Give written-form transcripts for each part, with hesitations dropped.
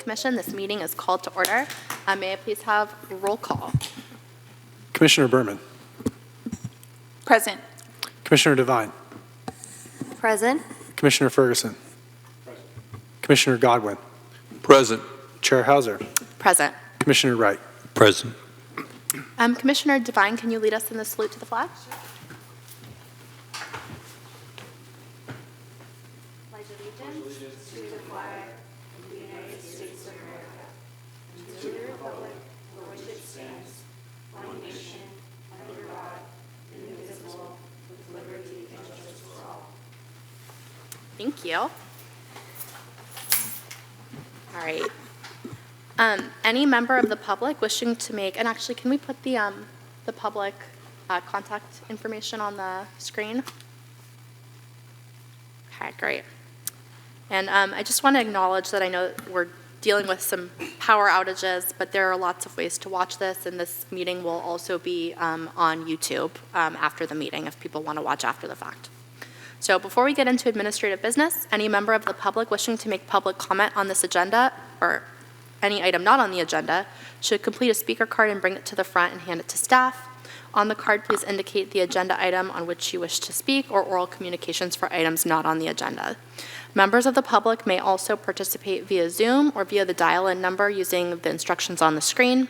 Commission. This meeting is called to order. May I please have roll call? Commissioner Berman. Present. Commissioner Devine. Present. Commissioner Ferguson. Present. Commissioner Godwin. Present. Chair Hauser. Present. Commissioner Wright. Present. Commissioner Devine, can you lead us in the salute to the flag? Pledge allegiance to the flag of the United States of America and to the republic for which it stands, one nation, under God, indivisible, with liberty and justice for all. Thank you. All right. Any member of the public wishing to make, and actually, can we put the public contact information on the screen? Okay, great. And I just want to acknowledge that I know we're dealing with some power outages, but there are lots of ways to watch this, and this meeting will also be on YouTube after the meeting if people want to watch after the fact. So before we get into administrative business, any member of the public wishing to make public comment on this agenda or any item not on the agenda should complete a speaker card and bring it to the front and hand it to staff. On the card, please indicate the agenda item on which you wish to speak or oral communications for items not on the agenda. Members of the public may also participate via Zoom or via the dial-in number using the instructions on the screen.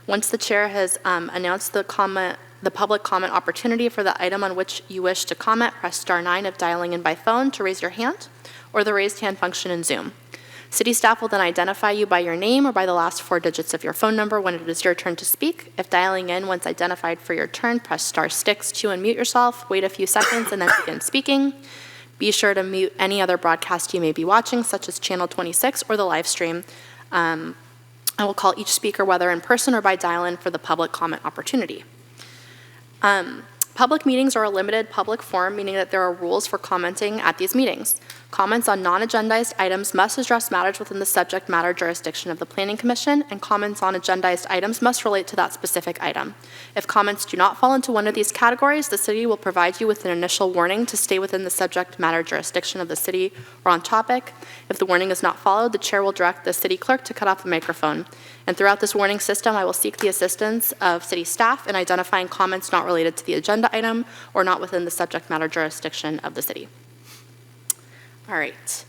Once the chair has announced the public comment opportunity for the item on which you wish to comment, press star 9 if dialing in by phone to raise your hand or the raised hand function in Zoom. City staff will then identify you by your name or by the last 4 digits of your phone number when it is your turn to speak. If dialing in once identified for your turn, press star 6 to unmute yourself, wait a few seconds, and then begin speaking. Be sure to mute any other broadcast you may be watching, such as Channel 26 or the live stream. I will call each speaker, whether in person or by dial-in, for the public comment opportunity. Public meetings are a limited public forum, meaning that there are rules for commenting at these meetings. Comments on non-agendized items must address matters within the subject matter jurisdiction of the Planning Commission, and comments on agendized items must relate to that specific item. If comments do not fall into one of these categories, the city will provide you with an initial warning to stay within the subject matter jurisdiction of the city or on topic. If the warning is not followed, the chair will direct the city clerk to cut off the microphone. And throughout this warning system, I will seek the assistance of city staff in identifying comments not related to the agenda item or not within the subject matter jurisdiction of the city. All right,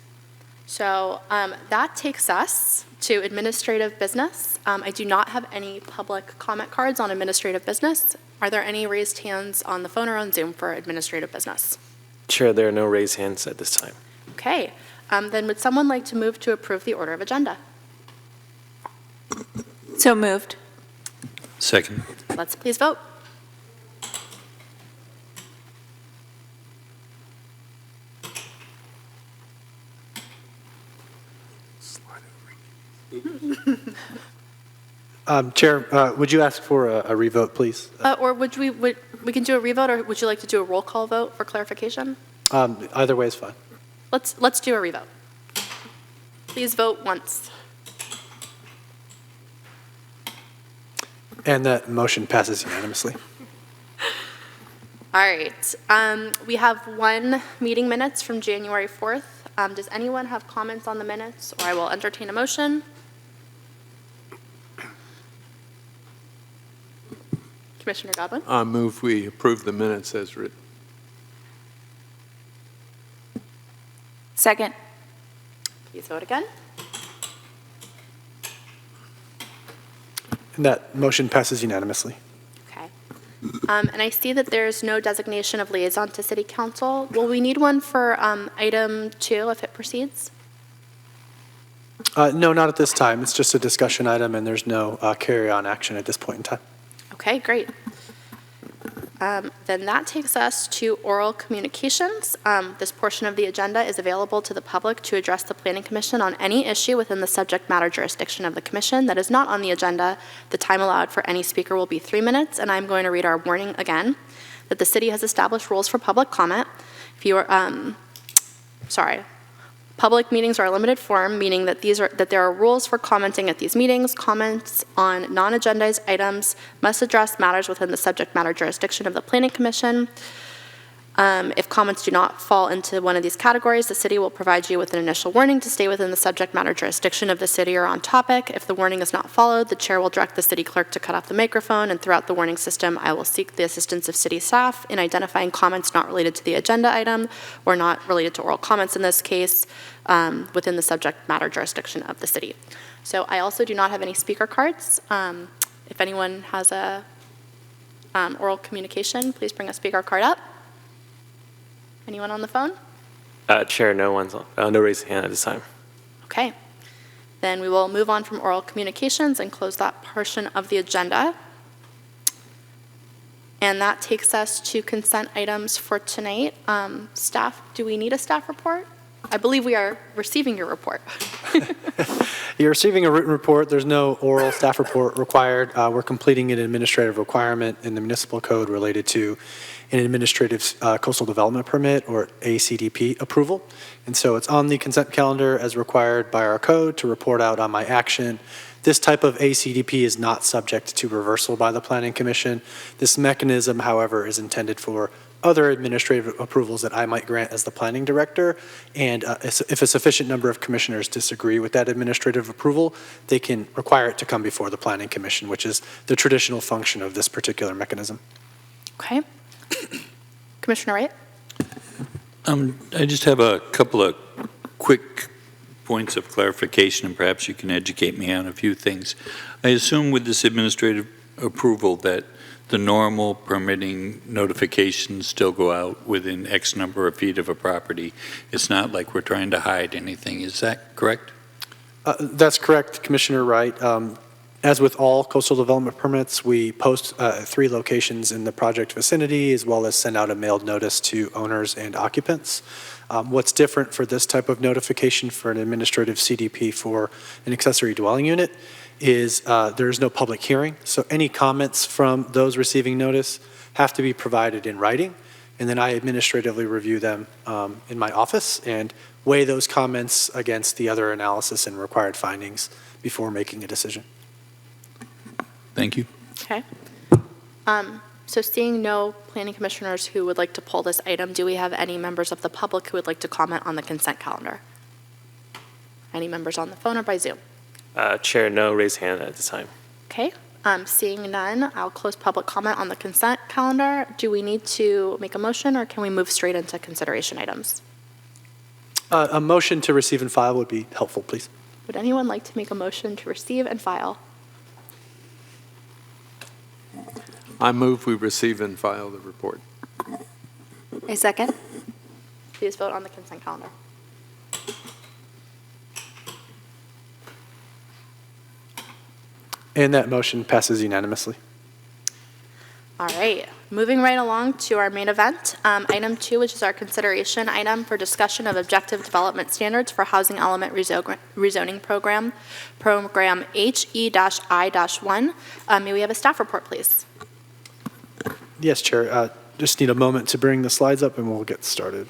so that takes us to administrative business. I do not have any public comment cards on administrative business. Are there any raised hands on the phone or on Zoom for administrative business? Chair, there are no raised hands at this time. Okay, then would someone like to move to approve the order of agenda? So moved. Second. Let's please vote. Chair, would you ask for a revote, please? Or we can do a revote, or would you like to do a roll call vote for clarification? Either way is fine. Let's do a revote. Please vote once. And that motion passes unanimously. All right. We have 1 meeting minutes from January 4th. Does anyone have comments on the minutes, or I will entertain a motion? Commissioner Godwin? I move we approve the minutes as written. Second. Please vote again. And that motion passes unanimously. Okay. And I see that there's no designation of liaison to City Council. Will we need one for item 2 if it proceeds? No, not at this time. It's just a discussion item, and there's no carry-on action at this point in time. Okay, great. Then that takes us to oral communications. This portion of the agenda is available to the public to address the Planning Commission on any issue within the subject matter jurisdiction of the Commission that is not on the agenda. The time allowed for any speaker will be 3 minutes, and I'm going to read our warning again, that the city has established rules for public comment. If you are, Public meetings are a limited forum, meaning that there are rules for commenting at these meetings. Comments on non-agendized items must address matters within the subject matter jurisdiction of the Planning Commission. If comments do not fall into one of these categories, the city will provide you with an initial warning to stay within the subject matter jurisdiction of the city or on topic. If the warning is not followed, the chair will direct the city clerk to cut off the microphone, and throughout the warning system, I will seek the assistance of city staff in identifying comments not related to the agenda item or not related to oral comments in this case within the subject matter jurisdiction of the city. So I also do not have any speaker cards. If anyone has a oral communication, please bring a speaker card up. Anyone on the phone? Chair, no raised hand at this time. Okay. Then we will move on from oral communications and close that portion of the agenda. And that takes us to consent items for tonight. Staff, do we need a staff report? I believe we are receiving your report. You're receiving a written report. There's no oral staff report required. We're completing an administrative requirement in the municipal code related to an administrative coastal development permit or ACDP approval. And so it's on the consent calendar as required by our code to report out on my action. This type of ACDP is not subject to reversal by the Planning Commission. This mechanism, however, is intended for other administrative approvals that I might grant as the planning director. And if a sufficient number of commissioners disagree with that administrative approval, they can require it to come before the Planning Commission, which is the traditional function of this particular mechanism. Okay. Commissioner Wright? I just have a couple of quick points of clarification, and perhaps you can educate me on a few things. I assume with this administrative approval that the normal permitting notifications still go out within X number of feet of a property. It's not like we're trying to hide anything. Is that correct? That's correct, Commissioner Wright. As with all coastal development permits, we post 3 locations in the project vicinity, as well as send out a mailed notice to owners and occupants. What's different for this type of notification for an administrative CDP for an accessory dwelling unit is there's no public hearing. So any comments from those receiving notice have to be provided in writing, and then I administratively review them in my office and weigh those comments against the other analysis and required findings before making a decision. Thank you. Okay. So seeing no planning commissioners who would like to pull this item, do we have any members of the public who would like to comment on the consent calendar? Any members on the phone or by Zoom? Chair, no raised hand at this time. Okay. Seeing none, I'll close public comment on the consent calendar. Do we need to make a motion, or can we move straight into consideration items? A motion to receive and file would be helpful, please. Would anyone like to make a motion to receive and file? I move we receive and file the report. A second. Please vote on the consent calendar. And that motion passes unanimously. All right, moving right along to our main event, item 2, which is our consideration item for discussion of objective development standards for housing element rezoning program HE-I-1. May we have a staff report, please? Yes, Chair. Just need a moment to bring the slides up and we'll get started.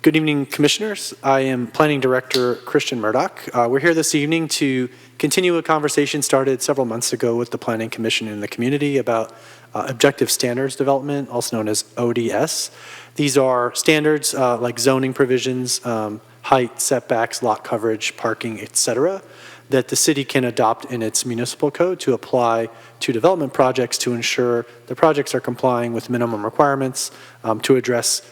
Good evening, Commissioners. I am Planning Director Christian Murdoch. We're here this evening to continue a conversation started several months ago with the Planning Commission and the community about objective standards development, also known as ODS. These are standards like zoning provisions, height, setbacks, lot coverage, parking, etc., that the city can adopt in its municipal code to apply to development projects to ensure the projects are complying with minimum requirements to address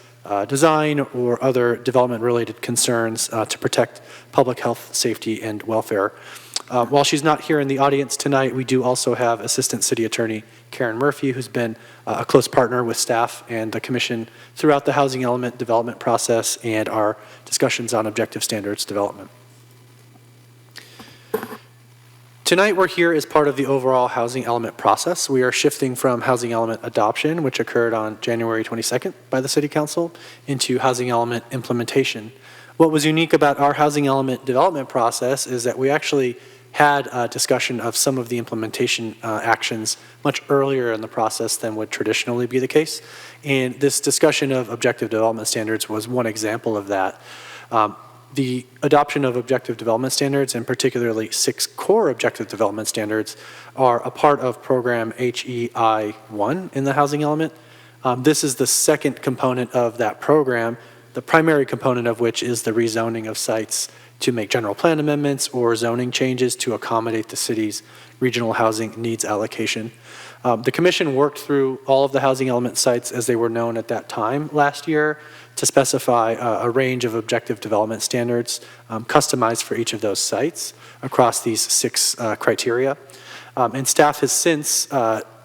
design or other development-related concerns to protect public health, safety, and welfare. While she's not here in the audience tonight, we do also have Assistant City Attorney Karen Murphy, who's been a close partner with staff and the Commission throughout the housing element development process and our discussions on objective standards development. Tonight, we're here as part of the overall housing element process. We are shifting from housing element adoption, which occurred on January 22nd by the City Council, into housing element implementation. What was unique about our housing element development process is that we actually had a discussion of some of the implementation actions much earlier in the process than would traditionally be the case. And this discussion of objective development standards was one example of that. The adoption of objective development standards, and particularly 6 core objective development standards, are a part of program HEI-1 in the housing element. This is the second component of that program, the primary component of which is the rezoning of sites to make general plan amendments or zoning changes to accommodate the city's regional housing needs allocation. The commission worked through all of the housing element sites as they were known at that time last year to specify a range of objective development standards customized for each of those sites across these 6 criteria. And staff has since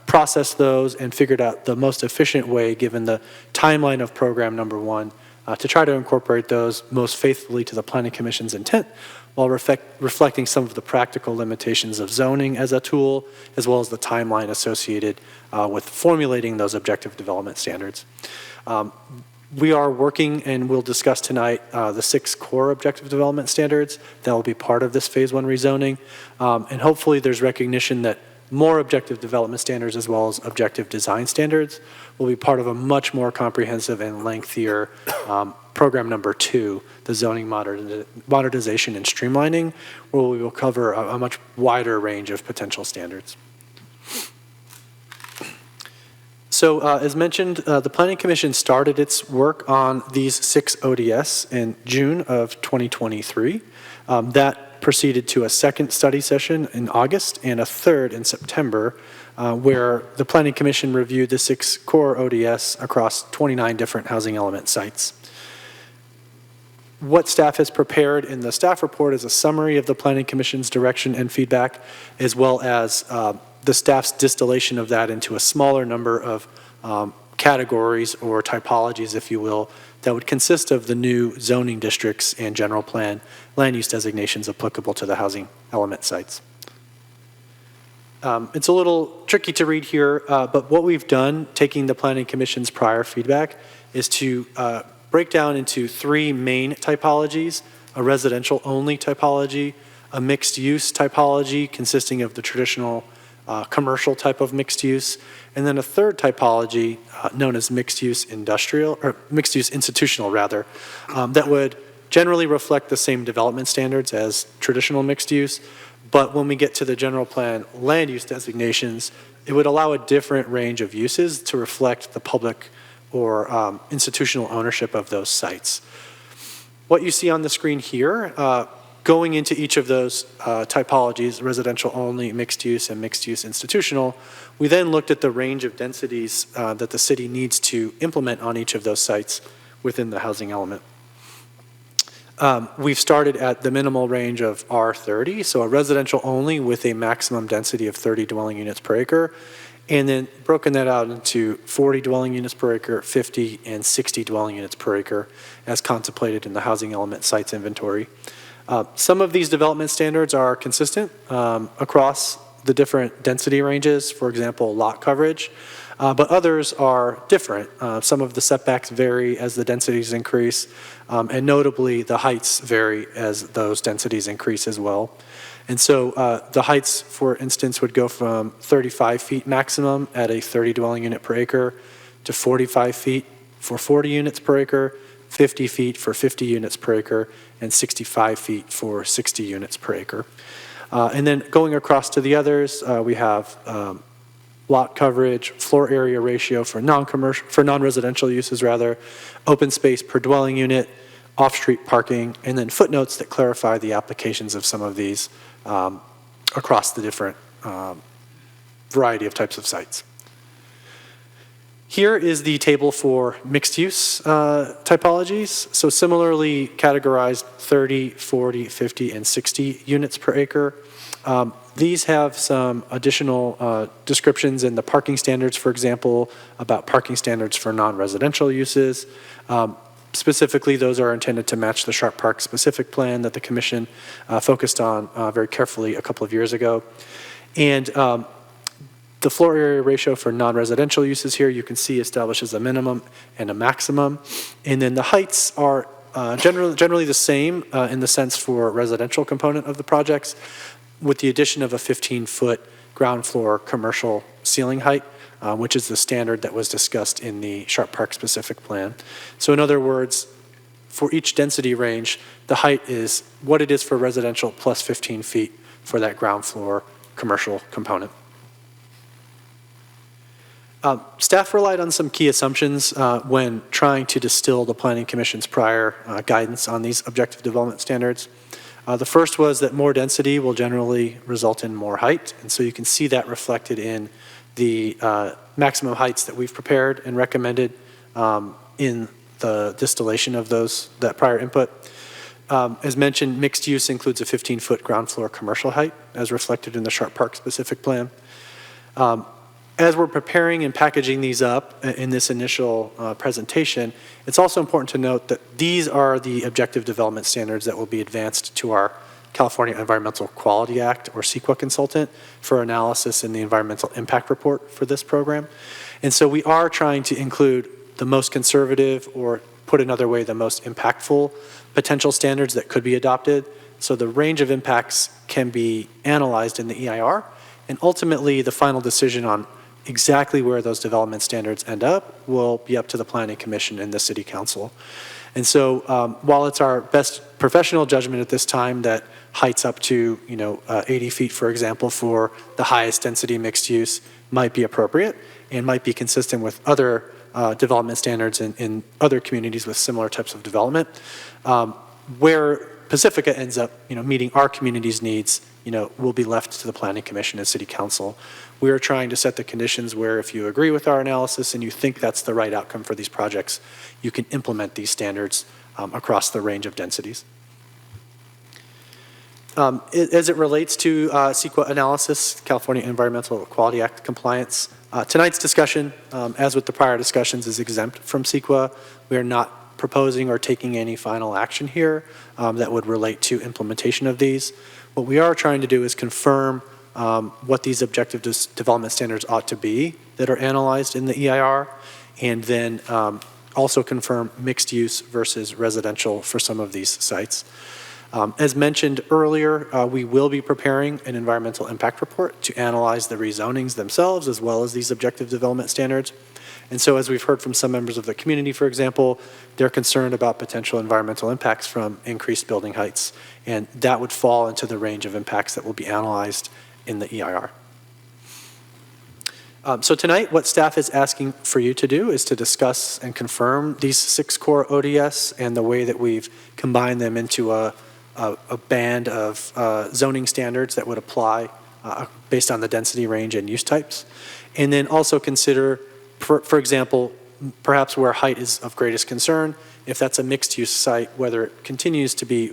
processed those and figured out the most efficient way, given the timeline of program number 1, to try to incorporate those most faithfully to the Planning Commission's intent, while reflecting some of the practical limitations of zoning as a tool, as well as the timeline associated with formulating those objective development standards. We are working, and we'll discuss tonight, the 6 core objective development standards that will be part of this Phase 1 rezoning. And hopefully there's recognition that more objective development standards as well as objective design standards will be part of a much more comprehensive and lengthier program number 2, the zoning modernization and streamlining, where we will cover a much wider range of potential standards. So as mentioned, the Planning Commission started its work on these 6 ODS in June of 2023. That proceeded to a second study session in August and a third in September, where the Planning Commission reviewed the 6 core ODS across 29 different housing element sites. What staff has prepared in the staff report is a summary of the Planning Commission's direction and feedback, as well as the staff's distillation of that into a smaller number of categories or typologies, if you will, that would consist of the new zoning districts and general plan land use designations applicable to the housing element sites. It's a little tricky to read here, but what we've done, taking the Planning Commission's prior feedback, is to break down into 3 main typologies: a residential-only typology, a mixed-use typology consisting of the traditional commercial type of mixed use, and then a third typology known as mixed-use industrial, or mixed-use institutional rather, that would generally reflect the same development standards as traditional mixed use, but when we get to the general plan land use designations, it would allow a different range of uses to reflect the public or institutional ownership of those sites. What you see on the screen here, going into each of those typologies, residential only, mixed use, and mixed use institutional, we then looked at the range of densities that the city needs to implement on each of those sites within the housing element. We've started at the minimal range of R30, so a residential only with a maximum density of 30 dwelling units per acre, and then broken that out into 40 dwelling units per acre, 50, and 60 dwelling units per acre, as contemplated in the housing element sites inventory. Some of these development standards are consistent across the different density ranges, for example, lot coverage, but others are different. Some of the setbacks vary as the densities increase, and notably the heights vary as those densities increase as well. And so the heights, for instance, would go from 35 feet maximum at a 30 dwelling unit per acre to 45 feet for 40 units per acre, 50 feet for 50 units per acre, and 65 feet for 60 units per acre. And then going across to the others, we have lot coverage, floor area ratio for non-residential uses rather, open space per dwelling unit, off-street parking, and then footnotes that clarify the applications of some of these across the different variety of types of sites. Here is the table for mixed-use typologies. So similarly categorized 30, 40, 50, and 60 units per acre. These have some additional descriptions in the parking standards, for example, about parking standards for non-residential uses. Specifically, those are intended to match the Sharp Park specific plan that the Commission focused on very carefully a couple of years ago. And the floor area ratio for non-residential uses here, you can see, establishes a minimum and a maximum. And then the heights are generally the same in the sense for residential component of the projects, with the addition of a 15-foot ground floor commercial ceiling height, which is the standard that was discussed in the Sharp Park specific plan. So in other words, for each density range, the height is what it is for residential plus 15 feet for that ground floor commercial component. Staff relied on some key assumptions when trying to distill the Planning Commission's prior guidance on these objective development standards. The first was that more density will generally result in more height, and so you can see that reflected in the maximum heights that we've prepared and recommended in the distillation of that prior input. As mentioned, mixed use includes a 15-foot ground floor commercial height, as reflected in the Sharp Park specific plan. As we're preparing and packaging these up in this initial presentation, it's also important to note that these are the objective development standards that will be advanced to our California Environmental Quality Act, or CEQA consultant, for analysis in the environmental impact report for this program. And so we are trying to include the most conservative, or put another way, the most impactful potential standards that could be adopted. So the range of impacts can be analyzed in the EIR, and ultimately the final decision on exactly where those development standards end up will be up to the Planning Commission and the City Council. And so while it's our best professional judgment at this time that heights up to 80 feet, for example, for the highest density mixed use might be appropriate and might be consistent with other development standards in other communities with similar types of development, where Pacifica ends up meeting our community's needs will be left to the Planning Commission and City Council. We are trying to set the conditions where if you agree with our analysis and you think that's the right outcome for these projects, you can implement these standards across the range of densities. As it relates to CEQA analysis, California Environmental Quality Act compliance, tonight's discussion, as with the prior discussions, is exempt from CEQA. We are not proposing or taking any final action here that would relate to implementation of these. What we are trying to do is confirm what these objective development standards ought to be that are analyzed in the EIR, and then also confirm mixed use versus residential for some of these sites. As mentioned earlier, we will be preparing an environmental impact report to analyze the rezonings themselves as well as these objective development standards. And so as we've heard from some members of the community, for example, they're concerned about potential environmental impacts from increased building heights, and that would fall into the range of impacts that will be analyzed in the EIR. So tonight, what staff is asking for you to do is to discuss and confirm these 6 core ODS and the way that we've combined them into a band of zoning standards that would apply based on the density range and use types. And then also consider, for example, perhaps where height is of greatest concern, if that's a mixed use site, whether it continues to be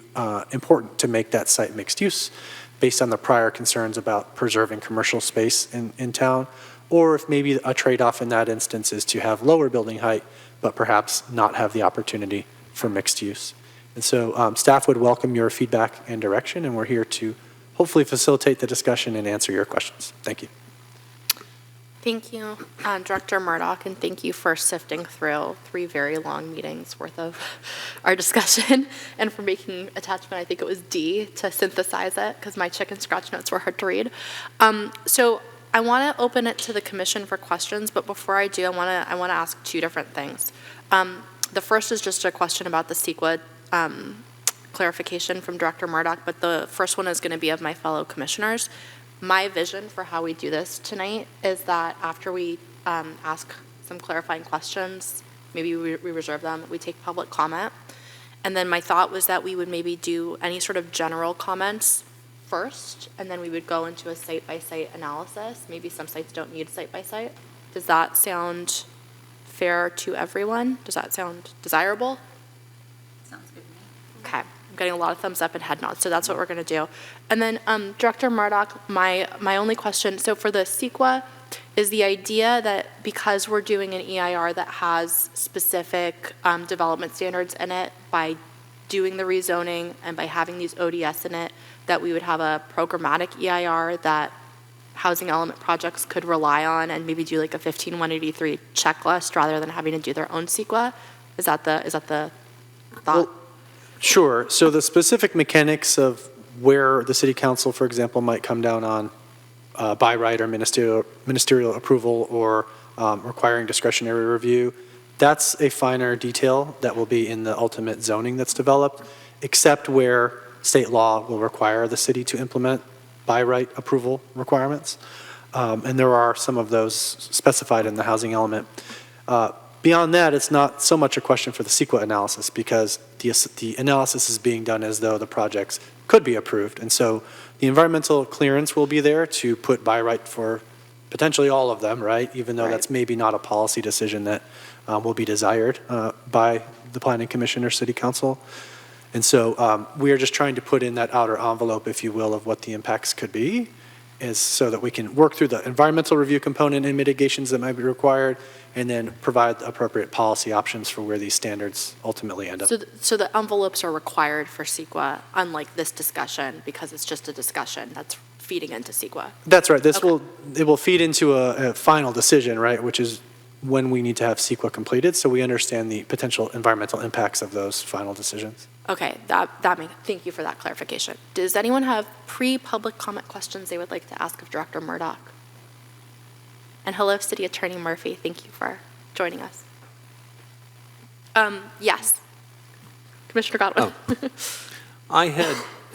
important to make that site mixed use based on the prior concerns about preserving commercial space in town, or if maybe a trade-off in that instance is to have lower building height, but perhaps not have the opportunity for mixed use. And so staff would welcome your feedback and direction, and we're here to hopefully facilitate the discussion and answer your questions. Thank you. Thank you, Director Murdoch, and thank you for sifting through 3 very long meetings worth of our discussion and for making attachment, I think it was D, to synthesize it, because my chicken scratch notes were hard to read. So I want to open it to the commission for questions, but before I do, I want to ask 2 different things. The first is just a question about the CEQA clarification from Director Murdoch, but the first one is going to be of my fellow commissioners. My vision for how we do this tonight is that after we ask some clarifying questions, maybe we reserve them, we take public comment, and then my thought was that we would maybe do any sort of general comments first, and then we would go into a site-by-site analysis. Maybe some sites don't need site-by-site. Does that sound fair to everyone? Does that sound desirable? Sounds good to me. Okay. I'm getting a lot of thumbs up and head nods, so that's what we're going to do. And then Director Murdoch, my only question, so for the CEQA, is the idea that because we're doing an EIR that has specific development standards in it, by doing the rezoning and by having these ODS in it, that we would have a programmatic EIR that housing element projects could rely on and maybe do like a 15183 checklist rather than having to do their own CEQA? Is that the thought? Well, sure. So the specific mechanics of where the City Council, for example, might come down on by right or ministerial approval or requiring discretionary review, That's a finer detail that will be in the ultimate zoning that's developed, except where state law will require the city to implement by right approval requirements. And there are some of those specified in the housing element. Beyond that, it's not so much a question for the CEQA analysis, because the analysis is being done as though the projects could be approved. And so the environmental clearance will be there to put by right for potentially all of them, right? Even though that's maybe not a policy decision that will be desired by the Planning Commission or City Council. And so we are just trying to put in that outer envelope, if you will, of what the impacts could be, is so that we can work through the environmental review component and mitigations that might be required, and then provide the appropriate policy options for where these standards ultimately end up. So the envelopes are required for CEQA, unlike this discussion, because it's just a discussion that's feeding into CEQA. That's right. This Okay. it will feed into a final decision, right, which is when we need to have CEQA completed, so we understand the potential environmental impacts of those final decisions. Okay, thank you for that clarification. Does anyone have pre-public comment questions they would like to ask of Director Murdoch? And hello, City Attorney Murphy. Thank you for joining us. Yes. Commissioner Godwin. I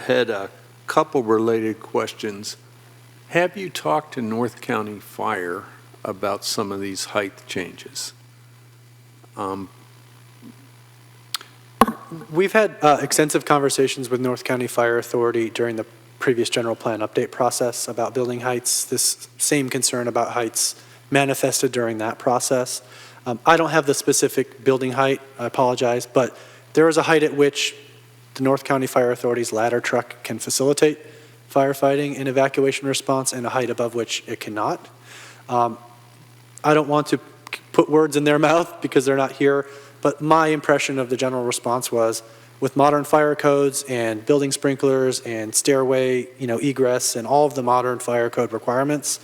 had a couple related questions. Have you talked to North County Fire about some of these height changes? We've had extensive conversations with North County Fire Authority during the previous general plan update process about building heights. This same concern about heights manifested during that process. I don't have the specific building height, I apologize, but there is a height at which the North County Fire Authority's ladder truck can facilitate firefighting and evacuation response, and a height above which it cannot. I don't want to put words in their mouth because they're not here, but my impression of the general response was, with modern fire codes and building sprinklers and stairway, egress and all of the modern fire code requirements,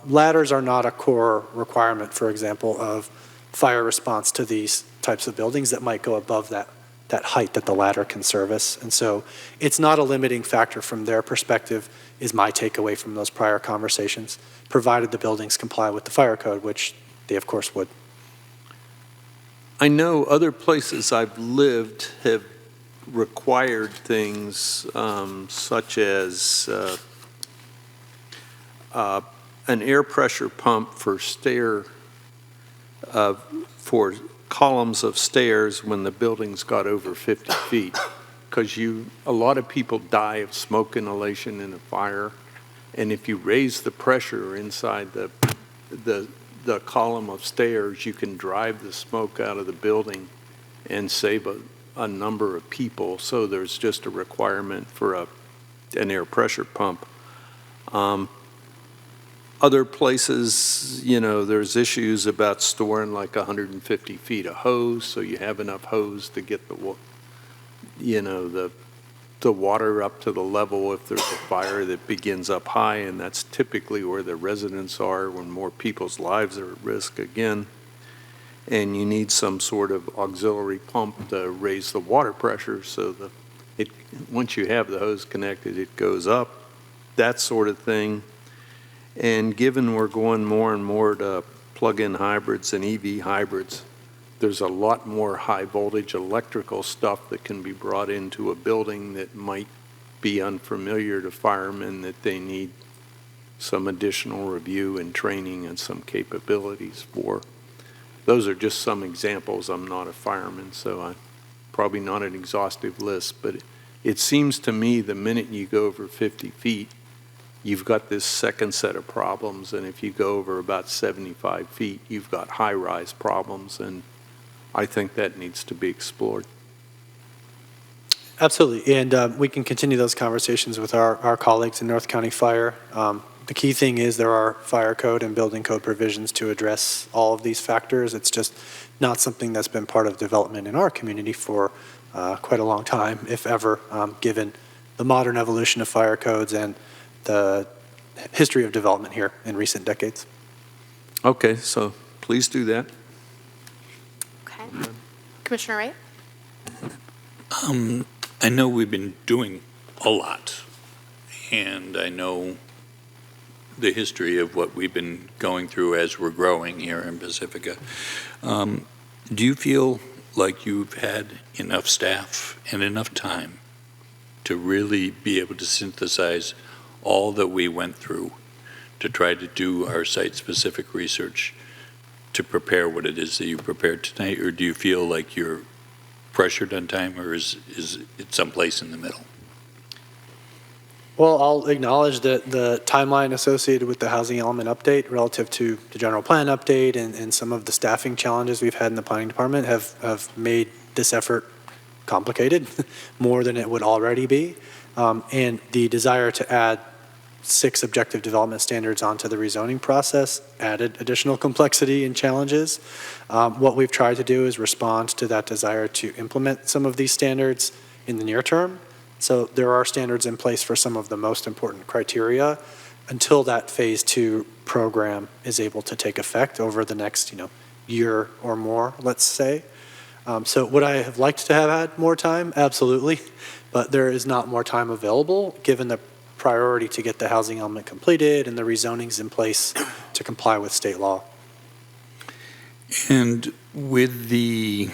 ladders are not a core requirement, for example, of fire response to these types of buildings that might go above that height that the ladder can service. And so it's not a limiting factor from their perspective, is my takeaway from those prior conversations, provided the buildings comply with the fire code, which they of course would. I know other places I've lived have required things such as an air pressure pump for for columns of stairs when the building's got over 50 feet. Because a lot of people die of smoke inhalation in a fire, and if you raise the pressure inside the column of stairs, you can drive the smoke out of the building and save a number of people. So there's just a requirement for an air pressure pump. Other places, there's issues about storing like 150 feet of hose, so you have enough hose to get the water up to the level if there's a fire that begins up high, and that's typically where the residents are when more people's lives are at risk again. And you need some sort of auxiliary pump to raise the water pressure so once you have the hose connected, it goes up, that sort of thing. And given we're going more and more to plug-in hybrids and EV hybrids, there's a lot more high voltage electrical stuff that can be brought into a building that might be unfamiliar to firemen, that they need some additional review and training and some capabilities for. Those are just some examples. I'm not a fireman, so probably not an exhaustive list, but it seems to me the minute you go over 50 feet, you've got this second set of problems, and if you go over about 75 feet, you've got high-rise problems, and I think that needs to be explored. Absolutely, and we can continue those conversations with our colleagues in North County Fire. The key thing is there are fire code and building code provisions to address all of these factors. It's just not something that's been part of development in our community for quite a long time, if ever, given the modern evolution of fire codes and the history of development here in recent decades. Okay, so please do that. Okay. Commissioner Wright? I know we've been doing a lot, and I know the history of what we've been going through as we're growing here in Pacifica. Do you feel like you've had enough staff and enough time to really be able to synthesize all that we went through to try to do our site-specific research to prepare what it is that you prepared tonight? Or do you feel like you're pressured on time, or is it someplace in the middle? Well, I'll acknowledge that the timeline associated with the housing element update relative to the general plan update and some of the staffing challenges we've had in the planning department have made this effort complicated more than it would already be. And the desire to add 6 objective development standards onto the rezoning process added additional complexity and challenges. What we've tried to do is respond to that desire to implement some of these standards in the near term. So there are standards in place for some of the most important criteria until that phase 2 program is able to take effect over the next, year or more, let's say. So would I have liked to have had more time? Absolutely. But there is not more time available given the priority to get the housing element completed and the rezonings in place to comply with state law. And with the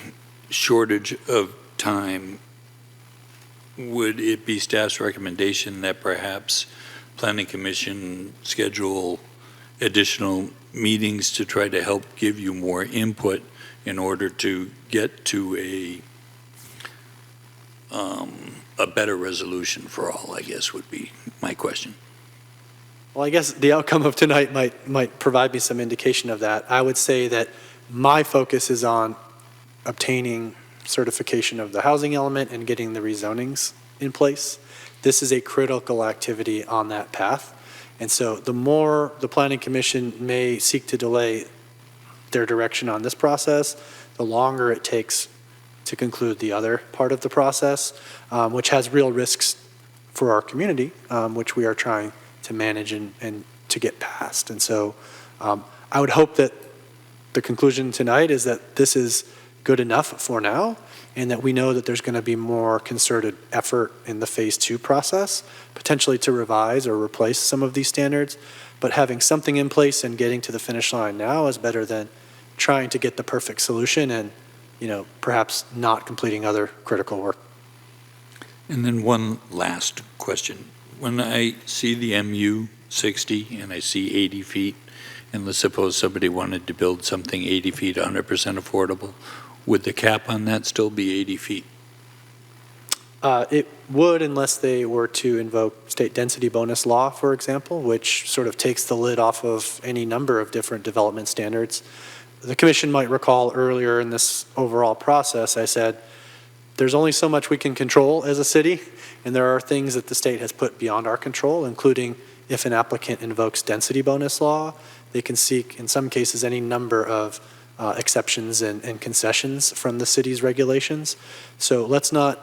shortage of time, would it be staff's recommendation that perhaps Planning Commission schedule additional meetings to try to help give you more input in order to get to a better resolution for all, I guess, would be my question. Well, I guess the outcome of tonight might provide me some indication of that. I would say that my focus is on obtaining certification of the housing element and getting the rezonings in place. This is a critical activity on that path. And so the more the Planning Commission may seek to delay their direction on this process, the longer it takes to conclude the other part of the process, which has real risks for our community, which we are trying to manage and to get past. And so I would hope that the conclusion tonight is that this is good enough for now, and that we know that there's going to be more concerted effort in the phase 2 process, potentially to revise or replace some of these standards. But having something in place and getting to the finish line now is better than trying to get the perfect solution and, perhaps not completing other critical work. And then one last question. When I see the MU 60 and I see 80 feet, and let's suppose somebody wanted to build something 80 feet, 100% affordable, would the cap on that still be 80 feet? It would, unless they were to invoke state density bonus law, for example, which sort of takes the lid off of any number of different development standards. The commission might recall earlier in this overall process, I said, there's only so much we can control as a city, and there are things that the state has put beyond our control, including if an applicant invokes density bonus law, they can seek, in some cases, any number of exceptions and concessions from the city's regulations. So let's not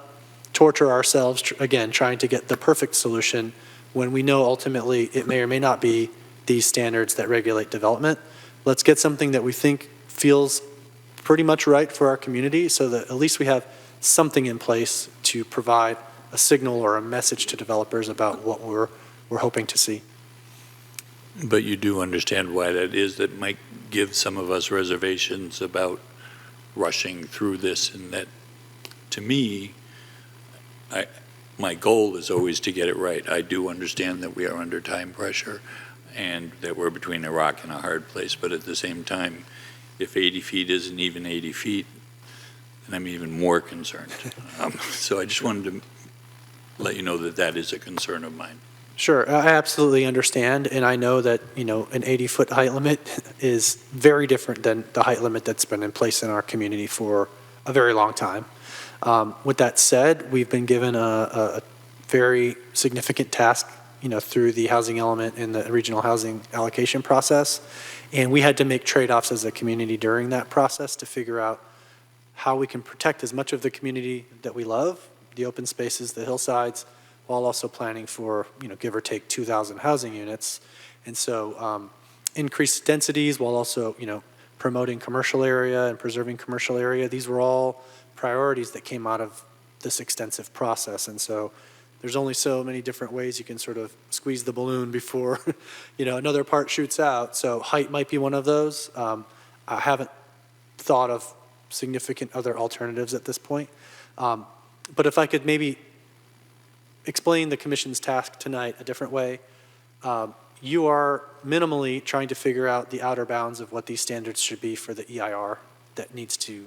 torture ourselves, again, trying to get the perfect solution when we know ultimately it may or may not be these standards that regulate development. Let's get something that we think feels pretty much right for our community so that at least we have something in place to provide a signal or a message to developers about what we're hoping to see. But you do understand why that is, that might give some of us reservations about rushing through this, and that, to me, my goal is always to get it right. I do understand that we are under time pressure and that we're between a rock and a hard place, but at the same time, if 80 feet isn't even 80 feet, then I'm even more concerned. So I just wanted to let you know that that is a concern of mine. Sure, I absolutely understand, and I know that, an 80-foot height limit is very different than the height limit that's been in place in our community for a very long time. With that said, we've been given a very significant task, through the housing element in the regional housing allocation process, and we had to make trade-offs as a community during that process to figure out how we can protect as much of the community that we love, the open spaces, the hillsides, while also planning for, give or take 2,000 housing units. And so increased densities while also, promoting commercial area and preserving commercial area. These were all priorities that came out of this extensive process. And so there's only so many different ways you can sort of squeeze the balloon before, another part shoots out. So height might be one of those. I haven't thought of significant other alternatives at this point. But if I could maybe explain the commission's task tonight a different way, you are minimally trying to figure out the outer bounds of what these standards should be for the EIR that needs to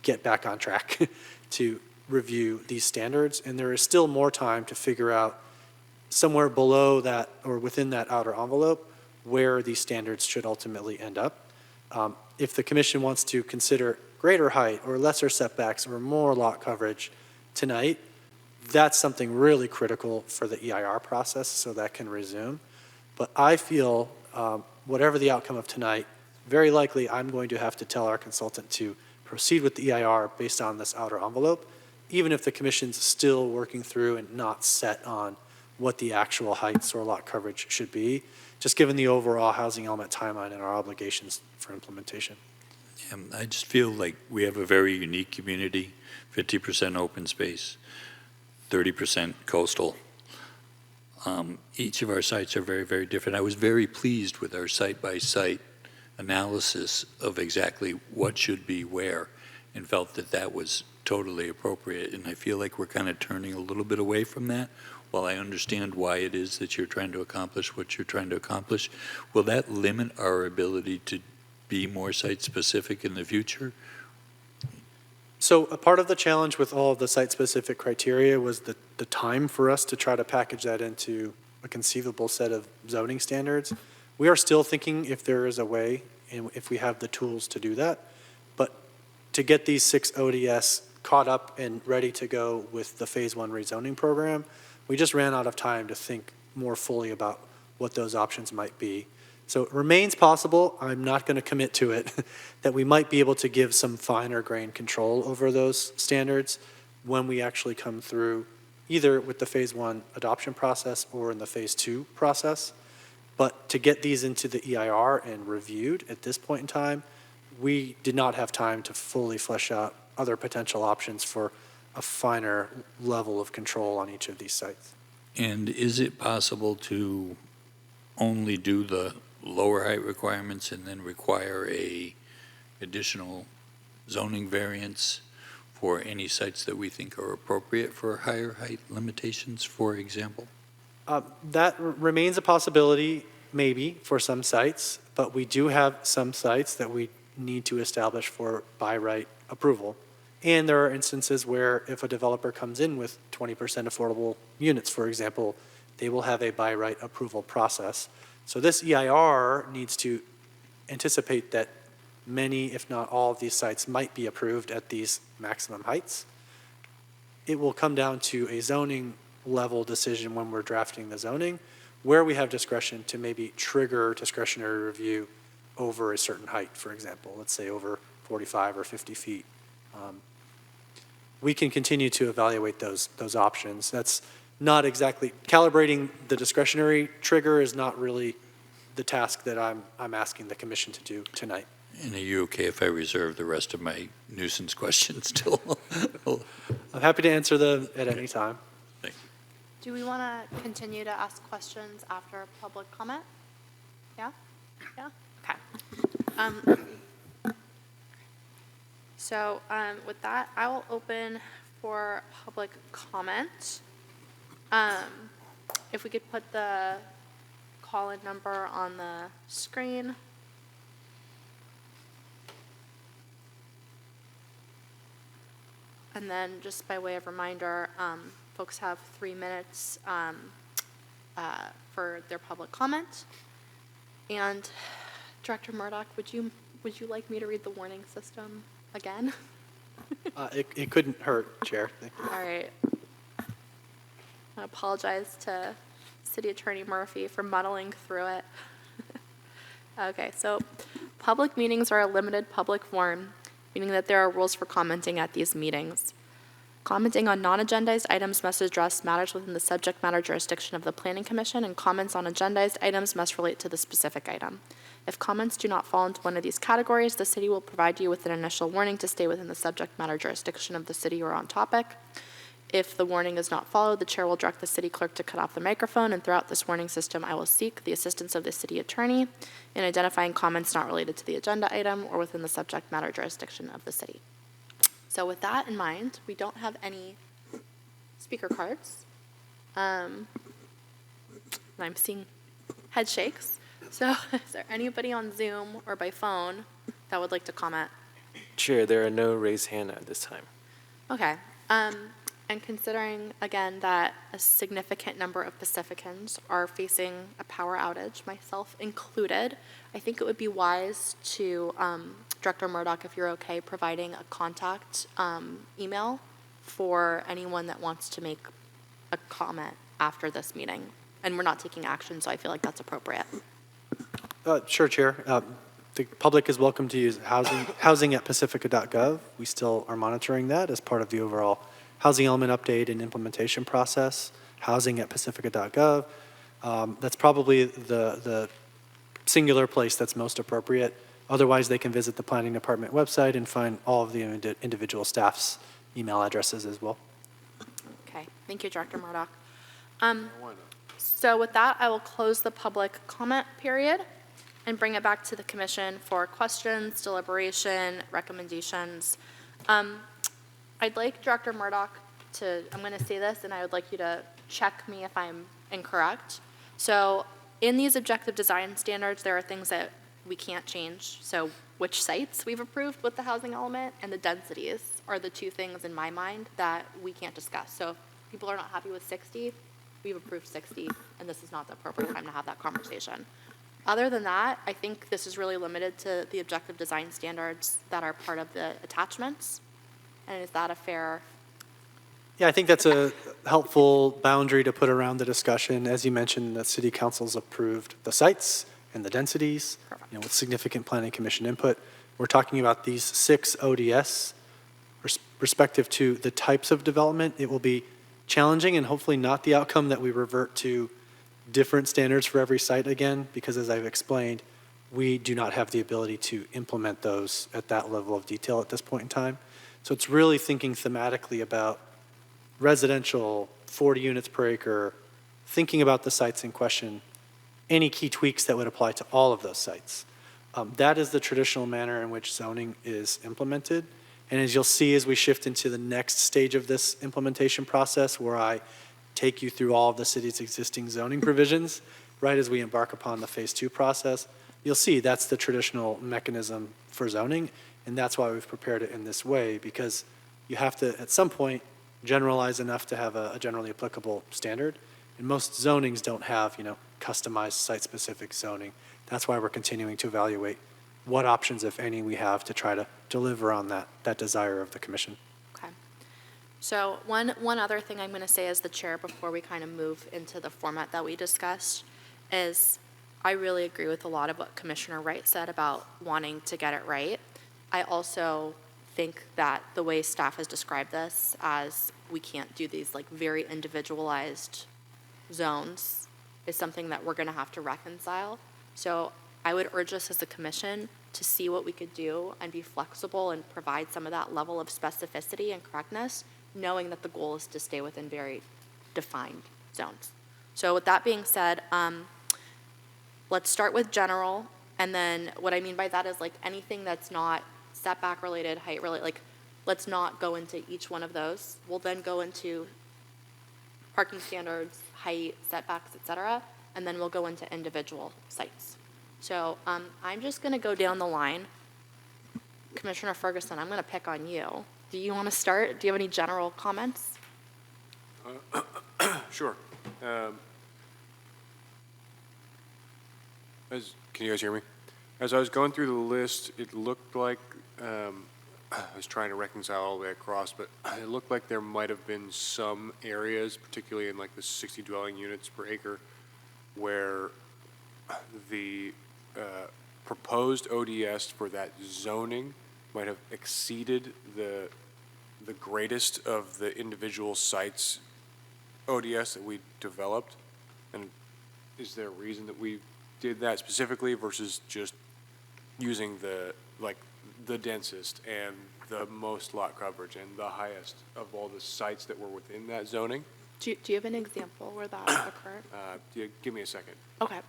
get back on track to review these standards. And there is still more time to figure out somewhere below that or within that outer envelope where these standards should ultimately end up. If the commission wants to consider greater height or lesser setbacks or more lot coverage tonight, that's something really critical for the EIR process so that can resume. But I feel whatever the outcome of tonight, very likely I'm going to have to tell our consultant to proceed with the EIR based on this outer envelope, even if the commission's still working through and not set on what the actual heights or lot coverage should be, just given the overall housing element timeline and our obligations for implementation. I just feel like we have a very unique community, 50% open space, 30% coastal. Each of our sites are very, very different. I was very pleased with our site-by-site analysis of exactly what should be where and felt that that was totally appropriate. And I feel like we're kind of turning a little bit away from that. While I understand why it is that you're trying to accomplish what you're trying to accomplish, will that limit our ability to be more site-specific in the future? So a part of the challenge with all of the site-specific criteria was the time for us to try to package that into a conceivable set of zoning standards. We are still thinking if there is a way and if we have the tools to do that. But to get these 6 ODS caught up and ready to go with the Phase 1 rezoning program, we just ran out of time to think more fully about what those options might be. So it remains possible, I'm not going to commit to it, that we might be able to give some finer grained control over those standards when we actually come through either with the Phase 1 adoption process or in the Phase 2 process. But to get these into the EIR and reviewed at this point in time, we did not have time to fully flesh out other potential options for a finer level of control on each of these sites. And is it possible to only do the lower height requirements and then require a additional zoning variance for any sites that we think are appropriate for higher height limitations, for example? That remains a possibility, maybe, for some sites, but we do have some sites that we need to establish for by right approval. And there are instances where if a developer comes in with 20% affordable units, for example, they will have a by right approval process. So this EIR needs to anticipate that many, if not all, of these sites might be approved at these maximum heights. It will come down to a zoning level decision when we're drafting the zoning, where we have discretion to maybe trigger discretionary review over a certain height, for example, let's say over 45 or 50 feet. We can continue to evaluate those options. That's not exactly, calibrating the discretionary trigger is not really the task that I'm asking the commission to do tonight. And are you okay if I reserve the rest of my nuisance questions till? I'm happy to answer them at any time. Thank you. Do we want to continue to ask questions after public comment? Yeah? Yeah? Okay. So with that, I will open for public comment. If we could put the call-in number on the screen. And then just by way of reminder, folks have 3 minutes for their public comment. And Director Murdoch, would you like me to read the warning system again? It couldn't hurt, Chair. Thank you. All right. I apologize to City Attorney Murphy for muddling through it. Okay, so public meetings are a limited public forum, meaning that there are rules for commenting at these meetings. Commenting on non-agendized items must address matters within the subject matter jurisdiction of the Planning Commission, and comments on agendized items must relate to the specific item. If comments do not fall into one of these categories, the city will provide you with an initial warning to stay within the subject matter jurisdiction of the city or on topic. If the warning is not followed, the chair will direct the city clerk to cut off the microphone, and throughout this warning system, I will seek the assistance of the city attorney in identifying comments not related to the agenda item or within the subject matter jurisdiction of the city. So with that in mind, we don't have any speaker cards. I'm seeing head shakes. So is there anybody on Zoom or by phone that would like to comment? Chair, there are no raised hand at this time. Okay. And considering, again, that a significant number of Pacificans are facing a power outage, myself included, I think it would be wise to, Director Murdoch, if you're okay, providing a contact email for anyone that wants to make a comment after this meeting. And we're not taking action, so I feel like that's appropriate. Sure, Chair. The public is welcome to use housing@pacifica.gov. We still are monitoring that as part of the overall housing element update and implementation process, housing@pacifica.gov. That's probably the singular place that's most appropriate. Otherwise, they can visit the planning department website and find all of the individual staff's email addresses as well. Okay, thank you, Director Murdoch. So with that, I will close the public comment period and bring it back to the commission for questions, deliberation, recommendations. I'd like Director Murdoch I'm going to say this, and I would like you to check me if I'm incorrect. So in these objective design standards, there are things that we can't change. So which sites we've approved with the housing element and the densities are the two things in my mind that we can't discuss. So if people are not happy with 60, we've approved 60, and this is not the appropriate time to have that conversation. Other than that, I think this is really limited to the objective design standards that are part of the attachments. And is that a fair? Yeah, I think that's a helpful boundary to put around the discussion. As you mentioned, the city council's approved the sites and the densities, with significant planning commission input. We're talking about these 6 ODS respective to the types of development. It will be challenging and hopefully not the outcome that we revert to different standards for every site again, because as I've explained, we do not have the ability to implement those at that level of detail at this point in time. So it's really thinking thematically about residential, 40 units per acre, thinking about the sites in question, any key tweaks that would apply to all of those sites. That is the traditional manner in which zoning is implemented. And as you'll see as we shift into the next stage of this implementation process, where I take you through all of the city's existing zoning provisions, right as we embark upon the phase 2 process, you'll see that's the traditional mechanism for zoning, and that's why we've prepared it in this way, because you have to, at some point, generalize enough to have a generally applicable standard, and most zonings don't have, customized site-specific zoning. That's why we're continuing to evaluate what options, if any, we have to try to deliver on that desire of the commission. Okay. So one other thing I'm going to say as the chair before we kind of move into the format that we discussed is I really agree with a lot of what Commissioner Wright said about wanting to get it right. I also think that the way staff has described this as we can't do these like very individualized zones is something that we're going to have to reconcile. So I would urge us as a commission to see what we could do and be flexible and provide some of that level of specificity and correctness, knowing that the goal is to stay within very defined zones. So with that being said, let's start with general, and then what I mean by that is like anything that's not setback related, height related, like let's not go into each one of those. We'll then go into parking standards, height, setbacks, et cetera, and then we'll go into individual sites. So I'm just going to go down the line. Commissioner Ferguson, I'm going to pick on you. Do you want to start? Do you have any general comments? Sure. Can you guys hear me? As I was going through the list, it looked like, I was trying to reconcile all the way across, but it looked like there might have been some areas, particularly in like the 60 dwelling units per acre, where the proposed ODS for that zoning might have exceeded the greatest of the individual sites ODS that we developed. And is there a reason that we did that specifically versus just using the densest and the most lot coverage and the highest of all the sites that were within that zoning. Do you have an example where that occurred? Give me a second. Okay.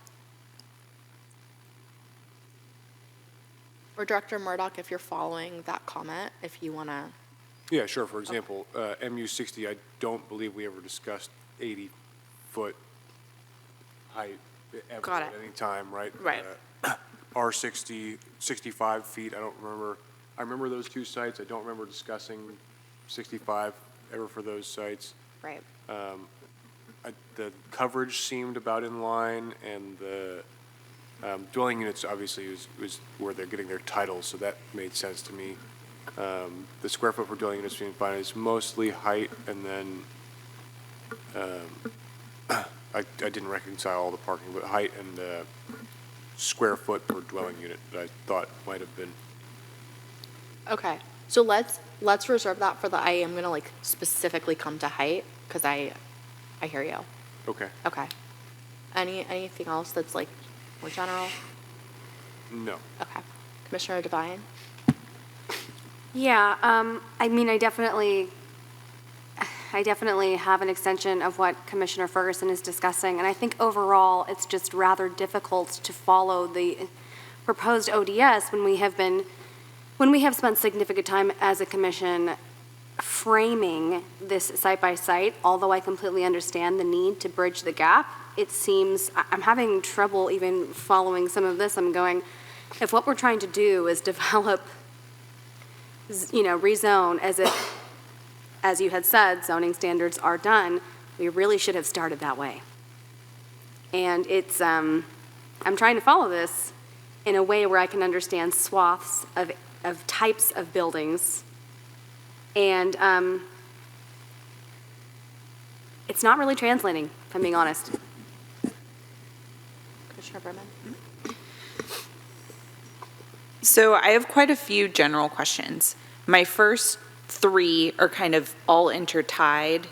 Or Director Murdoch, if you're following that comment, if you want to. Yeah, sure. For example, MU 60, I don't believe we ever discussed 80-foot height ever Got at it. any time, right? Right. R 60, 65 feet, I don't remember. I remember those two sites. I don't remember discussing 65 ever for those sites. Right. The coverage seemed about in line, and the dwelling units obviously was where they're getting their titles, so that made sense to me. The square foot per dwelling units being fine is mostly height, and then I didn't reconcile all the parking, but height and square foot per dwelling unit that I thought might have been. Okay. So let's reserve that for the I am going to like specifically come to height because I hear you. Okay. Okay. Anything else that's like more general? No. Okay. Commissioner Devine? Yeah, I mean, I definitely have an extension of what Commissioner Ferguson is discussing, and I think overall, it's just rather difficult to follow the proposed ODS when we have spent significant time as a commission framing this site by site. Although I completely understand the need to bridge the gap, it seems I'm having trouble even following some of this. I'm going, if what we're trying to do is develop, rezone as if, as you had said, zoning standards are done, we really should have started that way. And it's, I'm trying to follow this in a way where I can understand swaths of types of buildings. And it's not really translating, if I'm being honest. Commissioner Berman? So I have quite a few general questions. My first three are kind of all intertied,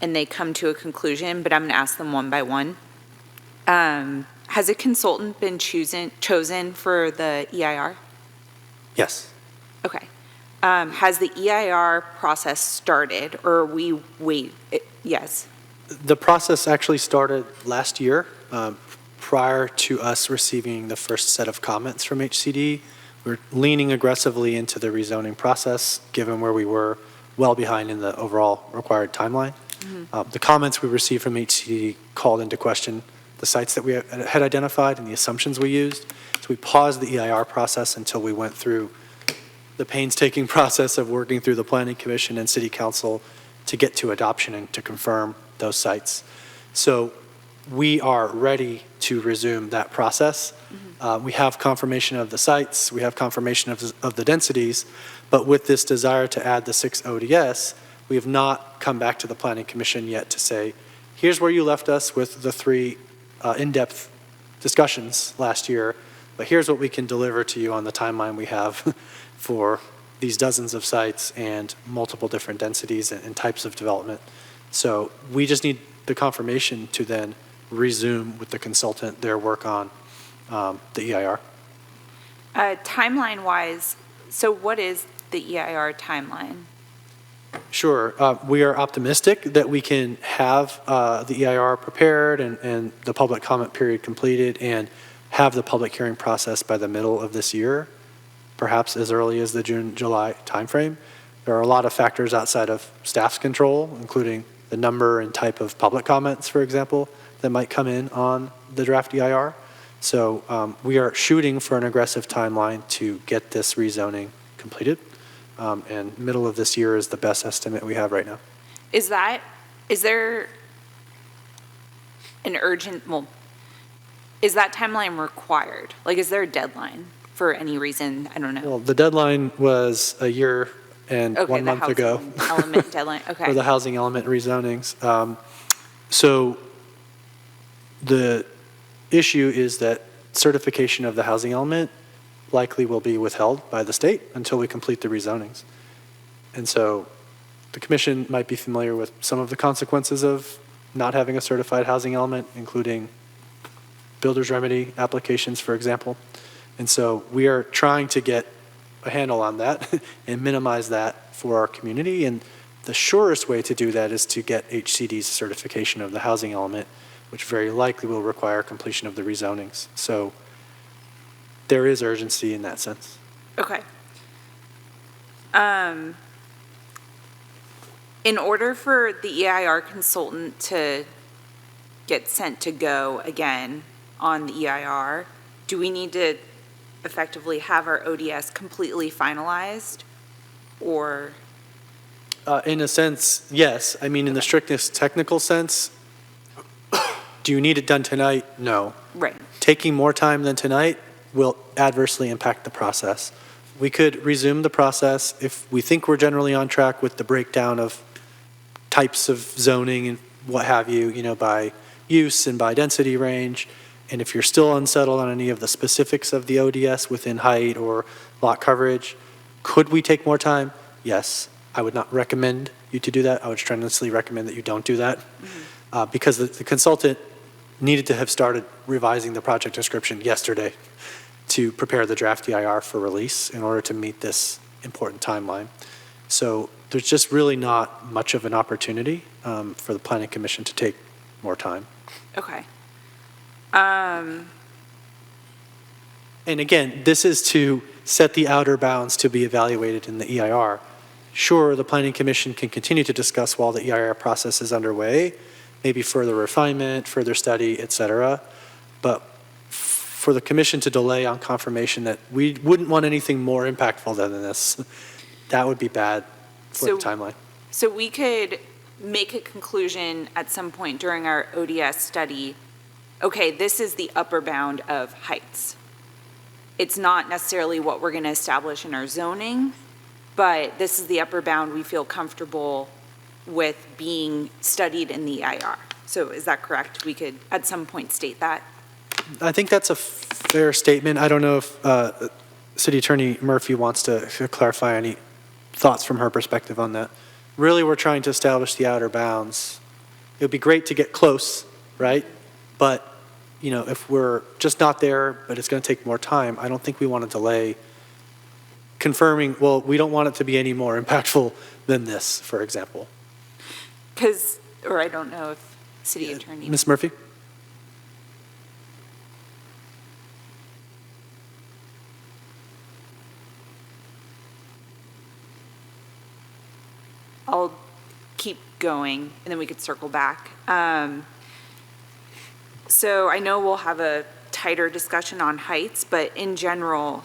and they come to a conclusion, but I'm going to ask them one by one. Has a consultant been chosen for the EIR? Yes. Okay. Has the EIR process started, or we wait? Yes. The process actually started last year, prior to us receiving the first set of comments from HCD. We're leaning aggressively into the rezoning process, given where we were well behind in the overall required timeline. The comments we received from HCD called into question the sites that we had identified and the assumptions we used. So we paused the EIR process until we went through the painstaking process of working through the Planning Commission and City Council to get to adoption and to confirm those sites. So we are ready to resume that process. We have confirmation of the sites, we have confirmation of the densities, but with this desire to add the 6 ODS, we have not come back to the Planning Commission yet to say, here's where you left us with the 3 in-depth discussions last year, but here's what we can deliver to you on the timeline we have for these dozens of sites and multiple different densities and types of development. So we just need the confirmation to then resume with the consultant their work on the EIR. Timeline-wise, so what is the EIR timeline? Sure. We are optimistic that we can have the EIR prepared and the public comment period completed and have the public hearing process by the middle of this year, perhaps as early as the June-July timeframe. There are a lot of factors outside of staff's control, including the number and type of public comments, for example, that might come in on the draft EIR. So we are shooting for an aggressive timeline to get this rezoning completed. And middle of this year is the best estimate we have right now. Is there an urgent, is that timeline required? Like, is there a deadline for any reason? I don't know. Well, the deadline was a year and Okay, 1 month ago. the housing element deadline, okay. For the housing element rezonings. So the issue is that certification of the housing element likely will be withheld by the state until we complete the rezonings. And so the commission might be familiar with some of the consequences of not having a certified housing element, including builder's remedy applications, for example. And so we are trying to get a handle on that and minimize that for our community. And the surest way to do that is to get HCD's certification of the housing element, which very likely will require completion of the rezonings. So there is urgency in that sense. Okay. In order for the EIR consultant to get sent to go again on the EIR, do we need to effectively have our ODS completely finalized, or? In a sense, yes. I mean, in the strictest technical sense, do you need it done tonight? No. Right. Taking more time than tonight will adversely impact the process. We could resume the process if we think we're generally on track with the breakdown of types of zoning and what have you, by use and by density range. And if you're still unsettled on any of the specifics of the ODS within height or lot coverage, could we take more time? Yes. I would not recommend you to do that. I would strenuously recommend that you don't do that, because the consultant needed to have started revising the project description yesterday to prepare the draft EIR for release in order to meet this important timeline. So there's just really not much of an opportunity for the Planning Commission to take more time. Okay. And again, this is to set the outer bounds to be evaluated in the EIR. Sure, the Planning Commission can continue to discuss while the EIR process is underway, maybe further refinement, further study, et cetera. But for the commission to delay on confirmation that we wouldn't want anything more impactful than this, that would be bad for the timeline. So we could make a conclusion at some point during our ODS study, okay, this is the upper bound of heights. It's not necessarily what we're going to establish in our zoning, but this is the upper bound we feel comfortable with being studied in the EIR. So is that correct? We could at some point state that? I think that's a fair statement. I don't know if City Attorney Murphy wants to clarify any thoughts from her perspective on that. Really, we're trying to establish the outer bounds. It would be great to get close, right? But, if we're just not there, but it's going to take more time, I don't think we want to delay confirming, well, we don't want it to be any more impactful than this, for example. Or I don't know if City Attorney. Ms. Murphy? I'll keep going, and then we could circle back. So I know we'll have a tighter discussion on heights, but in general,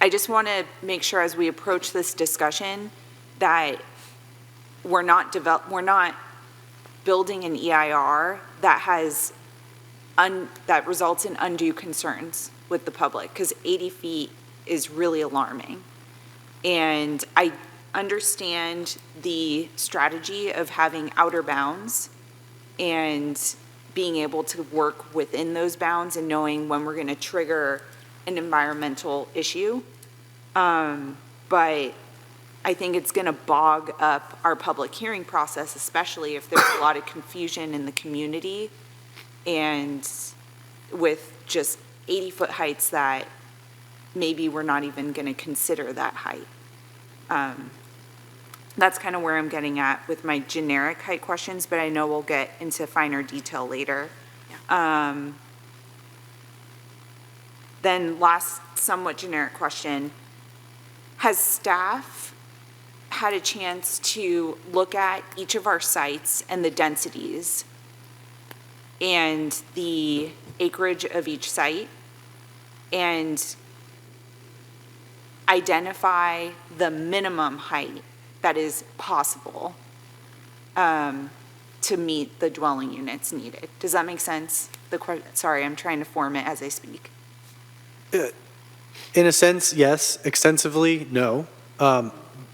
I just want to make sure as we approach this discussion that we're not building an EIR that that results in undue concerns with the public, because 80 feet is really alarming. And I understand the strategy of having outer bounds and being able to work within those bounds and knowing when we're going to trigger an environmental issue. But I think it's going to bog up our public hearing process, especially if there's a lot of confusion in the community and with just 80-foot heights that maybe we're not even going to consider that height. That's kind of where I'm getting at with my generic height questions, but I know we'll get into finer detail later. Then last somewhat generic question, has staff had a chance to look at each of our sites and the densities and the acreage of each site and identify the minimum height that is possible to meet the dwelling units needed? Does that make sense? Sorry, I'm trying to form it as I speak. In a sense, yes. Extensively, no.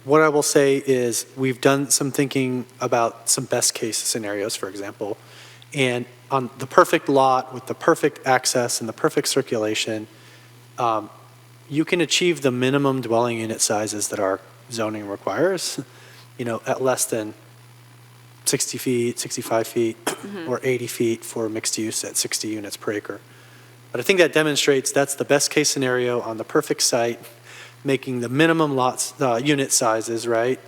What I will say is we've done some thinking about some best case scenarios, for example, and on the perfect lot with the perfect access and the perfect circulation, you can achieve the minimum dwelling unit sizes that our zoning requires, at less than 60 feet, 65 feet, or 80 feet for mixed use at 60 units per acre. But I think that demonstrates that's the best case scenario on the perfect site making the minimum unit sizes, right?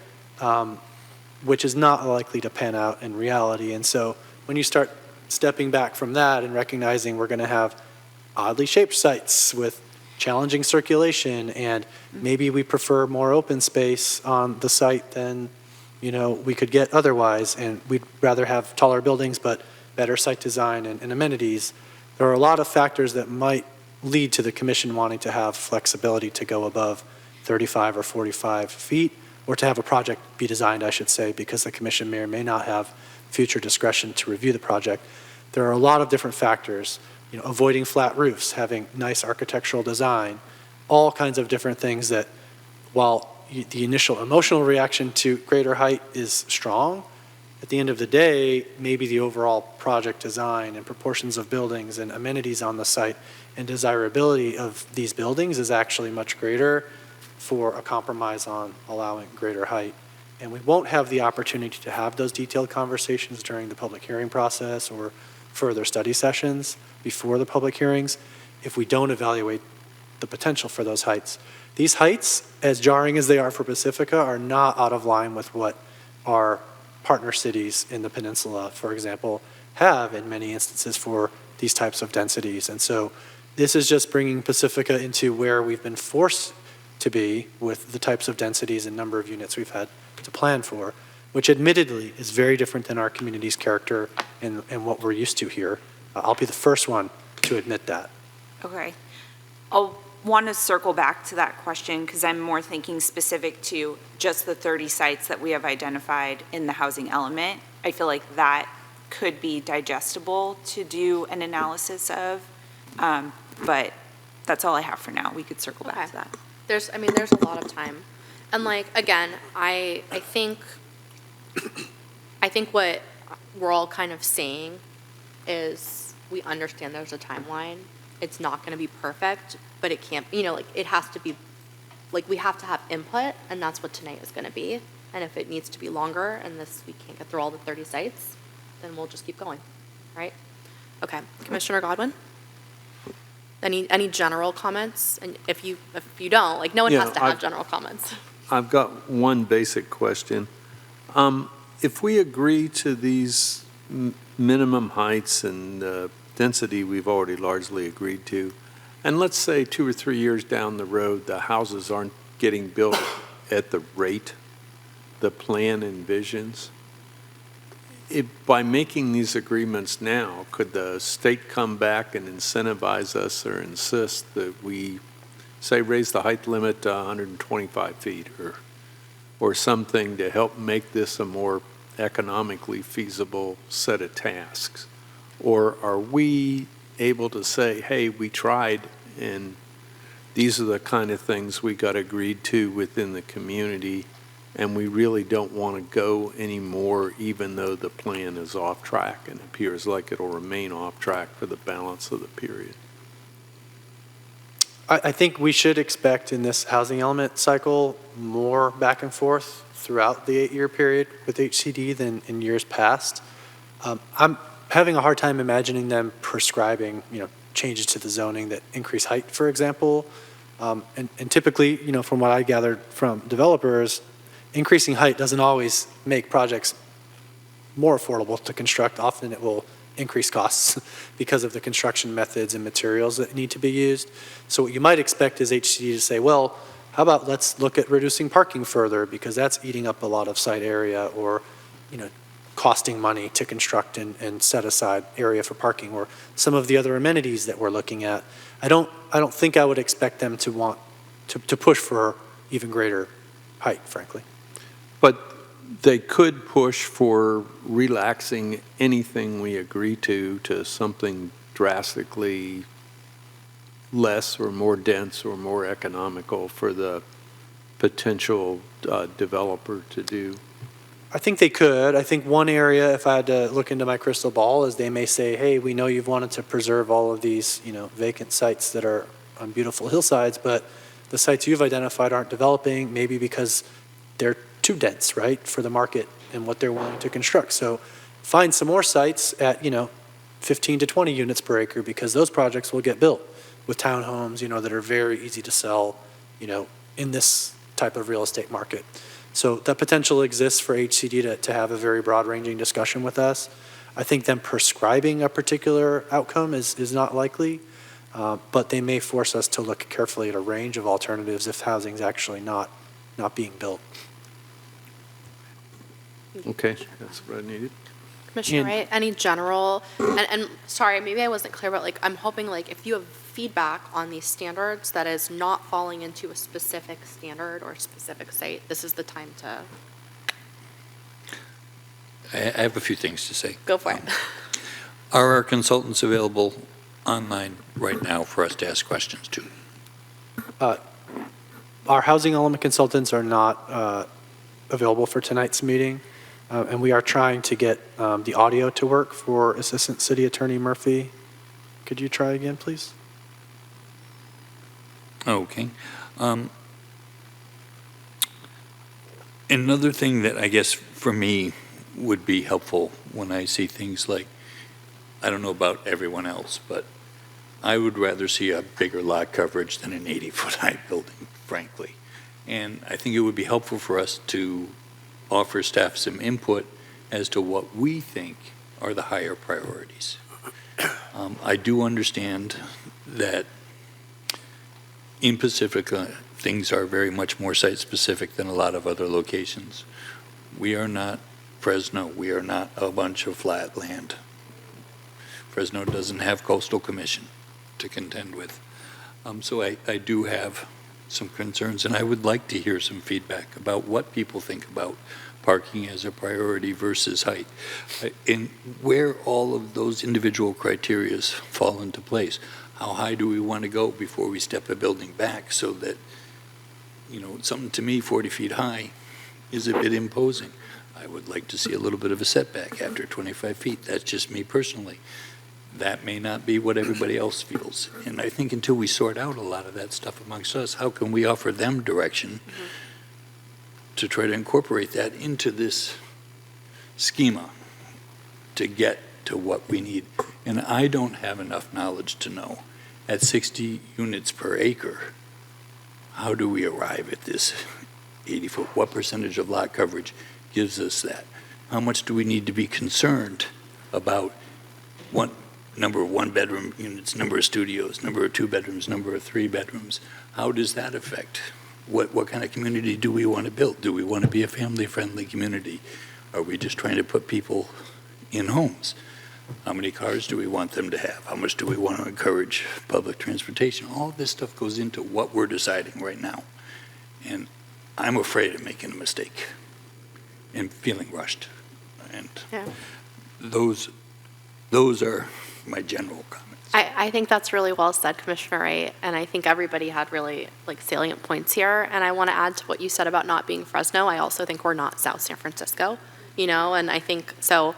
Which is not likely to pan out in reality. And so when you start stepping back from that and recognizing we're going to have oddly shaped sites with challenging circulation, and maybe we prefer more open space on the site than, we could get otherwise, and we'd rather have taller buildings but better site design and amenities. There are a lot of factors that might lead to the commission wanting to have flexibility to go above 35 or 45 feet, or to have a project be designed, I should say, because the commission may or may not have future discretion to review the project. There are a lot of different factors, avoiding flat roofs, having nice architectural design, all kinds of different things that, while the initial emotional reaction to greater height is strong, at the end of the day, maybe the overall project design and proportions of buildings and amenities on the site and desirability of these buildings is actually much greater for a compromise on allowing greater height. And we won't have the opportunity to have those detailed conversations during the public hearing process or further study sessions before the public hearings if we don't evaluate the potential for those heights. These heights, as jarring as they are for Pacifica, are not out of line with what our partner cities in the peninsula, for example, have in many instances for these types of densities. And so this is just bringing Pacifica into where we've been forced to be with the types of densities and number of units we've had to plan for, which admittedly is very different than our community's character and what we're used to here. I'll be the first one to admit that. Okay. I'll want to circle back to that question because I'm more thinking specific to just the 30 sites that we have identified in the housing element. I feel like that could be digestible to do an analysis of, but that's all I have for now. We could circle back to that. There's a lot of time. And again, I think what we're all kind of saying is we understand there's a timeline. It's not going to be perfect, but it can't, it has to be, we have to have input, and that's what tonight is going to be. And if it needs to be longer and we can't get through all the 30 sites, then we'll just keep going, right? Okay, Commissioner Godwin? Any general comments? And if you don't, no one has to have general comments. I've got one basic question. If we agree to these minimum heights and density we've already largely agreed to, and let's say 2 or 3 years down the road, the houses aren't getting built at the rate the plan envisions, by making these agreements now, could the state come back and incentivize us or insist that we, say, raise the height limit to 125 feet or something to help make this a more economically feasible set of tasks? Or are we able to say, hey, we tried and these are the kind of things we got agreed to within the community and we really don't want to go anymore even though the plan is off track and appears like it'll remain off track for the balance of the period? I think we should expect in this housing element cycle more back and forth throughout the 8-year period with HCD than in years past. I'm having a hard time imagining them prescribing, changes to the zoning that increase height, for example. And typically, from what I gathered from developers, increasing height doesn't always make projects more affordable to construct. Often it will increase costs because of the construction methods and materials that need to be used. So what you might expect is HCD to say, well, how about let's look at reducing parking further because that's eating up a lot of site area or, costing money to construct and set aside area for parking or some of the other amenities that we're looking at. I don't think I would expect them to want to push for even greater height, frankly. But they could push for relaxing anything we agree to something drastically less or more dense or more economical for the potential developer to do. I think they could. I think one area, if I had to look into my crystal ball, is they may say, hey, we know you've wanted to preserve all of these, vacant sites that are on beautiful hillsides, but the sites you've identified aren't developing, maybe because they're too dense, right, for the market and what they're willing to construct. So find some more sites at, 15 to 20 units per acre because those projects will get built with townhomes, that are very easy to sell, in this type of real estate market. So the potential exists for HCD to have a very broad-ranging discussion with us. I think them prescribing a particular outcome is not likely, but they may force us to look carefully at a range of alternatives if housing's actually not being built. Okay, that's what I needed. Commissioner And- Wright, any general, and sorry, maybe I wasn't clear, but like, I'm hoping like if you have feedback on these standards that is not falling into a specific standard or specific site, this is the time to I have a few things to say. go for it. Are our consultants available online right now for us to ask questions to? Our housing element consultants are not available for tonight's meeting, and we are trying to get the audio to work for Assistant City Attorney Murphy. Could you try again, please? Okay. Another thing that I guess for me would be helpful when I see things like, I don't know about everyone else, but I would rather see a bigger lot coverage than an 80-foot high building, frankly. And I think it would be helpful for us to offer staff some input as to what we think are the higher priorities. I do understand that in Pacifica, things are very much more site-specific than a lot of other locations. We are not Fresno. We are not a bunch of flat land. Fresno doesn't have coastal commission to contend with. So I do have some concerns, and I would like to hear some feedback about what people think about parking as a priority versus height, and where all of those individual criterias fall into place. How high do we want to go before we step a building back so that, something to me 40 feet high is a bit imposing. I would like to see a little bit of a setback after 25 feet. That's just me personally. That may not be what everybody else feels. And I think until we sort out a lot of that stuff amongst us, how can we offer them direction to try to incorporate that into this schema to get to what we need? And I don't have enough knowledge to know, at 60 units per acre, how do we arrive at this 80-foot? What percentage of lot coverage gives us that? How much do we need to be concerned about number of one-bedroom units, number of studios, number of two-bedrooms, number of three-bedrooms? How does that affect? What kind of community do we want to build? Do we want to be a family-friendly community? Are we just trying to put people in homes? How many cars do we want them to have? How much do we want to encourage public transportation? All of this stuff goes into what we're deciding right now. And I'm afraid of making a mistake and feeling rushed. And Yeah. those are my general comments. I think that's really well said, Commissioner Wright, and I think everybody had really salient points here. And I want to add to what you said about not being Fresno. I also think we're not South San Francisco, and I think so.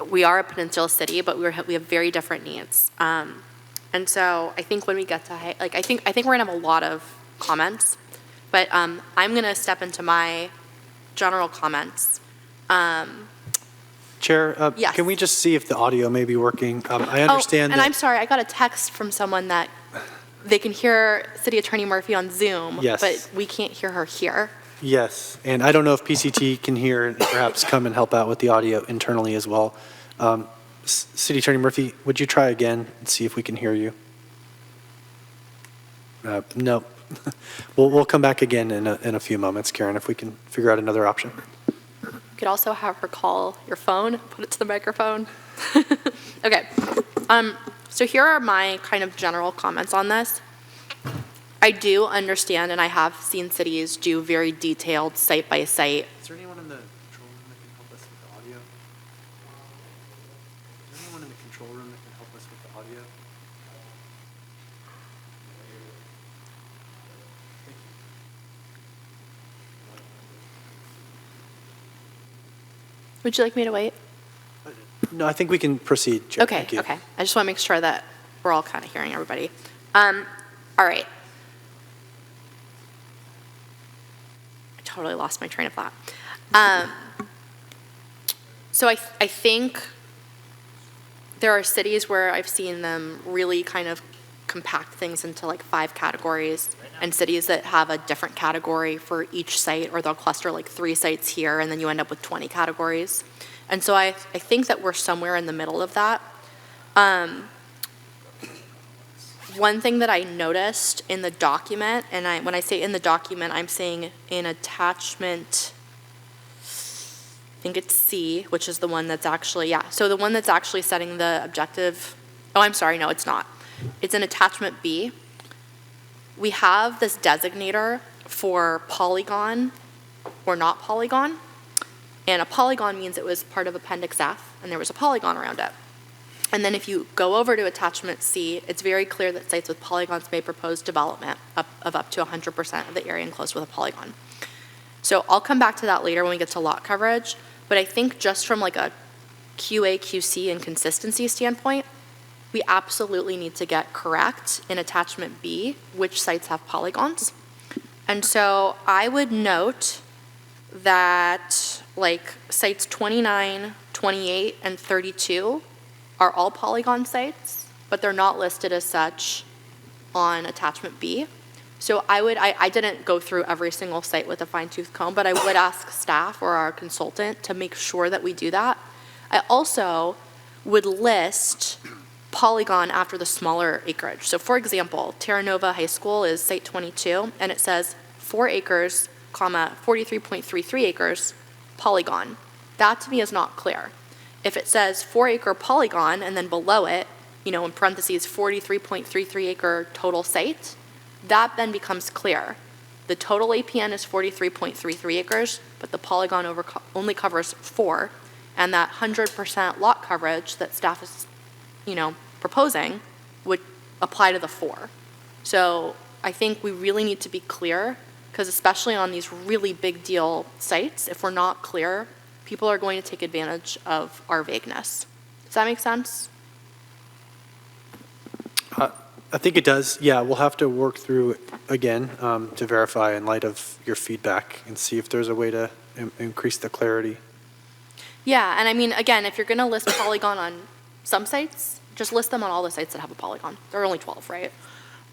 We are a peninsula city, but we have very different needs. And so I think when we get to I think we're gonna have a lot of comments, but I'm gonna step into my general comments. Chair, Yes. can we just see if the audio may be working? I understand and that. I'm sorry, I got a text from someone that they can hear City Attorney Murphy on Zoom, Yes. but we can't hear her here. Yes, and I don't know if PCT can hear and perhaps come and help out with the audio internally as well. City Attorney Murphy, would you try again and see if we can hear you? No. We'll come back again in a few moments, Karen, if we can figure out another option. You could also have her call your phone, put it to the microphone. Okay. So here are my kind of general comments on this. I do understand, and I have seen cities do very detailed site-by-site. Is there anyone in the control room that can help us with the audio? Is there anyone in the control room that can help us with the audio? Would you like me to wait? No, I think we can proceed, Chair. Okay, Thank you. okay. I just want to make sure that we're all kind of hearing everybody. All right. I totally lost my train of thought. So I think there are cities where I've seen them really kind of compact things into like 5 categories. Right now, and cities that have a different category for each site, or they'll cluster like 3 sites here, and then you end up with 20 categories. And so I think that we're somewhere in the middle of that. One thing that I noticed in the document, and when I say in the document, I'm saying in attachment, I think it's C, which is the one that's actually, yeah, so the one that's actually setting the objective, oh, I'm sorry, no, it's not. It's in attachment B. We have this designator for polygon or not polygon, and a polygon means it was part of Appendix F, and there was a polygon around it. And then if you go over to attachment C, it's very clear that sites with polygons may propose development of up to 100% of the area enclosed with a polygon. So I'll come back to that later when we get to lot coverage, but I think just from like a QA, QC, and consistency standpoint, we absolutely need to get correct in attachment B which sites have polygons. And so I would note that like sites 29, 28, and 32 are all polygon sites, but they're not listed as such on attachment B. So I didn't go through every single site with a fine-tooth comb, but I would ask staff or our consultant to make sure that we do that. I also would list polygon after the smaller acreage. So for example, Terra Nova High School is site 22, and it says 4 acres, 43.33 acres, polygon. That to me is not clear. If it says 4-acre polygon, and then below it, in parentheses, 43.33 acre total site, that then becomes clear. The total APN is 43.33 acres, but the polygon only covers 4, and that 100% lot coverage that staff is, proposing would apply to the 4. So I think we really need to be clear, because especially on these really big deal sites, if we're not clear, people are going to take advantage of our vagueness. Does that make sense? I think it does. Yeah, we'll have to work through it again to verify in light of your feedback and see if there's a way to increase the clarity. Yeah, and I mean, again, if you're going to list polygon on some sites, just list them on all the sites that have a polygon. There are only 12, right?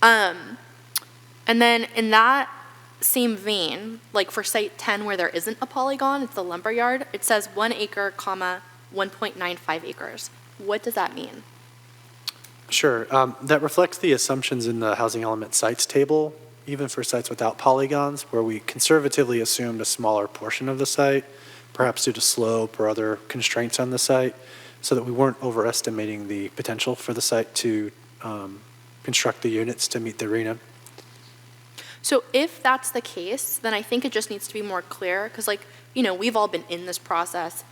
And then in that same vein, like for site 10 where there isn't a polygon, it's the lumberyard, it says 1 acre, 1.95 acres. What does that mean? Sure. That reflects the assumptions in the housing element sites table, even for sites without polygons, where we conservatively assumed a smaller portion of the site, perhaps due to slope or other constraints on the site, so that we weren't overestimating the potential for the site to construct the units to meet the RENA. So if that's the case, then I think it just needs to be more clear, because we've all been in this process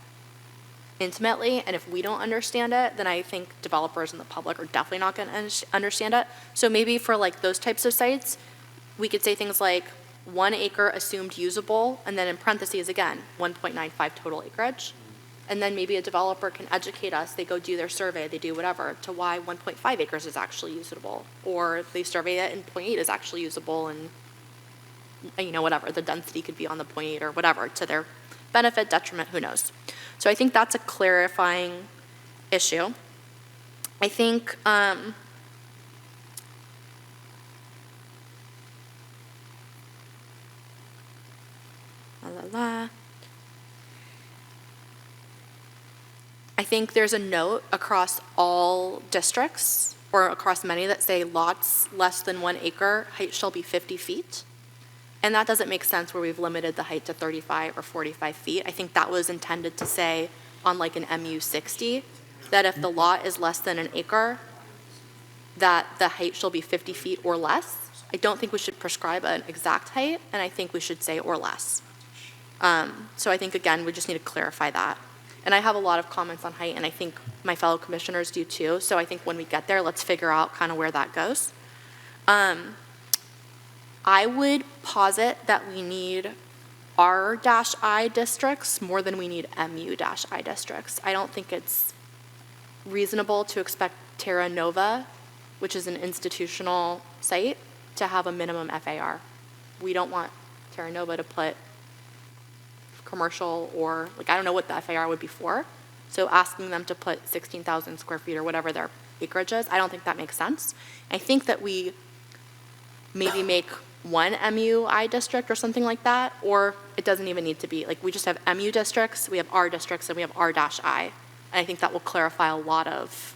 intimately, and if we don't understand it, then I think developers and the public are definitely not going to understand it. So maybe for like those types of sites, we could say things like 1 acre assumed usable, and then in parentheses again, 1.95 total acreage. And then maybe a developer can educate us, they go do their survey, they do whatever, to why 1.5 acres is actually usable. Or they survey it and 0.8 is actually usable, and whatever, the density could be on the 0.8 or whatever, to their benefit, detriment, who knows. So I think that's a clarifying issue. I think I think there's a note across all districts, or across many, that say lots less than 1 acre, height shall be 50 feet. And that doesn't make sense where we've limited the height to 35 or 45 feet. I think that was intended to say on like an MU 60, that if the lot is less than 1 acre, that the height shall be 50 feet or less. I don't think we should prescribe an exact height, and I think we should say or less. So I think, again, we just need to clarify that. And I have a lot of comments on height, and I think my fellow commissioners do too. So I think when we get there, let's figure out kind of where that goes. I would posit that we need R-I districts more than we need MU-I districts. I don't think it's reasonable to expect Terra Nova, which is an institutional site, to have a minimum FAR. We don't want Terra Nova to put commercial, or I don't know what the FAR would be for. So asking them to put 16,000 square feet or whatever their acreage is, I don't think that makes sense. I think that we maybe make one MUI district or something like that, or it doesn't even need to be, like, we just have MU districts, we have R districts, and we have R-I. And I think that will clarify a lot of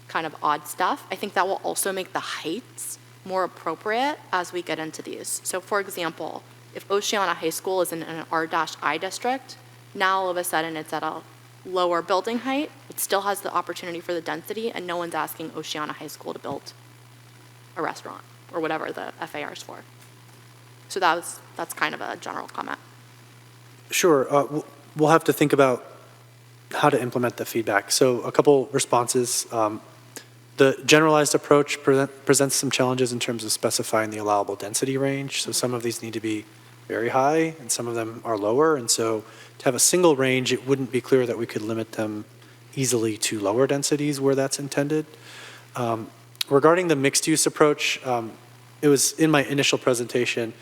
kind of odd stuff. I think that will also make the heights more appropriate as we get into these. So for example, if Oceana High School is in an R-I district, now all of a sudden it's at a lower building height, it still has the opportunity for the density, and no one's asking Oceana High School to build a restaurant or whatever the FAR is for. So that's kind of a general comment. Sure. We'll have to think about how to implement the feedback. So a couple responses. The generalized approach presents some challenges in terms of specifying the allowable density range. So some of these need to be very high and some of them are lower. And so to have a single range, it wouldn't be clear that we could limit them easily to lower densities where that's intended. Regarding the mixed use approach, it was in my initial presentation,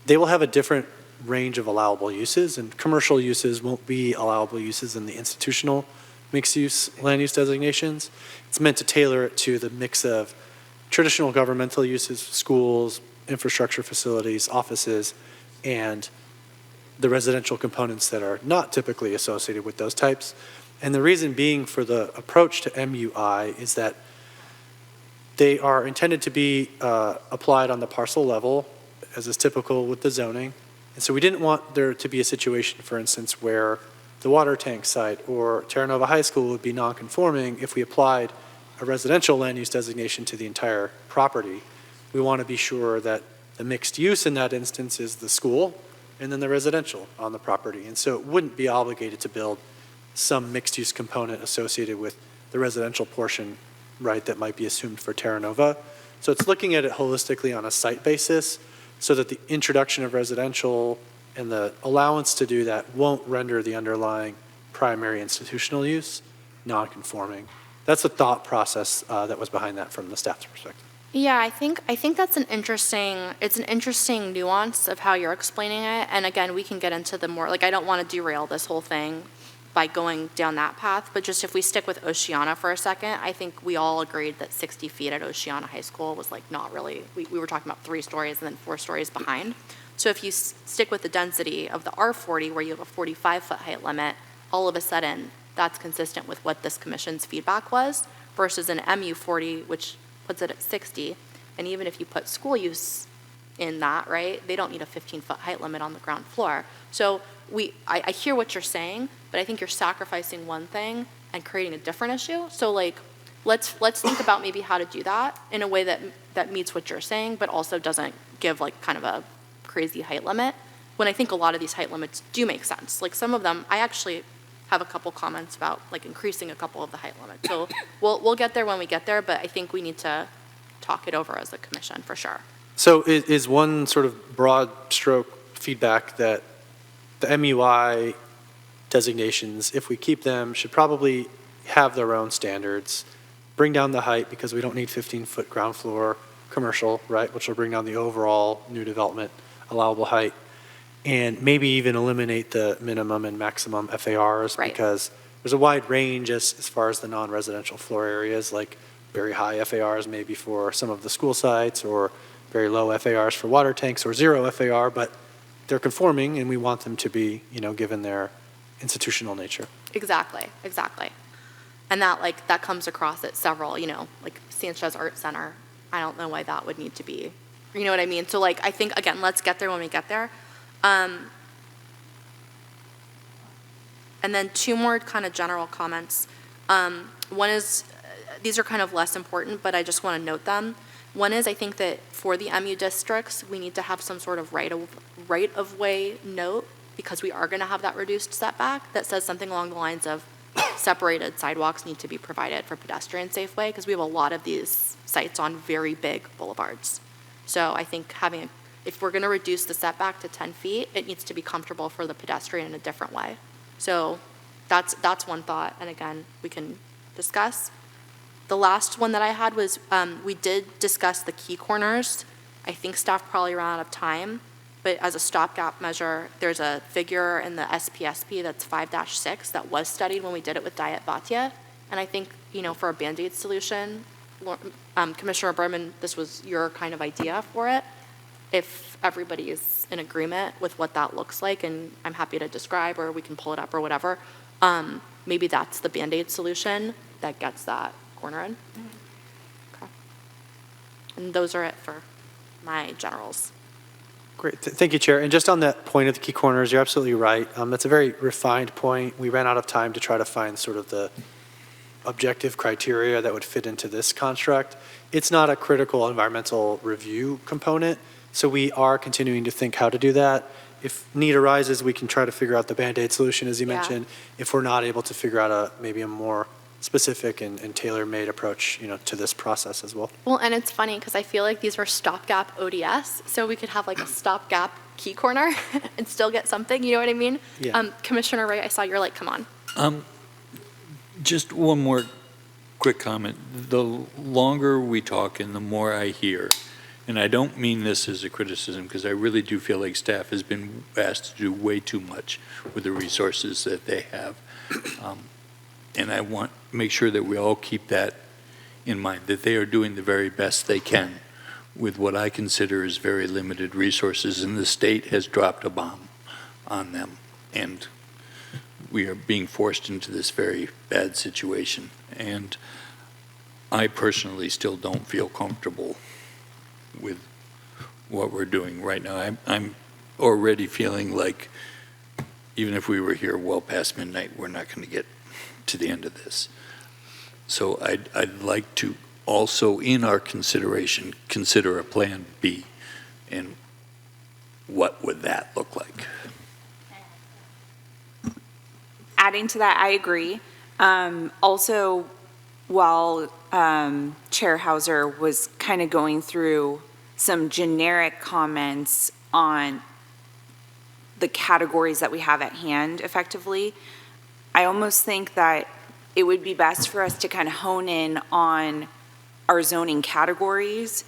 they will have a different range of allowable uses, and commercial uses won't be allowable uses in the institutional mixed use land use designations. It's meant to tailor it to the mix of traditional governmental uses, schools, infrastructure facilities, offices, and the residential components that are not typically associated with those types. And the reason being for the approach to MUI is that they are intended to be applied on the parcel level, as is typical with the zoning. And so we didn't want there to be a situation, for instance, where the water tank site or Terra Nova High School would be non-conforming if we applied a residential land use designation to the entire property. We want to be sure that the mixed use in that instance is the school and then the residential on the property. And so it wouldn't be obligated to build some mixed use component associated with the residential portion, right, that might be assumed for Terra Nova. So it's looking at it holistically on a site basis so that the introduction of residential and the allowance to do that won't render the underlying primary institutional use non-conforming. That's the thought process that was behind that from the staff's perspective. Yeah, I think that's an interesting nuance of how you're explaining it. And again, we can get into the more, like, I don't want to derail this whole thing by going down that path, but just if we stick with Oceana for a second, I think we all agreed that 60 feet at Oceana High School was like not really, we were talking about 3 stories and then 4 stories behind. So if you stick with the density of the R40 where you have a 45-foot height limit, all of a sudden that's consistent with what this commission's feedback was versus an MU40, which puts it at 60. And even if you put school use in that, right, they don't need a 15-foot height limit on the ground floor. So I hear what you're saying, but I think you're sacrificing one thing and creating a different issue. So like, let's think about maybe how to do that in a way that meets what you're saying, but also doesn't give like kind of a crazy height limit. When I think a lot of these height limits do make sense. Like some of them, I actually have a couple comments about like increasing a couple of the height limits. So we'll get there when we get there, but I think we need to talk it over as a commission for sure. So is one sort of broad stroke feedback that the MUI designations, if we keep them, should probably have their own standards, bring down the height because we don't need 15-foot ground floor commercial, right, which will bring down the overall new development allowable height, and maybe even eliminate the minimum and maximum FARs, right, because there's a wide range as far as the non-residential floor areas, like very high FARs maybe for some of the school sites or very low FARs for water tanks or 0 FAR, but they're conforming and we want them to be, given their institutional nature. Exactly. And that comes across at several, like Sanchez Art Center. I don't know why that would need to be, you know what I mean? So I think, again, let's get there when we get there. And then 2 more kind of general comments. One is, these are kind of less important, but I just want to note them. One is, I think that for the MU districts, we need to have some sort of right-of-way note, because we are going to have that reduced setback that says something along the lines of separated sidewalks need to be provided for pedestrian safe way, because we have a lot of these sites on very big boulevards. So I think if we're going to reduce the setback to 10 feet, it needs to be comfortable for the pedestrian in a different way. So that's one thought, and again, we can discuss. The last one that I had was we did discuss the key corners. I think staff probably ran out of time, but as a stopgap measure, there's a figure in the SPSP that's 5-6 that was studied when we did it with Diet Bhatia. And I think, for a Band-Aid solution, Commissioner Berman, this was your kind of idea for it. if everybody is in agreement with what that looks like, and I'm happy to describe, or we can pull it up or whatever, maybe that's the Band-Aid solution that gets that corner in. Okay. And those are it for my generals. Great, thank you, Chair. And just on that point of the key corners, you're absolutely right. That's a very refined point. We ran out of time to try to find sort of the objective criteria that would fit into this construct. It's not a critical environmental review component, so we are continuing to think how to do that. If need arises, we can try to figure out the Band-Aid solution, as you Yeah. mentioned. If we're not able to figure out maybe a more specific and tailor-made approach, to this process as well. Well, and it's funny because I feel like these were stopgap ODS, so we could have like a stopgap key corner and still get something, you know what I mean? Yeah. Commissioner Wright, I saw you're like, come on. Just one more quick comment. The longer we talk and the more I hear, and I don't mean this as a criticism, because I really do feel like staff has been asked to do way too much with the resources that they have. And I want to make sure that we all keep that in mind, that they are doing the very best they can with what I consider is very limited resources, and the state has dropped a bomb on them. And we are being forced into this very bad situation. And I personally still don't feel comfortable with what we're doing right now. I'm already feeling like even if we were here well past midnight, we're not going to get to the end of this. So I'd like to also, in our consideration, consider a plan B. And what would that look like? Adding to that, I agree. Also, while Chair Hauser was kind of going through some generic comments on the categories that we have at hand effectively, I almost think that it would be best for us to kind of hone in on our zoning categories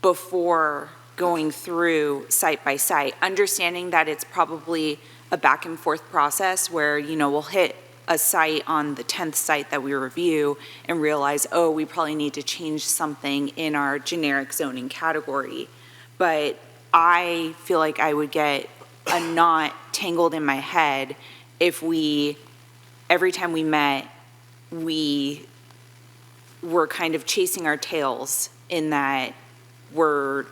before going through site by site, understanding that it's probably a back and forth process where, we'll hit a site on the 10th site that we review and realize, oh, we probably need to change something in our generic zoning category. But I feel like I would get a knot tangled in my head if every time we met, we were kind of chasing our tails in that we're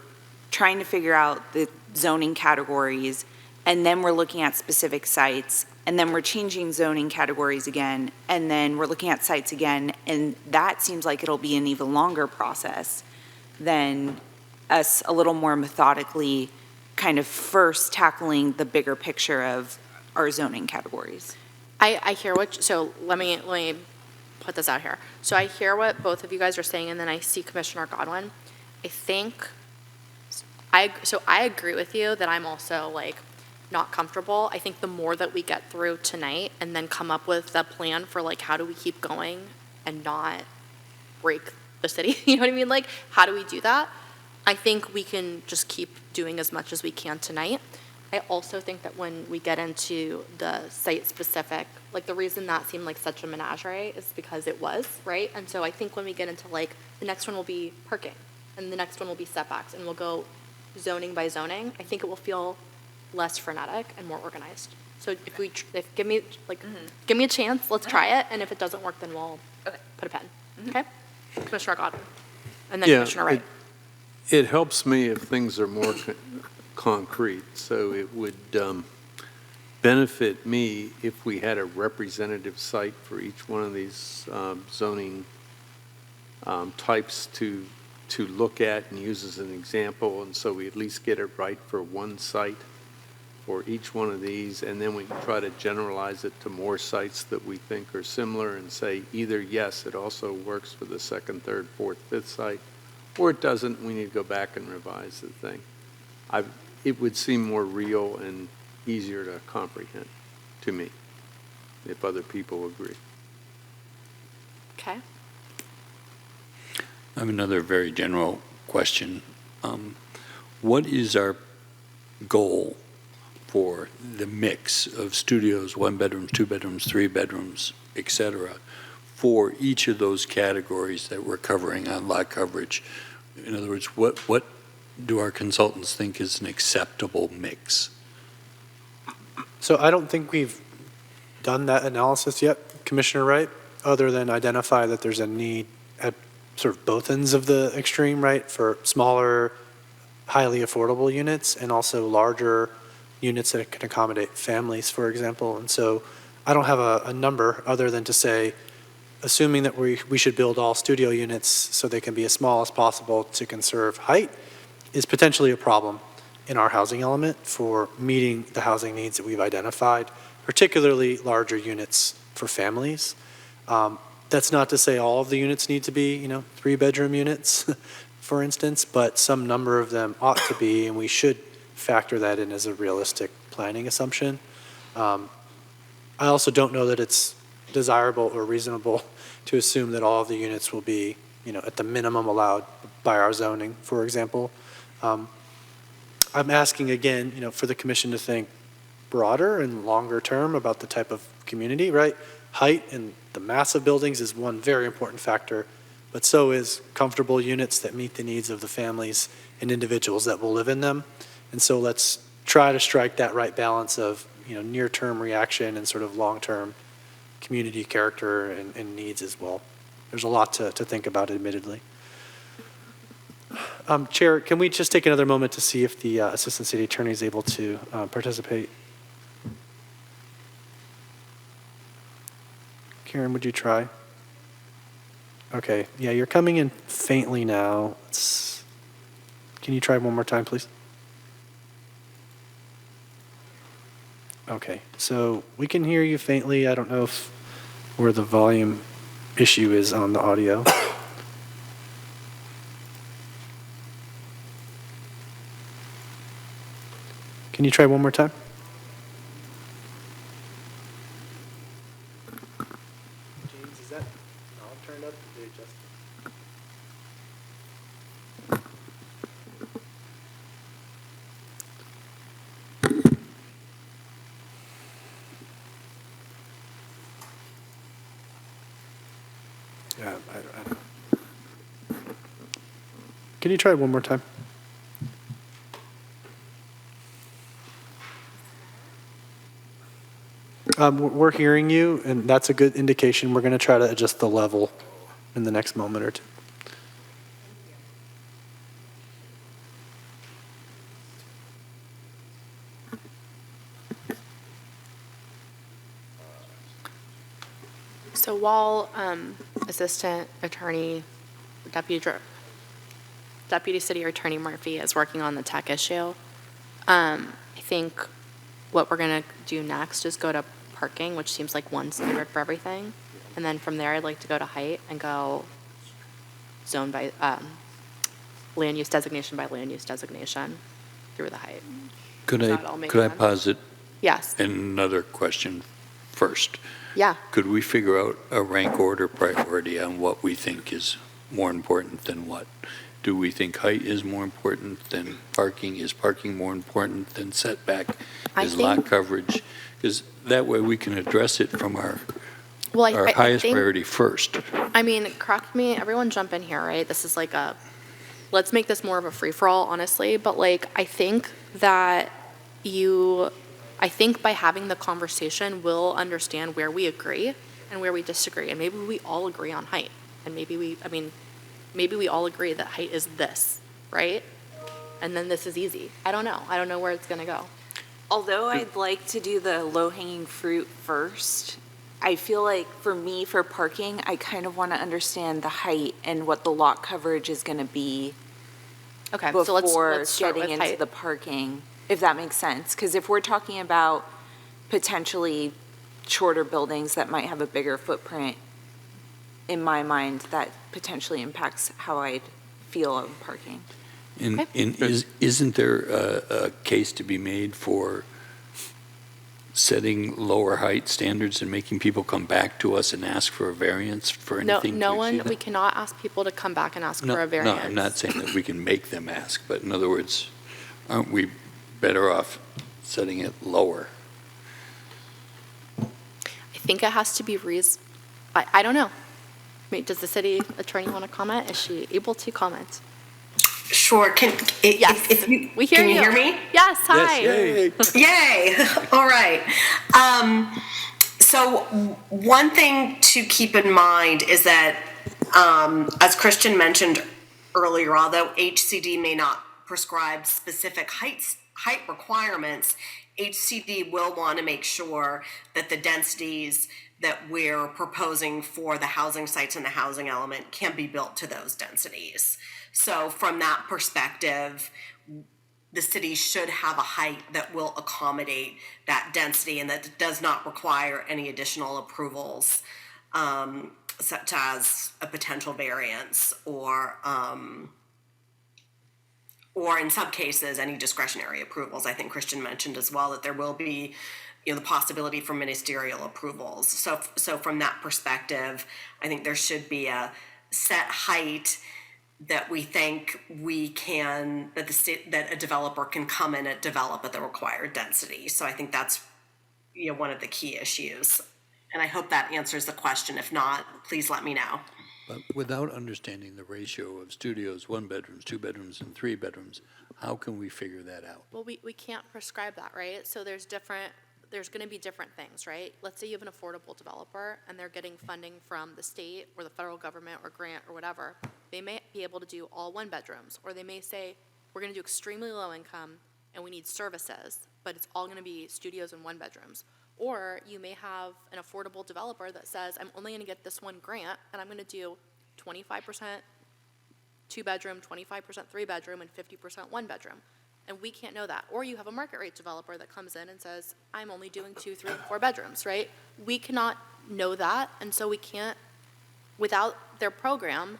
trying to figure out the zoning categories, and then we're looking at specific sites, and then we're changing zoning categories again, and then we're looking at sites again, and that seems like it'll be an even longer process than us a little more methodically kind of first tackling the bigger picture of our zoning categories. I hear so let me put this out here. So I hear what both of you guys are saying, and then I see Commissioner Godwin. I agree with you that I'm also like not comfortable. I think the more that we get through tonight and then come up with a plan for like how do we keep going and not break the city, you know what I mean? Like how do we do that? I think we can just keep doing as much as we can tonight. I also think that when we get into the site-specific, like the reason that seemed like such a menagerie is because it was, right? And so I think when we get into like, the next one will be parking, and the next one will be setbacks, and we'll go zoning by zoning, I think it will feel less frenetic and more organized. So give me a chance, let's try it, and if it doesn't work, then we'll put a pen, okay? Commissioner Godwin, and then Yeah, Commissioner Wright. It helps me if things are more concrete, so it would benefit me if we had a representative site for each one of these zoning types to look at and use as an example, and so we at least get it right for one site for each one of these, and then we can try to generalize it to more sites that we think are similar and say either yes, it also works for the second, third, fourth, fifth site, or it doesn't, we need to go back and revise the thing. It would seem more real and easier to comprehend to me, if other people agree. Okay. I have another very general question. What is our goal for the mix of studios, 1 bedrooms, 2 bedrooms, 3 bedrooms, et cetera, for each of those categories that we're covering on lot coverage? In other words, what do our consultants think is an acceptable mix? So I don't think we've done that analysis yet, Commissioner Wright, other than identify that there's a need at sort of both ends of the extreme, right, for smaller, highly affordable units and also larger units that can accommodate families, for example. And so I don't have a number other than to say, assuming that we should build all studio units so they can be as small as possible to conserve height is potentially a problem in our housing element for meeting the housing needs that we've identified, particularly larger units for families. That's not to say all of the units need to be, 3-bedroom units, for instance, but some number of them ought to be, and we should factor that in as a realistic planning assumption. I also don't know that it's desirable or reasonable to assume that all of the units will be, at the minimum allowed by our zoning, for example. I'm asking again, for the commission to think broader and longer term about the type of community, right? Height and the mass of buildings is one very important factor, but so is comfortable units that meet the needs of the families and individuals that will live in them. And so let's try to strike that right balance of, near-term reaction and sort of long-term community character and needs as well. There's a lot to think about, admittedly. Chair, can we just take another moment to see if the Assistant City Attorney is able to participate? Karen, would you try? Okay, yeah, you're coming in faintly now. Can you try one more time, please? Okay, so we can hear you faintly. I don't know where the volume issue is on the audio. Can you try one more time? James, is that knob turned up? Did it adjust? Yeah, I don't. Can you try one more time? We're hearing you, and that's a good indication. We're going to try to adjust the level in the next moment or two. So while Assistant Attorney, Deputy City Attorney Murphy is working on the tech issue, I think what we're going to do next is go to parking, which seems like one standard for everything. And then from there, I'd like to go to height and go zone by land use designation by land use designation through the height. Could Does that all make I sense? posit Yes. another question first? Yeah. Could we figure out a rank order priority on what we think is more important than what? Do we think height is more important than parking? Is parking more important than setback? Is lot coverage? Because that way we can address it from our highest think, priority first. I mean, correct me, everyone jump in here, right? This is like let's make this more of a free-for-all, honestly. But I think that I think by having the conversation, we'll understand where we agree and where we disagree. And maybe we all agree on height. And maybe we all agree that height is this, right? And then this is easy. I don't know. I don't know where it's going to go. Although I'd like to do the low-hanging fruit first, I feel like for me, for parking, I kind of want to understand the height and what the lot coverage is going to be Okay, so let's before start getting with into height. the parking, if that makes sense. Because if we're talking about potentially shorter buildings that might have a bigger footprint, in my mind, that potentially impacts how I'd feel on parking. And isn't there a case to be made for setting lower height standards and making people come back to us and ask for a variance for anything? We cannot ask people to come back and ask for a variance. No, I'm not saying that we can make them ask, but in other words, aren't we better off setting it lower? I think it has to be I don't know. Does the city attorney want to comment? Is she able to comment? Sure. Yes, If you, we hear can you. you hear me? Yes, hi. Yay! All right. So one thing to keep in mind is that, as Christian mentioned earlier, although HCD may not prescribe specific height requirements, HCD will want to make sure that the densities that we're proposing for the housing sites and the housing element can be built to those densities. So from that perspective, the city should have a height that will accommodate that density and that does not require any additional approvals, such as a potential variance or in some cases, any discretionary approvals. I think Christian mentioned as well that there will be, the possibility for ministerial approvals. So from that perspective, I think there should be a set height that we think that a developer can come in and develop at the required density. So I think that's one of the key issues. And I hope that answers the question. If not, please let me know. But without understanding the ratio of studios, 1 bedrooms, 2 bedrooms, and 3 bedrooms, how can we figure that out? Well, we can't prescribe that, right? So there's going to be different things, right? Let's say you have an affordable developer and they're getting funding from the state or the federal government or grant or whatever. They may be able to do all 1 bedrooms, or they may say, we're going to do extremely low income and we need services, but it's all going to be studios and 1 bedrooms. Or you may have an affordable developer that says, I'm only going to get this one grant and I'm going to do 25% 2 bedroom, 25% 3 bedroom, and 50% 1 bedroom. And we can't know that. Or you have a market rate developer that comes in and says, I'm only doing 2, 3, and 4 bedrooms, right? We cannot know that, and so we can't, without their program,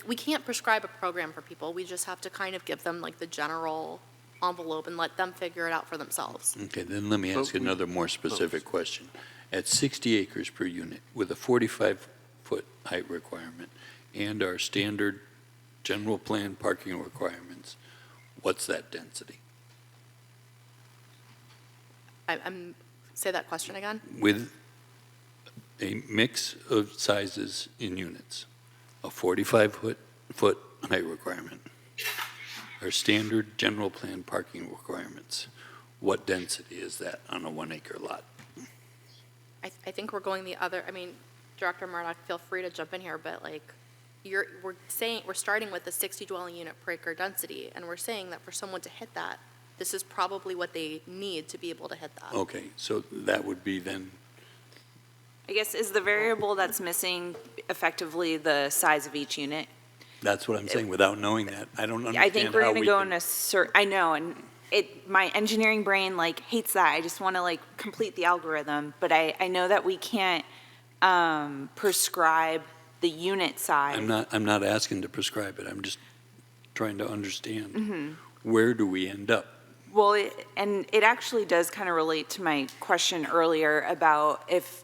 we can't prescribe a program for people. We just have to kind of give them the general envelope and let them figure it out for themselves. Okay, then let me ask another more specific question. At 60 acres per unit, with a 45-foot height requirement and our standard general plan parking requirements, what's that density? Say that question again? With a mix of sizes in units, a 45-foot height requirement, our standard general plan parking requirements, what density is that on a 1 acre lot? I think we're going the other, Director Murdoch, feel free to jump in here, but we're starting with a 60 dwelling unit per acre density, and we're saying that for someone to hit that, this is probably what they need to be able to hit that. Okay, so that would be then, I guess, is the variable that's missing effectively the size of each unit? that's what I'm saying, without knowing that, I don't understand how we I think we're going to go can- in I know, and my engineering brain hates that. I just want to complete the algorithm, but I know that we can't prescribe the unit size. I'm not asking to prescribe it, I'm just trying to understand. Mm-hmm. Where do we end up? Well, it actually does kind of relate to my question earlier about if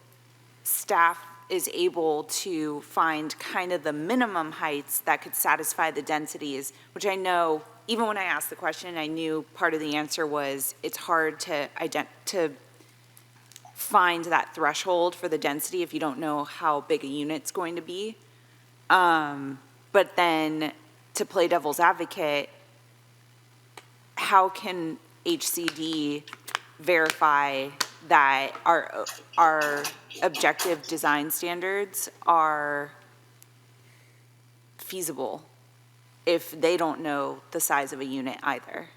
staff is able to find kind of the minimum heights that could satisfy the densities, which I know, even when I asked the question, I knew part of the answer was it's hard to find that threshold for the density if you don't know how big a unit's going to be. But then, to play devil's advocate, how can HCD verify that our objective design standards are feasible if they don't know the size of a unit either?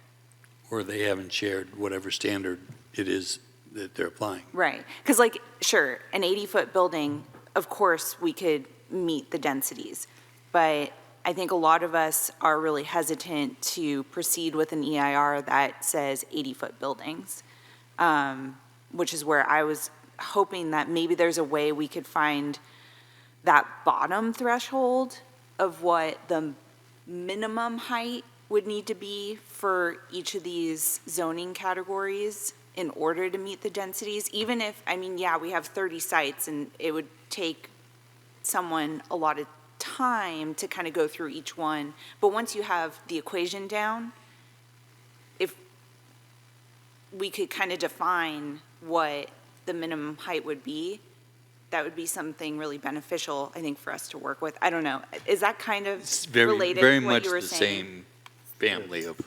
Or they haven't shared whatever standard it is that they're applying? Right, because sure, an 80-foot building, of course, we could meet the densities, but I think a lot of us are really hesitant to proceed with an EIR that says 80-foot buildings, which is where I was hoping that maybe there's a way we could find that bottom threshold of what the minimum height would need to be for each of these zoning categories in order to meet the densities, even if, we have 30 sites and it would take someone a lot of time to kind of go through each one. But once you have the equation down, if we could kind of define what the minimum height would be, that would be something really beneficial, I think, for us to work with. I don't know. Is that kind of It's very, related very to what much you were the saying? same family of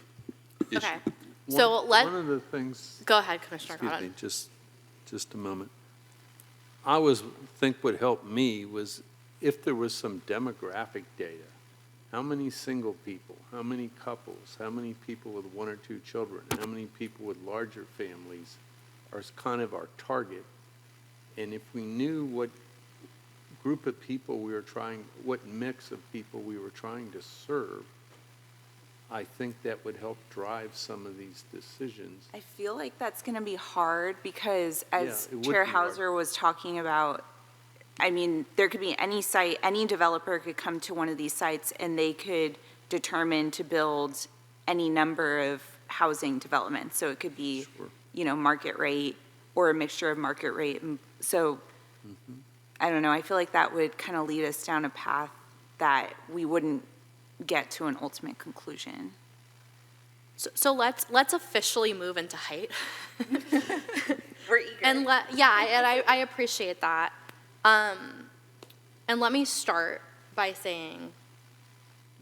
issues. Okay. So One of the things, go ahead, Commissioner excuse Cotton. me, just a moment. I always think what helped me was if there was some demographic data. How many single people, how many couples, how many people with 1 or 2 children, how many people with larger families are kind of our target. And if we knew what group of people we were trying, what mix of people we were trying to serve, I think that would help drive some of these decisions. I feel like that's going to be hard because as Yeah, it would Chair be hard. Hauser was talking about, I mean, there could be any site, any developer could come to one of these sites and they could determine to build any number of housing developments. So it could be, Sure. Market rate or a mixture of market rate. And so, I don't know, I feel like that would kind of lead us down a path that we wouldn't get to an ultimate conclusion. So let's officially move into height. We're eager. And I appreciate that. And let me start by saying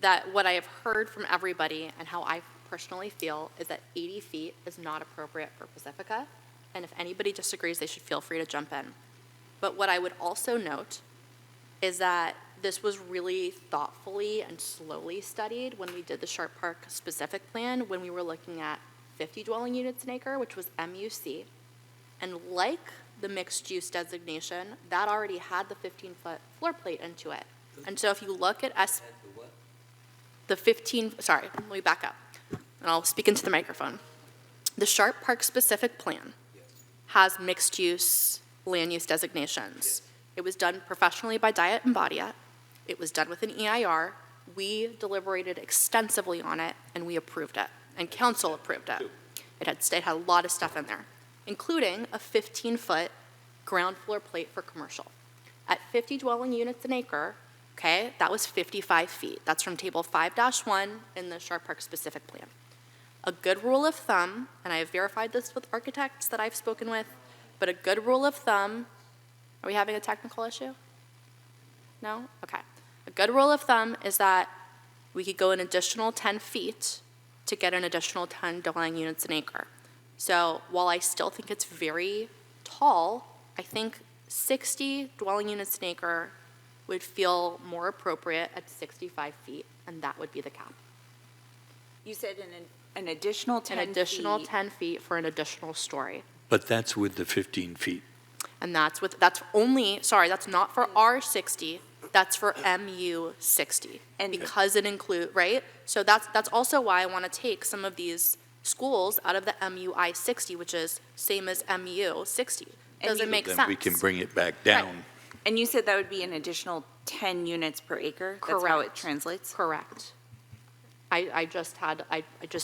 that what I have heard from everybody and how I personally feel is that 80 feet is not appropriate for Pacifica. And if anybody disagrees, they should feel free to jump in. But what I would also note is that this was really thoughtfully and slowly studied when we did the Sharp Park specific plan, when we were looking at 50 dwelling units an acre, which was MUC. And like the mixed use designation, that already had the 15-foot floor plate into it. And so if you look at let me back up, and I'll speak into the microphone. The Sharp Park specific plan has mixed use land use designations. It was done professionally by Diet and Badia. It was done with an EIR. We deliberated extensively on it, and we approved it, and council approved it. It had a lot of stuff in there, including a 15-foot ground floor plate for commercial. At 50 dwelling units an acre, okay, that was 55 feet. That's from table 5-1 in the Sharp Park specific plan. A good rule of thumb, and I have verified this with architects that I've spoken with, but a good rule of thumb, are we having a technical issue? No? Okay. A good rule of thumb is that we could go an additional 10 feet to get an additional 10 dwelling units an acre. So while I still think it's very tall, I think 60 dwelling units an acre would feel more appropriate at 65 feet, and that would be the cap. You said an additional 10 An additional feet. 10 feet for an additional story. But that's with the 15 feet. And that's not for R60, that's for MU60. And- Because it right? So that's also why I want to take some of these schools out of the MUI 60, which is same as MU 60. Doesn't make sense. Then we can bring it back down. And you said that would be an additional 10 units per acre? That's how it Correct. translates? Correct. I just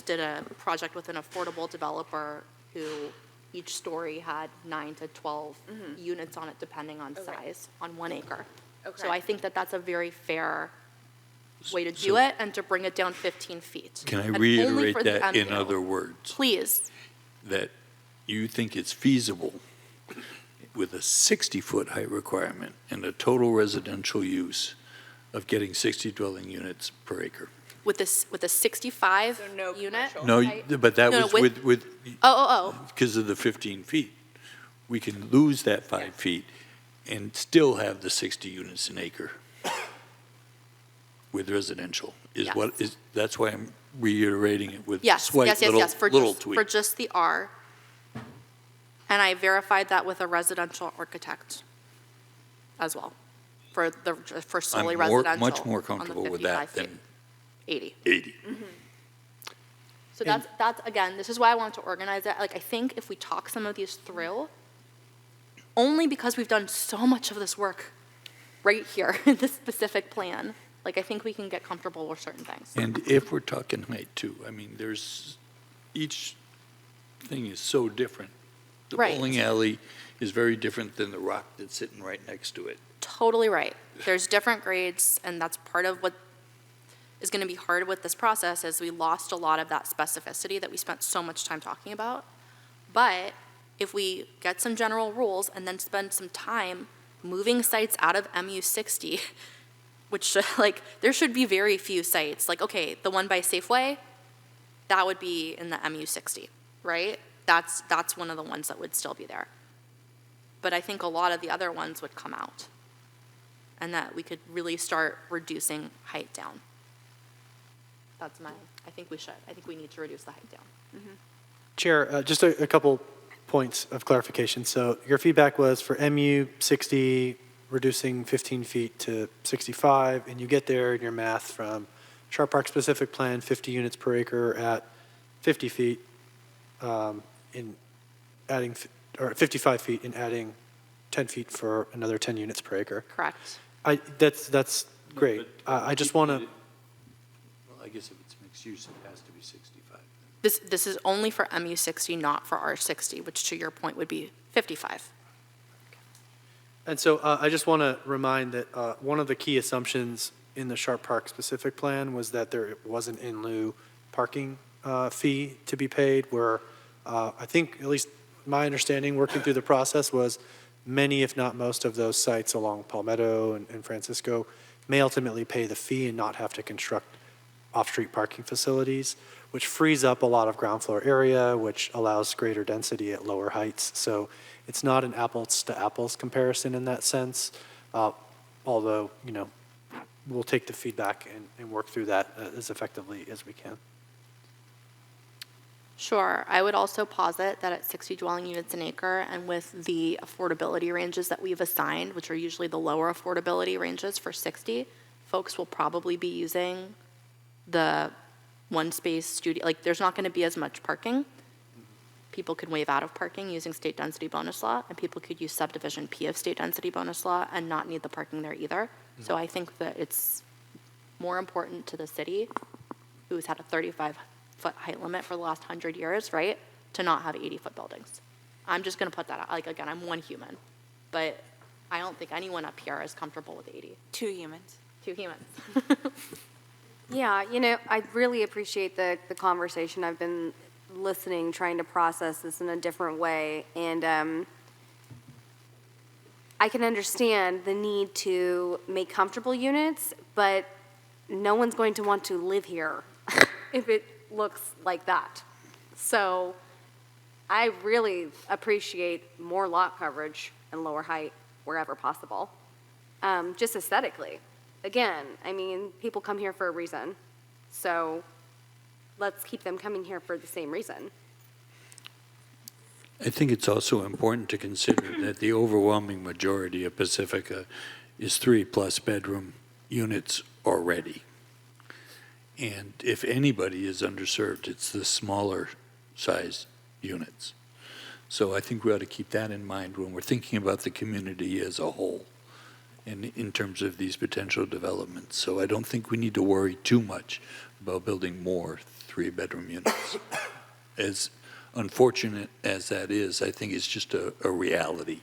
did a project with an affordable developer who each story had 9 to 12 units on it, depending on Okay. size, on 1 acre. Okay. So I think that that's a very fair way to do So- it and to bring it down 15 feet. Can I And only reiterate for the that in MU. other words? Please. That you think it's feasible with a 60-foot height requirement and a total residential use of getting 60 dwelling units per acre? With a 65 So no unit? commercial. No, height? but that No, was with- with, Oh. because of the 15 feet. We can lose that 5 feet and still have the 60 units an acre with residential, Yes. that's why I'm reiterating it with Yes, slight yes, little for tweaks. just the R. And I verified that with a residential architect as well, for solely I'm residential. much more on the comfortable with 55 that feet. than 80. 80. So that's, again, this is why I wanted to organize it. Like, I think if we talk some of these through, only because we've done so much of this work right here in this specific plan, like, I think we can get comfortable with certain things. And if we're talking height too, I mean, each thing is so different. The Right. bowling alley is very different than the rock that's sitting right next to it. Totally right. There's different grades, and that's part of what is going to be hard with this process, is we lost a lot of that specificity that we spent so much time talking about. But if we get some general rules and then spend some time moving sites out of MU60, which, like, there should be very few sites. Like, okay, the one by Safeway, that would be in the MU60, right? That's one of the ones that would still be there. But I think a lot of the other ones would come out, and that we could really start reducing height down. I think we should. I think we need to reduce the height down. Chair, just a couple points of clarification. So your feedback was for MU 60, reducing 15 feet to 65, and you get there in your math from Sharp Park specific plan, 50 units per acre at 50 feet, in adding, or 55 feet in adding 10 feet for another 10 units per acre. Correct. That's great. I just want to, Well, I guess if it's mixed use, it has to be 65. This is only for MU60, not for R60, which to your point would be 55. and so I just want to remind that one of the key assumptions in the Sharp Park specific plan was that there was an in lieu parking fee to be paid, where I think, at least my understanding working through the process, was many, if not most, of those sites along Palmetto and Francisco may ultimately pay the fee and not have to construct off-street parking facilities, which frees up a lot of ground floor area, which allows greater density at lower heights. So it's not an apples to apples comparison in that sense, although, we'll take the feedback and work through that as effectively as we can. Sure. I would also posit that at 60 dwelling units an acre, and with the affordability ranges that we've assigned, which are usually the lower affordability ranges for 60, folks will probably be using the one-space studio. Like, there's not going to be as much parking. People could waive out of parking using state density bonus law, and people could use subdivision P of state density bonus law and not need the parking there either. So I think that it's more important to the city, who's had a 35-foot height limit for the last 100 years, right, to not have 80-foot buildings. I'm just going to put that out. Like, again, I'm one human, but I don't think anyone up here is comfortable with 80. 2 humans. 2 humans. Yeah, I really appreciate the conversation. I've been listening, trying to process this in a different way, and I can understand the need to make comfortable units, but no one's going to want to live here if it looks like that. So I really appreciate more lot coverage and lower height wherever possible, just aesthetically. Again, people come here for a reason, so let's keep them coming here for the same reason. I think it's also important to consider that the overwhelming majority of Pacifica is 3+ bedroom units already. And if anybody is underserved, it's the smaller size units. So I think we ought to keep that in mind when we're thinking about the community as a whole and in terms of these potential developments. So I don't think we need to worry too much about building more 3-bedroom units. As unfortunate as that is, I think it's just a reality.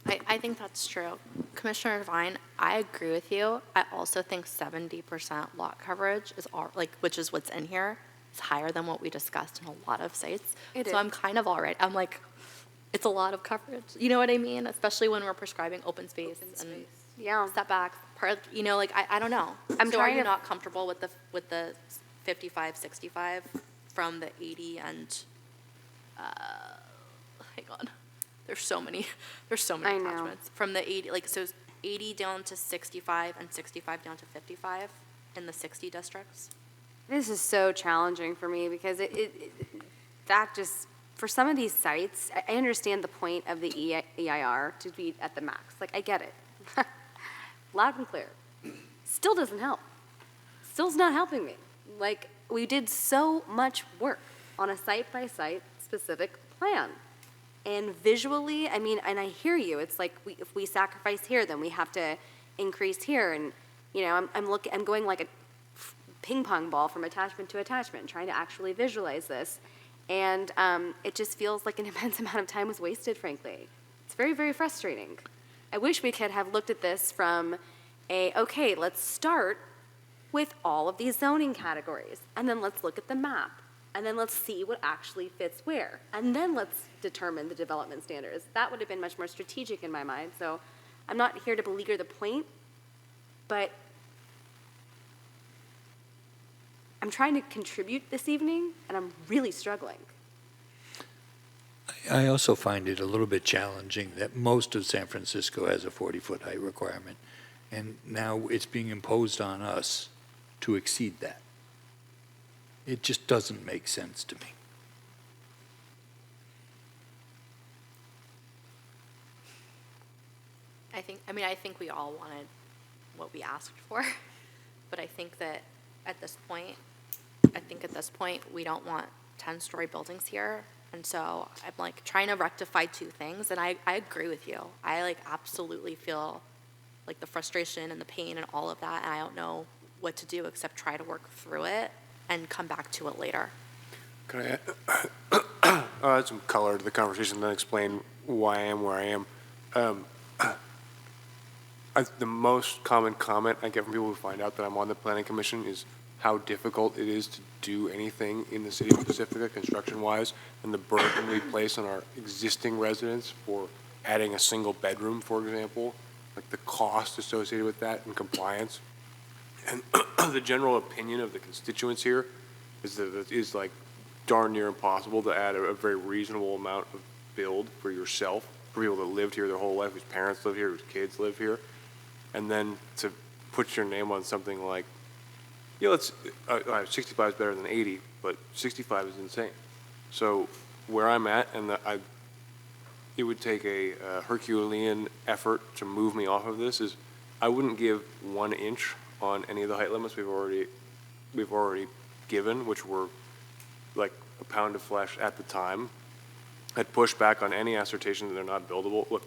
I think that's true. Commissioner Devine, I agree with you. I also think 70% lot coverage is, which is what's in here, is higher than what we discussed in a lot of sites. It is. I'm kind of all right. I'm like, it's a lot of coverage. You know what I mean? Especially when we're prescribing open space and Yeah. setbacks. I don't know. I'm so trying are you to- not comfortable with the 55, 65 from the 80 and, hang on. There's so many I know. attachments. From the 80, so 80 down to 65 and 65 down to 55 in the 60 districts. This is so challenging for me because that just, for some of these sites, I understand the point of the EIR to be at the max. Like, I get it. Loud and clear. Still doesn't help. Still's not helping me. Like, we did so much work on a site-by-site specific plan. And visually, and I hear you. It's like if we sacrifice here, then we have to increase here. And, I'm going like a ping pong ball from attachment to attachment, trying to actually visualize this. And it just feels like an immense amount of time was wasted, frankly. It's very, very frustrating. I wish we could have looked at this from okay, let's start with all of these zoning categories, and then let's look at the map, and then let's see what actually fits where, and then let's determine the development standards. That would have been much more strategic in my mind, so I'm not here to beleaguer the point, but I'm trying to contribute this evening, and I'm really struggling. I also find it a little bit challenging that most of San Francisco has a 40-foot height requirement, and now it's being imposed on us to exceed that. It just doesn't make sense to me. I think we all wanted what we asked for, but I think that at this point, we don't want 10-story buildings here. And so I'm like trying to rectify two things, and I agree with you. I like absolutely feel like the frustration and the pain and all of that, and I don't know what to do except try to work through it and come back to it later. Can I add some color to the conversation and then explain why I am where I am? The most common comment I get from people who find out that I'm on the planning commission is how difficult it is to do anything in the city of Pacifica construction-wise, and the burden we place on our existing residents for adding a single bedroom, for example, like the cost associated with that and compliance. And the general opinion of the constituents here is that it is like darn near impossible to add a very reasonable amount of build for yourself, for people that lived here their whole life, whose parents live here, whose kids live here, and then to put your name on something like, 65 is better than 80, but 65 is insane. So where I'm at, and it would take a Herculean effort to move me off of this, is I wouldn't give 1 inch on any of the height limits we've already given, which were like a pound of flesh at the time. I'd push back on any assertion that they're not buildable. Look,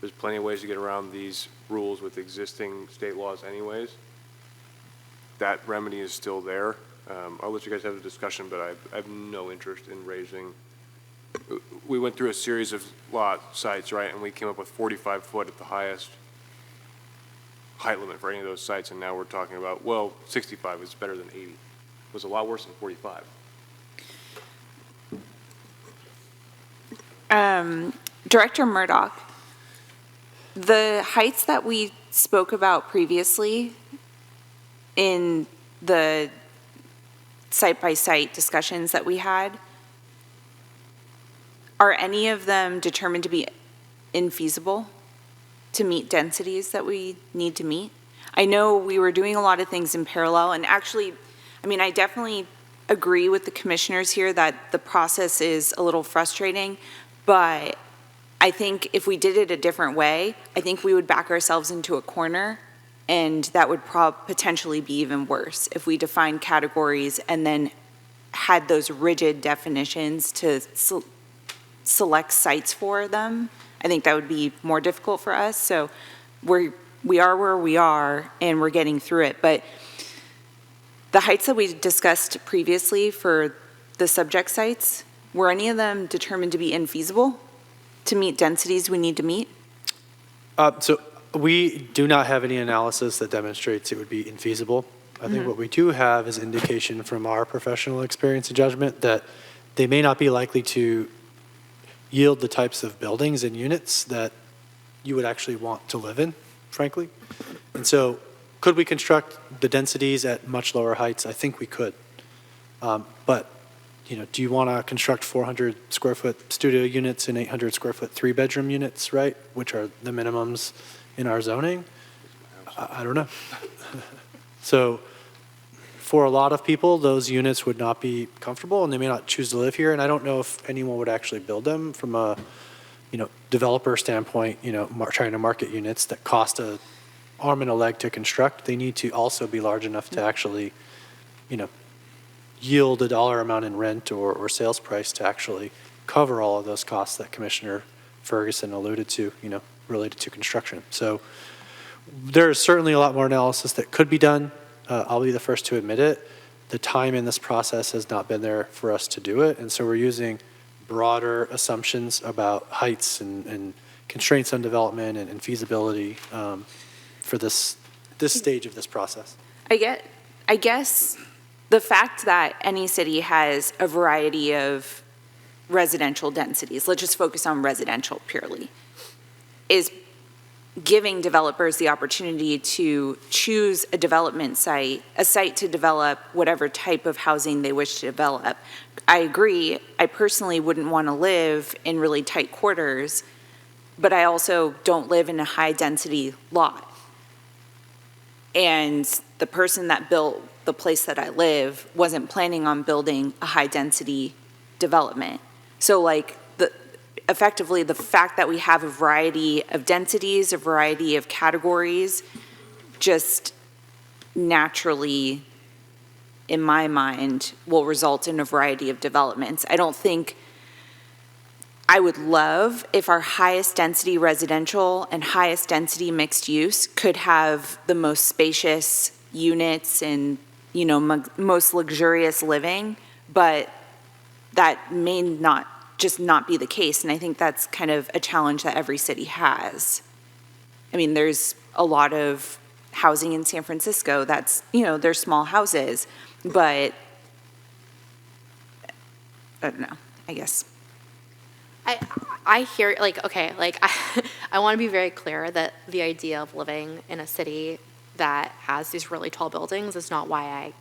there's plenty of ways to get around these rules with existing state laws anyways. That remedy is still there. I'll let you guys have a discussion, but I have no interest in raising. We went through a series of lot sites, right, and we came up with 45 foot at the highest height limit for any of those sites, and now we're talking about, 65 is better than 80. It was a lot worse than 45. Director Murdoch, the heights that we spoke about previously in the site-by-site discussions that we had, are any of them determined to be infeasible to meet densities that we need to meet? I know we were doing a lot of things in parallel, and actually, I definitely agree with the commissioners here that the process is a little frustrating, but I think if we did it a different way, I think we would back ourselves into a corner, and that would potentially be even worse if we defined categories and then had those rigid definitions to select sites for them. I think that would be more difficult for us. So we are where we are, and we're getting through it. But the heights that we discussed previously for the subject sites, were any of them determined to be infeasible to meet densities we need to meet? So we do not have any analysis that demonstrates it would be infeasible. I think what we do have is indication from our professional experience and judgment that they may not be likely to yield the types of buildings and units that you would actually want to live in, frankly. And so could we construct the densities at much lower heights? I think we could. But do you want to construct 400 square foot studio units and 800 square foot 3-bedroom units, right? Which are the minimums in our zoning? I don't know. So for a lot of people, those units would not be comfortable, and they may not choose to live here. And I don't know if anyone would actually build them from a, developer standpoint, trying to market units that cost an arm and a leg to construct. They need to also be large enough to actually, yield a dollar amount in rent or sales price to actually cover all of those costs that Commissioner Ferguson alluded to, related to construction. So there is certainly a lot more analysis that could be done. I'll be the first to admit it. The time in this process has not been there for us to do it, and so we're using broader assumptions about heights and constraints on development and feasibility for this stage of this process. I guess the fact that any city has a variety of residential densities, let's just focus on residential purely, is giving developers the opportunity to choose a development site, a site to develop whatever type of housing they wish to develop. I agree, I personally wouldn't want to live in really tight quarters, but I also don't live in a high-density lot. And the person that built the place that I live wasn't planning on building a high-density development. So like, effectively, the fact that we have a variety of densities, a variety of categories, just naturally, in my mind, will result in a variety of developments. I don't think, I would love if our highest density residential and highest density mixed use could have the most spacious units and, you know, most luxurious living, but that may just not be the case. And I think that's kind of a challenge that every city has. I mean, there's a lot of housing in San Francisco that's, you know, they're small houses, but I don't know, I guess. I hear, like, okay, like, I want to be very clear that the idea of living in a city that has these really tall buildings is not why I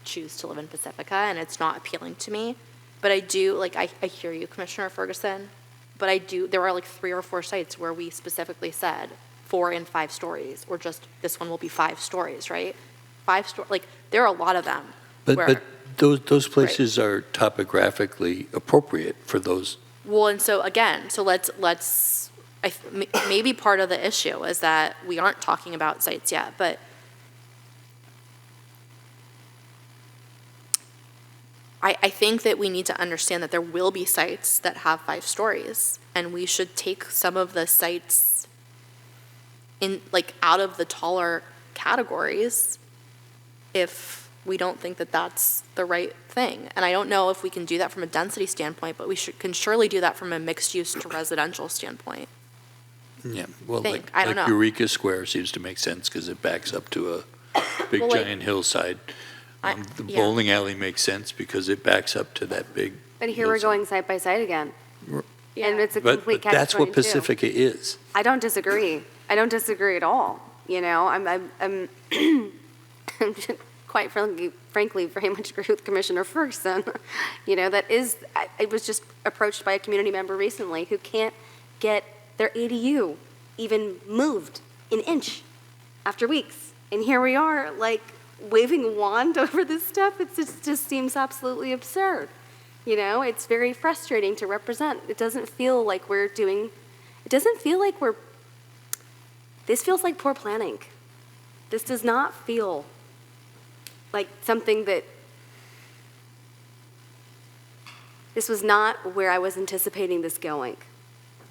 choose to live in Pacifica, and it's not appealing to me. But I do, like, I hear you, Commissioner Ferguson, but there are like 3 or 4 sites where we specifically said 4 and 5 stories, or just this one will be 5 stories, right? 5 like, there are a lot of them. But those places are topographically appropriate for those. Well, and so again, so let's maybe part of the issue is that we aren't talking about sites yet, but I think that we need to understand that there will be sites that have 5 stories, and we should take some of the sites in, like, out of the taller categories if we don't think that that's the right thing. And I don't know if we can do that from a density standpoint, but we can surely do that from a mixed use to residential standpoint. Yeah, well, I don't know. Eureka Square seems to make sense because it backs up to a big Well, like, giant hillside. The yeah. bowling alley makes sense because it backs up to that big. But here we're hillside. going side by side again. Yeah. And it's a But complete catch-22. that's what Pacifica is. I don't disagree. I don't disagree at all. You know, I'm quite frankly, very much agree with Commissioner Ferguson. You know, I was just approached by a community member recently who can't get their ADU even moved an inch after weeks. And here we are, like, waving a wand over this stuff. It just seems absolutely absurd. You know, it's very frustrating to represent. It doesn't feel like this feels like poor planning. This does not feel like something this was not where I was anticipating this going.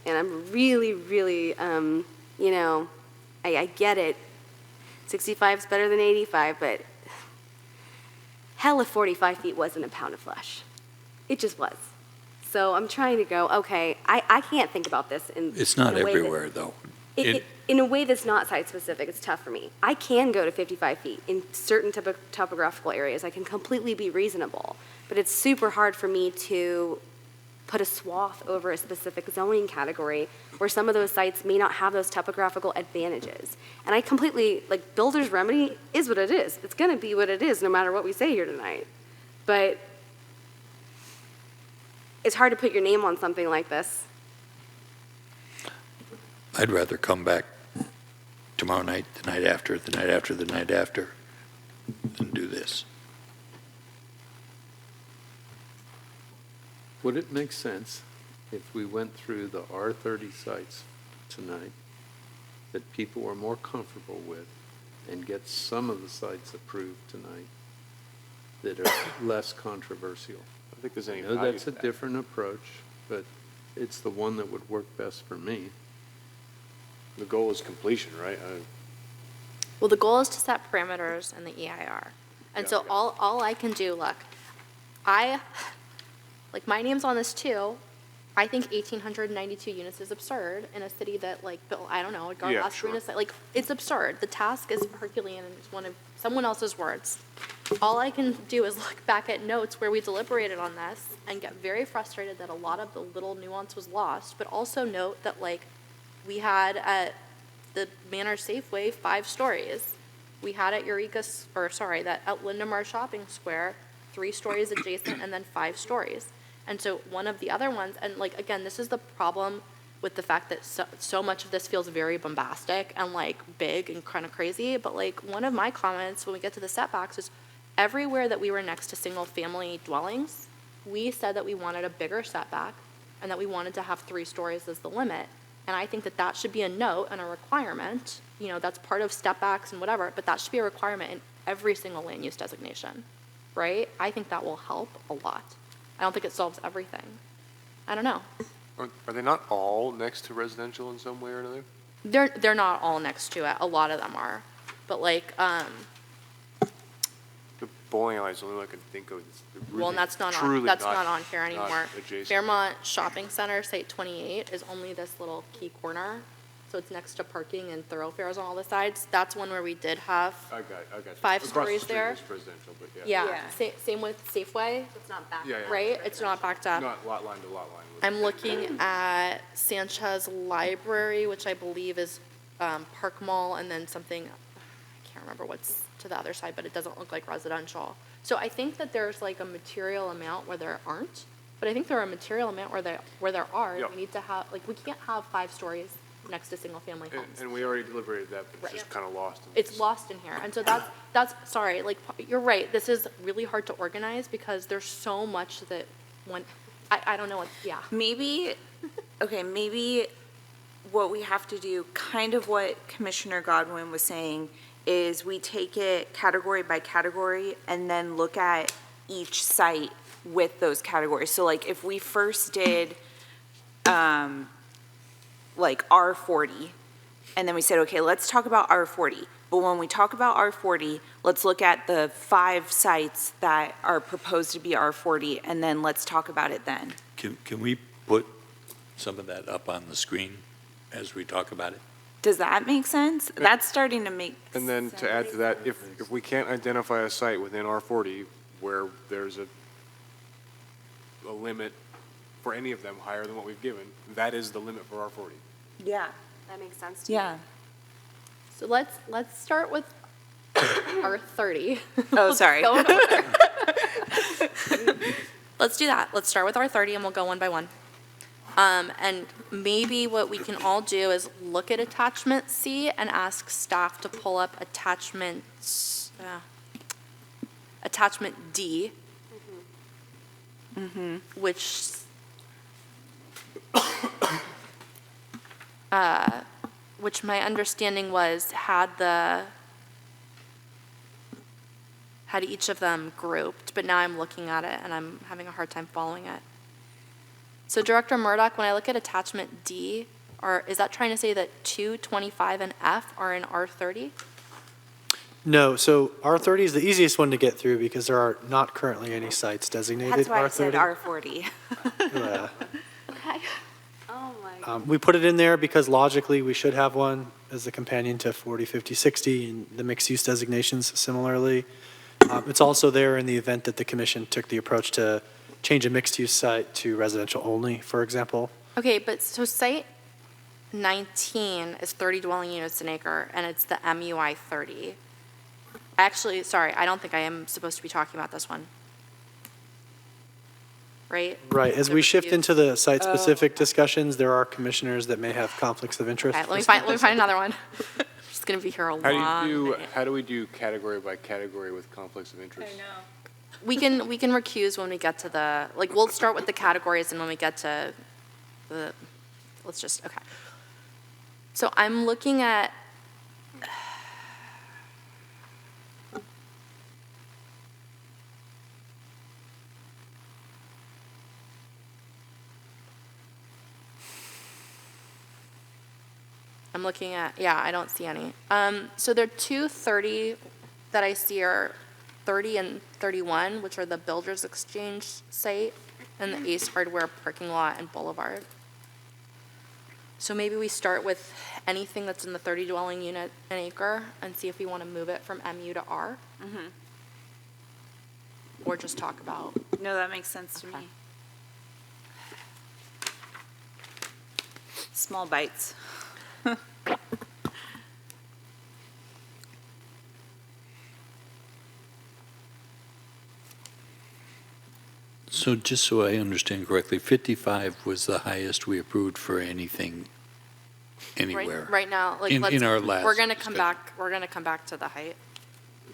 And I'm really, really, you know, I get it. 65 is better than 85, but hell if 45 feet wasn't a pound of flesh. It just was. So I'm trying to go, okay, I can't think about this in It's not in a way everywhere, though. in a way that's not site-specific. It's tough for me. I can go to 55 feet in certain topographical areas. I can completely be reasonable, but it's super hard for me to put a swath over a specific zoning category where some of those sites may not have those topographical advantages. And I completely, like, builder's remedy is what it is. It's going to be what it is no matter what we say here tonight. But it's hard to put your name on something like this. I'd rather come back tomorrow night, the night after, the night after, the night after, than do this. Would it make sense if we went through the R30 sites tonight that people were more comfortable with and get some of the sites approved tonight that are less controversial? I think there's any I know value that's to a that. different approach, but it's the one that would work best for me. The goal is completion, right? Well, the goal is to set parameters in the EIR. And Yeah, so okay. all I can do, look, like, my name's on this too. I think 1,892 units is absurd in a city that, like, built, I don't know, a Yeah, Gardas sure. Arena site. Like, it's absurd. The task is Herculean, and it's one of someone else's words. All I can do is look back at notes where we deliberated on this and get very frustrated that a lot of the little nuance was lost, but also note that, like, we had the Manor Safeway 5 stories. We had at at Lindemar Shopping Square, 3 stories adjacent and then 5 stories. And so one of the other ones, and like, again, this is the problem with the fact that so much of this feels very bombastic and like big and kind of crazy, but like one of my comments when we get to the setbacks is everywhere that we were next to single-family dwellings, we said that we wanted a bigger setback and that we wanted to have 3 stories as the limit. And I think that that should be a note and a requirement, you know, that's part of step backs and whatever, but that should be a requirement in every single land use designation, right? I think that will help a lot. I don't think it solves everything. I don't know. Are they not all next to residential in some way or another? They're not all next to it. A lot of them are. But like, The bowling alley is the only one I can think of. well, and that's not on here anymore. Adjacent. Fairmont Shopping Center, Site 28, is only this little key corner. So it's next to parking and thoroughfares on all the sides. That's one where we did have, I got you. 5 Across the stories street there. is residential, but yeah. yeah. Same with Safeway, It's not back. Yeah, yeah. right? It's not backed up. Not lot line to lot line. I'm looking at Sanchez Library, which I believe is Park Mall, and then something, I can't remember what's to the other side, but it doesn't look like residential. So I think that there's like a material amount where there aren't, but I think there are a material amount where there are. Yep. We need to have, like, we can't have 5 stories next to single-family homes. And we already deliberated that, but Right. it's just kind of lost. It's lost in here. And so that's, sorry, like, you're right, this is really hard to organize because there's so much that I don't know what, yeah. Maybe what we have to do, kind of what Commissioner Godwin was saying, is we take it category by category and then look at each site with those categories. So like if we first did, like R40, and then we said, okay, let's talk about R40. But when we talk about R40, let's look at the 5 sites that are proposed to be R40, and then let's talk about it then. Can we put some of that up on the screen as we talk about it? Does that make sense? That's starting to make sense. And then to add to that, if we can't identify a site within R40 where there's a limit for any of them higher than what we've given, that is the limit for R40. Yeah, That makes sense to me. yeah. So let's start with R30. Oh, sorry. Let's do that. Let's start with R30 and we'll go one by one. And maybe what we can all do is look at attachment C and ask staff to pull up attachment D, which my understanding was had each of them grouped, but now I'm looking at it and I'm having a hard time following it. So Director Murdoch, when I look at attachment D, is that trying to say that 2, 25, and F are in R30? No, so R30 is the easiest one to get through because there are not currently any sites designated That's why I R30. said R40. Yeah. Okay. Oh, my God. We put it in there because logically we should have one as a companion to 40, 50, 60, and the mixed-use designations similarly. It's also there in the event that the commission took the approach to change a mixed-use site to residential only, for example. Okay, but so site 19 is 30 dwelling units an acre, and it's the MUI 30. Actually, sorry, I don't think I am supposed to be talking about this one. Right? Right, as The we shift review. into the site-specific discussions, there are commissioners that may have conflicts of interest. Okay, let me find another one. I'm just gonna be here a long minute. How do we do category by category with conflicts of interest? We can recuse when we get to the, like, we'll start with the categories and when we get to the, okay. So I'm looking at, yeah, I don't see any. So there are 230 that I see are 30 and 31, which are the Builders Exchange site and the Ace Hardware parking lot and boulevard. So maybe we start with anything that's in the 30 dwelling unit an acre and see if we want to move it from MU to R. Or just talk about. No, that makes sense to Okay. me. Small bites. So just so I understand correctly, 55 was the highest we approved for anything anywhere? Right now, like, In our last we're gonna come discussion. back, we're gonna come back to the height.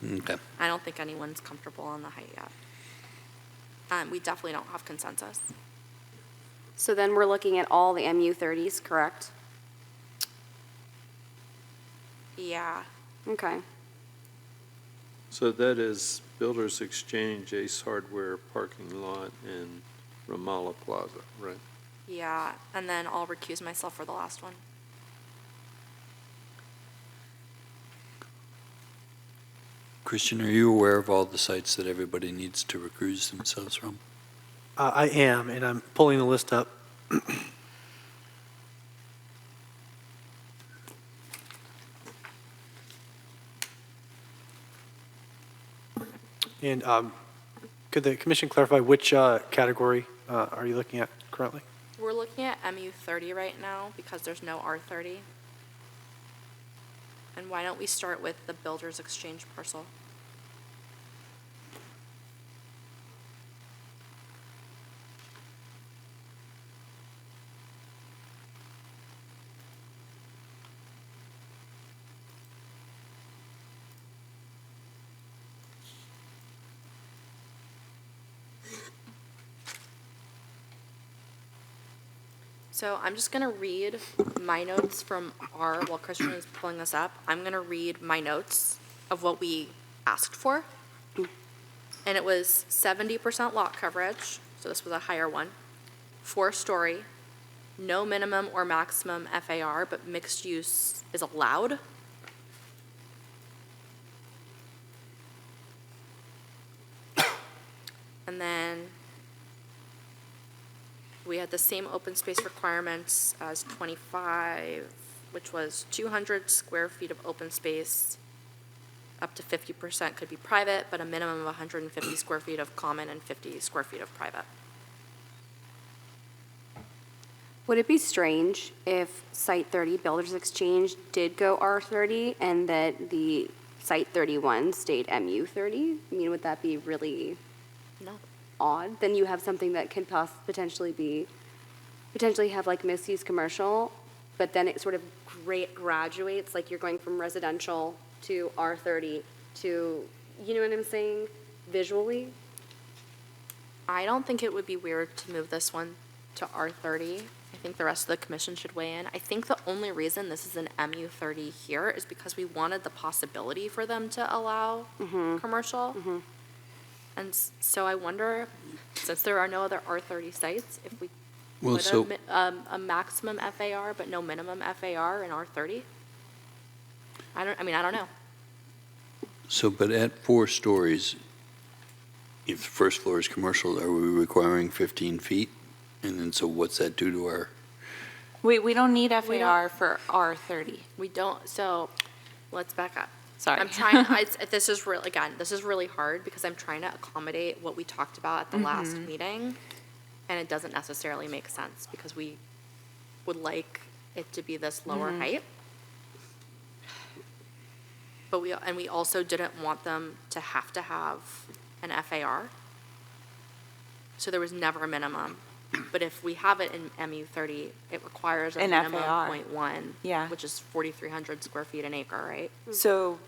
Okay. I don't think anyone's comfortable on the height yet. We definitely don't have consensus. So then we're looking at all the MU30s, correct? Yeah, Okay. So that is Builders Exchange, Ace Hardware parking lot, and Ramallah Plaza, right? yeah, and then I'll recuse myself for the last one. Christian, are you aware of all the sites that everybody needs to recuse themselves from? I am, and I'm pulling the list up. And could the commission clarify which category are you looking at currently? We're looking at MU30 right now because there's no R30. And why don't we start with the Builders Exchange parcel? So I'm just going to read my notes from while Christian is pulling this up, I'm going to read my notes of what we asked for. And it was 70% lot coverage, so this was a higher one, 4-story, no minimum or maximum FAR, but mixed use is allowed. And then we had the same open space requirements as 25, which was 200 square feet of open space. Up to 50% could be private, but a minimum of 150 square feet of common and 50 square feet of private. Would it be strange if Site 30 Builders Exchange did go R30 and that the Site 31 stayed MU30? I mean, would that be really No. odd? Then you have something that can potentially have like mixed-use commercial, but then it sort of graduates, like you're going from residential to R30 to, you know what I'm saying, visually? I don't think it would be weird to move this one to R30. I think the rest of the commission should weigh in. I think the only reason this is an MU30 here is because we wanted the possibility for them to allow commercial. And so I wonder, since there are no other R30 sites, if we Well, put so- a maximum FAR but no minimum FAR in R30? I don't know. So, but at 4 stories, if the first floor is commercial, are we requiring 15 feet? And then, so what's that do to our, We don't need We FAR for R30. We don't, so let's back up. Sorry. I'm trying, this is really hard because I'm trying to accommodate what we talked about at the last meeting, and it doesn't necessarily make sense because we would like it to be this lower height. But we also didn't want them to have an FAR. So there was never a minimum. But if we have it in MU30, it requires a An minimum FAR. 0.1, Yeah. which is 4,300 square feet an acre, right? So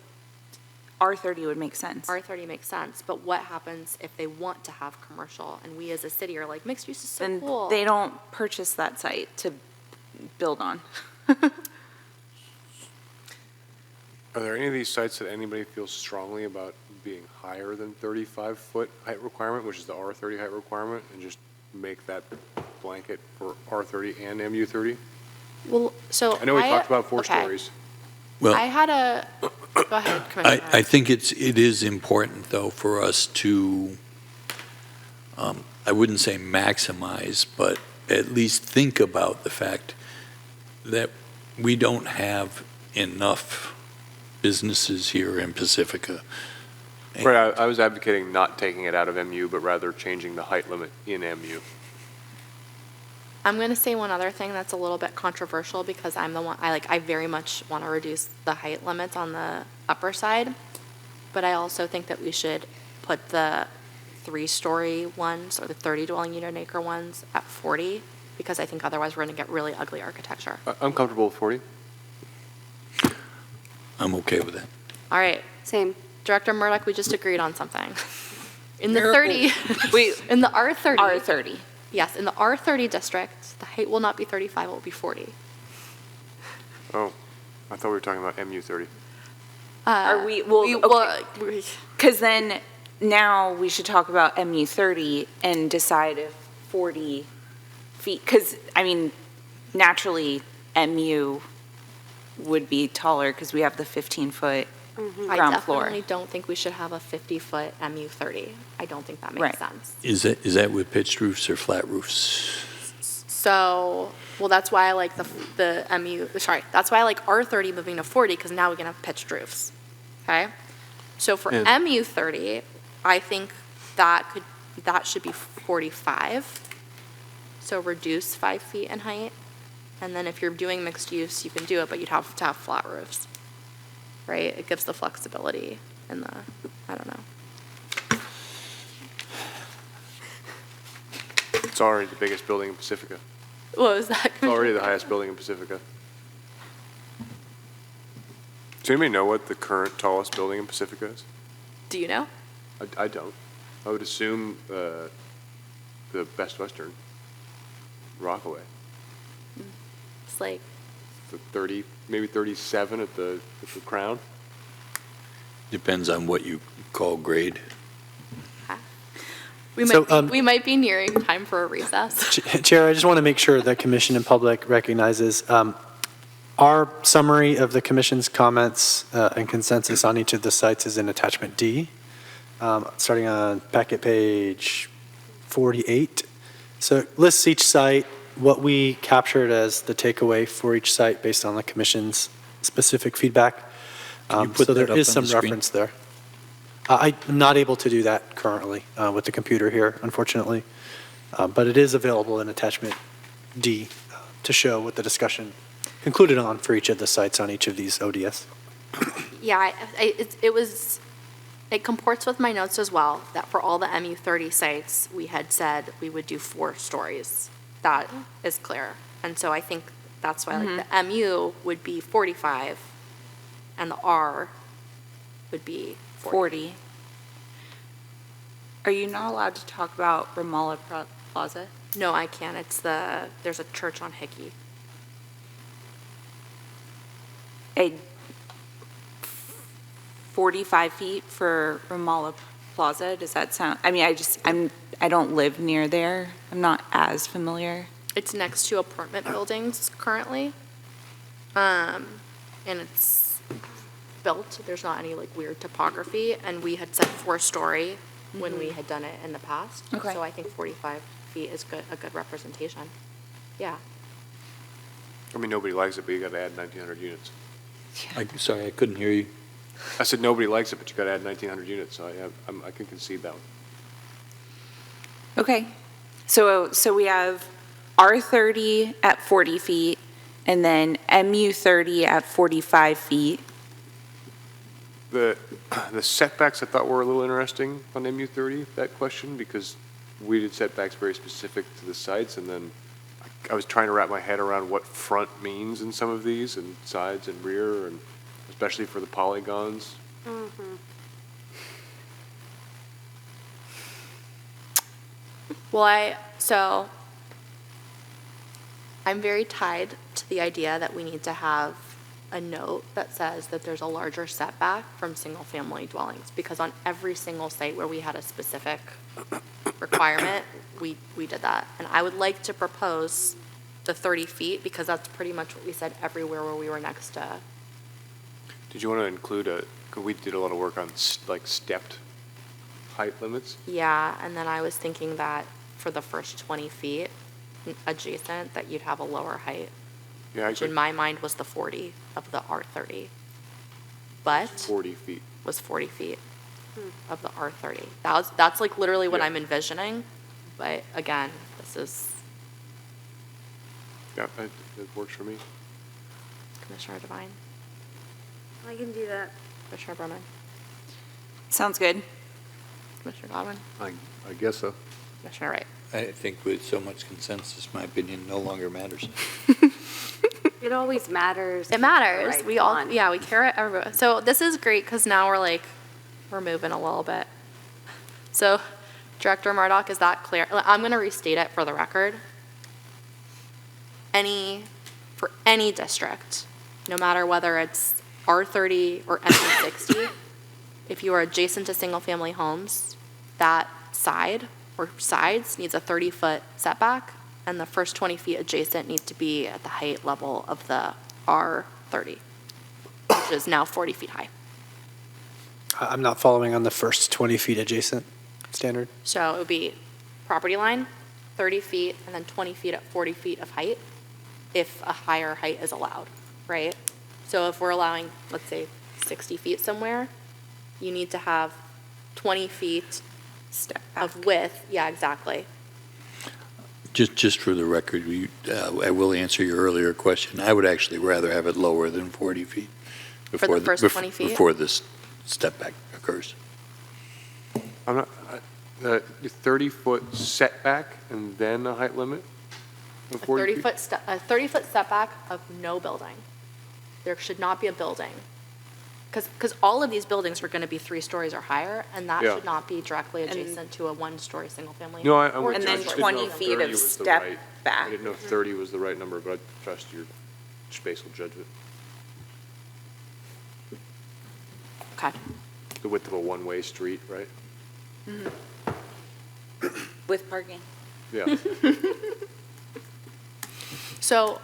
R30 would make sense. R30 makes sense, but what happens if they want to have commercial and we as a city are like, mixed use is so Then cool? they don't purchase that site to build on. Are there any of these sites that anybody feels strongly about being higher than 35-foot height requirement, which is the R30 height requirement, and just make that blanket for R30 and MU30? Well, so I know we talked about 4 okay. stories. well, I had a, go ahead, Commissioner. I think it is important, though, for us to, I wouldn't say maximize, but at least think about the fact that we don't have enough businesses here in Pacifica. Right, I was advocating not taking it out of MU, but rather changing the height limit in MU. I'm going to say one other thing that's a little bit controversial because I'm the one, I very much want to reduce the height limits on the upper side, but I also think that we should put the 3-story ones or the 30 dwelling unit an acre ones at 40, because I think otherwise we're going to get really ugly architecture. I'm comfortable with 40. I'm okay with that. All right, Same. Director Murdoch, we just agreed on something. In the 30, Wait, in the R30. R30. Yes, in the R30 district, the height will not be 35, it will be 40. Oh, I thought we were talking about MU30. Are we, well, because then now we should talk about MU30 and decide if 40 feet, because, I mean, naturally, MU would be taller because we have the 15-foot I ground floor. definitely don't think we should have a 50-foot MU30. I don't think that makes Right. sense. Is that with pitched roofs or flat roofs? So, well, that's why I like that's why I like R30 moving to 40, because now we can have pitched roofs, okay? So for And- MU30, I think that should be 45. So reduce 5 feet in height. And then if you're doing mixed use, you can do it, but you'd have to have flat roofs, right? It gives the flexibility and I don't know. It's already the biggest building in Pacifica. What was that? It's already the highest building in Pacifica. Does anybody know what the current tallest building in Pacifica is? Do you know? I don't. I would assume the Best Western, Rockaway, It's like, the 30, maybe 37 at the Crown. Depends on what you call grade. So, we might be nearing time for a recess. Chair, I just want to make sure that commission and public recognizes our summary of the commission's comments and consensus on each of the sites is in attachment D, starting on packet page 48. So it lists each site, what we captured as the takeaway for each site based on the commission's specific feedback. Can you put So that there up is on some the screen? reference there. I'm not able to do that currently with the computer here, unfortunately. But it is available in attachment D to show what the discussion concluded on for each of the sites on each of these ODS. Yeah, it comports with my notes as well, that for all the MU30 sites, we had said we would do 4 stories. That is clear. And so I think that's why like the MU would be 45 and the R would be 40. Are you not allowed to talk about Ramallah Plaza? No, I can't. There's a church on Hickey. 45 feet for Ramallah Plaza, does that sound, I mean, I don't live near there. I'm not as familiar. It's next to apartment buildings currently. And it's built, there's not any like weird topography, and we had said 4-story when we had done it in the past. Okay. So I think 45 feet is a good representation. Yeah. I mean, nobody likes it, but you got to add 1,900 units. Sorry, I couldn't hear you. I said nobody likes it, but you got to add 1,900 units, so I can concede that one. Okay. So we have R30 at 40 feet, and then MU30 at 45 feet. The setbacks I thought were a little interesting on MU30, that question, because we did setbacks very specific to the sites, and then I was trying to wrap my head around what front means in some of these, and sides and rear, and especially for the polygons. Well, I'm very tied to the idea that we need to have a note that says that there's a larger setback from single-family dwellings, because on every single site where we had a specific requirement, we did that. And I would like to propose the 30 feet, because that's pretty much what we said everywhere where we were next to. Did you want to include because we did a lot of work on like stepped height limits? Yeah, and then I was thinking that for the first 20 feet adjacent, that you'd have a lower height, Yeah, which in my mind was the 40 of the R30. But 40 feet. was 40 feet of the R30. That's like literally what Yeah. I'm envisioning, but again, this is Yeah, it works for me. Commissioner Devine, I can do that. Commissioner Berman. Sounds good. Commissioner Godwin? I guess so. Commissioner Wright? I think with so much consensus, my opinion no longer matters. It always matters. It matters. Right We all, one. yeah, we care at everyone. So this is great because now we're moving a little bit. So Director Murdoch, is that clear? I'm going to restate it for the record. For any district, no matter whether it's R30 or ME60, if you are adjacent to single-family homes, that side or sides needs a 30-foot setback, and the first 20 feet adjacent need to be at the height level of the R30, which is now 40 feet high. I'm not following on the first 20 feet adjacent standard. So it would be property line, 30 feet, and then 20 feet at 40 feet of height, if a higher height is allowed, right? So if we're allowing, let's say, 60 feet somewhere, you need to have 20 feet Step back. of width. Yeah, exactly. Just for the record, I will answer your earlier question. I would actually rather have it lower than 40 feet. For the first 20 feet? Before this step back occurs. I'm not, the 30-foot setback and then a height limit of 40 feet? A 30-foot setback of no building. There should not be a building. Because all of these buildings are going to be 3 stories or higher, and that Yeah. should not be directly adjacent to a 1-story single-family. No, home I'm or with And you. then I just 20 didn't know if feet 30 of was the step right- back. I didn't know if 30 was the right number, but I trust your spatial judgment. Okay. The width of a one-way street, right? With parking. Yeah. So,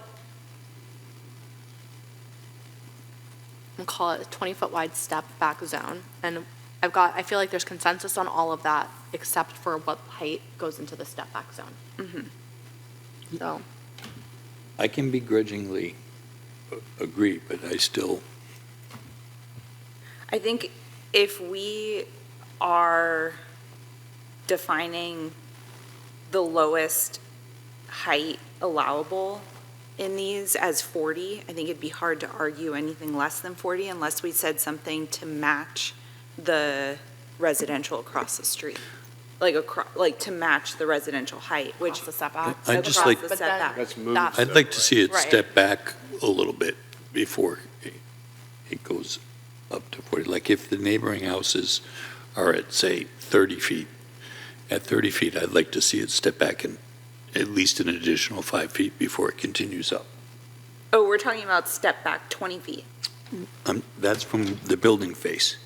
we'll call it a 20-foot wide step back zone. And I feel like there's consensus on all of that, except for what height goes into the step back zone. So, I can begrudgingly agree, but I still, I think if we are defining the lowest height allowable in these as 40, I think it'd be hard to argue anything less than 40 unless we said something to match the residential across the street. Like to match the residential height, which. across the setback. I'd just across like- the But then setback. That's moved. that- I'd like to see it Right. step back a little bit before it goes up to 40. Like if the neighboring houses are at, say, 30 feet, at 30 feet, I'd like to see it step back in at least an additional 5 feet before it continues up. Oh, we're talking about step back 20 feet. That's from the building face.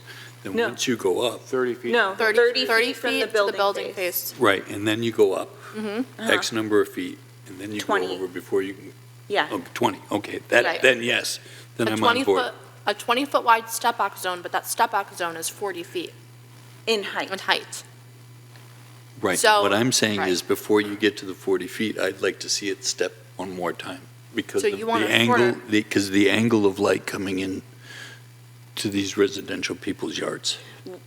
Then No. once you go up, 30 feet. No, 30 feet from the to the building building face. right, and then you go up Uh-huh. X number of feet, and then you go 20. over before you can, Yeah, oh, 20, okay, Right. then yes, then A I'm on board. 20-foot, a 20-foot wide step back zone, but that step back zone is 40 feet in height. in height. Right, So- what I'm saying is right. before you get to the 40 feet, I'd like to see it step one more time. Because So of you want the a angle, shorter- because the angle of light coming in to these residential people's yards.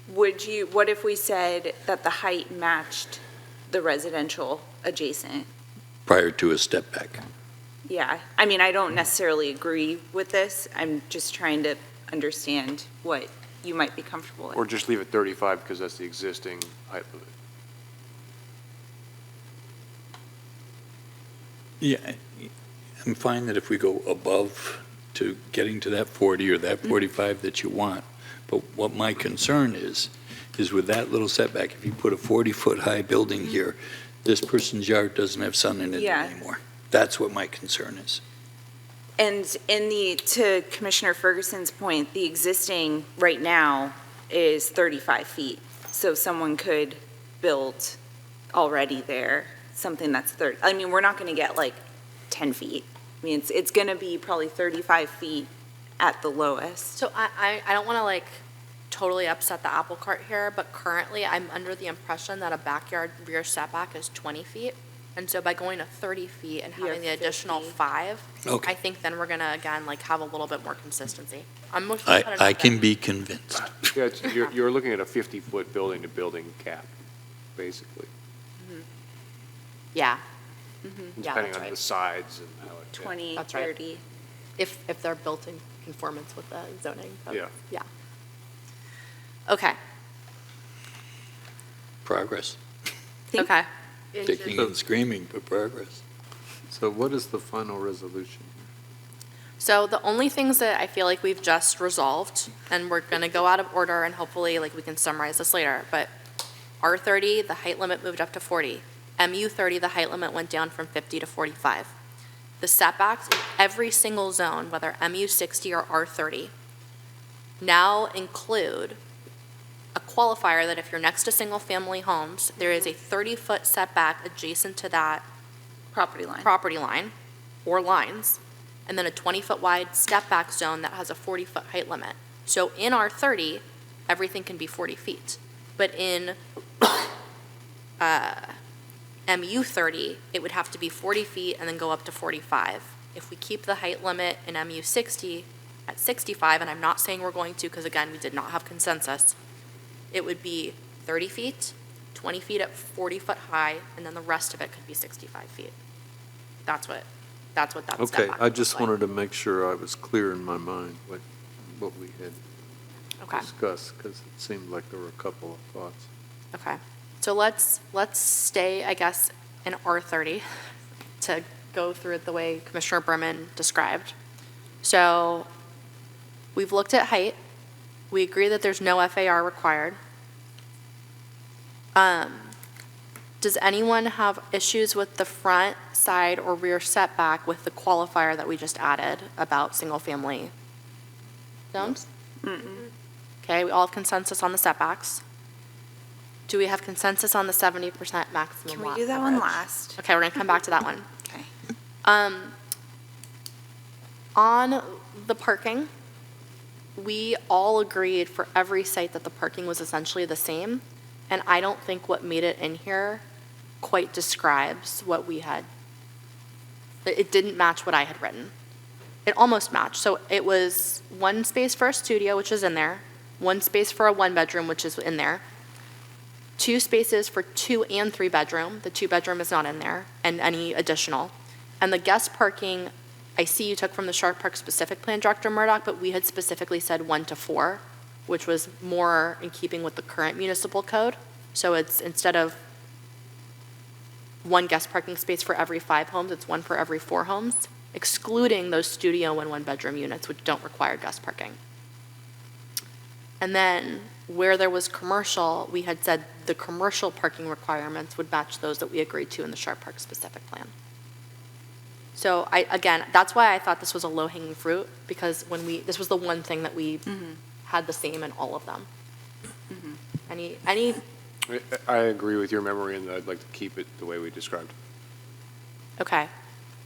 What if we said that the height matched the residential adjacent? Prior to a step back. Yeah, I mean, I don't necessarily agree with this. I'm just trying to understand what you might be comfortable with. Or just leave it 35 because that's the existing height limit. Yeah, I'm fine that if we go above to getting to that 40 or that 45 that you want, but what my concern is with that little setback, if you put a 40-foot high building here, this person's yard doesn't have sun in it Yeah. anymore. That's what my concern is. And to Commissioner Ferguson's point, the existing right now is 35 feet. So someone could build already there, something that's 30. I mean, we're not going to get like 10 feet. I mean, it's going to be probably 35 feet at the lowest. So I don't want to totally upset the apple cart here, but currently I'm under the impression that a backyard rear setback is 20 feet. And so by going to 30 feet and You having the have additional 50. 5, Okay. I think then we're going to, again, have a little bit more consistency. I'm mostly I can be convinced. Yeah, you're looking at a 50-foot building-to-building cap, basically, Yeah. Yeah, depending that's on right. the sides and how it. 20, That's right. 30. If they're built in conformance with the zoning. But Yeah. Yeah. Okay. Progress. Okay. Kicking and screaming, but progress. So what is the final resolution? So the only things that I feel like we've just resolved, and we're going to go out of order, and hopefully, like, we can summarize this later, but R30, the height limit moved up to 40. MU30, the height limit went down from 50 to 45. The setbacks, every single zone, whether MU60 or R30, now include a qualifier that if you're next to single-family homes, there is a 30-foot setback adjacent to that Property line. property line or lines, and then a 20-foot wide step-back zone that has a 40-foot height limit. So in R30, everything can be 40 feet. But in MU30, it would have to be 40 feet and then go up to 45. If we keep the height limit in MU60 at 65, and I'm not saying we're going to, because again, we did not have consensus, it would be 30 feet, 20 feet at 40 foot high, and then the rest of it could be 65 feet. That's what that step Okay, back I would just look like. wanted to make sure I was clear in my mind what we had Okay, discussed, because it seemed like there were a couple of thoughts. okay. So let's stay, I guess, in R30 to go through it the way Commissioner Berman described. So we've looked at height. We agree that there's no FAR required. Does anyone have issues with the front, side, or rear setback with the qualifier that we just added about single-family zones? Okay, we all have consensus on the setbacks. Do we have consensus on the 70% maximum Can we lot do that one coverage? last? Okay, we're gonna come back to that one. Okay. On the parking, we all agreed for every site that the parking was essentially the same, and I don't think what made it in here quite describes what we had. It didn't match what I had written. It almost matched. So it was one space for a studio, which is in there, one space for a one-bedroom, which is in there, two spaces for 2 and 3 bedroom. The 2-bedroom is not in there, and any additional. And the guest parking, I see you took from the Sharp Park specific plan, Director Murdoch, but we had specifically said 1 to 4, which was more in keeping with the current municipal code. So it's instead of 1 guest parking space for every 5 homes, it's 1 for every 4 homes, excluding those studio and 1-bedroom units, which don't require guest parking. And then where there was commercial, we had said the commercial parking requirements would match those that we agreed to in the Sharp Park specific plan. So again, that's why I thought this was a low-hanging fruit, because this was the one thing that we had the same in all of them. Any, I agree with your memory, and I'd like to keep it the way we described. okay.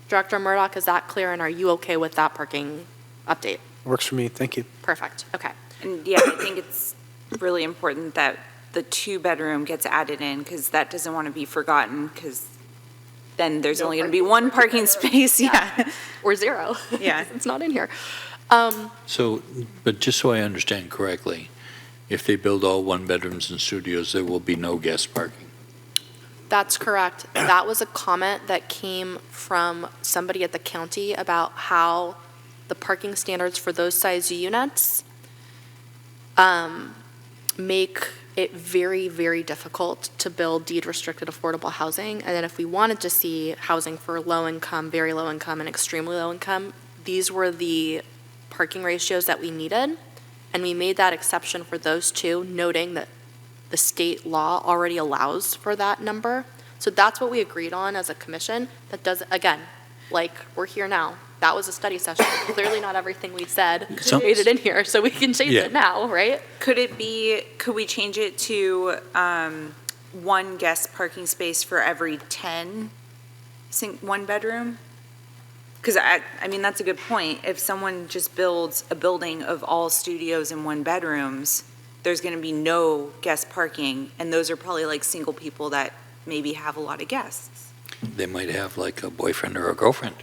Director Murdoch, is that clear, and are you okay with that parking update? Works for me, thank you. Perfect, okay. And yeah, I think it's really important that the 2-bedroom gets added in, because that doesn't want to be forgotten, because then there's only going to be 1 parking space, yeah. Or 0. Yeah. It's not in here. So, but just so I understand correctly, if they build all 1-bedrooms and studios, there will be no guest parking? That's correct. That was a comment that came from somebody at the county about how the parking standards for those size units make it very, very difficult to build deed-restricted affordable housing. And then if we wanted to see housing for low income, very low income, and extremely low income, these were the parking ratios that we needed. And we made that exception for those 2, noting that the state law already allows for that number. So that's what we agreed on as a commission. That does, again, like, we're here now. That was a study session. Clearly not everything we said made it in here, so we can change it now, right? Could we change it to 1 guest parking space for every 10 1-bedroom? Because I mean, that's a good point. If someone just builds a building of all studios and 1-bedrooms, there's going to be no guest parking, and those are probably like single people that maybe have a lot of guests. They might have like a boyfriend or a girlfriend.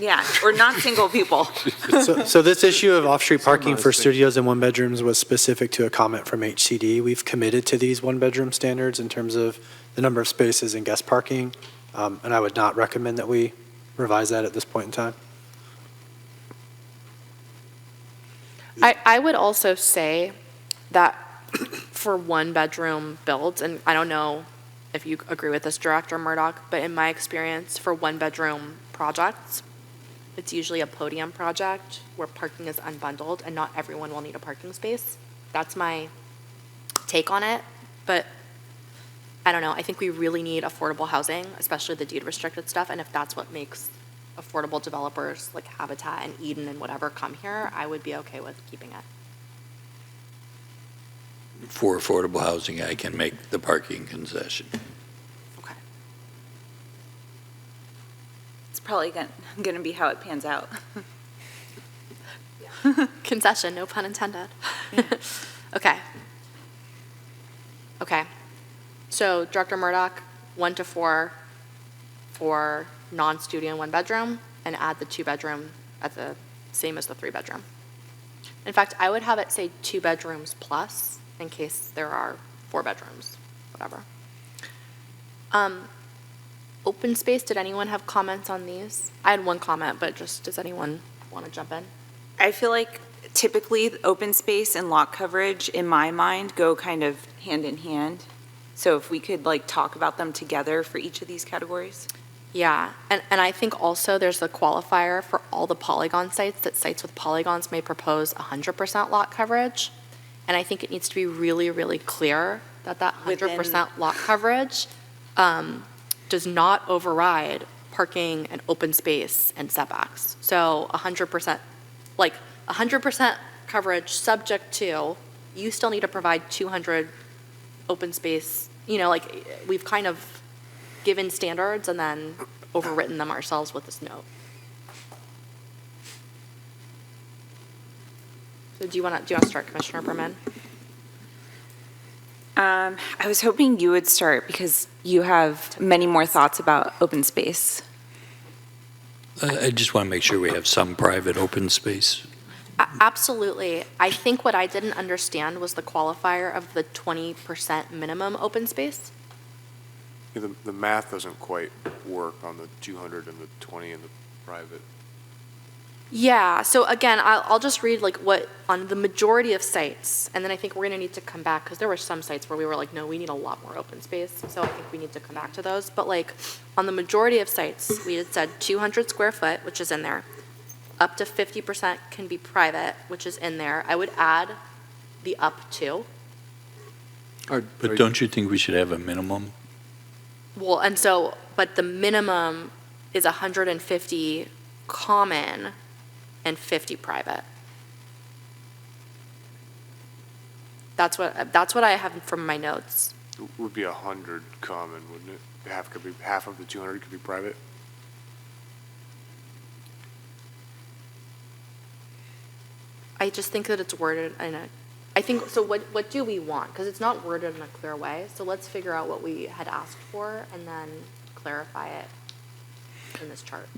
Yeah, or not single people. So this issue of off-street parking for studios and 1-bedrooms was specific to a comment from HCD. We've committed to these 1-bedroom standards in terms of the number of spaces and guest parking, and I would not recommend that we revise that at this point in time. I would also say that for one-bedroom builds, and I don't know if you agree with this, Director Murdoch, but in my experience, for one-bedroom projects, it's usually a podium project where parking is unbundled, and not everyone will need a parking space. That's my take on it, but I don't know. I think we really need affordable housing, especially the deed-restricted stuff, and if that's what makes affordable developers like Habitat and Eden and whatever come here, I would be okay with keeping it. For affordable housing, I can make the parking concession. Okay. It's probably going to be how it pans out. Concession, no pun intended. Okay. Okay. So Director Murdoch, 1 to 4 for non-studio one-bedroom, and add the 2-bedroom at the same as the 3-bedroom. In fact, I would have it say 2 bedrooms plus, in case there are 4 bedrooms, whatever. Open space, did anyone have comments on these? I had one comment, but just, does anyone want to jump in? I feel like typically open space and lot coverage, in my mind, go kind of hand in hand. So if we could like talk about them together for each of these categories. Yeah, and I think also there's the qualifier for all the polygon sites, that sites with polygons may propose 100% lot coverage. And I think it needs to be really, really clear that 100% lot coverage does not override parking and open space and setbacks. So 100%, like 100% coverage subject to, you still need to provide 200 open space, you know, like we've kind of given standards and then overwritten them ourselves with this note. So do you want to start, Commissioner Berman? I was hoping you would start because you have many more thoughts about open space. I just want to make sure we have some private open space. Absolutely. I think what I didn't understand was the qualifier of the 20% minimum open space. Yeah, the math doesn't quite work on the 200 and the 20 and the private. Yeah, so again, I'll just read like what, on the majority of sites, and then I think we're going to need to come back, because there were some sites where we were like, no, we need a lot more open space, so I think we need to come back to those. But like, on the majority of sites, we had said 200 square foot, which is in there. Up to 50% can be private, which is in there. I would add the up to. But don't you think we should have a minimum? Well, and so, but the minimum is 150 common and 50 private. That's what I have from my notes. It would be 100 common, wouldn't it? Half of the 200 could be private. I just think that it's worded in a, I think, so what do we want? Because it's not worded in a clear way, so let's figure out what we had asked for and then clarify it in this chart.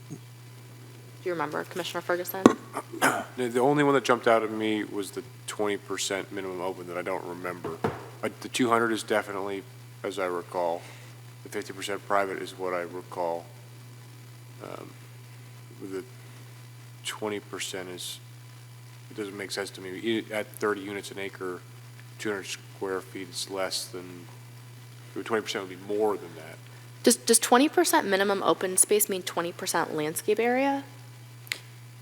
Do you remember, Commissioner Ferguson? The only one that jumped out at me was the 20% minimum open that I don't remember. The 200 is definitely, as I recall. The 50% private is what I recall. The 20% is, it doesn't make sense to me. At 30 units an acre, 200 square feet is less than, 20% would be more than that. Does 20% minimum open space mean 20% landscape area?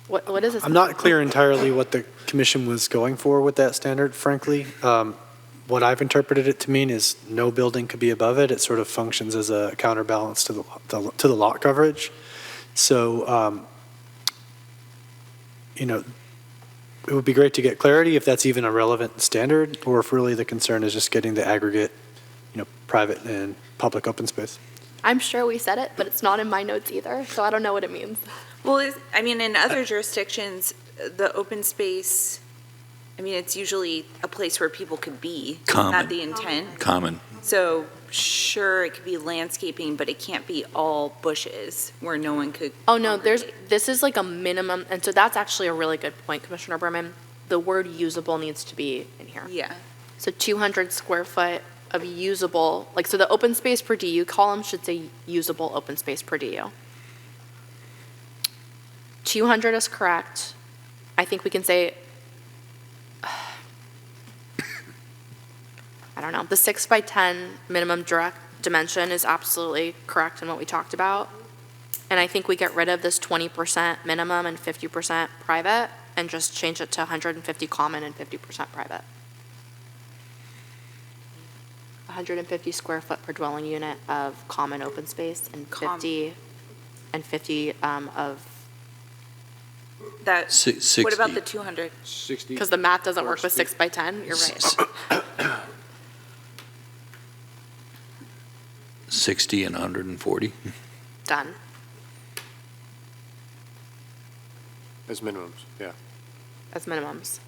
What is this? I'm not clear entirely what the commission was going for with that standard, frankly. What I've interpreted it to mean is no building could be above it. It sort of functions as a counterbalance to the lot coverage. So, you know, it would be great to get clarity if that's even a relevant standard, or if really the concern is just getting the aggregate, you know, private and public open space. I'm sure we said it, but it's not in my notes either, so I don't know what it means. Well, I mean, in other jurisdictions, the open space, I mean, it's usually a place where people could be. Common. Not the intent. Common. So sure, it could be landscaping, but it can't be all bushes where no one could. Oh, no, this is like a minimum, and so that's actually a really good point, Commissioner Berman. The word usable needs to be in here. Yeah. So 200 square foot of usable, like, so the open space per DU column should say usable open space per DU. 200 is correct. I think we can say, I don't know, the 6 by 10 minimum direct dimension is absolutely correct in what we talked about. And I think we get rid of this 20% minimum and 50% private and just change it to 150 common and 50% private. 150 square foot per dwelling unit of common open space and 50 of, That, what 60. about the 200? 60. because the math doesn't work with 6 by 10, you're right. 60 and 140. Done. As minimums, yeah. As minimums.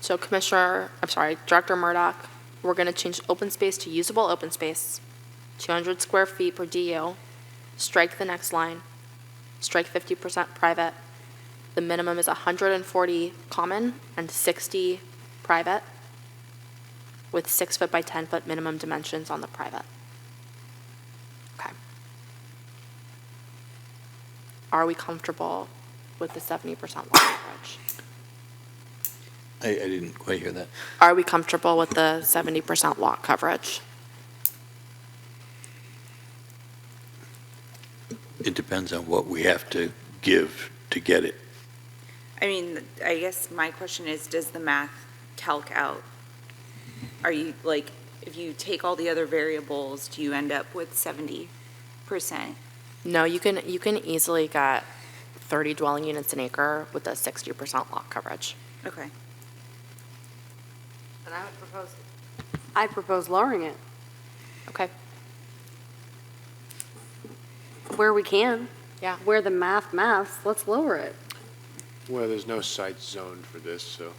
So Director Murdoch, we're going to change open space to usable open space, 200 square feet per DU, strike the next line, strike 50% private. The minimum is 140 common and 60 private, with 6 foot by 10 foot minimum dimensions on the private. Okay. Are we comfortable with the 70% lot coverage? I didn't quite hear that. Are we comfortable with the 70% lot coverage? It depends on what we have to give to get it. I mean, I guess my question is, does the math calc out? Are you, like, if you take all the other variables, do you end up with 70%? No, you can easily get 30 dwelling units an acre with a 60% lot coverage. Okay. And I'd propose lowering it Okay. where we can. Yeah. Where the maths, let's lower it. Well, there's no site zoned for this, so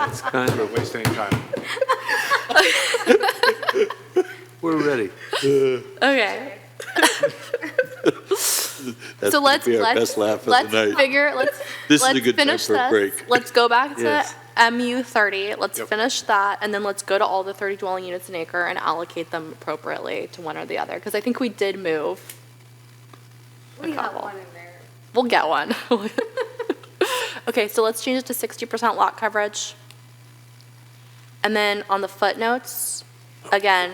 It's kind we're of, wasting time. we're ready. Okay. That's So gonna be our best laugh of the night. This is a let's good time finish for a this. break. Let's go back to Yes. MU 30. Let's Yep. finish that, and then let's go to all the 30 dwelling units an acre and allocate them appropriately to one or the other. Because I think we did move. We have couple. one in there. We'll get one. Okay, so let's change it to 60% lot coverage. And then on the footnotes, again,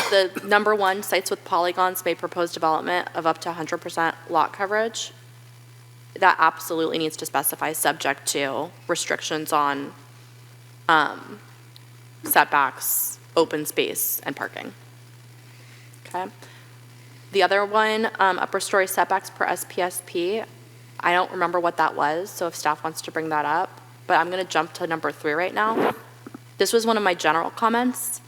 the number 1, sites with polygons may propose development of up to 100% lot coverage. That absolutely needs to specify subject to restrictions on setbacks, open space, and parking. Okay? The other one, upper story setbacks per SPSP, I don't remember what that was, so if staff wants to bring that up, but I'm going to jump to number 3 right now. This was one of my general comments.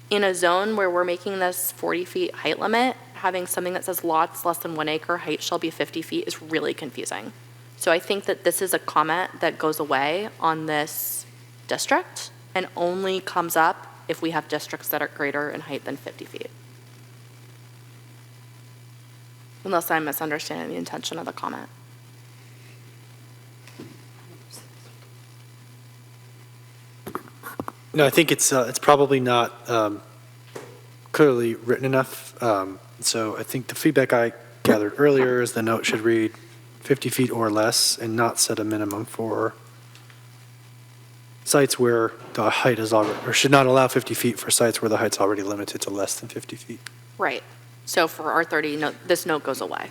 In a zone where we're making this 40 feet height limit, having something that says lots less than 1 acre, height shall be 50 feet is really confusing. So I think that this is a comment that goes away on this district and only comes up if we have districts that are greater in height than 50 feet. Unless I'm misunderstanding the intention of the comment. No, I think it's probably not clearly written enough. So I think the feedback I gathered earlier is the note should read 50 feet or less and not set a minimum for sites where the height is already, or should not allow 50 feet for sites where the height's already limited to less than 50 feet. Right. So for R30, no, this note goes away.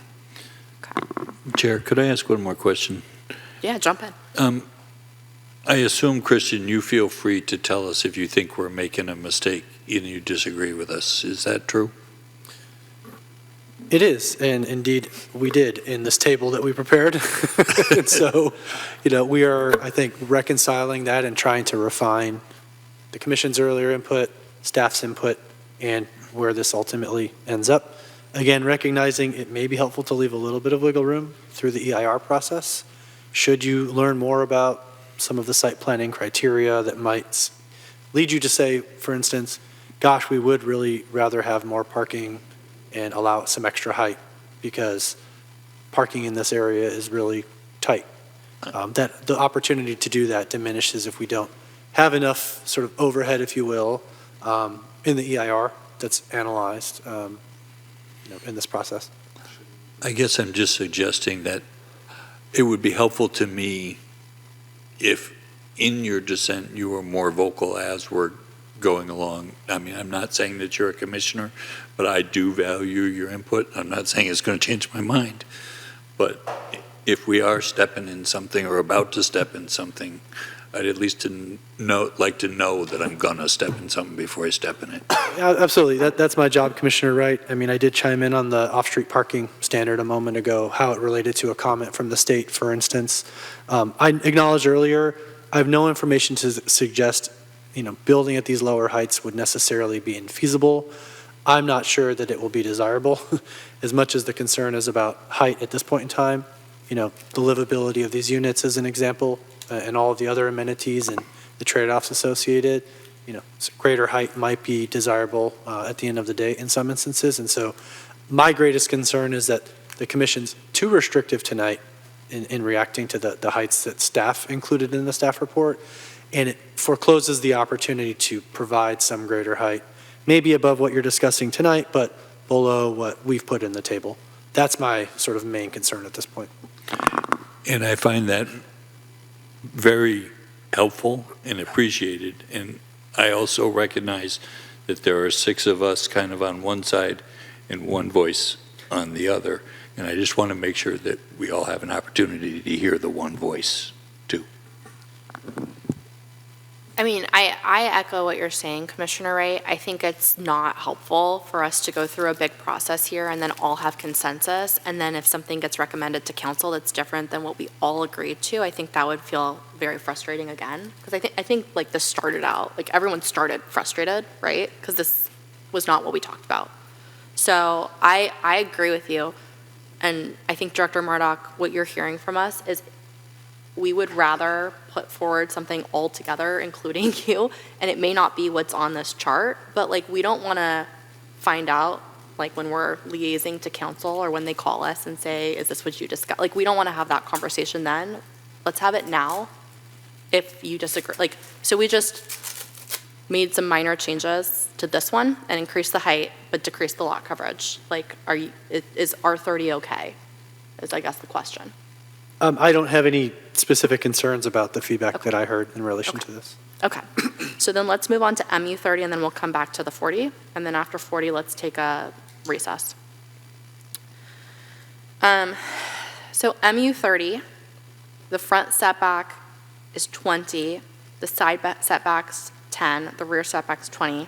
Okay. Chair, could I ask one more question? Yeah, jump in. I assume, Christian, you feel free to tell us if you think we're making a mistake and you disagree with us. Is that true? It is, and indeed, we did in this table that we prepared. And so, we are, I think, reconciling that and trying to refine the commission's earlier input, staff's input, and where this ultimately ends up. Again, recognizing it may be helpful to leave a little bit of wiggle room through the EIR process. Should you learn more about some of the site planning criteria that might lead you to say, for instance, gosh, we would really rather have more parking and allow some extra height because parking in this area is really tight. That the opportunity to do that diminishes if we don't have enough sort of overhead, if you will, in the EIR that's analyzed in this process. I guess I'm just suggesting that it would be helpful to me if in your dissent, you were more vocal as we're going along. I mean, I'm not saying that you're a commissioner, but I do value your input. I'm not saying it's going to change my mind. But if we are stepping in something or about to step in something, I'd at least like to know that I'm going to step in something before I step in it. Yeah, absolutely. That's my job, Commissioner Wright. I mean, I did chime in on the off-street parking standard a moment ago, how it related to a comment from the state, for instance. I acknowledged earlier, I have no information to suggest, building at these lower heights would necessarily be infeasible. I'm not sure that it will be desirable, as much as the concern is about height at this point in time. The livability of these units as an example, and all of the other amenities and the trade-offs associated. Greater height might be desirable at the end of the day in some instances. And so my greatest concern is that the commission's too restrictive tonight in reacting to the heights that staff included in the staff report, and it forecloses the opportunity to provide some greater height, maybe above what you're discussing tonight, but below what we've put in the table. That's my sort of main concern at this point. And I find that very helpful and appreciated. And I also recognize that there are 6 of us kind of on one side and one voice on the other. And I just want to make sure that we all have an opportunity to hear the one voice too. I mean, I echo what you're saying, Commissioner Wright. I think it's not helpful for us to go through a big process here and then all have consensus. And then if something gets recommended to council that's different than what we all agreed to, I think that would feel very frustrating again. Because I think like this started out, like everyone started frustrated, right? Because this was not what we talked about. So I agree with you. And I think Director Murdoch, what you're hearing from us is we would rather put forward something altogether, including you, and it may not be what's on this chart, but like we don't want to find out like when we're liaising to council or when they call us and say, is this what you discussed? Like we don't want to have that conversation then. Let's have it now if you disagree. Like, so we just made some minor changes to this one and increased the height, but decreased the lot coverage. Like, is R30 okay? Is I guess the question. I don't have any specific concerns about the feedback that I heard in relation to this. Okay, so then let's move on to MU30 and then we'll come back to the 40. And then after 40, let's take a recess. So MU30, the front setback is 20, the side setback's 10, the rear setback's 20.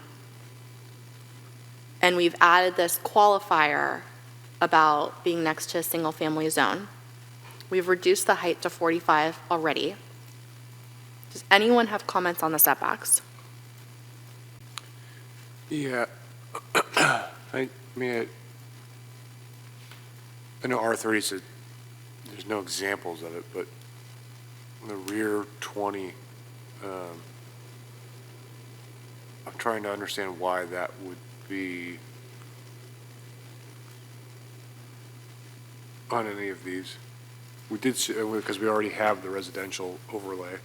And we've added this qualifier about being next to a single family zone. We've reduced the height to 45 already. Does anyone have comments on the setbacks? Yeah, I mean, I know R30 said there's no examples of it, but the rear 20, I'm trying to understand why that would be on any of these. We did, because we already have the residential overlay.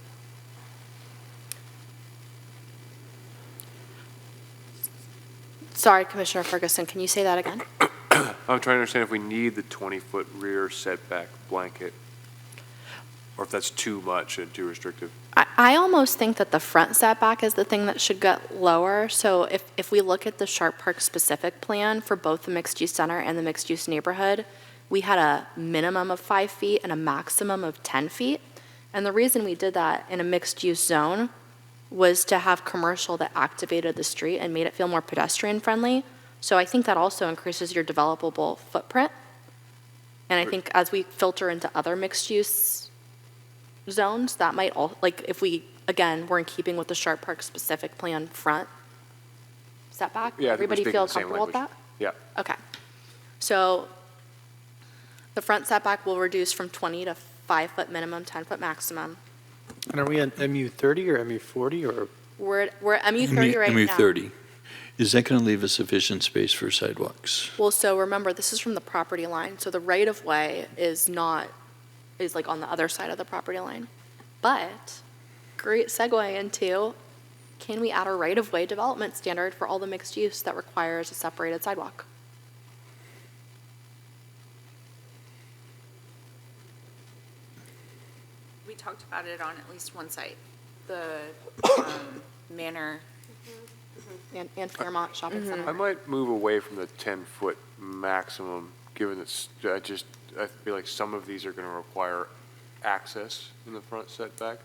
Sorry, Commissioner Ferguson, can you say that again? I'm trying to understand if we need the 20-foot rear setback blanket, or if that's too much and too restrictive. I almost think that the front setback is the thing that should get lower. So if we look at the Sharp Park specific plan for both the mixed-use center and the mixed-use neighborhood, we had a minimum of 5 feet and a maximum of 10 feet. And the reason we did that in a mixed-use zone was to have commercial that activated the street and made it feel more pedestrian-friendly. So I think that also increases your developable footprint. And I think as we filter into other mixed-use zones, that might all, like if we, again, we're in keeping with the Sharp Park specific plan front setback. Yeah, I think we're everybody speaking feel the same comfortable with that? language. Yeah. Okay. So the front setback will reduce from 20 to 5-foot minimum, 10-foot maximum. And are we on MU30 or MU40 or? We're at MU30 right now. MU30. Is that going to leave us sufficient space for sidewalks? Well, so remember, this is from the property line, so the right-of-way is like on the other side of the property line. But, great segue into, can we add a right-of-way development standard for all the mixed use that requires a separated sidewalk? We talked about it on at least one site. the Manor. And Fairmont Shopping Center. I might move away from the 10-foot maximum, given that I feel like some of these are going to require access in the front setback,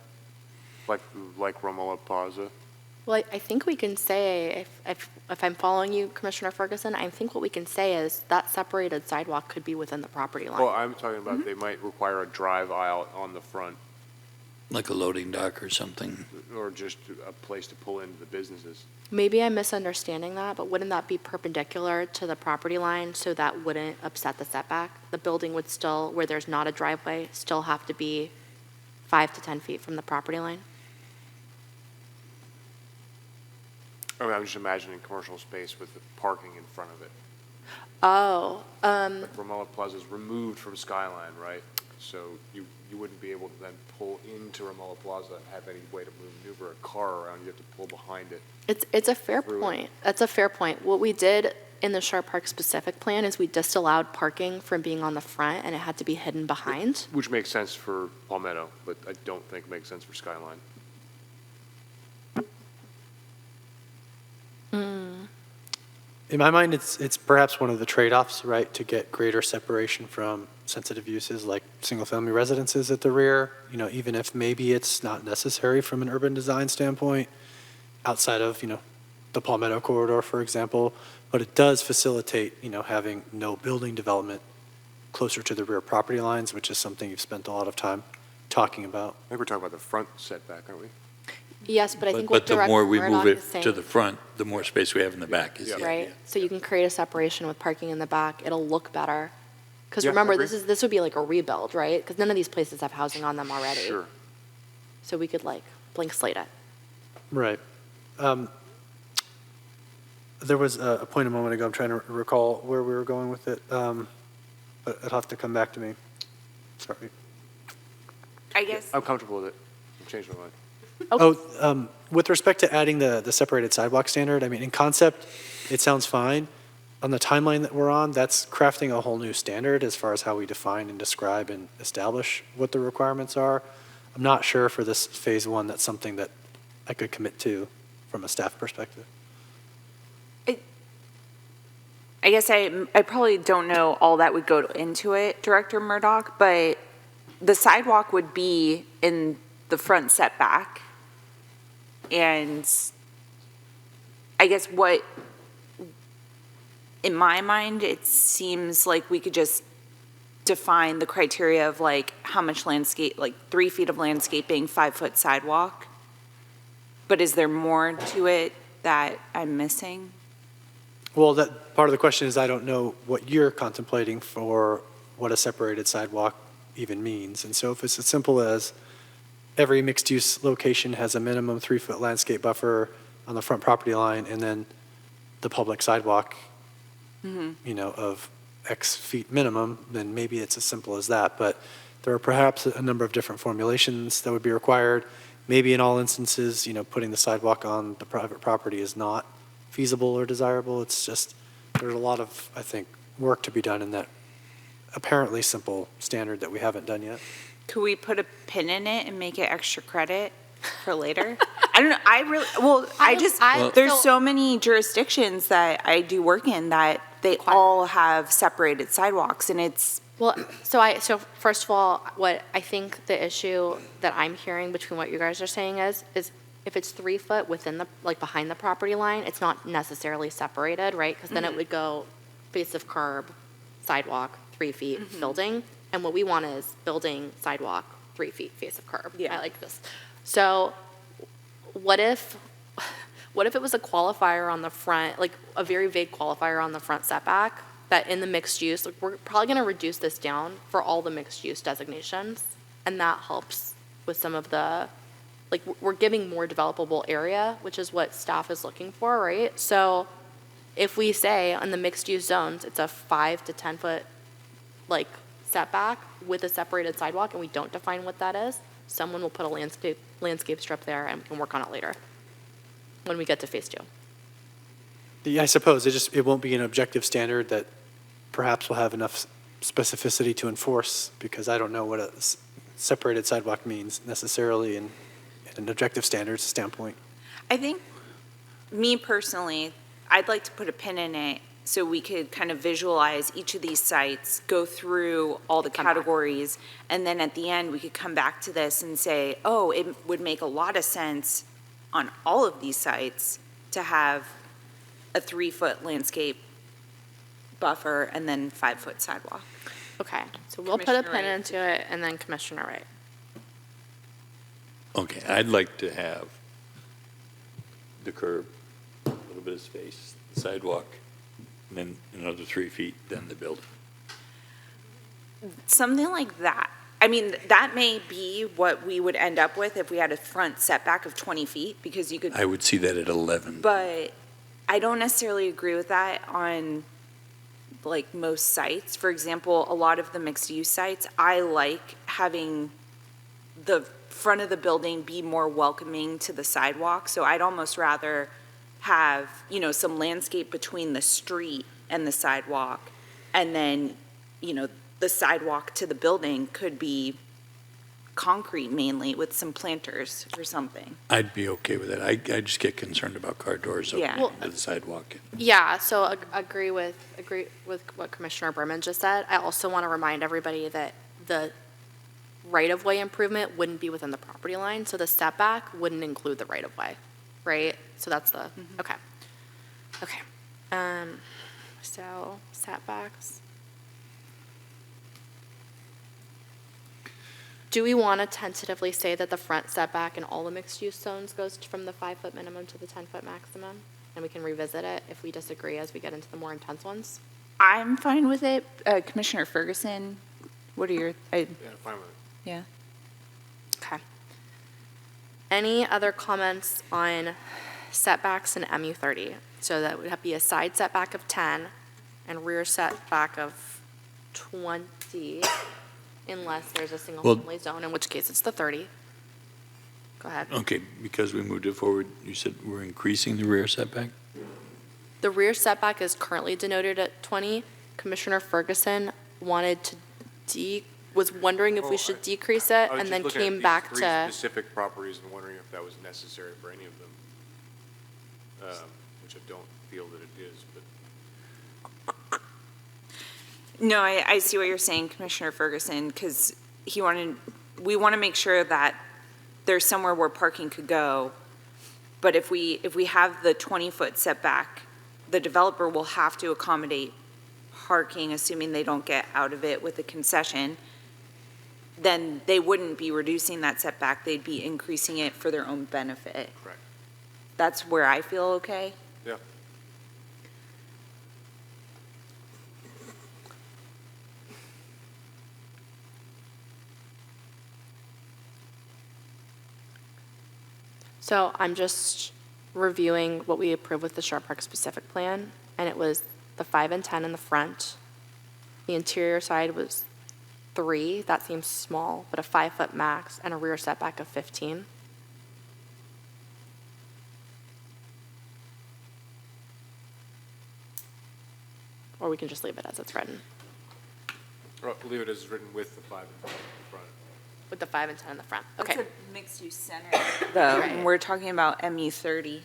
like Romola Plaza. Well, I think we can say, if I'm following you, Commissioner Ferguson, I think what we can say is that separated sidewalk could be within the property line. Well, I'm talking about they might require a drive aisle on the front, Like a loading dock or something. or just a place to pull into the businesses. Maybe I'm misunderstanding that, but wouldn't that be perpendicular to the property line so that wouldn't upset the setback? The building would still, where there's not a driveway, still have to be 5 to 10 feet from the property line? I mean, I'm just imagining commercial space with the parking in front of it. Oh, Like Romola Plaza is removed from Skyline, right? So you wouldn't be able to then pull into Romola Plaza and have any way to maneuver a car around. You have to pull behind it. it's a fair Through it. point. That's a fair point. What we did in the Sharp Park specific plan is we disallowed parking from being on the front, and it had to be hidden behind. Which makes sense for Palmetto, but I don't think makes sense for Skyline. In my mind, it's perhaps one of the trade-offs, right, to get greater separation from sensitive uses like single-family residences at the rear, even if maybe it's not necessary from an urban design standpoint, outside of, the Palmetto corridor, for example, but it does facilitate, having no building development closer to the rear property lines, which is something you've spent a lot of time talking about. I think we're talking about the front setback, aren't we? Yes, but I think what But the Director more we move Murdoch is it saying. to the front, the more space we have in the back is the idea. Right, so you can create a separation with parking in the back, it'll look better. Because Yeah, I remember, agree. this would be like a rebuild, right? Because none of these places have housing on them already. Sure. So we could blank slate it. Right. There was a point a moment ago, I'm trying to recall where we were going with it, but it'll have to come back to me. Sorry. I guess, I'm comfortable with it. I've changed my mind. With respect to adding the separated sidewalk standard, I mean, in concept, it sounds fine. On the timeline that we're on, that's crafting a whole new standard as far as how we define and describe and establish what the requirements are. I'm not sure for this phase one, that's something that I could commit to from a staff perspective. I guess I probably don't know all that would go into it, Director Murdoch, but the sidewalk would be in the front setback. And I guess in my mind, it seems like we could just define the criteria of how much 3 feet of landscaping, 5-foot sidewalk. But is there more to it that I'm missing? Well, that part of the question is I don't know what you're contemplating for what a separated sidewalk even means. And so if it's as simple as every mixed-use location has a minimum 3-foot landscape buffer on the front property line, and then the public sidewalk, of X feet minimum, then maybe it's as simple as that. But there are perhaps a number of different formulations that would be required. Maybe in all instances, putting the sidewalk on the private property is not feasible or desirable. It's just, there's a lot of, I think, work to be done in that apparently simple standard that we haven't done yet. Could we put a pin in it and make it extra credit for later? I don't know. There's so many jurisdictions that I do work in that they all have separated sidewalks, and it's. Well, so first of all, what I think the issue that I'm hearing between what you guys are saying is if it's 3 foot within behind the property line, it's not necessarily separated, right? Because then it would go face of curb, sidewalk, 3 feet, building. And what we want is building, sidewalk, 3 feet, face of curb. Yeah. I like this. So what if it was a qualifier on the front, a very vague qualifier on the front setback, that in the mixed use, we're probably going to reduce this down for all the mixed use designations, and that helps with some of the, we're giving more developable area, which is what staff is looking for, right? So if we say on the mixed use zones, it's a 5 to 10 foot, setback with a separated sidewalk, and we don't define what that is, someone will put a landscape strip there, and we can work on it later when we get to phase 2. Yeah, I suppose it won't be an objective standard that perhaps will have enough specificity to enforce, because I don't know what a separated sidewalk means necessarily in an objective standards standpoint. I think, me personally, I'd like to put a pin in it so we could kind of visualize each of these sites, go through all the categories, and then at the end, we could come back to this and say, oh, it would make a lot of sense on all of these sites to have a 3-foot landscape buffer and then 5-foot sidewalk. Okay, so we'll put a Commissioner pin Wright. into it, and then Commissioner Wright. Okay, I'd like to have the curb, a little bit of space, the sidewalk, and then another 3 feet, then the building. Something like that. I mean, that may be what we would end up with if we had a front setback of 20 feet, because you could, I would see that at 11. but I don't necessarily agree with that on, like, most sites. For example, a lot of the mixed-use sites, I like having the front of the building be more welcoming to the sidewalk, so I'd almost rather have, you know, some landscape between the street and the sidewalk, and then, you know, the sidewalk to the building could be concrete mainly with some planters or something. I'd be okay with that. I just get concerned about car doors Yeah. opening into the sidewalk. Yeah, so agree with what Commissioner Berman just said. I also want to remind everybody that the right-of-way improvement wouldn't be within the property line, so the setback wouldn't include the right-of-way, right? So that's the, okay. Okay. So setbacks. Do we want to tentatively say that the front setback in all the mixed-use zones goes from the 5-foot minimum to the 10-foot maximum? And we can revisit it if we disagree as we get into the more intense ones? I'm fine with it. Commissioner Ferguson, what are your, Yeah, fine with it. yeah? Okay. Any other comments on setbacks in MU30? So that would be a side setback of 10 and rear setback of 20, unless there's a single-family zone, in which case it's the 30. Go ahead. Okay, because we moved it forward, you said we're increasing the rear setback? The rear setback is currently denoted at 20. Commissioner Ferguson wanted to was wondering if we should decrease it, and then came back three to, specific properties and wondering if that was necessary for any of them, which I don't feel that it is, but. No, I see what you're saying, Commissioner Ferguson, because we want to make sure that there's somewhere where parking could go. But if we have the 20-foot setback, the developer will have to accommodate parking, assuming they don't get out of it with a concession. Then they wouldn't be reducing that setback, they'd be increasing it for their own benefit. Correct. That's where I feel okay. Yeah. so I'm just reviewing what we approved with the Sharp Park specific plan, and it was the 5 and 10 in the front. The interior side was 3, that seems small, but a 5-foot max, and a rear setback of 15. Or we can just leave it as it's written, Or leave it as written with the 5 and 10 in front. with the 5 and 10 in the front. Okay, It's a mixed-use center. Though, Right. we're talking about MU30.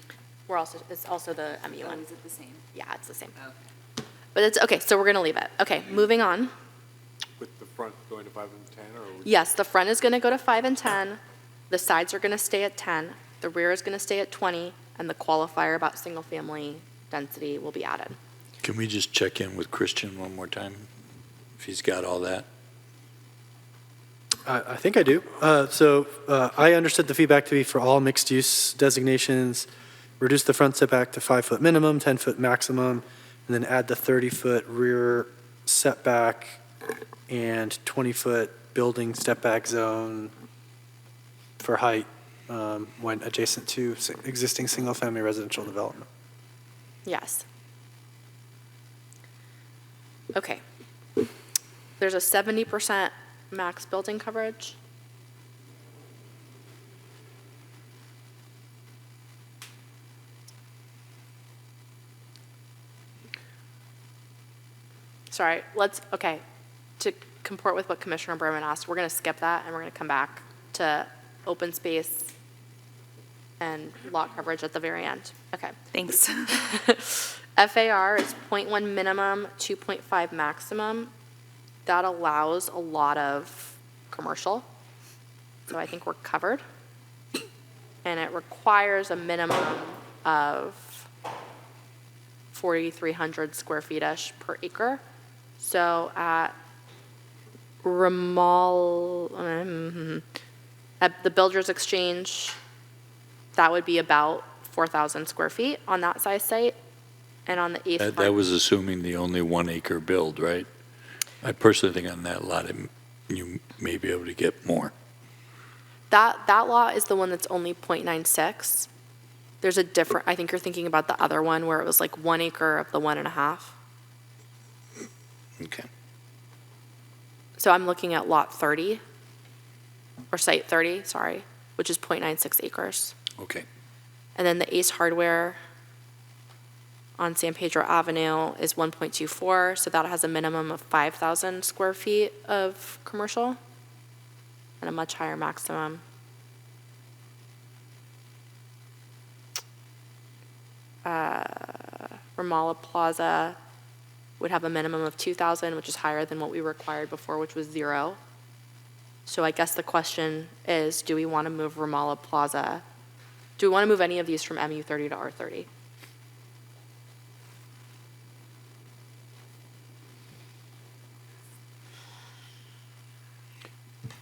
it's also the MU one. Is it the same? Yeah, it's the same. Okay. But it's, okay, so we're gonna leave it. Okay, moving on. With the front going to 5 and 10, or? Yes, the front is gonna go to 5 and 10, the sides are gonna stay at 10, the rear is gonna stay at 20, and the qualifier about single-family density will be added. Can we just check in with Christian one more time, if he's got all that? I think I do. I understood the feedback to be for all mixed-use designations, reduce the front setback to 5-foot minimum, 10-foot maximum, and then add the 30-foot rear setback and 20-foot building step-back zone for height when adjacent to existing single-family residential development. Yes. Okay. There's a 70% max building coverage. Sorry, okay, to comport with what Commissioner Berman asked, we're going to skip that and we're going to come back to open space and lot coverage at the very end. Okay. Thanks. FAR is 0.1 minimum, 2.5 maximum. That allows a lot of commercial, so I think we're covered. And it requires a minimum of 4,300 square feet-ish per acre. So at at the Builders Exchange, that would be about 4,000 square feet on that size site. And on the eighth. That was assuming the only 1 acre build, right? I personally think on that lot, you may be able to get more. That lot is the one that's only 0.96. There's a different, I think you're thinking about the other one where it was like 1 acre of the 1.5. Okay. So I'm looking at lot 30, or site 30, sorry, which is 0.96 acres. Okay. And then the Ace Hardware on San Pedro Avenue is 1.24, so that has a minimum of 5,000 square feet of commercial and a much higher maximum. Ramala Plaza would have a minimum of 2,000, which is higher than what we required before, which was 0. So I guess the question is, do we want to move Ramala Plaza? Do we want to move any of these from MU30 to R30?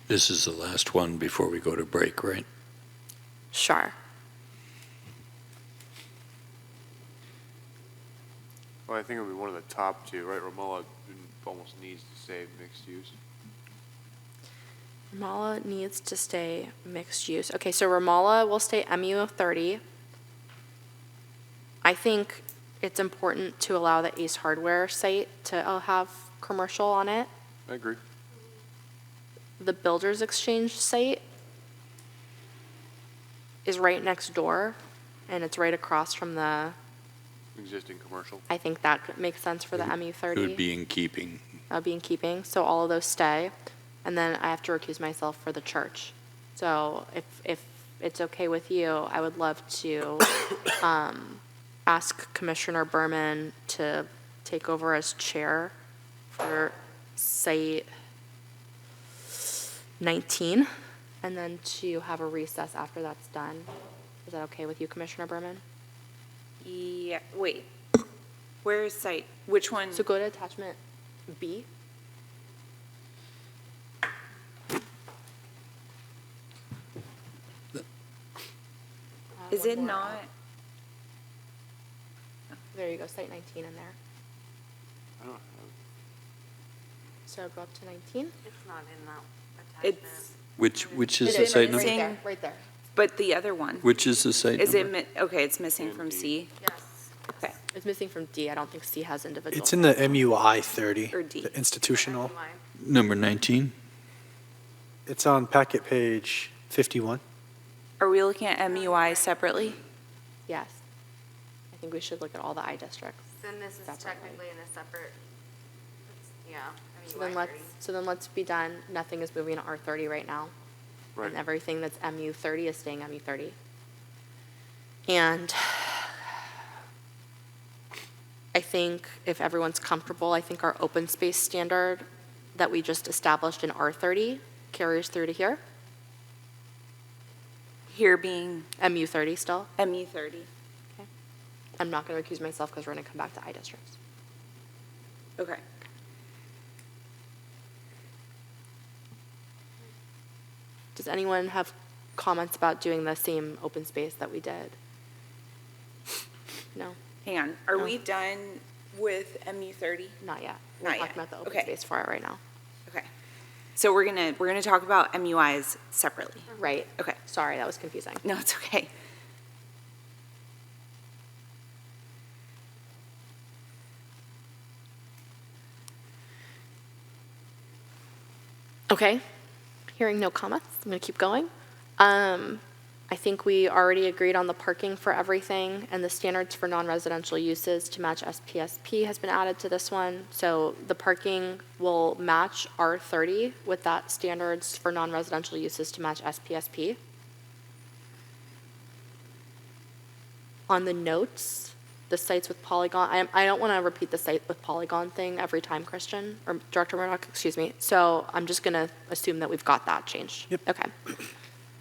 This is the last one before we go to break, right? Sure. Well, I think it would be one of the top two, right? Ramallah almost needs to stay mixed use. Ramala needs to stay mixed use. Okay, so Ramala will stay MU30. I think it's important to allow the Ace Hardware site to have commercial on it. I agree. The Builders Exchange site is right next door, and it's right across from the, Existing commercial. I think that makes sense for the MU30. It would be in keeping. That would be in keeping, so all of those stay. And then I have to recuse myself for the church. So if it's okay with you, I would love to ask Commissioner Berman to take over as chair for site 19, and then to have a recess after that's done. Is that okay with you, Commissioner Berman? Yeah, wait. Where is site? Which one? So go to attachment B. Is it not? There you go, site 19 in there. I don't know. So go up to 19. It's not in that attachment. It's, Which is Is the it site missing? number? Right there. but the other one, Which is the site is it, number? okay, it's missing from C? Yes. Okay. It's missing from D. I don't think C has individual. It's in the MUI 30, Or D. the institutional. Number 19? It's on packet page 51. Are we looking at MUI separately? Yes. I think we should look at all the I districts. Then this is Separately. technically in a separate, yeah, I So mean, then let's be done. Nothing is moving to R30 right now. Right. And everything that's MU30 is staying MU30. And I think if everyone's comfortable, I think our open space standard that we just established in R30 carries through to here. Here being MU30 still. MU30. I'm not going to recuse myself because we're going to come back to I districts. Okay. Does anyone have comments about doing the same open space that we did? No, Hang on, are No. we done with MU30? not yet. We're Not talking yet. about the open Okay. space for it right now. Okay. So we're gonna talk about MUIs separately. Right. Okay. Sorry, that was confusing. No, it's okay. Okay. Hearing no comments, I'm going to keep going. I think we already agreed on the parking for everything, and the standards for non-residential uses to match SPSP has been added to this one. So the parking will match R30 with that standards for non-residential uses to match SPSP. on the notes, the sites with polygon, I don't want to repeat the site with polygon thing every time, Christian, or Director Murdoch, excuse me. So I'm just going to assume that we've got that changed. Yep. Okay.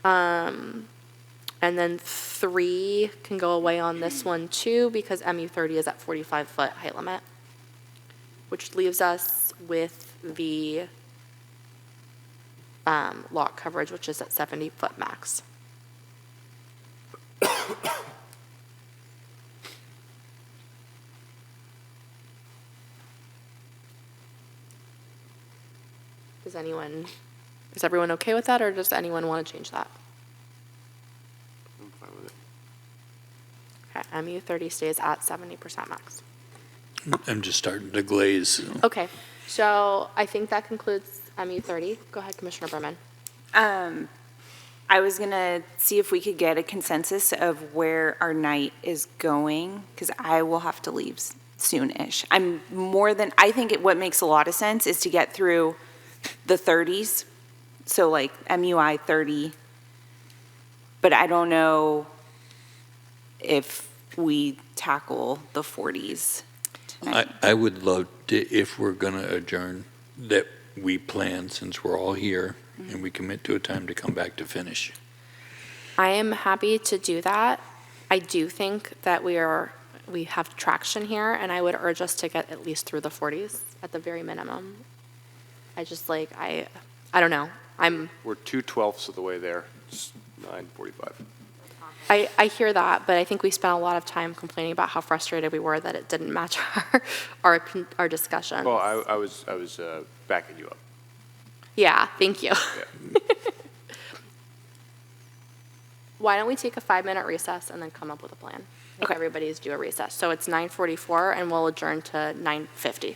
And then 3 can go away on this one too, because MU30 is at 45-foot height limit, which leaves us with the lot coverage, which is at 70-foot max. Is everyone okay with that, or does anyone want to change that? I'm fine with it. Okay, MU30 stays at 70% max. I'm just starting to glaze. Okay, so I think that concludes MU30. Go ahead, Commissioner Berman. I was gonna see if we could get a consensus of where our night is going, because I will have to leave soon-ish. I think what makes a lot of sense is to get through the 30s, so like MUI 30, but I don't know if we tackle the 40s tonight. I would love to, if we're going to adjourn, that we plan, since we're all here, and we commit to a time to come back to finish. I am happy to do that. I do think that we have traction here, and I would urge us to get at least through the 40s at the very minimum. I just I don't know. We're 2/12 of the way there. It's 9:45. I hear that, but I think we spent a lot of time complaining about how frustrated we were that it didn't match our discussion. Well, I was backing you up. Yeah, thank you. Yeah. Why don't we take a 5-minute recess and then come up with a plan? If everybody's due a recess. So it's 9:44, and we'll adjourn to 9:50.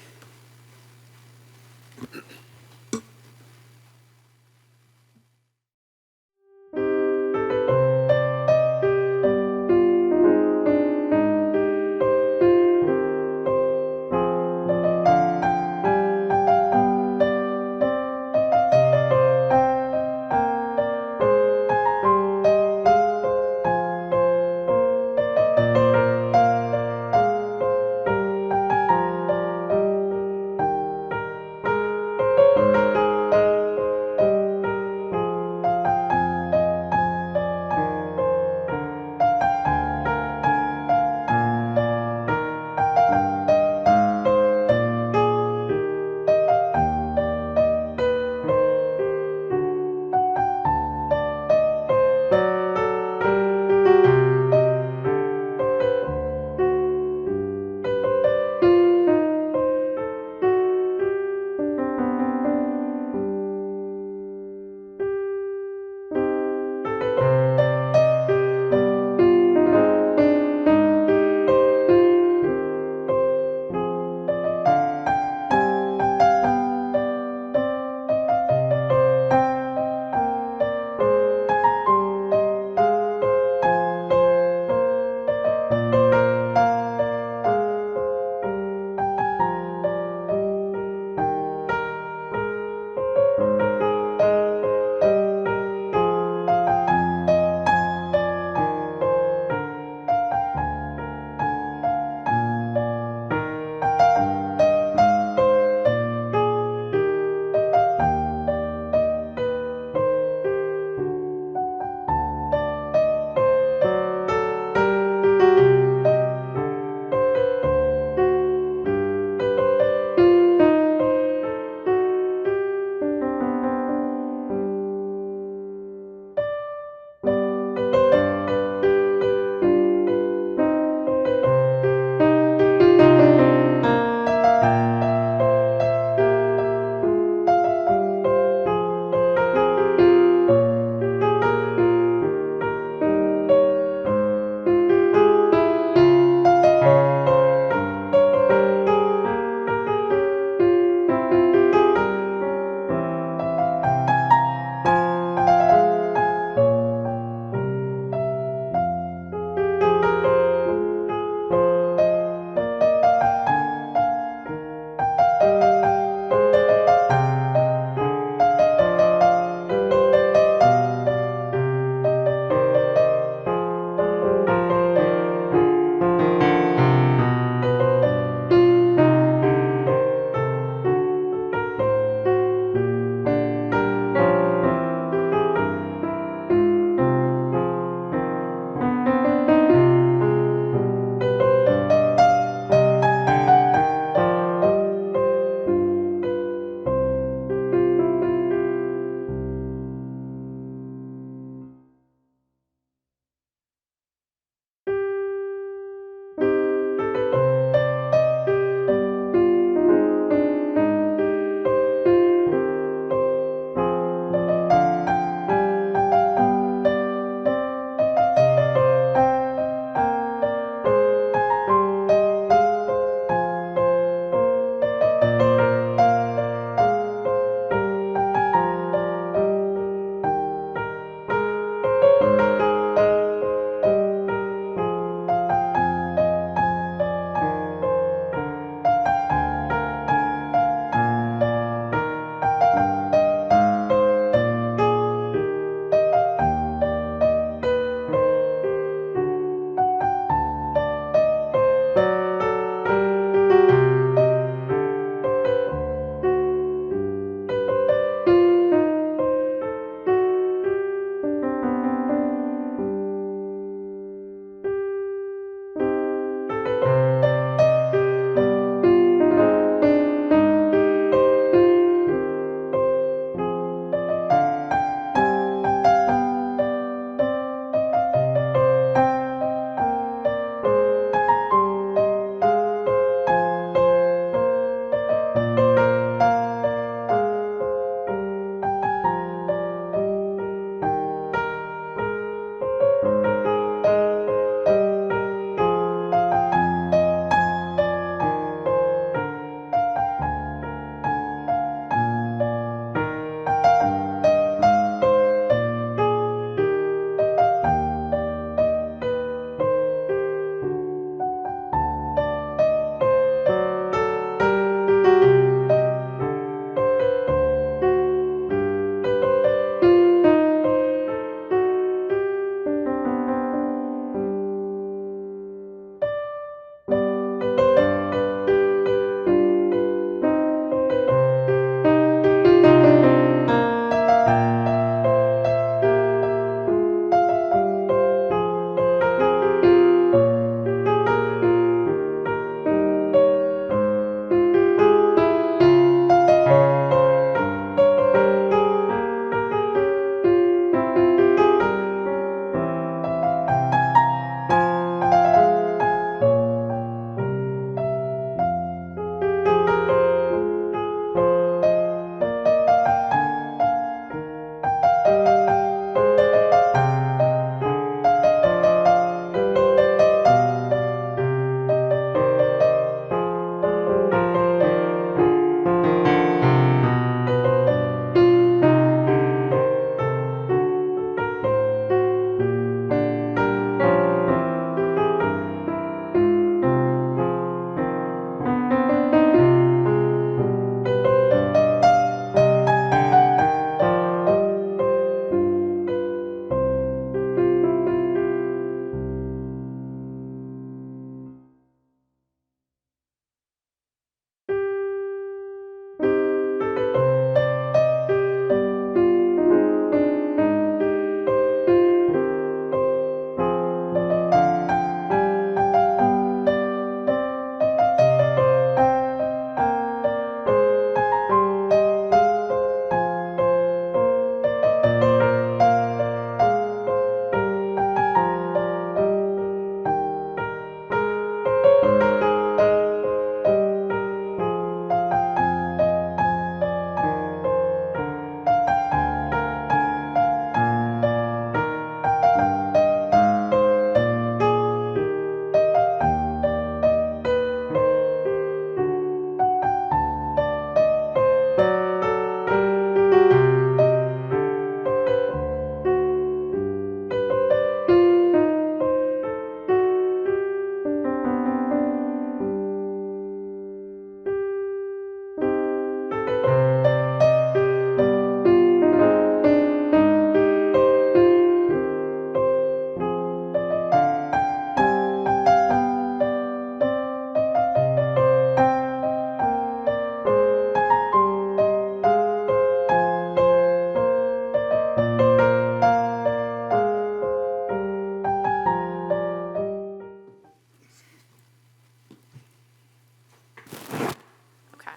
Okay.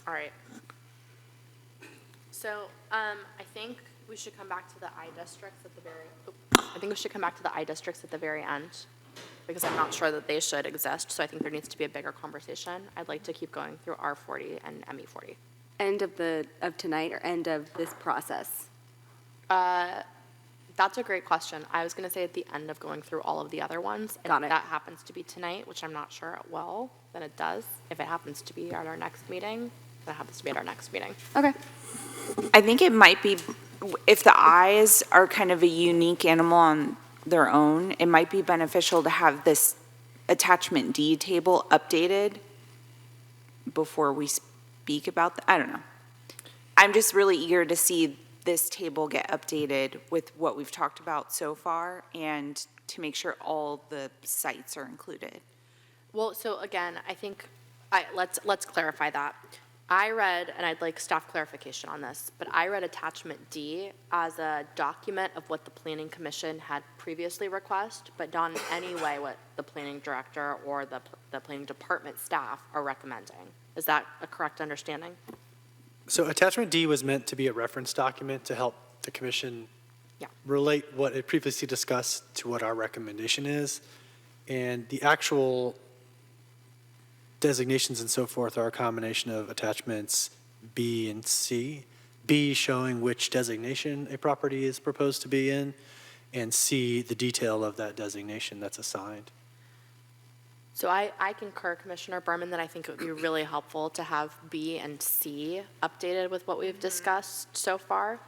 All right. So, I think we should come back to the I districts at the very, I think we should come back to the I districts at the very end, because I'm not sure that they should exist, so I think there needs to be a bigger conversation. I'd like to keep going through R40 and ME40. End of tonight or end of this process? That's a great question. I was going to say at the end of going through all of the other ones. Got If it. that happens to be tonight, which I'm not sure it will, then it does. If it happens to be at our next meeting, then it happens to be at our next meeting. Okay. I think it might be, if the eyes are kind of a unique animal on their own, it might be beneficial to have this attachment D table updated before we speak about, I don't know. I'm just really eager to see this table get updated with what we've talked about so far and to make sure all the sites are included. Well, so again, I think, let's clarify that. I read, and I'd like staff clarification on this, but I read attachment D as a document of what the planning commission had previously requested, but not in any way what the planning director or the planning department staff are recommending. Is that a correct understanding? So attachment D was meant to be a reference document to help the commission Yeah. relate what it previously discussed to what our recommendation is. And the actual designations and so forth are a combination of attachments B and C. B showing which designation a property is proposed to be in, and C, the detail of that designation that's assigned. So I concur, Commissioner Berman, that I think it would be really helpful to have B and C updated with what we've discussed so far.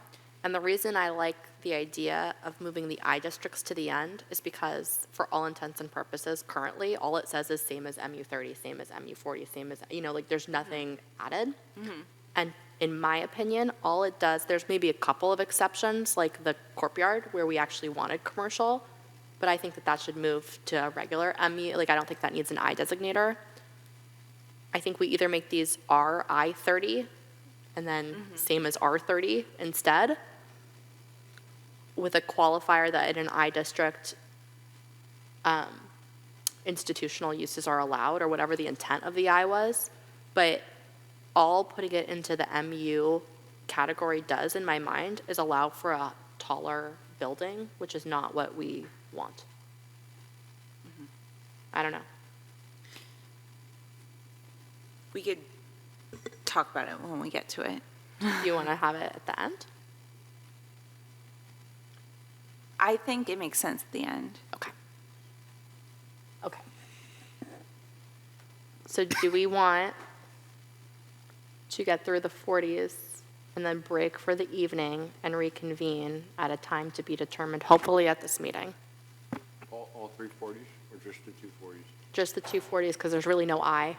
And the reason I like the idea of moving the I districts to the end is because, for all intents and purposes, currently, all it says is same as MU30, same as MU40, same as, like, there's nothing added. And in my opinion, all it does, there's maybe a couple of exceptions, like the courtyard, where we actually wanted commercial, but I think that should move to a regular MU, like, I don't think that needs an I designator. I think we either make these RI30 and then same as R30 instead, with a qualifier that in an I district, institutional uses are allowed, or whatever the intent of the I was, but all putting it into the MU category does, in my mind, is allow for a taller building, which is not what we want. I don't know. We could talk about it when we get to it. Do you want to have it at the end? I think it makes sense at the end. Okay. Okay. So do we want to get through the 40s and then break for the evening and reconvene at a time to be determined, hopefully at this meeting? All 3 40s or just the 2 40s? Just the 2 40s, because there's really no I.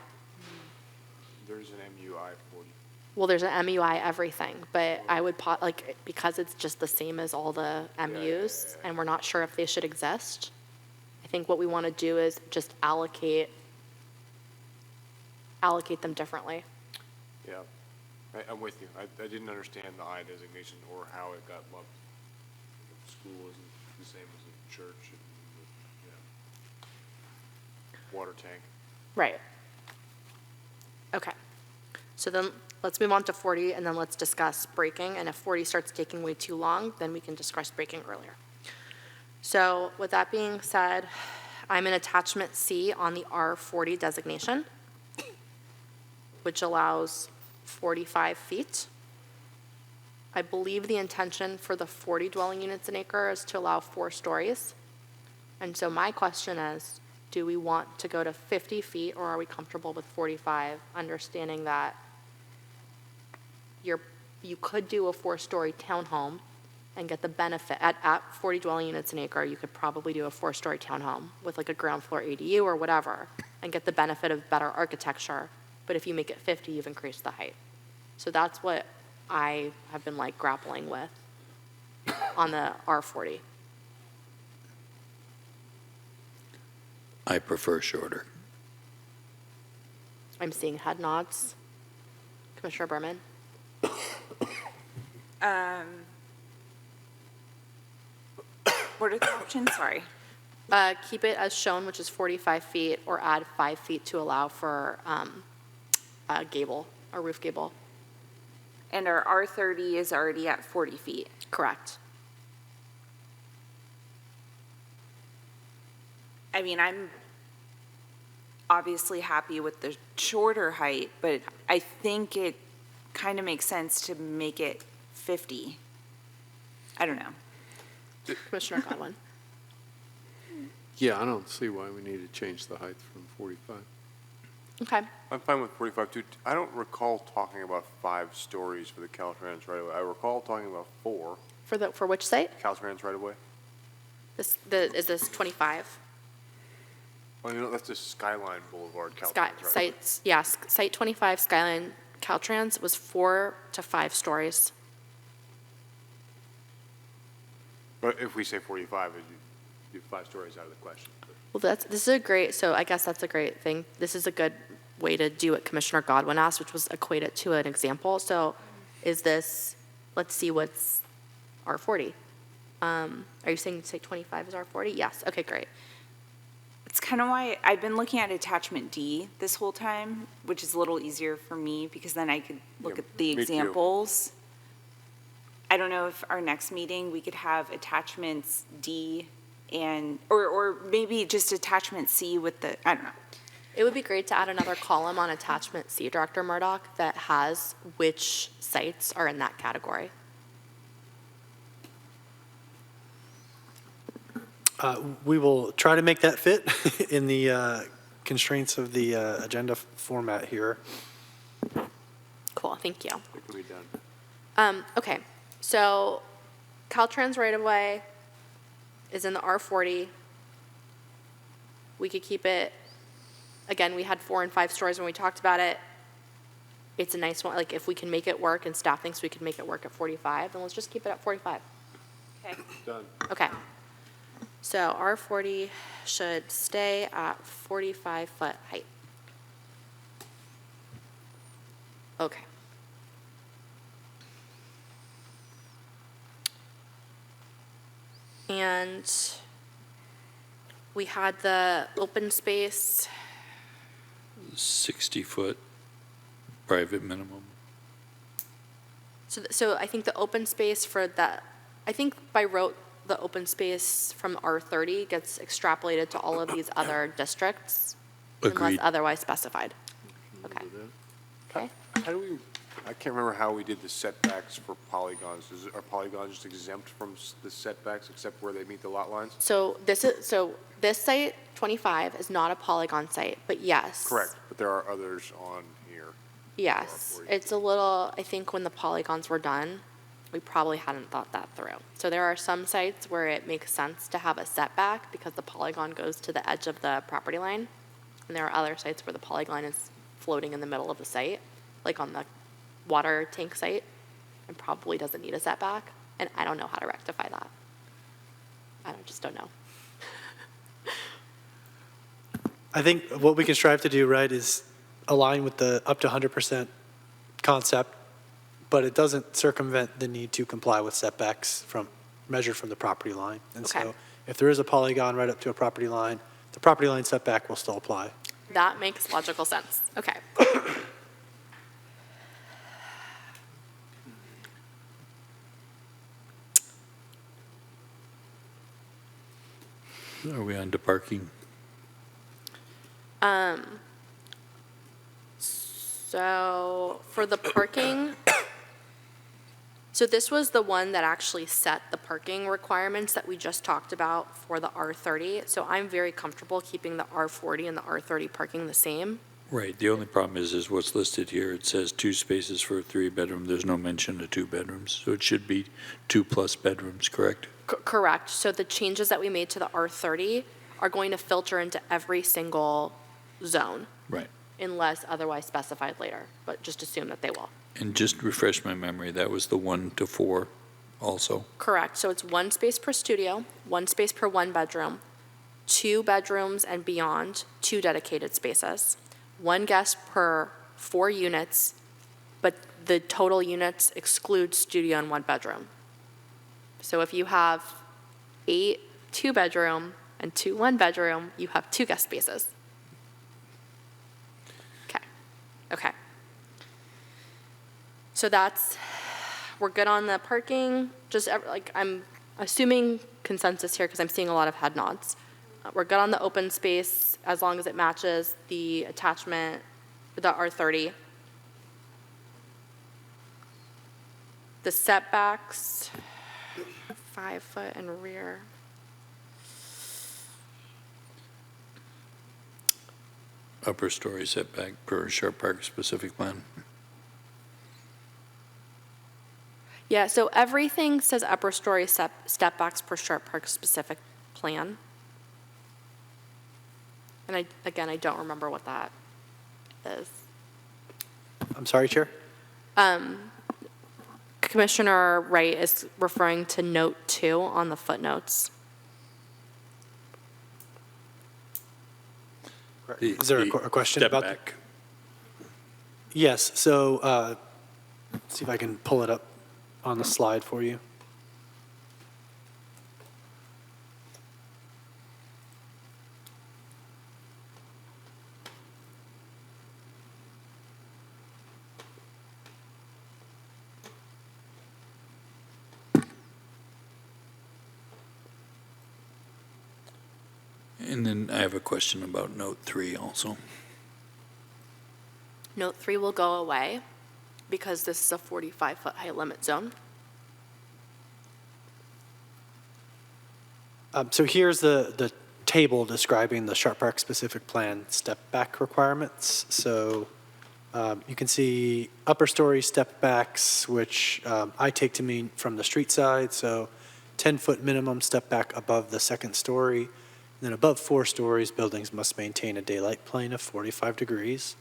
There's an MUI 40. Well, there's an MUI everything, but I would, because it's just the same as all the MUs, and we're not sure if they should exist, I think what we want to do is just allocate them differently. Yeah, I'm with you. I didn't understand the I designation or how it got lumped. The school isn't the same as a church and the, water tank. Right. Okay. So then let's move on to 40, and then let's discuss breaking. And if 40 starts taking way too long, then we can discuss breaking earlier. So with that being said, I'm in attachment C on the R40 designation, which allows 45 feet. I believe the intention for the 40 dwelling units an acre is to allow 4 stories. And so my question is, do we want to go to 50 feet, or are we comfortable with 45, understanding that you could do a 4-story townhome and get the benefit, at 40 dwelling units an acre, you could probably do a 4-story townhome with like a ground floor ADU or whatever, and get the benefit of better architecture. But if you make it 50, you've increased the height. So that's what I have been like grappling with on the R40. I prefer shorter. I'm seeing head nods. Commissioner Berman? What are the options? Sorry. Keep it as shown, which is 45 feet, or add 5 feet to allow for a gable, a roof gable. And our R30 is already at 40 feet. Correct. I mean, I'm obviously happy with the shorter height, but I think it kind of makes sense to make it 50. I don't know. Commissioner Godwin? Yeah, I don't see why we need to change the height from 45. Okay. I'm fine with 45 too. I don't recall talking about 5 stories for the Caltrans right away. I recall talking about 4 For which site? Caltrans right away. Is this 25? Oh, you know, that's just Skyline Boulevard Caltrans Sky, right away. sites, yes, site 25 Skyline Caltrans was 4 to 5 stories. But if we say 45, you 5 stories out of the question. Well, this is a great, so I guess that's a great thing. This is a good way to do what Commissioner Godwin asked, which was equate it to an example. So is this, let's see what's R40. Are you saying site 25 is R40? Yes, okay, great. It's kind of why I've been looking at attachment D this whole time, which is a little easier for me because then I could look Yeah, at the me too. examples. I don't know if our next meeting, we could have attachments D and, or maybe just attachment C with the, I don't know. It would be great to add another column on attachment C, Director Murdoch, that has which sites are in that category. We will try to make that fit in the constraints of the agenda format here. Cool, thank you. It can be done. Okay, so Caltrans right-of-way is in the R40. We could keep it, again, we had 4 and 5 stories when we talked about it. It's a nice one, like if we can make it work and staff thinks we can make it work at 45, then let's just keep it at 45. Okay. Done. Okay. So R40 should stay at 45-foot height. Okay. And We had the open space, 60-foot private minimum. so I think the open space for that, I think by rote, the open space from R30 gets extrapolated to all of these other districts unless Agreed. otherwise specified. Okay. Okay. How do we, I can't remember how we did the setbacks for polygons. Are polygons just exempt from the setbacks except where they meet the lot lines? So this site, 25, is not a polygon site, but yes. Correct, but there are others on here. Yes, it's a little, I think when the polygons were done, we probably hadn't thought that through. So there are some sites where it makes sense to have a setback because the polygon goes to the edge of the property line. And there are other sites where the polygon is floating in the middle of the site, like on the water tank site, and probably doesn't need a setback. And I don't know how to rectify that. Just don't know. I think what we can strive to do, right, is align with the up to 100% concept, but it doesn't circumvent the need to comply with setbacks measured from the property line. And Okay. so if there is a polygon right up to a property line, the property line setback will still apply. That makes logical sense. Okay. Are we on to parking? So for the parking, so this was the one that actually set the parking requirements that we just talked about for the R30. So I'm very comfortable keeping the R40 and the R30 parking the same. Right, the only problem is what's listed here. It says 2 spaces for a 3-bedroom. There's no mention of 2 bedrooms, so it should be 2+ bedrooms, correct? Correct. So the changes that we made to the R30 are going to filter into every single zone Right. unless otherwise specified later, but just assume that they will. And just refresh my memory, that was the 1 to 4 also? Correct. So it's 1 space per studio, 1 space per 1 bedroom, 2 bedrooms and beyond, 2 dedicated spaces, 1 guest per 4 units, but the total units exclude studio and 1 bedroom. So if you have 8 2-bedroom and 2 1-bedroom, you have 2 guest spaces. Okay. Okay. So we're good on the parking. I'm assuming consensus here because I'm seeing a lot of head nods. We're good on the open space as long as it matches the attachment, the R30. The setbacks, 5 foot and rear. Upper story setback per Sharp Park specific plan. Yeah, so everything says upper story step backs per Sharp Park specific plan. And I don't remember what that is. I'm sorry, Chair? Commissioner Wright is referring to note 2 on the footnotes. Is there a question step about? back. Yes, so see if I can pull it up on the slide for you. And then I have a question about note 3 also. Note 3 will go away because this is a 45-foot height limit zone. So here's the table describing the Sharp Park specific plan step back requirements. So you can see upper story step backs, which I take to mean from the street side. So 10-foot minimum step back above the second story. And then above 4 stories, buildings must maintain a daylight plane of 45 degrees.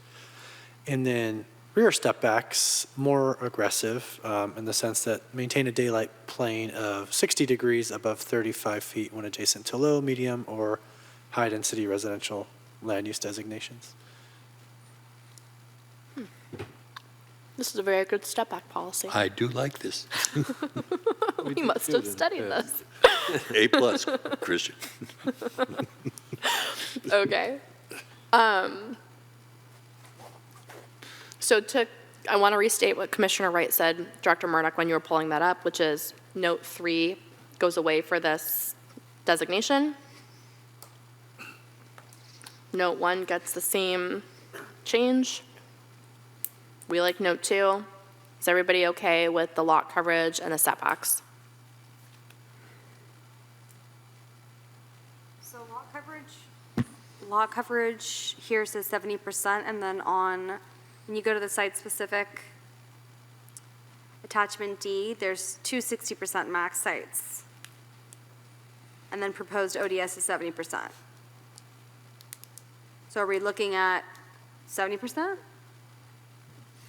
And then rear step backs, more aggressive in the sense that maintain a daylight plane of 60 degrees above 35 feet when adjacent to low, medium, or high-density residential land use designations. This is a very good step back policy. I do like this. We must have studied this. A+, Christian. Okay. So I want to restate what Commissioner Wright said, Director Murdoch, when you were pulling that up, which is note 3 goes away for this designation. Note 1 gets the same change. We like note 2. Is everybody okay with the lot coverage and the setbacks? So lot coverage here says 70%, and then when you go to the site-specific attachment D, there's two 60% max sites. And then proposed ODS is 70%. So are we looking at 70%?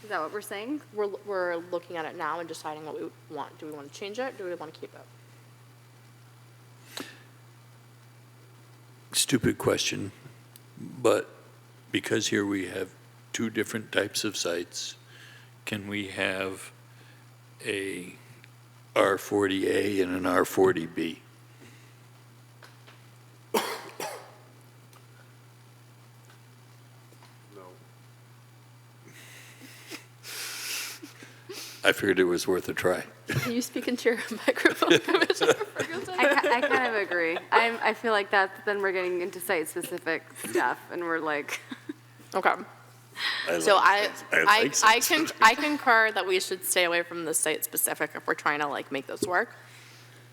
Is that what we're saying? We're looking at it now and deciding what we want. Do we want to change it? Do we want to keep it? Stupid question, but because here we have two different types of sites, can we have a R40A and an R40B? No. I figured it was worth a try. Can you speak into your microphone, Commissioner Ferguson? I kind of agree. I feel like then we're getting into site-specific stuff, and we're like, Okay. So I concur that we should stay away from the site-specific if we're trying to like make this work.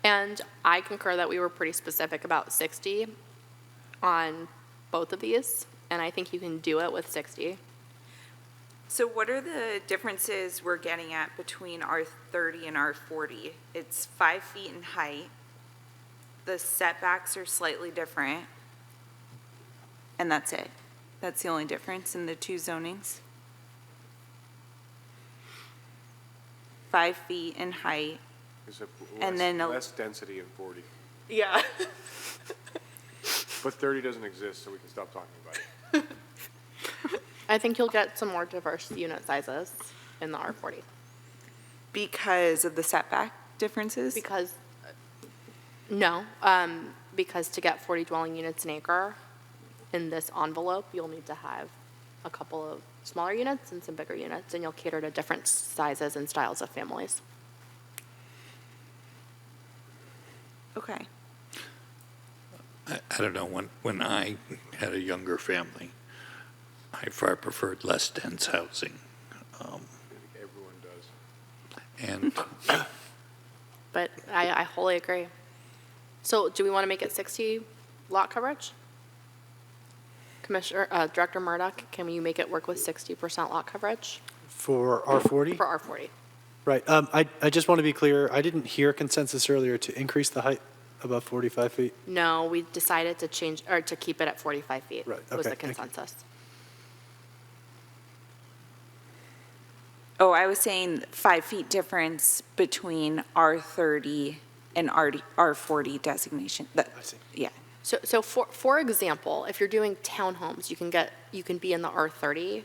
And I concur that we were pretty specific about 60 on both of these, and I think you can do it with 60. So what are the differences we're getting at between R30 and R40? It's 5 feet in height. The setbacks are slightly different. And that's it. That's the only difference in the two zonings. 5 feet in height. Except And then a- less density in 40. Yeah. But 30 doesn't exist, so we can stop talking about it. I think you'll get some more diverse unit sizes in the R40 Because of the setback differences? because, because to get 40 dwelling units an acre in this envelope, you'll need to have a couple of smaller units and some bigger units, and you'll cater to different sizes and styles of families. Okay. I don't know, when I had a younger family, I far preferred less dense housing. I think everyone does. And But I wholly agree. So do we want to make it 60 lot coverage? Director Murdoch, can you make it work with 60% lot coverage For R40? for R40? Right. I just want to be clear, I didn't hear consensus earlier to increase the height above 45 feet. No, we decided to change, or to keep it at 45 feet. Right, Was okay, the thank you. consensus. Oh, I was saying 5 feet difference between R30 and R40 designation. I see. Yeah. So for example, if you're doing townhomes, you can be in the R30.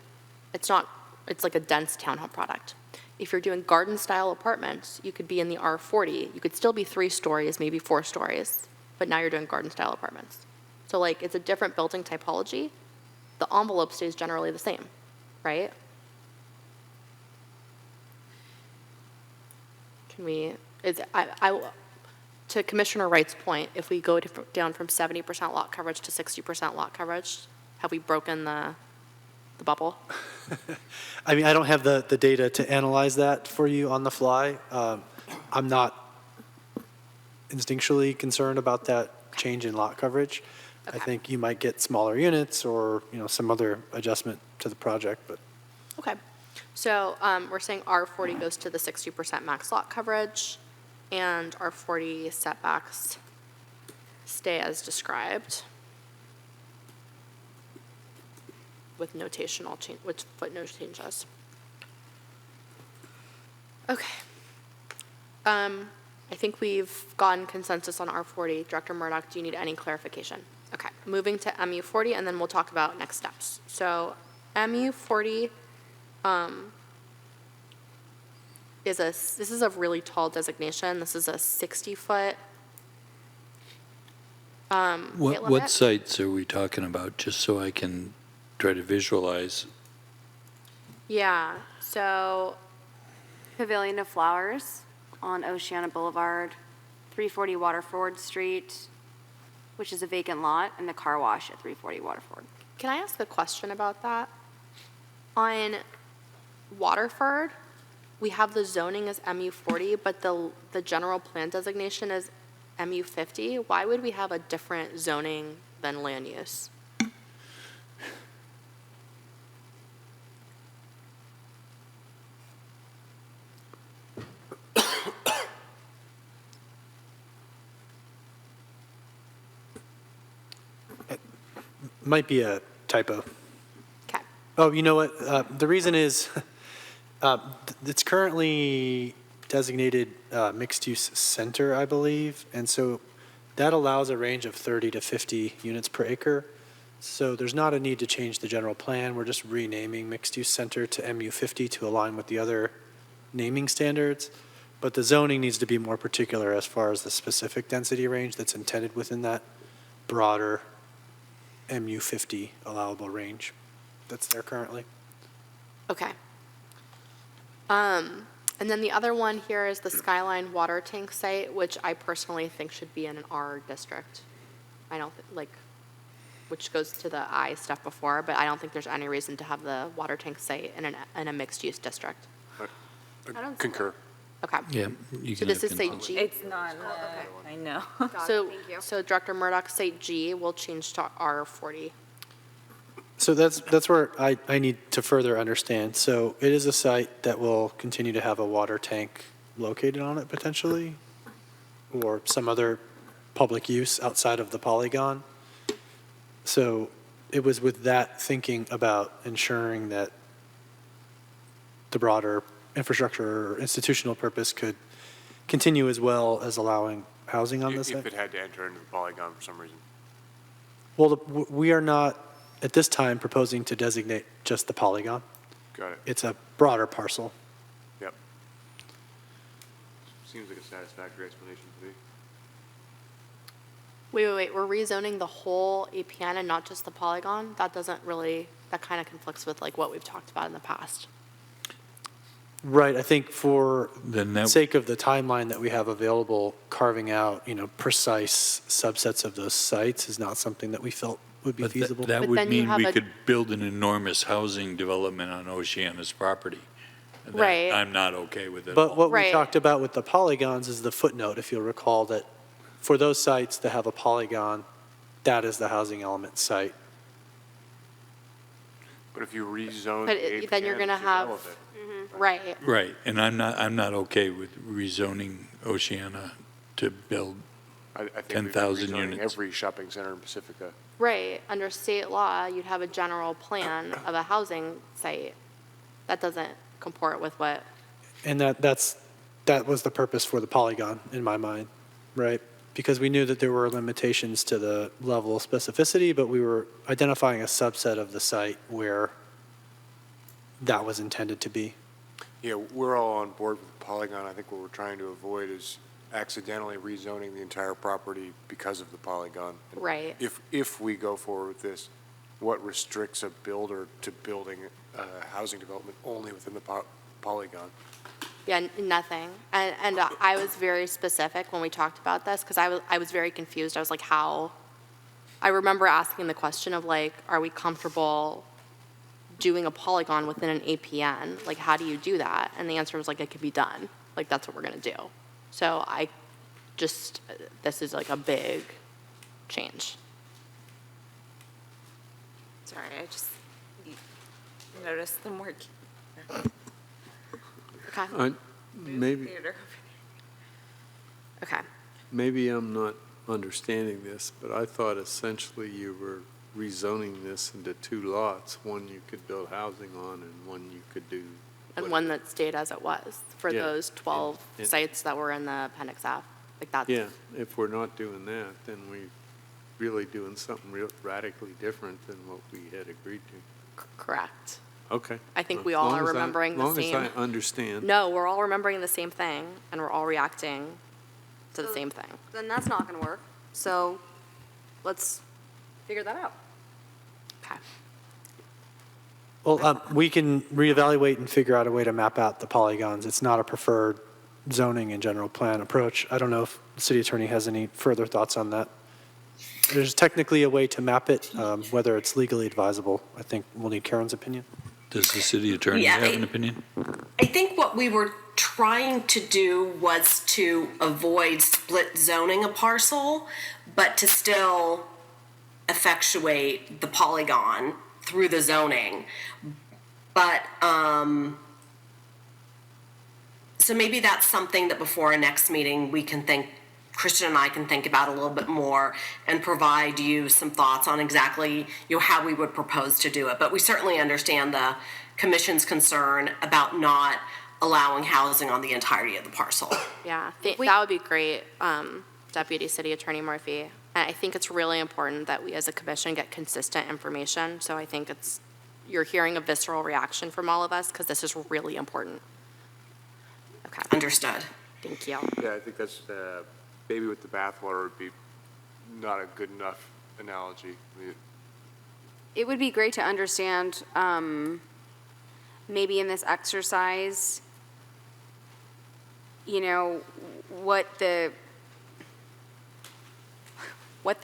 It's like a dense townhome product. If you're doing garden style apartments, you could be in the R40. You could still be 3 stories, maybe 4 stories, but now you're doing garden style apartments. So like it's a different building typology. The envelope stays generally the same, right? Can we, to Commissioner Wright's point, if we go down from 70% lot coverage to 60% lot coverage, have we broken the bubble? I mean, I don't have the data to analyze that for you on the fly. I'm not instinctually concerned about that change in lot coverage. I Okay. think you might get smaller units or, some other adjustment to the project, but Okay. So we're saying R40 goes to the 60% max lot coverage, and R40 setbacks stay as described with notational change, with footnote changes. Okay. I think we've gotten consensus on R40. Director Murdoch, do you need any clarification? Okay, moving to MU40, and then we'll talk about next steps. So MU40 this is a really tall designation. This is a 60-foot height What limit. sites are we talking about, just so I can try to visualize? Yeah, so, Pavilion of Flowers on Oceana Boulevard, 340 Waterford Street, which is a vacant lot, and the car wash at 340 Waterford. can I ask a question about that? On Waterford, we have the zoning as MU40, but the general plan designation is MU50. Why would we have a different zoning than land use? Might be a typo. Okay. Oh, you know what? The reason is it's currently designated mixed-use center, I believe, and so that allows a range of 30 to 50 units per acre. So there's not a need to change the general plan. We're just renaming mixed-use center to MU50 to align with the other naming standards. But the zoning needs to be more particular as far as the specific density range that's intended within that broader MU50 allowable range that's there currently. Okay. And then the other one here is the Skyline water tank site, which I personally think should be in an R district. I don't, which goes to the I stuff before, but I don't think there's any reason to have the water tank site in a mixed-use district. don't see Concur. Okay. Yeah. You So can this have is site consent. G. It's not, I know. So, Thank you. so Director Murdoch, site G will change to R40. So that's where I need to further understand. So it is a site that will continue to have a water tank located on it potentially, or some other public use outside of the polygon. So it was with that thinking about ensuring that the broader infrastructure or institutional purpose could continue as well as allowing housing on this If site. it had to enter into the polygon for some reason. Well, we are not, at this time, proposing to designate just the polygon. Got it. It's a broader parcel. Yep. Seems like a satisfactory explanation to me. Wait, we're rezoning the whole APN and not just the polygon? That doesn't really, that kind of conflicts with like what we've talked about in the past. Right, I think for Then that- sake of the timeline that we have available, carving out, precise subsets of those sites is not something that we felt would be But feasible. that But would then you mean have we a- could build an enormous housing development on Oceana's property. That Right. I'm not okay with it at But all. what we Right. talked about with the polygons is the footnote, if you'll recall, that for those sites that have a polygon, that is the housing element site. But if you rezone But the then you're APN, gonna it's have- irrelevant. Right. Right, and I'm not okay with rezoning Oceana to build. I think we'd be 10,000 rezoning units. every shopping center in Pacifica. Right, under state law, you'd have a general plan of a housing site. That doesn't comport with what, And that was the purpose for the polygon, in my mind, right? Because we knew that there were limitations to the level of specificity, but we were identifying a subset of the site where that was intended to be. Yeah, we're all on board with the polygon. I think what we're trying to avoid is accidentally rezoning the entire property because of the polygon. And right. If we go forward with this, what restricts a builder to building a housing development only within the polygon? Yeah, nothing. And I was very specific when we talked about this, because I was very confused. I was like, how? I remember asking the question of like, are we comfortable doing a polygon within an APN? Like, how do you do that? And the answer was like, it could be done. Like, that's what we're gonna do. So this is like a big change. Sorry, I just noticed them working. Okay, Maybe, Theater. okay. maybe I'm not understanding this, but I thought essentially you were rezoning this into two lots. One you could build housing on and one you could do. And one that stayed as it was for Yeah. those 12 And- sites that were in the Appendix F. Like that's. Yeah, if we're not doing that, then we're really doing something real radically different than what we had agreed to. Correct. Okay. I think Well, we all long are as I- remembering the Long same. as I understand. No, we're all remembering the same thing, and we're all reacting to the So- same thing. Then that's not going to work. So let's figure that out. Okay. Well, we can reevaluate and figure out a way to map out the polygons. It's not a preferred zoning and general plan approach. I don't know if the city attorney has any further thoughts on that. There's technically a way to map it, whether it's legally advisable. I think we'll need Karen's opinion. Does the city attorney Yeah, have an opinion? I think what we were trying to do was to avoid split zoning a parcel, but to still effectuate the polygon through the zoning. But, so maybe that's something that before our next meeting, we can think, Christian and I can think about a little bit more and provide you some thoughts on exactly, how we would propose to do it. But we certainly understand the commission's concern about not allowing housing on the entirety of the parcel. Yeah, that would be great, Deputy City Attorney Murphy. And I think it's really important that we as a commission get consistent information. So I think you're hearing a visceral reaction from all of us because this is really important. Okay. Understood. Thank you. Yeah, I think that's, baby with the bathwater would be not a good enough analogy. I mean, It would be great to understand, maybe in this exercise, what the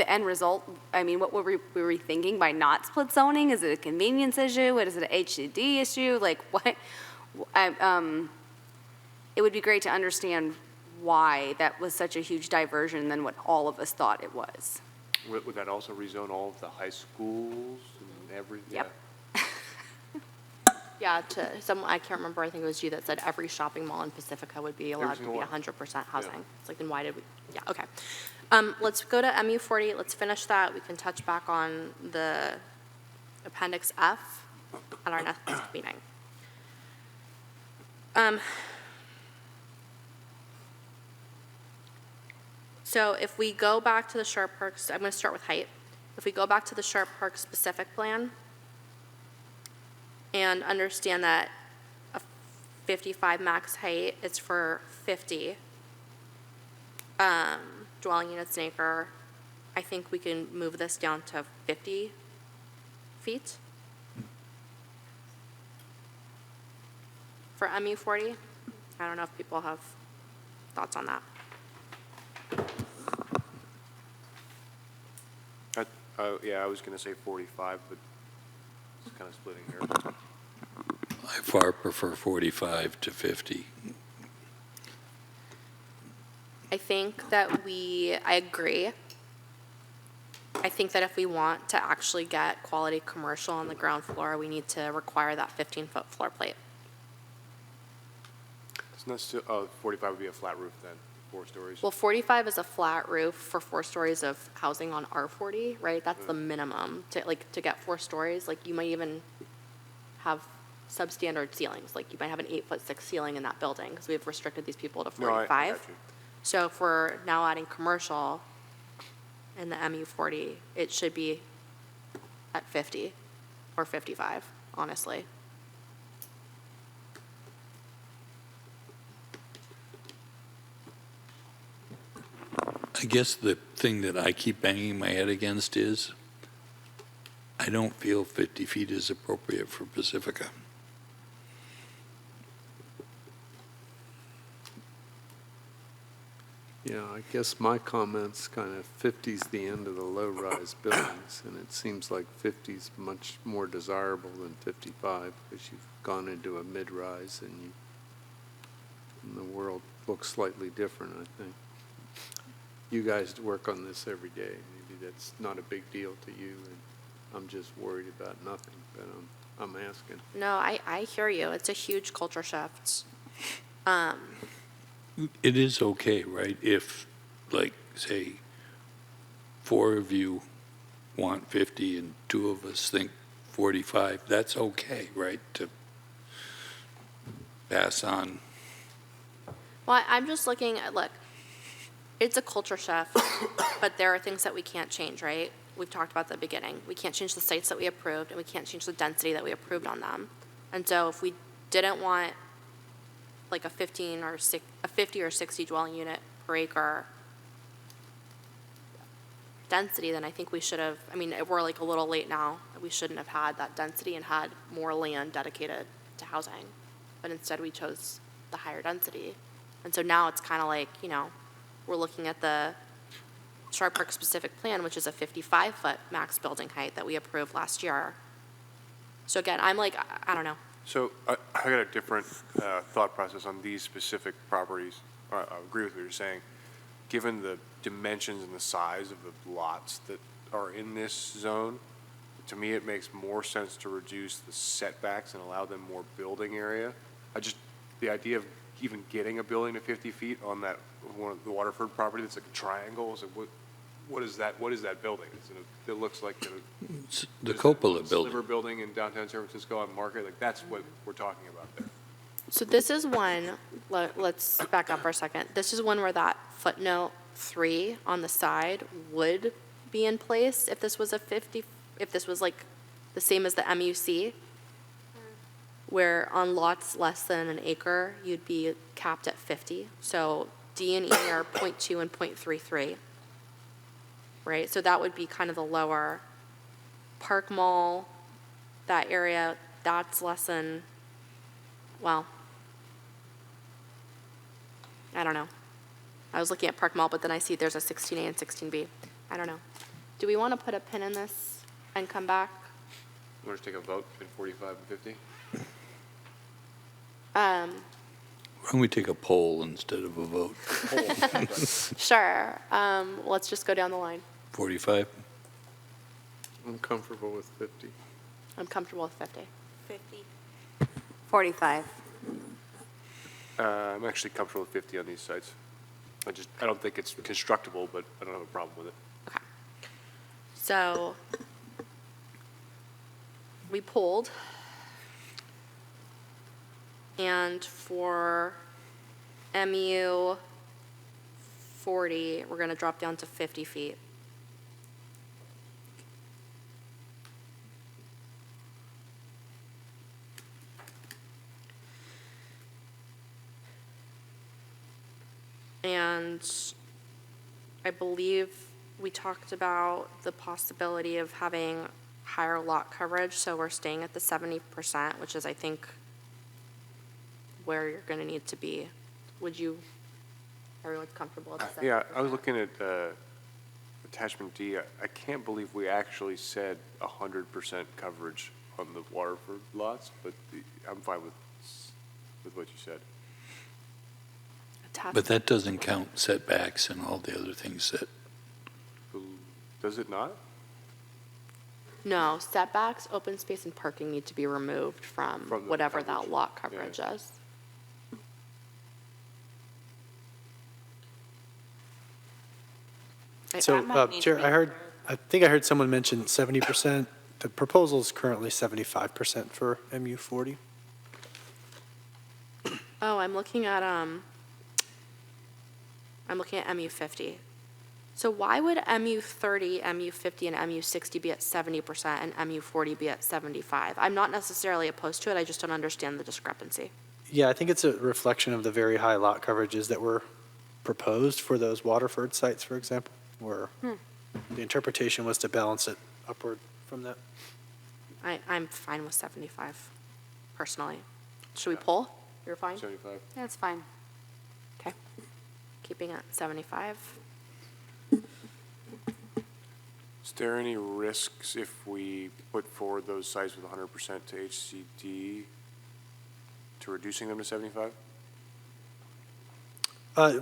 end result, what were we thinking by not split zoning? Is it a convenience issue? What is it, an HCD issue? Like what? It would be great to understand why that was such a huge diversion than what all of us thought it was. would that also rezone all of the high schools and everything? Yep. Yeah, I can't remember, I think it was you that said every shopping mall in Pacifica would be allowed to be single one. 100% housing. Yeah. It's like, then why did we, yeah, okay. Let's go to MU 40, let's finish that. We can touch back on the Appendix F at our next meeting. So if we go back to the Sharp Parks, I'm going to start with height. If we go back to the Sharp Park specific plan and understand that a 55 max height is for 50 dwelling units an acre, I think we can move this down to 50 feet for MU 40. I don't know if people have thoughts on that. Yeah, I was going to say 45, but it's kind of splitting here. I far prefer 45 to 50. I think that I agree. I think that if we want to actually get quality commercial on the ground floor, we need to require that 15-foot floor plate. It's not still, 45 would be a flat roof then, 4 stories. Well, 45 is a flat roof for 4 stories of housing on R40, right? That's the minimum to get 4 stories. Like you might even have substandard ceilings. Like you might have an 8'6" ceiling in that building because we've restricted these people to 45. I got you. So if we're now adding commercial in the MU 40, it should be at 50 or 55, honestly. I guess the thing that I keep banging my head against is I don't feel 50 feet is appropriate for Pacifica. Yeah, I guess my comments kind of 50's the end of the low-rise buildings, and it seems like 50's much more desirable than 55 because you've gone into a mid-rise and the world looks slightly different, I think. You guys work on this every day. Maybe that's not a big deal to you, and I'm just worried about nothing, but I'm asking. No, I hear you. It's a huge culture shift. It is okay, right? If, like, say, 4 of you want 50 and 2 of us think 45, that's okay, right? To pass on. Well, I'm just looking at, look, it's a culture shift, but there are things that we can't change, right? We've talked about at the beginning. We can't change the sites that we approved, and we can't change the density that we approved on them. And so if we didn't want like a 50 or 60 dwelling unit per acre density, then I think we should have, I mean, we're like a little late now. We shouldn't have had that density and had more land dedicated to housing. But instead, we chose the higher density. And so now it's kind of like, we're looking at the Sharp Park specific plan, which is a 55-foot max building height that we approved last year. So again, I'm like, I don't know. So I got a different thought process on these specific properties. I agree with what you're saying. Given the dimensions and the size of the lots that are in this zone, to me, it makes more sense to reduce the setbacks and allow them more building area. The idea of even getting a building to 50 feet on that, one of the Waterford property that's like a triangle, is like, what is that building? It looks like The cupola building. Sliver building in downtown San Francisco on Market, like that's what we're talking about there. So this is one, let's back up for a second. This is one where that footnote 3 on the side would be in place if this was if this was like the same as the MUC, where on lots less than an acre, you'd be capped at 50. So D and E are 0.2 and 0.33, right? So that would be kind of the lower. Park Mall, that area, that's less than, well, I don't know. I was looking at Park Mall, but then I see there's a 16A and 16B. I don't know. Do we want to put a pin in this and come back? You want to take a vote in 45 and 50? Why don't we take a poll instead of a vote? Sure. Let's just go down the line. 45? I'm comfortable with 50. I'm comfortable with 50. 50. 45. I'm actually comfortable with 50 on these sites. I don't think it's constructible, but I don't have a problem with it. Okay. So we pulled. And for MU 40, we're going to drop down to 50 feet. And I believe we talked about the possibility of having higher lot coverage, so we're staying at the 70%, which is, I think, where you're going to need to be. Everyone's comfortable with the 70%? Yeah, I was looking at attachment D. I can't believe we actually said 100% coverage on the Waterford lots, but I'm fine with what you said. But that doesn't count setbacks and all the other things that, Does it not? No, setbacks, open space, and parking need to be removed from From the whatever coverage. that lot coverage is. So, might need to Chair, be I think I heard someone mention 70%. The proposal is currently 75% for MU 40. Oh, I'm looking at MU 50. So why would MU 30, MU 50, and MU 60 be at 70% and MU 40 be at 75? I'm not necessarily opposed to it, I just don't understand the discrepancy. Yeah, I think it's a reflection of the very high lot coverages that were proposed for those Waterford sites, for example, where the interpretation was to balance it upward from that. I'm fine with 75, personally. Should we poll? You're fine? 75. That's fine. Okay. Keeping it 75. Is there any risks if we put forward those sites with 100% to HCD to reducing them to 75?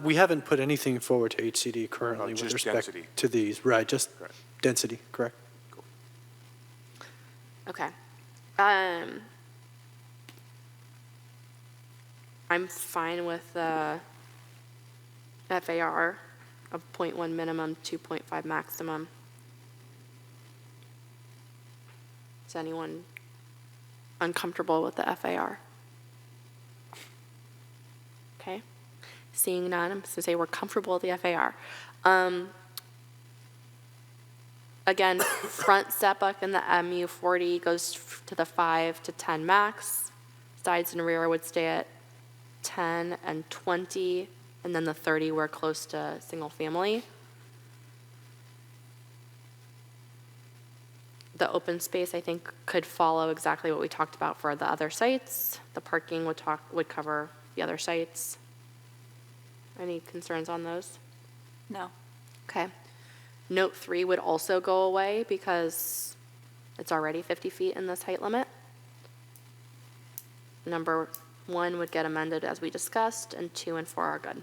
We haven't put anything forward to HCD currently with just respect density. to these. Right, just Correct. density, correct. Okay. I'm fine with the FAR of 0.1 minimum, 2.5 maximum. Is anyone uncomfortable with the FAR? Okay. Seeing none, I'm just going to say we're comfortable with the FAR. Again, front setback in the MU 40 goes to the 5 to 10 max. Sides and rear would stay at 10 and 20, and then the 30 we're close to single family. the open space, I think, could follow exactly what we talked about for the other sites. The parking would cover the other sites. Any concerns on those? No. Okay. Note 3 would also go away because it's already 50 feet in this height limit. Number 1 would get amended as we discussed, and 2 and 4 are good.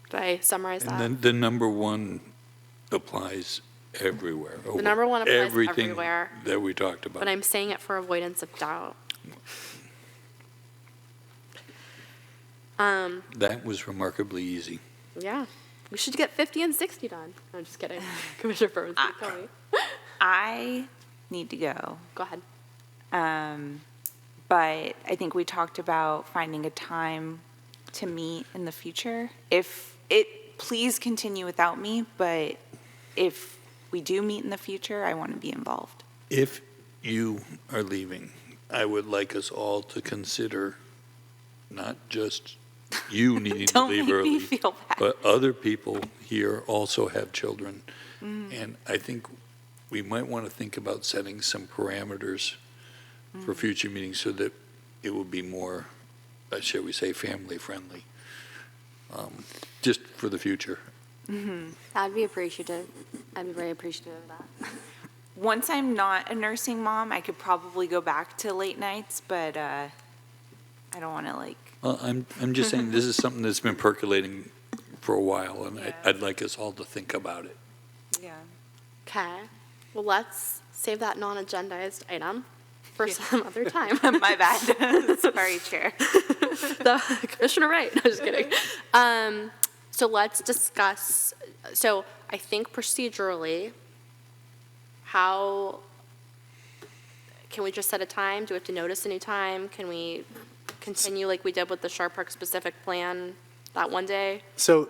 Did I summarize that? And then the number 1 applies everywhere. The number 1 applies Everything everywhere, that we talked about. but I'm saying it for avoidance of doubt. That was remarkably easy. Yeah, we should get 50 and 60 done. I'm just kidding. Commissioner Burns, tell me. I need to go. Go ahead. But I think we talked about finding a time to meet in the future. Please continue without me, but if we do meet in the future, I want to be involved. If you are leaving, I would like us all to consider not just you needing to Don't leave make early, me feel bad. but other people here also have children. And I think we might want to think about setting some parameters for future meetings so that it will be more, shall we say, family-friendly, just for the future. I'd be appreciative. I'd be very appreciative of that. Once I'm not a nursing mom, I could probably go back to late nights, but I don't want to Well, I'm just saying, this is something that's been percolating for a while, and Yeah. I'd like us all to think about it. yeah. Okay. Well, let's save that non-agendized item for some other time. My bad. Sorry, Chair. Commissioner Wright, no, just kidding. So let's discuss, so I think procedurally, how, can we just set a time? Do we have to notice any time? Can we continue like we did with the Sharp Park specific plan that one day? So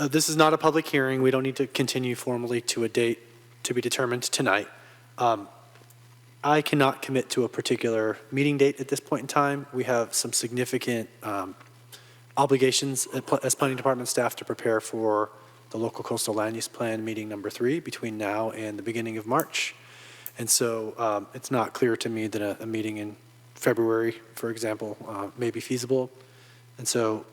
this is not a public hearing. We don't need to continue formally to a date to be determined tonight. I cannot commit to a particular meeting date at this point in time. We have some significant obligations as planning department staff to prepare for the local coastal land use plan meeting number 3 between now and the beginning of March. And so it's not clear to me that a meeting in February, for example, may be feasible. And so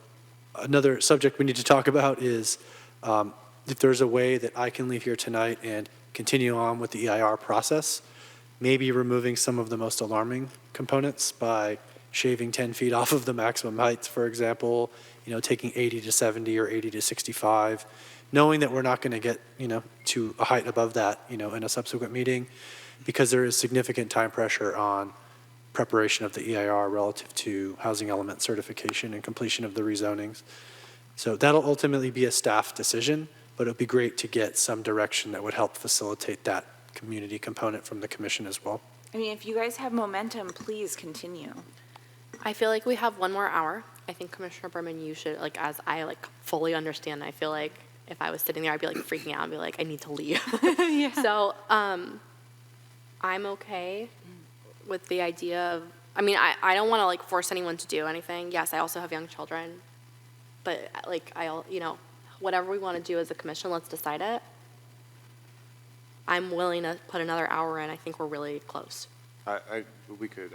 another subject we need to talk about is if there's a way that I can leave here tonight and continue on with the EIR process, maybe removing some of the most alarming components by shaving 10 feet off of the maximum heights, for example, taking 80 to 70 or 80 to 65, knowing that we're not going to get, to a height above that, in a subsequent meeting, because there is significant time pressure on preparation of the EIR relative to housing element certification and completion of the rezonings. So that'll ultimately be a staff decision, but it'd be great to get some direction that would help facilitate that community component from the commission as well. I mean, if you guys have momentum, please continue. I feel like we have one more hour. I think Commissioner Berman, you should, as I fully understand, I feel like if I was sitting there, I'd be freaking out and be like, I need to leave. Yeah. So I'm okay with the idea of, I don't want to force anyone to do anything. Yes, I also have young children, but whatever we want to do as a commission, let's decide it. I'm willing to put another hour in. I think we're really close. I think we could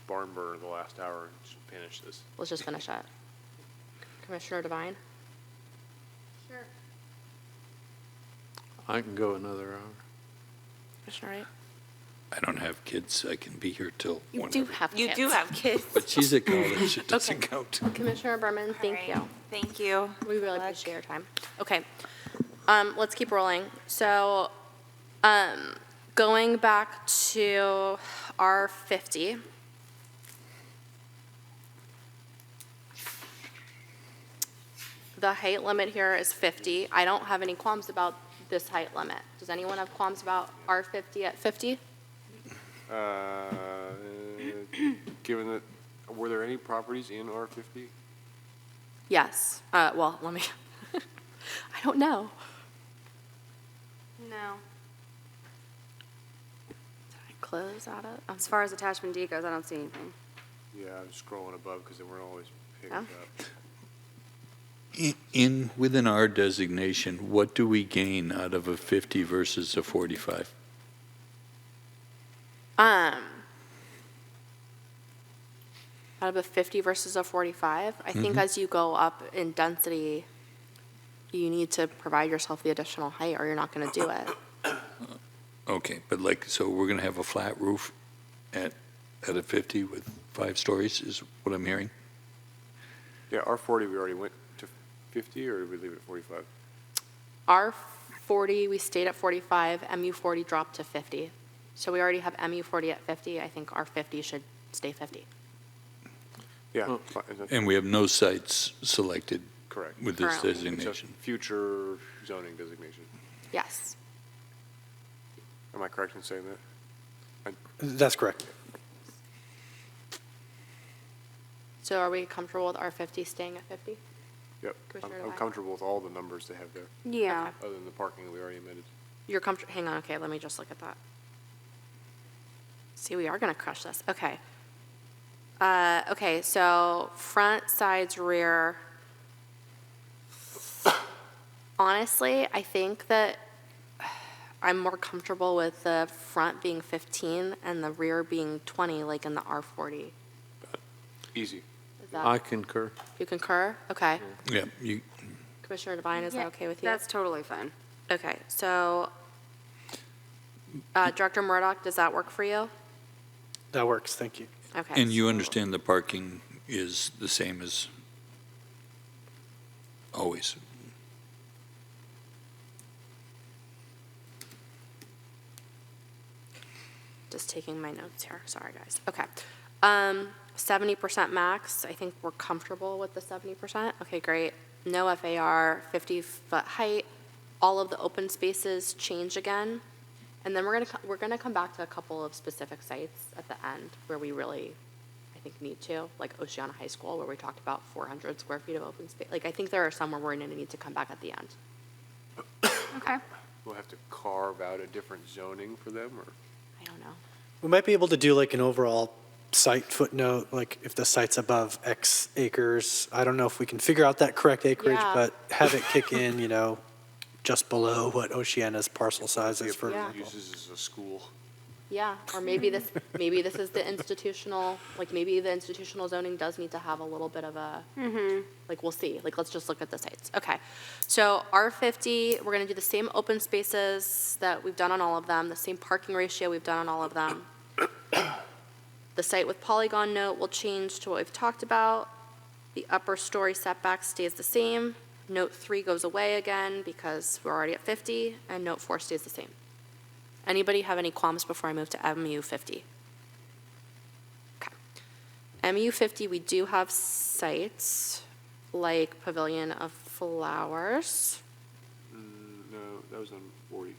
barn burn the last hour and just finish this. Let's just finish it. Commissioner Devine? Sure. I can go another hour. Commissioner Wright? I don't have kids, I can be here till You whenever. do have You kids. do have kids. But she's at college, it doesn't Okay. count. Commissioner Berman, thank All you. right. Thank you. We really Good luck. appreciate your time. Okay, let's keep rolling. So, going back to R50. The height limit here is 50. I don't have any qualms about this height limit. Does anyone have qualms about R50 at 50? Given that, were there any properties in R50? Yes. Well, let me, I don't know. No. Did I close out of? As far as attachment D goes, I don't see anything. Yeah, I was scrolling above because they weren't always picked Oh. up. Within our designation, what do we gain out of a 50 versus a 45? Out of a 50 versus a 45, I think as you go up in density, you need to provide yourself the additional height or you're not going to do it. Okay, but like, so we're going to have a flat roof at a 50 with 5 stories, is what I'm hearing? Yeah, R40, we already went to 50, or did we leave it at 45? R40, we stayed at 45, MU40 dropped to 50. So we already have MU40 at 50. I think R50 should stay 50. Yeah, And we have no sites selected correct. with this Currently. It's a designation. future zoning designation. Yes. Am I correct in saying that? That's correct. So are we comfortable with R50 staying at 50? Yep. Commissioner I'm Devine? comfortable with all the numbers they have there, Yeah. other than the parking that we already amended. You're comfortable, hang on, okay, let me just look at that. See, we are gonna crush this, okay. Okay, so front, sides, rear. Honestly, I think that I'm more comfortable with the front being 15 and the rear being 20, like in the R40. Easy. Is that, I concur. you concur? Okay. Yeah, you, Commissioner Devine, is that okay with you? That's totally fine. Okay, so, Director Murdoch, does that work for you? That works, thank you. Okay. and you understand the parking is the same as always. Just taking my notes here, sorry, guys. Okay. 70% max, I think we're comfortable with the 70%. Okay, great. No FAR, 50-foot height. All of the open spaces change again. And then we're gonna come back to a couple of specific sites at the end where we really, I think, need to, like Oceana High School, where we talked about 400 square feet of open space. Like, I think there are some where we're gonna need to come back at the end. Okay. We'll have to carve out a different zoning for them, or? I don't know. We might be able to do like an overall site footnote, like if the site's above X acres. I don't know if we can figure out that correct acreage, Yeah. but have it kick in, just below what Oceana's parcel size is for Yeah. example. Uses as a school. Yeah, or maybe this is the institutional, like maybe the institutional zoning does need to have a little bit of a, like, we'll see. Like, let's just look at the sites. Okay. So R50, we're gonna do the same open spaces that we've done on all of them, the same parking ratio we've done on all of them. The site with polygon note will change to what we've talked about. The upper story setback stays the same. Note 3 goes away again because we're already at 50, and note 4 stays the same. Anybody have any qualms before I move to MU50? Okay. MU50, we do have sites like Pavilion of Flowers. No, that was on 40.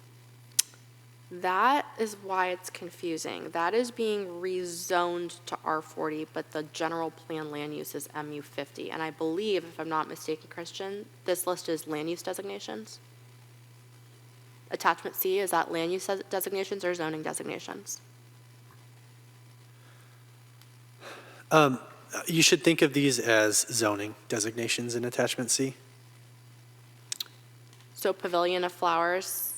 That is why it's confusing. That is being rezoned to R40, but the general plan land use is MU50. And I believe, if I'm not mistaken, Christian, this list is land use designations. Attachment C, is that land use designations or zoning designations? You should think of these as zoning designations in attachment C. So Pavilion of Flowers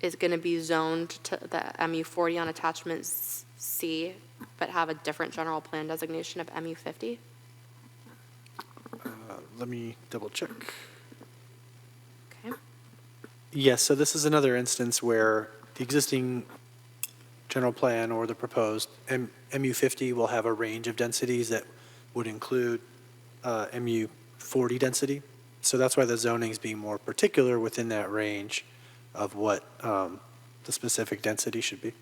is going to be zoned to the MU40 on attachment C, but have a different general plan designation of MU50? Let me double check. Okay. Yes, so this is another instance where the existing general plan or the proposed MU50 will have a range of densities that would include MU40 density. So that's why the zoning is being more particular within that range of what the specific density should be.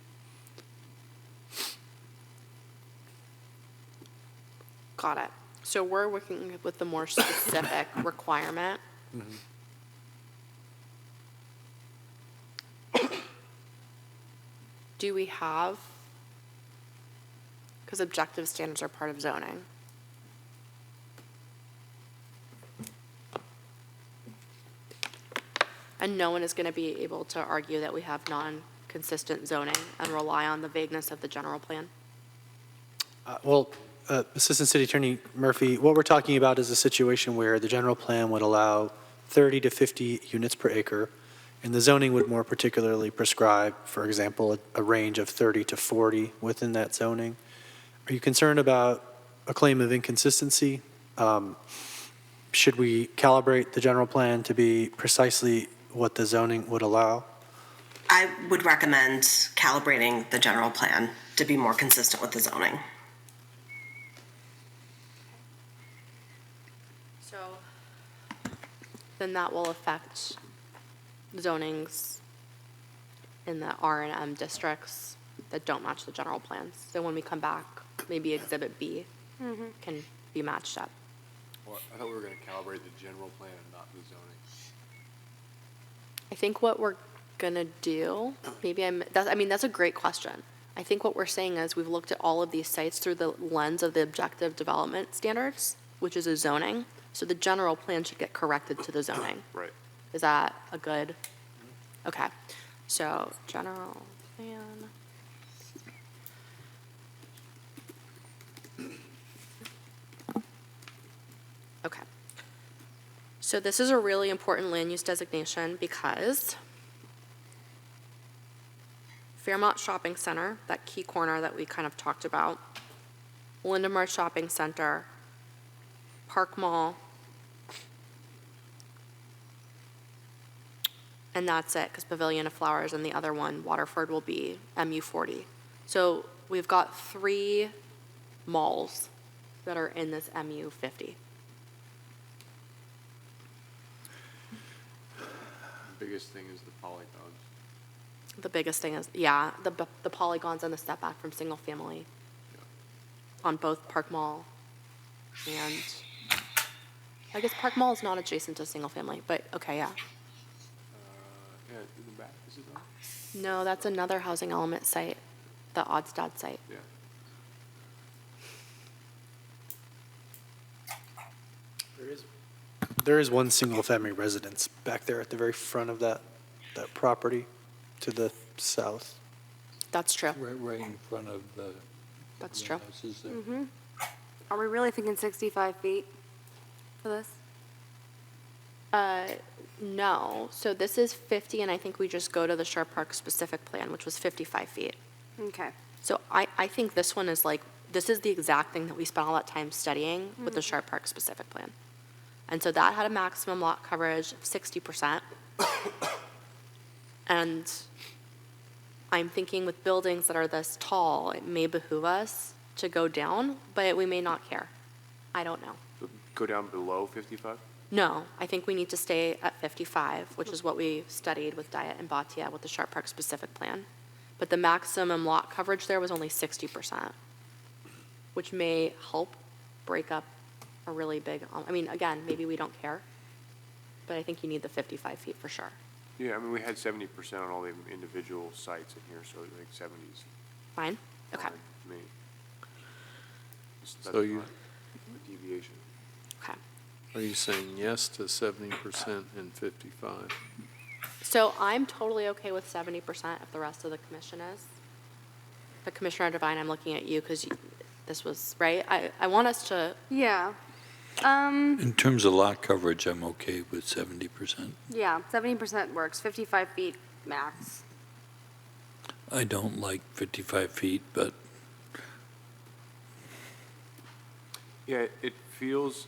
Got it. So we're working with the more specific requirement. Do we have, because objective standards are part of zoning. And no one is going to be able to argue that we have non-consistent zoning and rely on the vagueness of the general plan. Assistant City Attorney Murphy, what we're talking about is a situation where the general plan would allow 30 to 50 units per acre, And the zoning would more particularly prescribe, for example, a range of 30 to 40 within that zoning. Are you concerned about a claim of inconsistency? Should we calibrate the general plan to be precisely what the zoning would allow? I would recommend calibrating the general plan to be more consistent with the zoning. So then that will affect zonings in the R and M districts that don't match the general plans. So when we come back, maybe Exhibit B can be matched up. Well, I thought we were going to calibrate the general plan and not the zoning. I think what we're gonna do, that's a great question. I think what we're saying is we've looked at all of these sites through the lens of the objective development standards, which is a zoning. So the general plan should get corrected to the zoning. Right. Is that a good? Okay. So general plan. Okay. So this is a really important land use designation because Fairmont Shopping Center, that key corner that we kind of talked about, Lindemar Shopping Center, Park Mall, and that's it, because Pavilion of Flowers and the other one, Waterford, will be MU40. So we've got 3 malls that are in this MU50. The biggest thing is the polygons. The biggest thing is, yeah, the polygons and the step back from single family on both Park Mall and, I guess Park Mall is not adjacent to single family, but okay, yeah. Yeah, in the back, is it not? No, that's another housing element site, the Odstad site. Yeah. There is one single-family residence back there at the very front of that property to the south. That's true. Right in front of the That's true. houses there. Are we really thinking 65 feet for this? No, so this is 50, and I think we just go to the Sharp Park specific plan, which was 55 feet. Okay. So I think this one is like, this is the exact thing that we spent all that time studying with the Sharp Park specific plan. And so that had a maximum lot coverage of 60%. And I'm thinking with buildings that are this tall, it may behoove us to go down, but we may not care. I don't know. So go down below 55? No, I think we need to stay at 55, which is what we studied with Diet and Batia with the Sharp Park specific plan. But the maximum lot coverage there was only 60%, which may help break up a really big, again, maybe we don't care, but I think you need the 55 feet for sure. Yeah, I mean, we had 70% on all the individual sites in here, so I think 70's Fine? Okay, fine to me. That's So you- fine. Deviation. okay. Are you saying yes to 70% and 55? So I'm totally okay with 70% if the rest of the commission is. But Commissioner Devine, I'm looking at you because this was, right? I want us to, Yeah. In terms of lot coverage, I'm okay with 70%. Yeah, 70% works, 55 feet max. I don't like 55 feet, but Yeah, it feels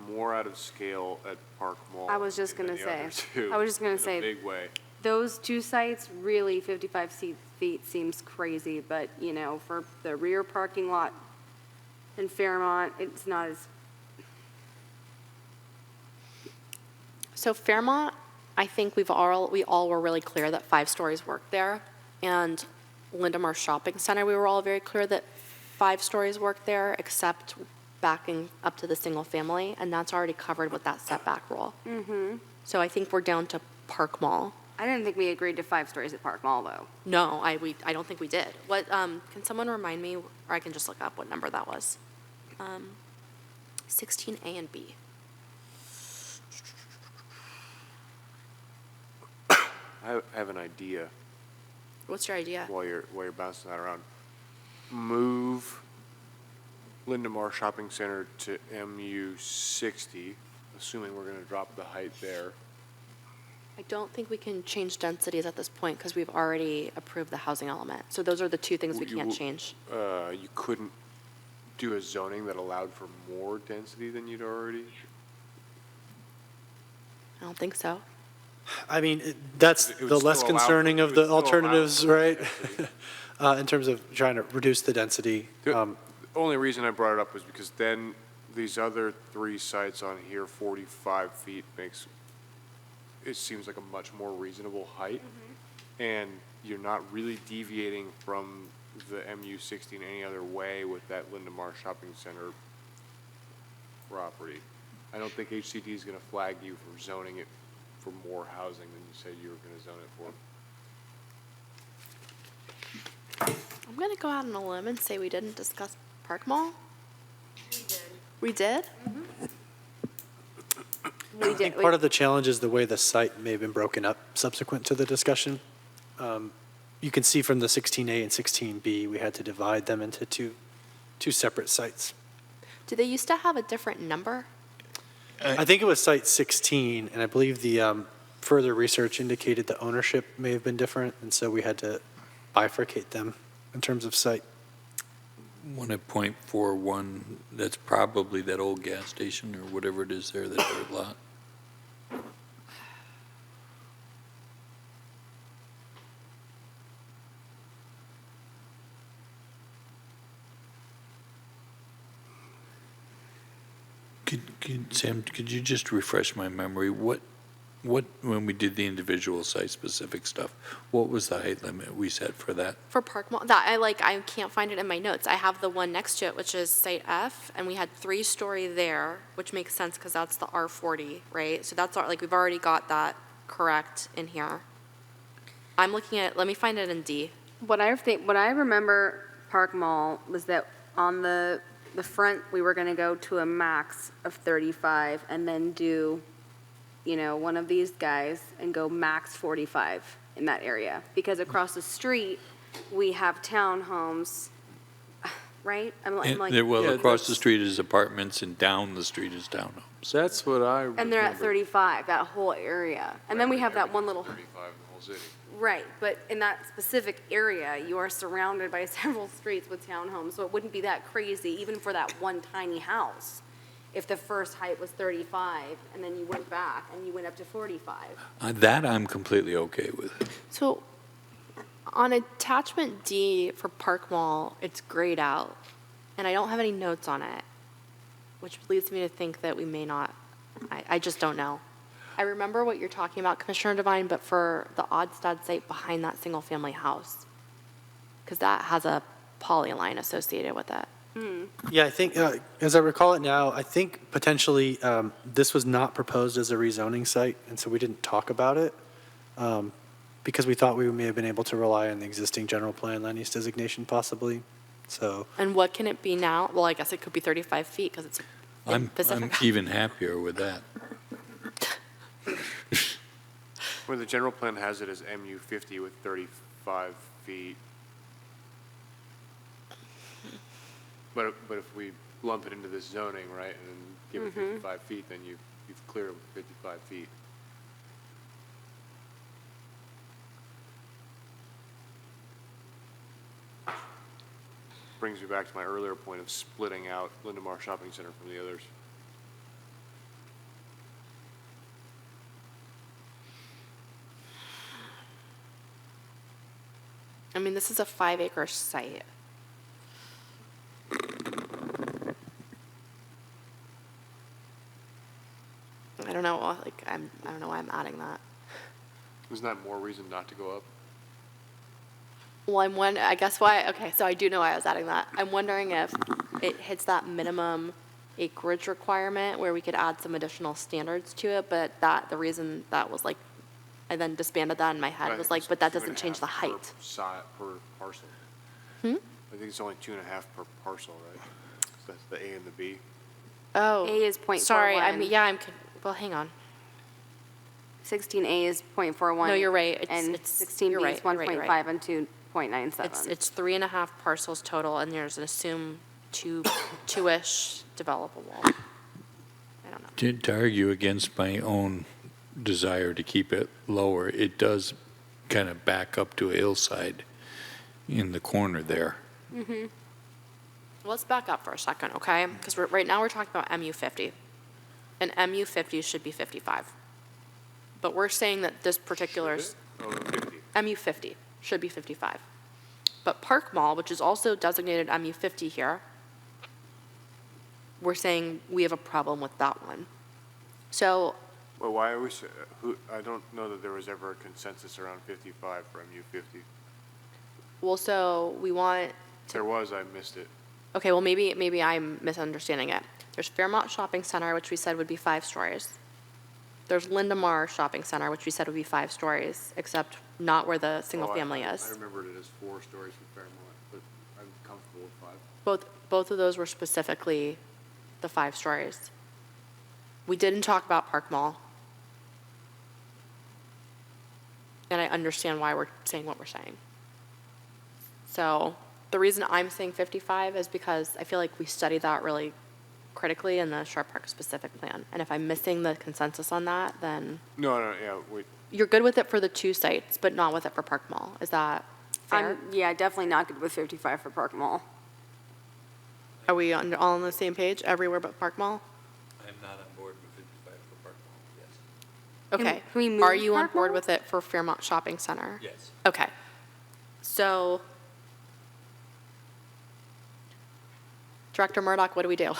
more out of scale at Park Mall. I was just than gonna the say. other two, I was just gonna in a say. big way. Those 2 sites, really 55 feet seems crazy, but, for the rear parking lot in Fairmont, it's not as, so Fairmont, I think we all were really clear that 5 stories worked there. And Lindemar Shopping Center, we were all very clear that 5 stories worked there, except backing up to the single family, and that's already covered with that setback rule. So I think we're down to Park Mall. I didn't think we agreed to 5 stories at Park Mall, though. No, I don't think we did. What, can someone remind me, or I can just look up what number that was? 16A and B. I have an idea What's your idea? while you're bouncing that around. Move Lindemar Shopping Center to MU60, assuming we're going to drop the height there. I don't think we can change densities at this point because we've already approved the housing element. So those are the two things we can't change. You couldn't do a zoning that allowed for more density than you'd already? I don't think so. I mean, that's It would the less still allow concerning for- of it would the still allow alternatives, for right? density. In terms of trying to reduce the density. The only reason I brought it up was because then these other 3 sites on here, 45 feet it seems like a much more reasonable height. And you're not really deviating from the MU-60 in any other way with that Lindemar Shopping Center property. I don't think HCD is going to flag you for zoning it for more housing than you said you were going to zone it for. I'm going to go out on a limb and say we didn't discuss Park Mall. We did. I think part of the challenge is the way the site may have been broken up subsequent to the discussion. You can see from the 16A and 16B, we had to divide them into two separate sites. Do they used to have a different number? I think it was site 16, and I believe the further research indicated the ownership may have been different, and so we had to bifurcate them in terms of site. 1.41, that's probably that old gas station or whatever it is there, that third lot. Sam, could you just refresh my memory? What, when we did the individual site-specific stuff, what was the height limit we set for that? For Park Mall, I can't find it in my notes. I have the one next to it, which is Site F, and we had 3-story there, which makes sense because that's the R40, right? So that's we've already got that correct in here. I'm looking at, let me find it in D. What I remember Park Mall was that on the front, we were going to go to a max of 35 and then do, one of these guys and go max 45 in that area. Because across the street, we have townhomes, right? Well, across the street is apartments and down the street is townhomes. That's what I remember. And they're at 35, that whole area. And then we have that one little, 35 in the whole city. right, but in that specific area, you are surrounded by several streets with townhomes, so it wouldn't be that crazy, even for that one tiny house, if the first height was 35, and then you went back and you went up to 45. That I'm completely okay with. So on attachment D for Park Mall, it's grayed out, and I don't have any notes on it, which leads me to think that we may not, I just don't know. I remember what you're talking about, Commissioner Devine, but for the Oddstad site behind that single-family house, because that has a polyline associated with it. Yeah, I think, as I recall it now, I think potentially this was not proposed as a rezoning site, and so we didn't talk about it because we thought we may have been able to rely on the existing general plan land use designation possibly, so. And what can it be now? Well, I guess it could be 35 feet because it's in I'm Pacifica. even happier with that. Where the general plan has it as MU-50 with 35 feet. But if we lump it into this zoning, right, and then give it 55 feet, then you've cleared it with 55 feet. Brings me back to my earlier point of splitting out Lindemar Shopping Center from the others. I mean, this is a 5-acre site. I don't know, I don't know why I'm adding that. Isn't that more reason not to go up? Well, I guess why, okay, so I do know why I was adding that. I'm wondering if it hits that minimum acreage requirement where we could add some additional standards to it, but the reason that was I then disbanded that in my head, was but that doesn't change the height. Per parcel. Hmm? I think it's only 2.5 per parcel, right? So that's the A and the B. Oh. A is .41. Sorry, well, hang on. 16A is .41. No, you're right. And It's 16B you're right, is you're right, 1.5 you're right. and 2.97. It's 3.5 parcels total, and there's an assumed two-ish developable. I don't know. To argue against my own desire to keep it lower, it does kind of back up to a hillside in the corner there. Let's back up for a second, okay? Because right now we're talking about MU50, and MU50 should be 55. But we're saying that this particular Oh, 50. MU50 should be 55. But Park Mall, which is also designated MU50 here, we're saying we have a problem with that one. So Well, why are we, I don't know that there was ever a consensus around 55 for MU50. well, so we want, There was, I missed it. okay, well, maybe I'm misunderstanding it. There's Fairmont Shopping Center, which we said would be 5 stories. There's Lindemar Shopping Center, which we said would be 5 stories, except not where the single family I is. remembered it as 4 stories for Fairmont, but I'm comfortable with 5. Both of those were specifically the 5 stories. We didn't talk about Park Mall. And I understand why we're saying what we're saying. So the reason I'm saying 55 is because I feel like we studied that really critically in the Shore Park specific plan. And if I'm missing the consensus on that, then No, yeah, you're good with it for the 2 sites, but not with it for Park Mall. Is that fair? Yeah, definitely not good with 55 for Park Mall. Are we all on the same page everywhere but Park Mall? I'm not on board with 55 for Park Mall, yes. Okay. Can we move Are you on Park board Mall? with it for Fairmont Shopping Center? Yes. Okay. So, Director Murdoch, what do we do?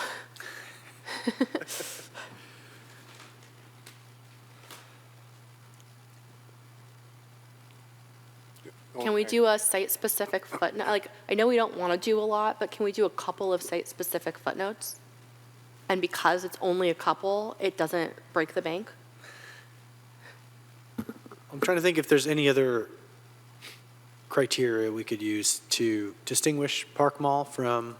Can we do a site-specific footnote? Like, I know we don't want to do a lot, but can we do a couple of site-specific footnotes? And because it's only a couple, it doesn't break the bank? I'm trying to think if there's any other criteria we could use to distinguish Park Mall from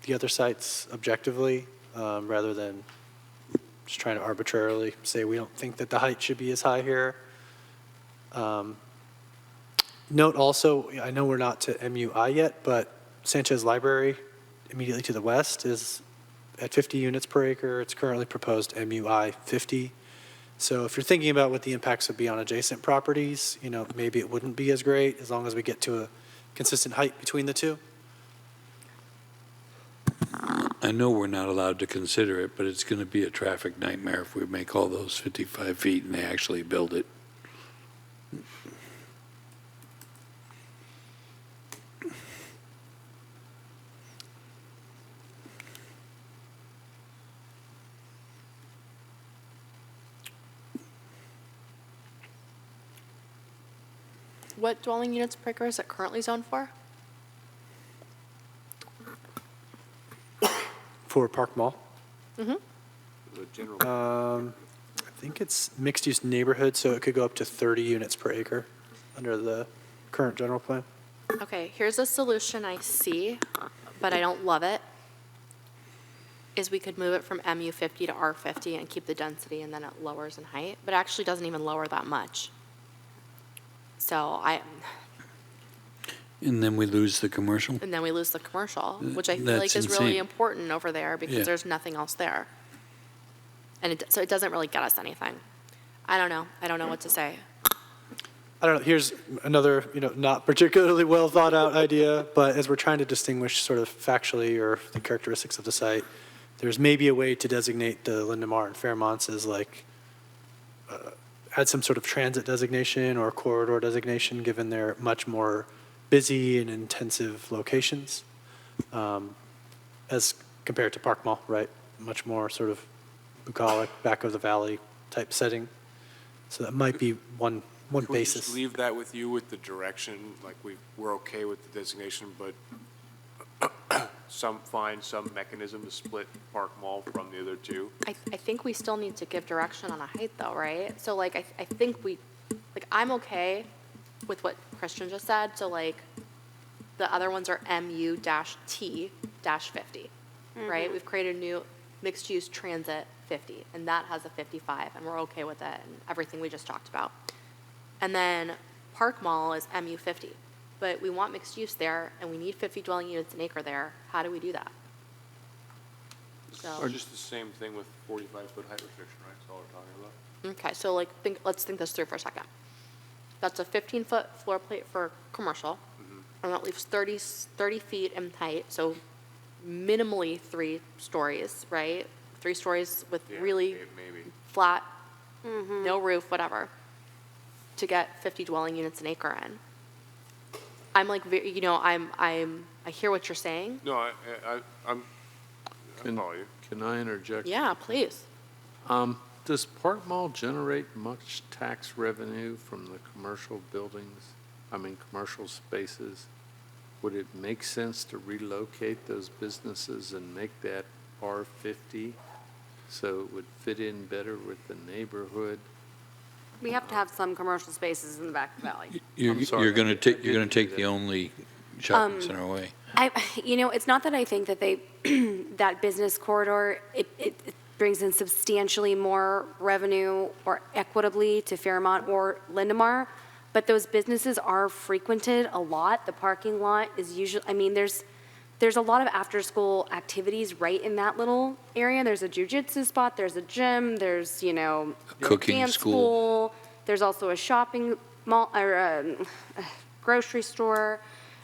the other sites objectively, rather than just trying to arbitrarily say we don't think that the height should be as high here. Note also, I know we're not to MUI yet, but Sanchez Library immediately to the west is at 50 units per acre. It's currently proposed MUI 50. So if you're thinking about what the impacts would be on adjacent properties, maybe it wouldn't be as great as long as we get to a consistent height between the two. I know we're not allowed to consider it, but it's going to be a traffic nightmare if we make all those 55 feet and they actually build it. What dwelling units per acre is it currently zoned for? For Park Mall, the general. I think it's mixed-use neighborhood, so it could go up to 30 units per acre under the current general plan. Okay, here's a solution I see, but I don't love it, is we could move it from MU50 to R50 and keep the density, and then it lowers in height, but it actually doesn't even lower that much. So And then we lose the commercial? and then we lose the commercial, which I feel That's like is really insane. important over there because Yeah. there's nothing else there. And so it doesn't really get us anything. I don't know. I don't know what to say. I don't know, here's another, not particularly well thought out idea, but as we're trying to distinguish sort of factually or the characteristics of the site, there's maybe a way to designate the Lindemar and Fairmonts as like, add some sort of transit designation or corridor designation, given their much more busy and intensive locations, as compared to Park Mall, right? Much more sort of bucolic, back of the valley type setting. So that might be one Can we basis. just leave that with you with the direction, like we're okay with the designation, but find some mechanism to split Park Mall from the other two? I think we still need to give direction on a height though, right? So like, I think I'm okay with what Christian just said. So like, the other ones are MU-T-50, right? We've created a new mixed-use transit 50, and that has a 55, and we're okay with it and everything we just talked about. And then Park Mall is MU50, but we want mixed use there, and we need 50 dwelling units an acre there. How do we do that? Or just the same thing with 45-foot height restriction, right? That's all we're talking about. Okay, so like, let's think this through for a second. That's a 15-foot floor plate for commercial, and that leaves 30 feet in height, so minimally 3 stories, right? 3 stories with Yeah, really maybe. flat, no roof, whatever, to get 50 dwelling units an acre in. I'm like, you know, I hear what you're saying. No, I follow you. Can I interject? Yeah, please. Does Park Mall generate much tax revenue from the commercial buildings? I mean, commercial spaces? Would it make sense to relocate those businesses and make that R50 so it would fit in better with the neighborhood? We have to have some commercial spaces in the back of the valley. You're sorry, you're going I to take, didn't you're going do to take that. the only shopping center away. It's not that I think that that business corridor, it brings in substantially more revenue or equitably to Fairmont or Lindemar, but those businesses are frequented a lot. The parking lot is usually, I mean, there's a lot of after-school activities right in that little area. There's a jujitsu spot, there's a gym, there's, Cooking dance school. school. There's also a shopping mall, or a grocery store.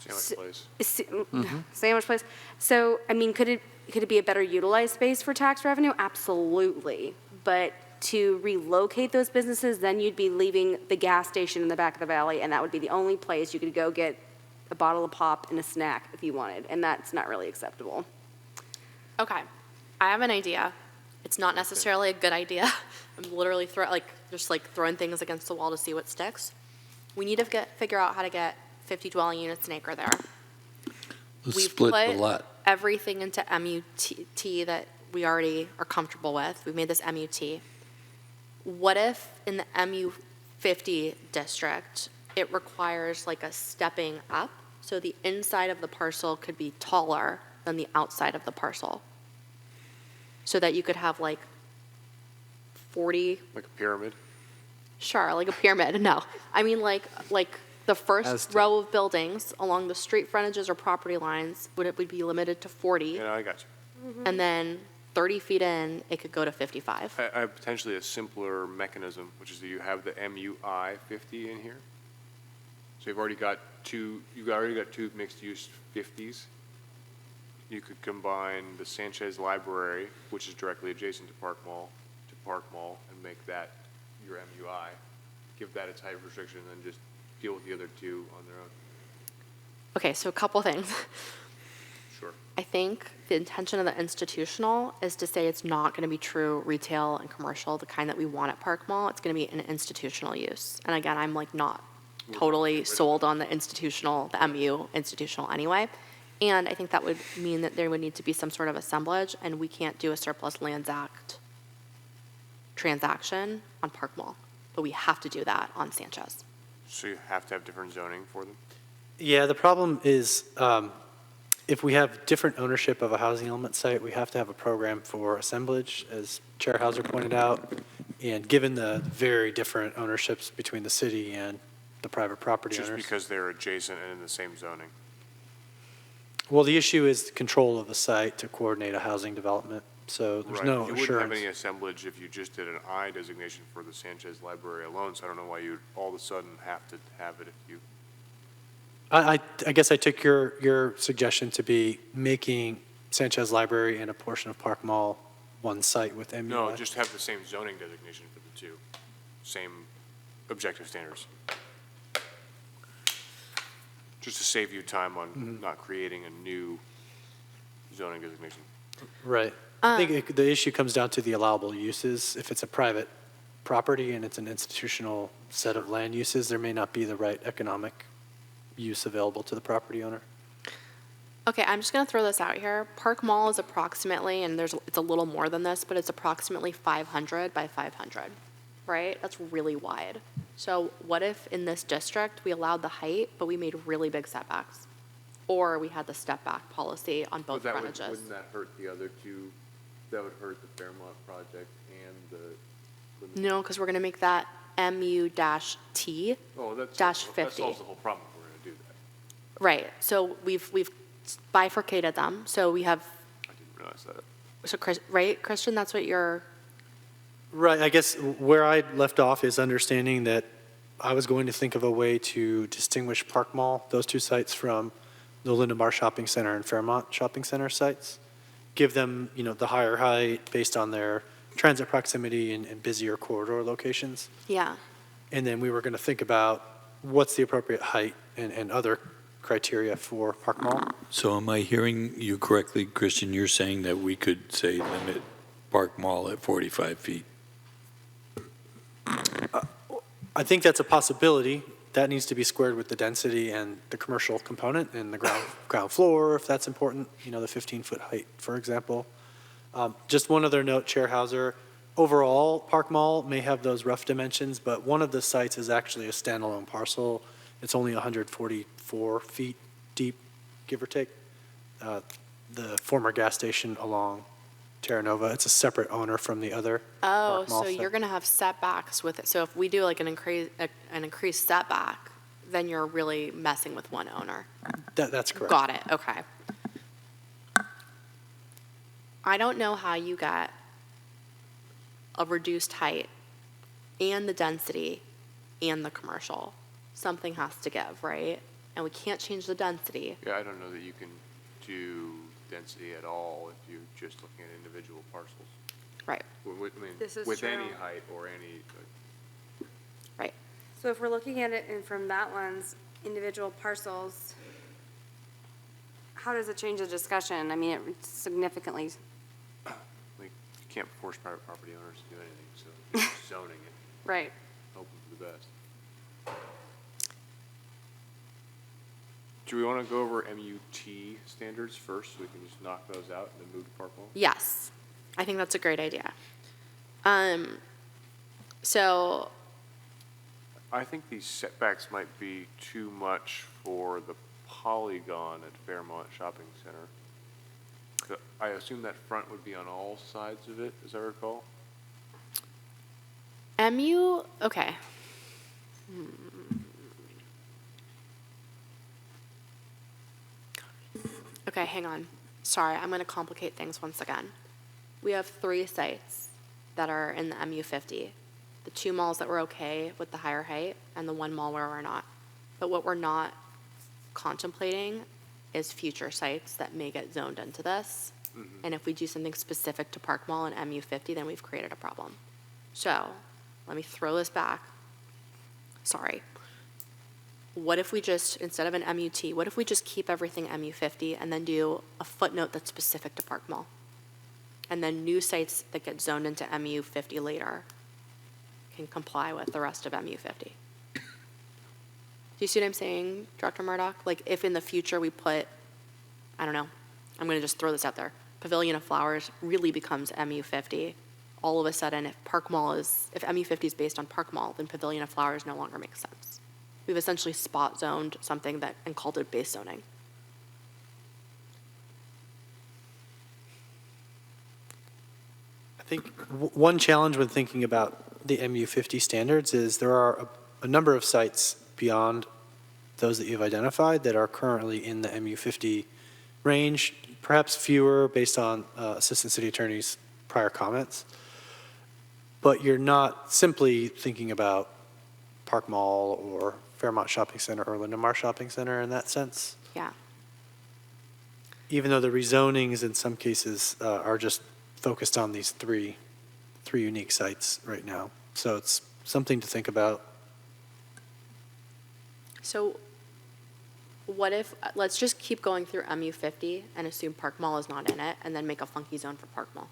Sandwich place. Sandwich place. So, I mean, could it be a better utilized space for tax revenue? Absolutely. But to relocate those businesses, then you'd be leaving the gas station in the back of the valley, and that would be the only place you could go get a bottle of pop and a snack if you wanted, and that's not really acceptable. Okay, I have an idea. It's not necessarily a good idea. I'm literally throwing things against the wall to see what sticks. We need to figure out how to get 50 dwelling units an acre there. Let's We've split the put lot. everything into MUT that we already are comfortable with. We've made this MUT. What if in the MU50 district, it requires like a stepping up, so the inside of the parcel could be taller than the outside of the parcel? So that you could have like 40, Like a pyramid. sure, like a pyramid, no. I mean like the first row of buildings along the street frontages or property lines would be limited to 40, Yeah, I got you. and then 30 feet in, it could go to 55. I have potentially a simpler mechanism, which is that you have the MUI 50 in here. So you've already got two mixed-use 50s. You could combine the Sanchez Library, which is directly adjacent to Park Mall, and make that your MUI. Give that its height restriction, and then just deal with the other two on their own. Okay, so a couple things. Sure. I think the intention of the institutional is to say it's not going to be true retail and commercial, the kind that we want at Park Mall. It's going to be an institutional use. And again, I'm like not totally sold on the institutional, the MU institutional anyway. And I think that would mean that there would need to be some sort of assemblage, and we can't do a surplus lands act transaction on Park Mall, but we have to do that on Sanchez. So you have to have different zoning for them? Yeah, the problem is, if we have different ownership of a housing element site, we have to have a program for assemblage, as Chair Hauser pointed out. And given the very different ownerships between the city and the private property Just owners. because they're adjacent and in the same zoning? Well, the issue is control of the site to coordinate a housing development, so there's Right. no You wouldn't have assurance. any assemblage if you just did an I designation for the Sanchez Library alone, so I don't know why you'd all of a sudden have to have it if you, I guess I took your suggestion to be making Sanchez Library and a portion of Park Mall one site with MUI. no, just have the same zoning designation for the two. Same objective standards. Just to save you time on not creating a new zoning designation. Right. I think the issue comes down to the allowable uses. If it's a private property and it's an institutional set of land uses, there may not be the right economic use available to the property owner. Okay, I'm just going to throw this out here. Park Mall is approximately, and it's a little more than this, but it's approximately 500 by 500, right? That's really wide. So what if in this district, we allowed the height, but we made really big setbacks? Or we had the step back policy on both frontages? Wouldn't that hurt the other two? That would hurt the Fairmont project and the. No, because we're going to make that MU-T Oh, dash that 50. solves the whole problem if we're going to do that. Right, so we've bifurcated them, so we have, I didn't realize that. so Chris, right, Christian, that's what you're, Right, I guess where I left off is understanding that I was going to think of a way to distinguish Park Mall, those two sites, from the Lindenbar Shopping Center and Fairmont Shopping Center sites. Give them, the higher height based on their transit proximity and busier corridor locations. Yeah. And then we were going to think about what's the appropriate height and other criteria for Park Mall. So am I hearing you correctly, Christian? You're saying that we could, say, limit Park Mall at 45 feet? I think that's a possibility. That needs to be squared with the density and the commercial component and the ground floor, if that's important, the 15-foot height, for example. Just one other note, Chair Hauser. Overall, Park Mall may have those rough dimensions, but one of the sites is actually a standalone parcel. It's only 144 feet deep, give or take. The former gas station along Terra Nova, it's a separate owner from the other Oh, Park Mall so site. you're going to have setbacks with it. So if we do like an increased setback, then you're really messing with one owner. That's correct. Got it, okay. I don't know how you get a reduced height and the density and the commercial. Something has to give, right? And we can't change the density. Yeah, I don't know that you can do density at all if you're just looking at individual parcels. Right, This is with any true. height or any, right. So if we're looking at it from that lens, individual parcels, how does it change the discussion? I mean, it significantly, you can't force private property owners to do anything, so you're just zoning it, right. hoping for the best. Do we want to go over MUT standards first, so we can just knock those out and then move to Park Mall? Yes, I think that's a great idea. So, I think these setbacks might be too much for the polygon at Fairmont Shopping Center. I assume that front would be on all sides of it, as I recall? okay. Okay, hang on. Sorry, I'm going to complicate things once again. We have 3 sites that are in the MU50. The 2 malls that were okay with the higher height and the 1 mall where we're not. But what we're not contemplating is future sites that may get zoned into this. And if we do something specific to Park Mall and MU50, then we've created a problem. So, let me throw this back. Sorry. What if we just, instead of an MUT, what if we just keep everything MU50 and then do a footnote that's specific to Park Mall? And then new sites that get zoned into MU50 later can comply with the rest of MU50. Do you see what I'm saying, Director Murdoch? Like, if in the future we put, I don't know, I'm going to just throw this out there, Pavilion of Flowers really becomes MU50, all of a sudden, if MU50 is based on Park Mall, then Pavilion of Flowers no longer makes sense. We've essentially spot zoned something and called it base zoning. I think one challenge when thinking about the MU50 standards is there are a number of sites beyond those that you've identified that are currently in the MU50 range, perhaps fewer based on Assistant City Attorney's prior comments. But you're not simply thinking about Park Mall or Fairmont Shopping Center or Lindenmar Shopping Center in that sense. Yeah. Even though the rezonings in some cases are just focused on these three unique sites right now. So it's something to think about. So what if, let's just keep going through MU50 and assume Park Mall is not in it, and then make a funky zone for Park Mall.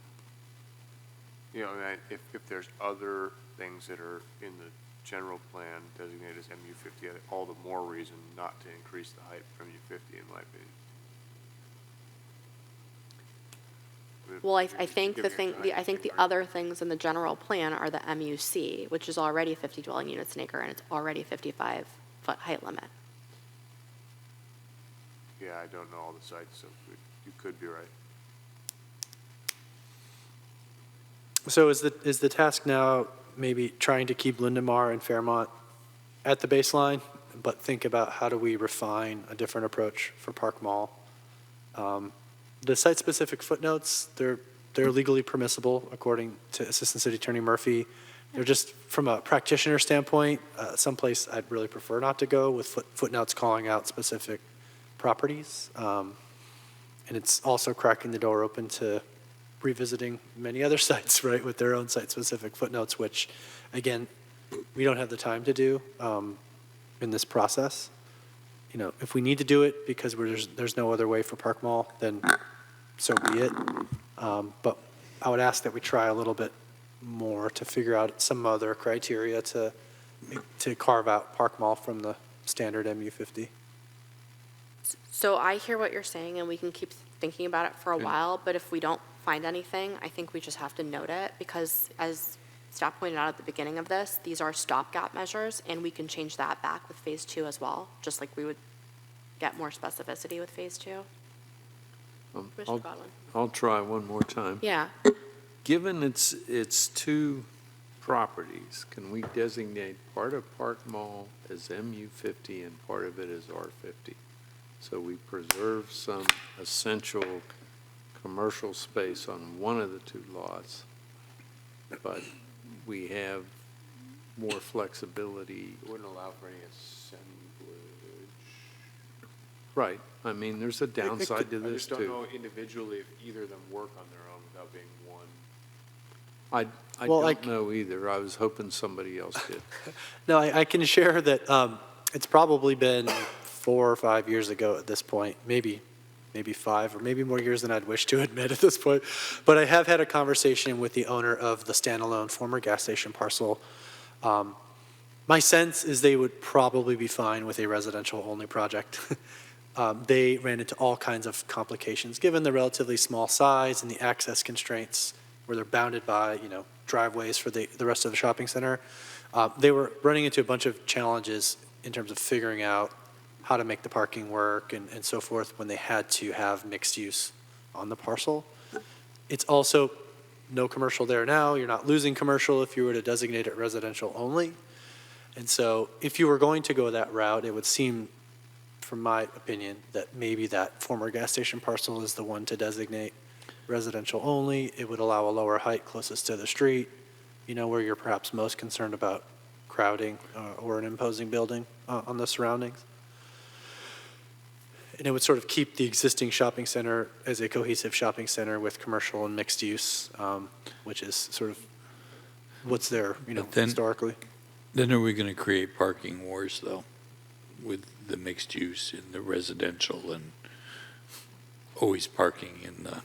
You know, and if there's other things that are in the general plan designated as MU50, all the more reason not to increase the height from MU50 in my opinion. Well, I think the other things in the general plan are the MUC, which is already 50 dwelling units an acre, and it's already 55-foot height limit. Yeah, I don't know all the sites, so you could be right. So is the task now maybe trying to keep Lindenmar and Fairmont at the baseline, but think about how do we refine a different approach for Park Mall? The site-specific footnotes, they're they're legally permissible, according to Assistant City Attorney Murphy. They're just, from a practitioner standpoint, someplace I'd really prefer not to go with footnotes calling out specific properties. And it's also cracking the door open to revisiting many other sites, right, with their own site-specific footnotes, which, again, we don't have the time to do in this process. You know, if we need to do it because there's no other way for Park Mall, then so be it. But I would ask that we try a little bit more to figure out some other criteria to carve out Park Mall from the standard MU50. So I hear what you're saying, and we can keep thinking about it for a while, but if we don't find anything, I think we just have to note it, because as staff pointed out at the beginning of this, these are stopgap measures, and we can change that back with Phase 2 as well, just like we would get more specificity with Phase 2. Commissioner Godwin? I'll try one more time. Yeah. Given it's two properties, can we designate part of Park Mall as MU50 and part of it as R50? So we preserve some essential commercial space on one of the two lots, but we have more flexibility. It wouldn't allow for any assemblage. Right. I mean, there's a downside to I this just don't know too. individually if either of them work on their own without being one. I Well, don't know either. I was hoping somebody else did. No, I can share that it's probably been 4 or 5 years ago at this point, maybe 5 or maybe more years than I'd wish to admit at this point. But I have had a conversation with the owner of the standalone former gas station parcel. My sense is they would probably be fine with a residential-only project. They ran into all kinds of complications, given the relatively small size and the access constraints where they're bounded by, you know, driveways for the rest of the shopping center. They were running into a bunch of challenges in terms of figuring out how to make the parking work and so forth when they had to have mixed use on the parcel. It's also no commercial there now. You're not losing commercial if you were to designate it residential only. And so if you were going to go that route, it would seem, from my opinion, that maybe that former gas station parcel is the one to designate residential only. It would allow a lower height closest to the street, you know, where you're perhaps most concerned about crowding or an imposing building on the surroundings. And it would sort of keep the existing shopping center as a cohesive shopping center with commercial and mixed use, which is sort of what's there, you know, But then- historically. Then are we going to create parking wars, though, with the mixed use in the residential and always parking in the,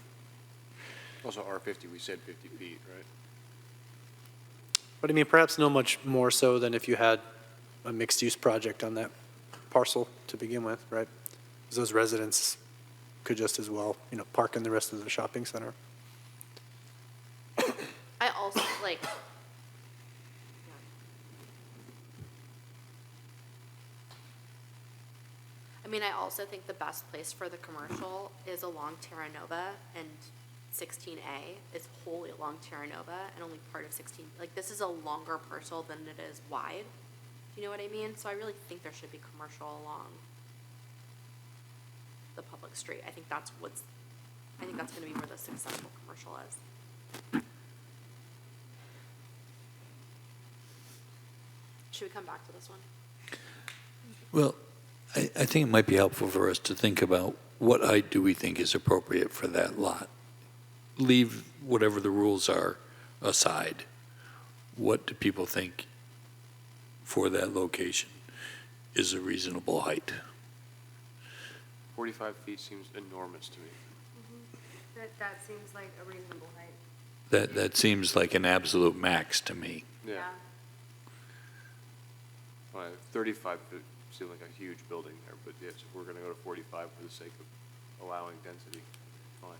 Also R50, we said 50 feet, right? But I mean, perhaps no much more so than if you had a mixed-use project on that parcel to begin with, right? Because those residents could just as well, you know, park in the rest of the shopping center. I also, like, I mean, I also think the best place for the commercial is along Terra Nova, and 16A is wholly along Terra Nova and only part of 16. Like, this is a longer parcel than it is wide. Do you know what I mean? So I really think there should be commercial along the public street. I think that's going to be where the successful commercial is. Should we come back to this one? well, I think it might be helpful for us to think about what height do we think is appropriate for that lot. Leave whatever the rules are aside. What do people think for that location is a reasonable height? 45 feet seems enormous to me. That seems like a reasonable height. That seems like an absolute max to me. Yeah. 35 feet seems like a huge building there, but yes, if we're going to go to 45 for the sake of allowing density, fine.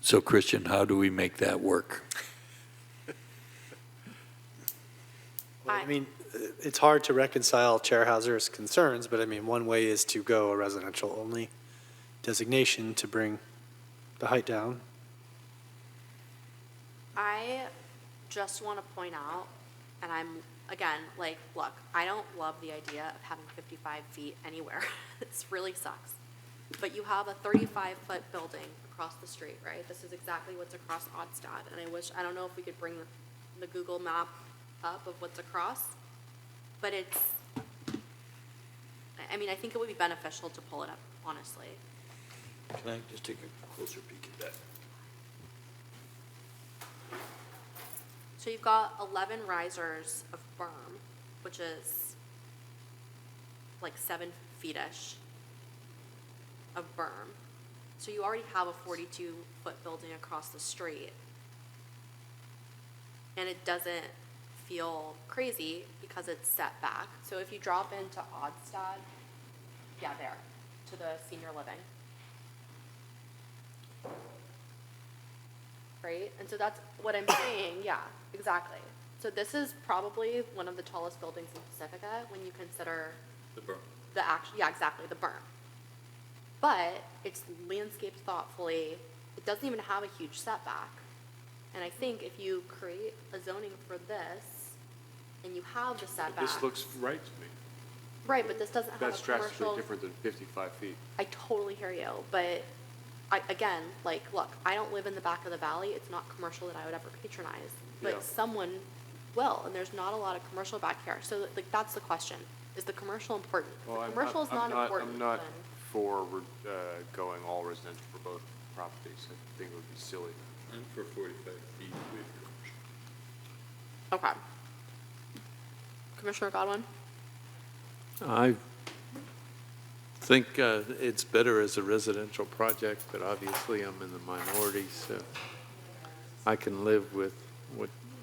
So Christian, how do we make that work? Well, I mean, it's hard to reconcile Chair Hauser's concerns, but I mean, one way is to go a residential-only designation to bring the height down. I just want to point out, and I'm, again, like, look, I don't love the idea of having 55 feet anywhere. This really sucks. but you have a 35-foot building across the street, right? This is exactly what's across Odstad, and I don't know if we could bring the Google map up of what's across, but I mean, I think it would be beneficial to pull it up, honestly. Can I just take a closer peek at that? So you've got 11 risers of berm, which is like 7 feet-ish of berm. So you already have a 42-foot building across the street. And it doesn't feel crazy because it's set back. So if you drop into Odstad, yeah, there, to the senior living. Right? And so that's what I'm saying, yeah, exactly. So this is probably one of the tallest buildings in Pacifica when you consider The berm. yeah, exactly, the berm. But it's landscaped thoughtfully. It doesn't even have a huge setback. And I think if you create a zoning for this and you have the setback. This looks right to me. Right, but this doesn't have a That's commercial. drastically different than 55 feet. I totally hear you, but again, like, look, I don't live in the back of the valley. It's not commercial that I would ever patronize, but Yeah. someone will, and there's not a lot of commercial back here. So, like, that's the question: is the commercial important? If Well, the commercial is not important. I'm not then- for going all residential for both properties. I think it would be silly. And for 45 feet with commercial. Okay. Commissioner Godwin. I think it's better as a residential project, but obviously I'm in the minority, so I can live with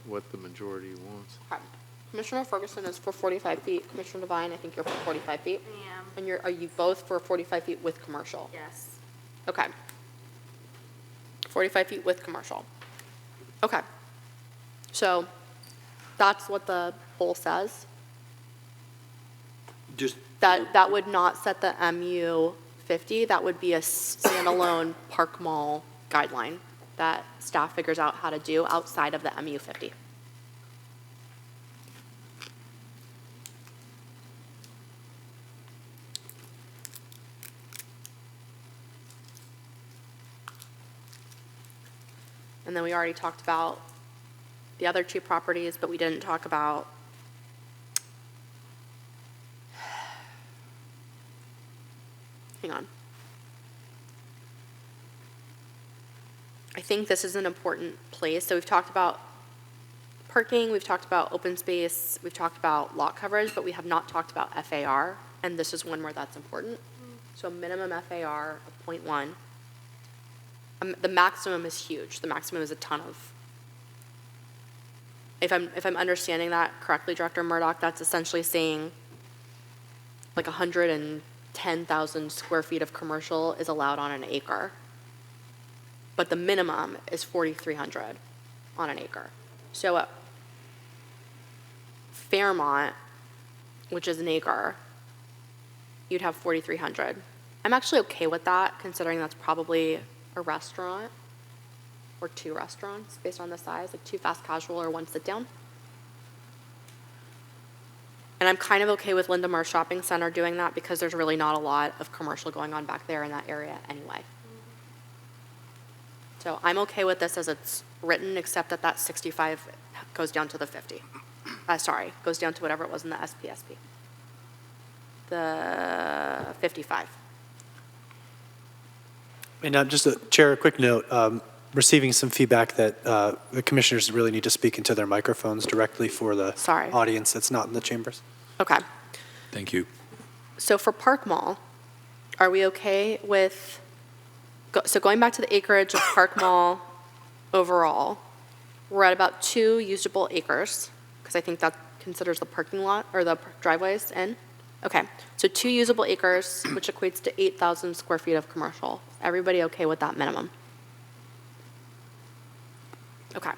what the majority wants. Okay. Commissioner Ferguson is for 45 feet. Commissioner Devine, I think you're for 45 feet. I am. And are you both for 45 feet with commercial? Yes. Okay. 45 feet with commercial. Okay. So that's what the poll says. Just, That would not set the MU 50. That would be a standalone park mall guideline that staff figures out how to do outside of the MU 50. And then we already talked about the other two properties, but we didn't talk about hang on. I think this is an important place. So we've talked about parking, we've talked about open space, we've talked about lot coverage, but we have not talked about FAR, and this is one where that's important. So minimum FAR of 0.1. The maximum is huge. The maximum is a ton of. If I'm understanding that correctly, Director Murdoch, that's essentially saying like 110,000 square feet of commercial is allowed on an acre. But the minimum is 4,300 on an acre. So at Fairmont, which is an acre, you'd have 4,300. I'm actually okay with that, considering that's probably a restaurant or 2 restaurants based on the size, like 2 fast casual or 1 sit down. And I'm kind of okay with Lindemar Shopping Center doing that because there's really not a lot of commercial going on back there in that area anyway. So I'm okay with this as it's written, except that 65 goes down to the 50. Goes down to whatever it was in the SPSP. The 55. And just, Chair, a quick note, receiving some feedback that the commissioners really need to speak into their microphones directly for the Sorry. audience that's not in the chambers. Okay. thank you. So for Park Mall, are we okay with, so going back to the acreage of Park Mall overall, we're at about 2 usable acres, because I think that considers the parking lot or the driveways in. Okay, so 2 usable acres, which equates to 8,000 square feet of commercial. Everybody okay with that minimum? Okay.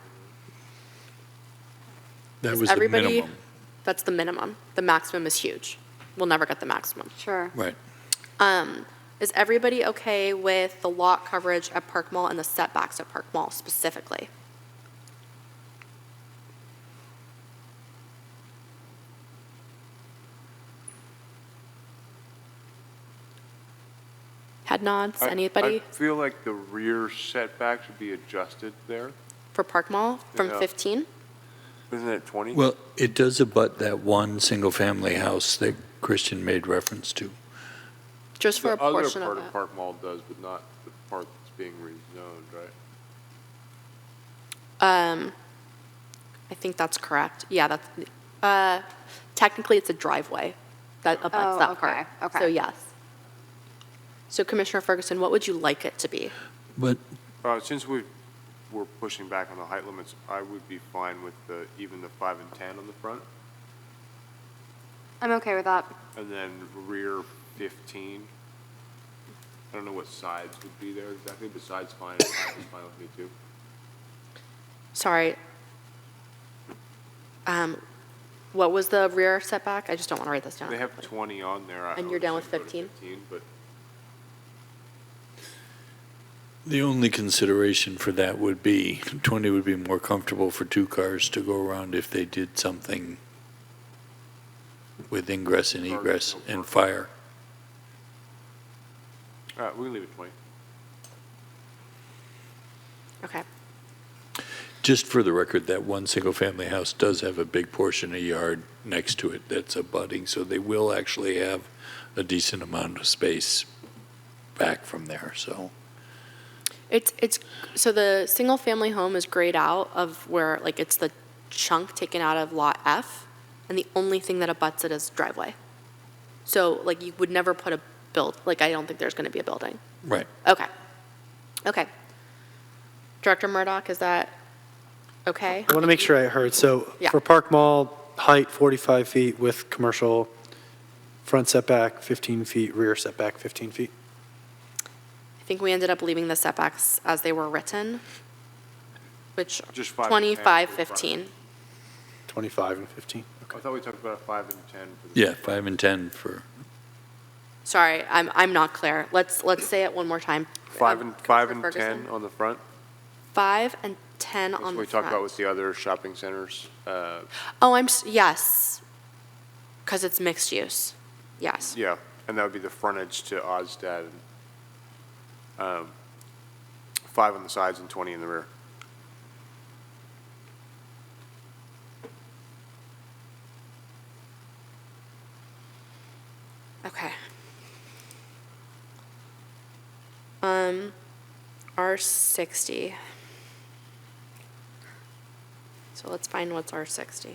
That Is was the everybody- minimum. That's the minimum. The maximum is huge. We'll never get the maximum. Sure. Right. Is everybody okay with the lot coverage at Park Mall and the setbacks at Park Mall specifically? Head nods, anybody? I feel like the rear setback should be adjusted there. For Park Mall from Yeah. 15? Isn't it 20? Well, it does abut that one single-family house that Christian made reference to. Just for a The other portion part of of it. Park Mall does, but not the part that's being rezoned, right? I think that's correct. Yeah, technically it's a driveway that abuts Oh, that okay, part. okay. So yes. So Commissioner Ferguson, what would you like it to be? But Since we're pushing back on the height limits, I would be fine with even the 5 and 10 on the front, I'm okay with that. and then rear 15. I don't know what sides would be there exactly, but sides fine, and back is fine with me too. Sorry. What was the rear setback? I just don't want to write this down. They have 20 on there. And I you're would down with say go to 15? 15, but the only consideration for that would be 20 would be more comfortable for two cars to go around if they did something with ingress and egress and fire. all right, we can leave it 20. Okay. Just for the record, that one single-family house does have a big portion of yard next to it that's abutting, so they will actually have a decent amount of space back from there, so. So the single-family home is grayed out of where, like, it's the chunk taken out of Lot F, and the only thing that abuts it is driveway. So, like, you would never put like, I don't think there's going to be a building. Right. Okay. Okay. Director Murdoch, is that okay? I want to make sure I heard. So Yeah. for Park Mall, height 45 feet with commercial, front setback 15 feet, rear setback 15 feet. I think we ended up leaving the setbacks as they were written, which Just 5 and 10 25, for the 15. 25 and 15. I thought we talked about a 5 and 10 for the. Yeah, 5 and 10 for, Sorry, I'm not clear. Let's say it one more time. 5 and 10 Ferguson. on the front. 5 and 10 That's on what we the talked about front. with the other shopping centers. Oh, yes, because it's mixed use. Yes. Yeah, and that would be the frontage to Ozdad. 5 on the sides and 20 in the rear. Okay. R60. So let's find what's R60.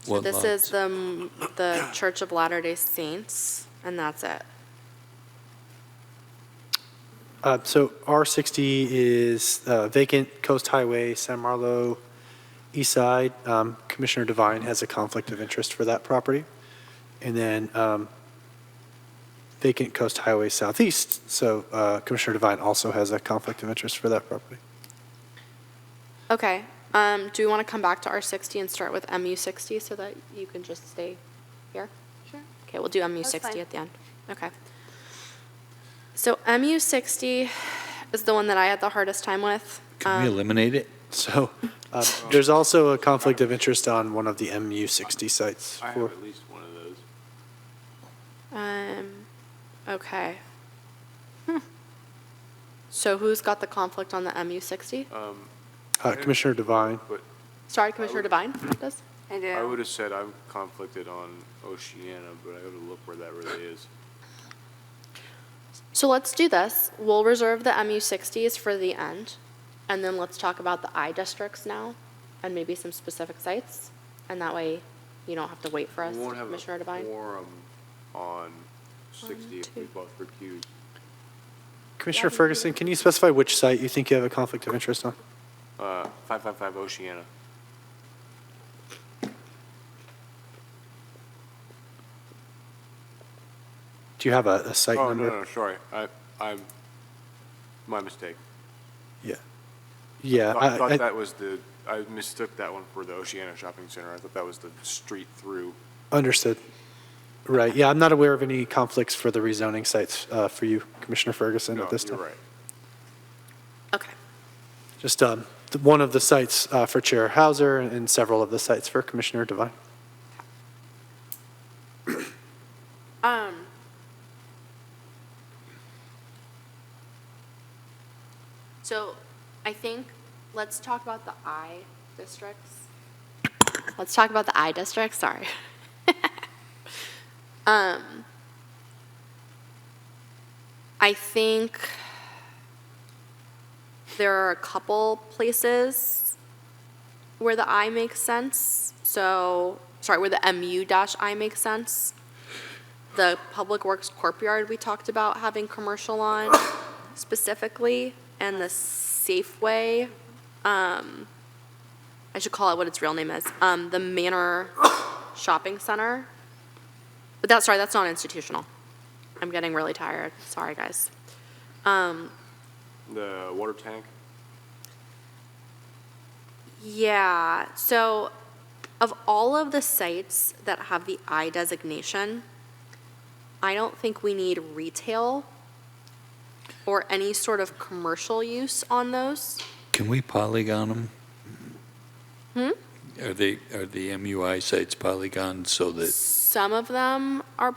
So What this is lots? the Church of Latter-day Saints, and that's it. So R60 is vacant Coast Highway, San Marlo, East Side. Commissioner Devine has a conflict of interest for that property. And then vacant Coast Highway Southeast. So Commissioner Devine also has a conflict of interest for that property. Okay. Do we want to come back to R60 and start with MU60 so that you can just stay here? Sure. Okay, we'll do That's MU60 fine. at the end. Okay. So MU60 is the one that I had the hardest time with. Can we eliminate it? So there's also a conflict of interest on one of the MU60 sites. I for- have at least one of those. Okay. So who's got the conflict on the MU60? Commissioner Devine. But Sorry, Commissioner Devine does? I do. I would have said I'm conflicted on Oceana, but I gotta look where that really is. So let's do this. We'll reserve the MU60s for the end, and then let's talk about the I districts now, and maybe some specific sites, and that way you don't have to wait for us, We won't have Commissioner a Devine. quorum on 60 if we two. both recuse. Commissioner Ferguson, can you specify which site you think you have a conflict of interest on? 555 Oceana. Do you have a site Oh, number? no, sorry. I'm, my mistake. Yeah, Thought that was I mistook that one for the Oceana Shopping Center. I thought that was the street through. understood. Right, yeah, I'm not aware of any conflicts for the rezoning sites for you, Commissioner Ferguson, No, at this you're time. right. Okay. Just one of the sites for Chair Hauser and several of the sites for Commissioner Devine. So I think, let's talk about the I districts. Let's talk about the I districts, sorry. I think there are a couple places where the I makes sense. So, sorry, where the MU-I makes sense. The Public Works Courtyard we talked about having commercial on specifically, and the Safeway, I should call it what its real name is, the Manor Shopping Center. But that's not institutional. I'm getting really tired. Sorry, guys. The water tank? Yeah, so of all of the sites that have the I designation, I don't think we need retail or any sort of commercial use on those. Can we polygon them? Are the MUI sites polygon so that, Some of them are,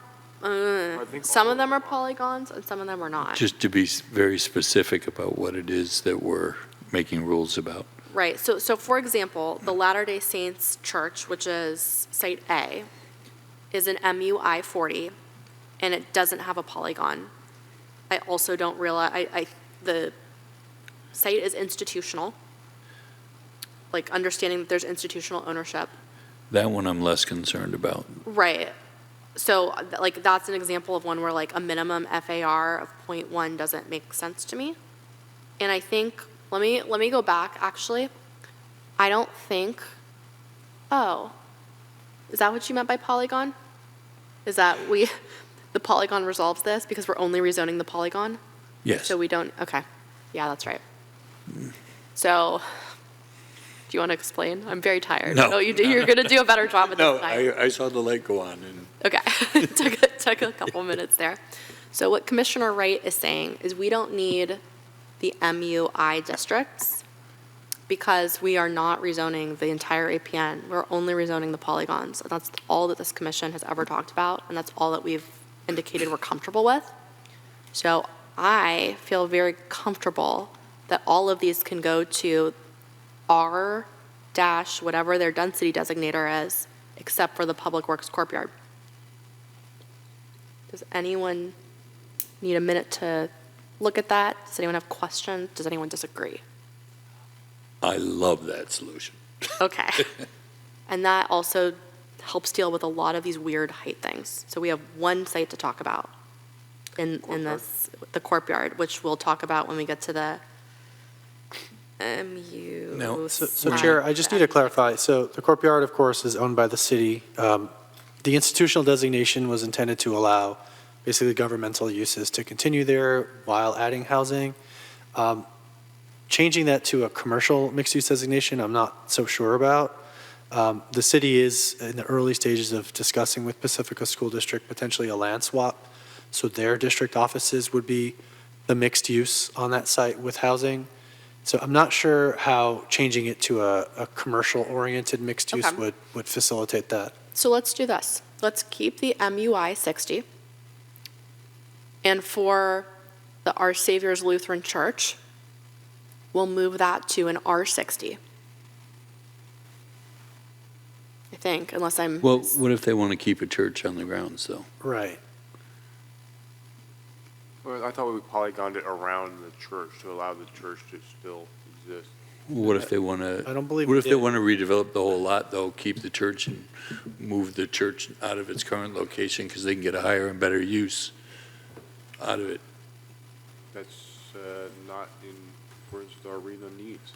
some of them are polygons and some of them are not. just to be very specific about what it is that we're making rules about? Right, so for example, the Latter-day Saints Church, which is Site A, is an MUI 40, and it doesn't have a polygon. I also don't realize, the site is institutional, like understanding that there's institutional ownership. That one I'm less concerned about. Right, so like that's an example of one where like a minimum FAR of 0.1 doesn't make sense to me. And I think, let me go back, actually. I don't think, oh, is that what you meant by polygon? Is that the polygon resolves this because we're only rezoning the polygon? Yes. So we don't, okay, yeah, that's right. So, do you want to explain? I'm very tired. No. You're going to do a better job at this No, tonight. I saw the light go on, and Okay, took a couple minutes there. So what Commissioner Wright is saying is we don't need the MUI districts because we are not rezoning the entire APN. We're only rezoning the polygons. And that's all that this commission has ever talked about, and that's all that we've indicated we're comfortable with. So I feel very comfortable that all of these can go to R dash whatever their density designator is, except for the Public Works Courtyard. Does anyone need a minute to look at that? Does anyone have questions? Does anyone disagree? I love that solution. Okay. And that also helps deal with a lot of these weird height things. So we have one site to talk about in this, the courtyard, which we'll talk about when we get to the MU. No, so Chair, I just need to clarify. So the courtyard, of course, is owned by the city. The institutional designation was intended to allow basically governmental uses to continue there while adding housing. Changing that to a commercial mixed-use designation, I'm not so sure about. The city is in the early stages of discussing with Pacifica School District potentially a land swap. So their district offices would be the mixed use on that site with housing. So I'm not sure how changing it to a commercial-oriented mixed use Okay. would facilitate that. So let's do this. Let's keep the MUI 60. And for the Our Savior's Lutheran Church, we'll move that to an R60. I think, unless I'm. Well, what if they want to keep a church on the grounds, though? Right. Well, I thought we polygoned it around the church to allow the church to still exist. What if they want to? I don't believe What we if they did. want to redevelop the whole lot, though, keep the church and move the church out of its current location because they can get a higher and better use out of it? That's not in accordance with our arena needs.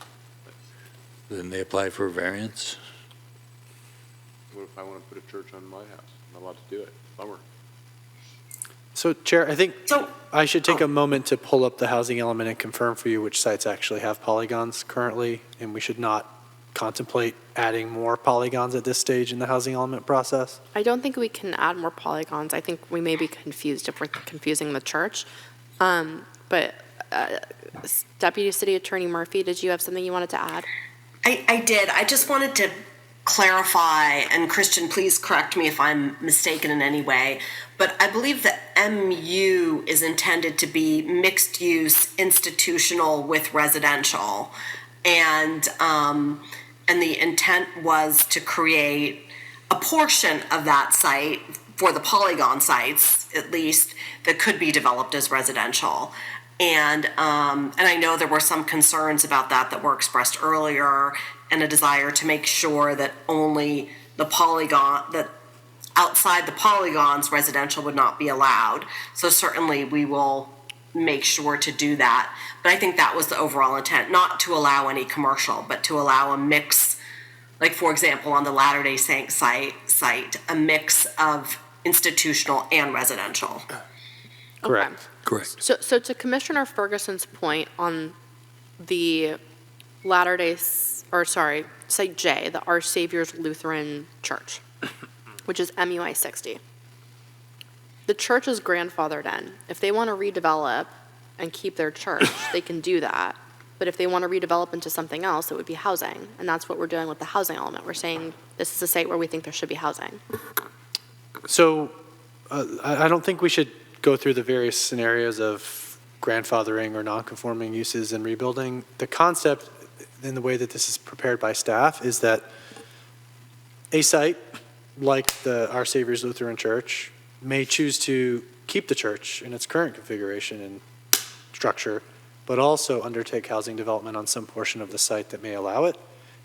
Then they apply for a variance? What if I want to put a church on my house? I'm not allowed to do it. Bummer. So Chair, I think So, I should take a moment to pull up the housing element and confirm for you which sites actually have polygons currently, and we should not contemplate adding more polygons at this stage in the housing element process. I don't think we can add more polygons. I think we may be confused if we're confusing the church. But Deputy City Attorney Murphy, did you have something you wanted to add? I did. I just wanted to clarify, and Christian, please correct me if I'm mistaken in any way, but I believe the MU is intended to be mixed use institutional with residential. And the intent was to create a portion of that site for the polygon sites, at least, that could be developed as residential. And I know there were some concerns about that were expressed earlier, and a desire to make sure that only that outside the polygons, residential would not be allowed. So certainly we will make sure to do that. But I think that was the overall intent, not to allow any commercial, but to allow a mix, like for example, on the Latter-day Saints site, a mix of institutional and residential. Correct. Correct. So to Commissioner Ferguson's point on the Site J, the Our Savior's Lutheran Church, which is MUI 60. The church is grandfathered in. If they want to redevelop and keep their church, they can do that. But if they want to redevelop into something else, it would be housing. And that's what we're doing with the housing element. We're saying this is a site where we think there should be housing. So I don't think we should go through the various scenarios of grandfathering or non-conforming uses and rebuilding. The concept in the way that this is prepared by staff is that a site like the Our Savior's Lutheran Church may choose to keep the church in its current configuration and structure, but also undertake housing development on some portion of the site that may allow it.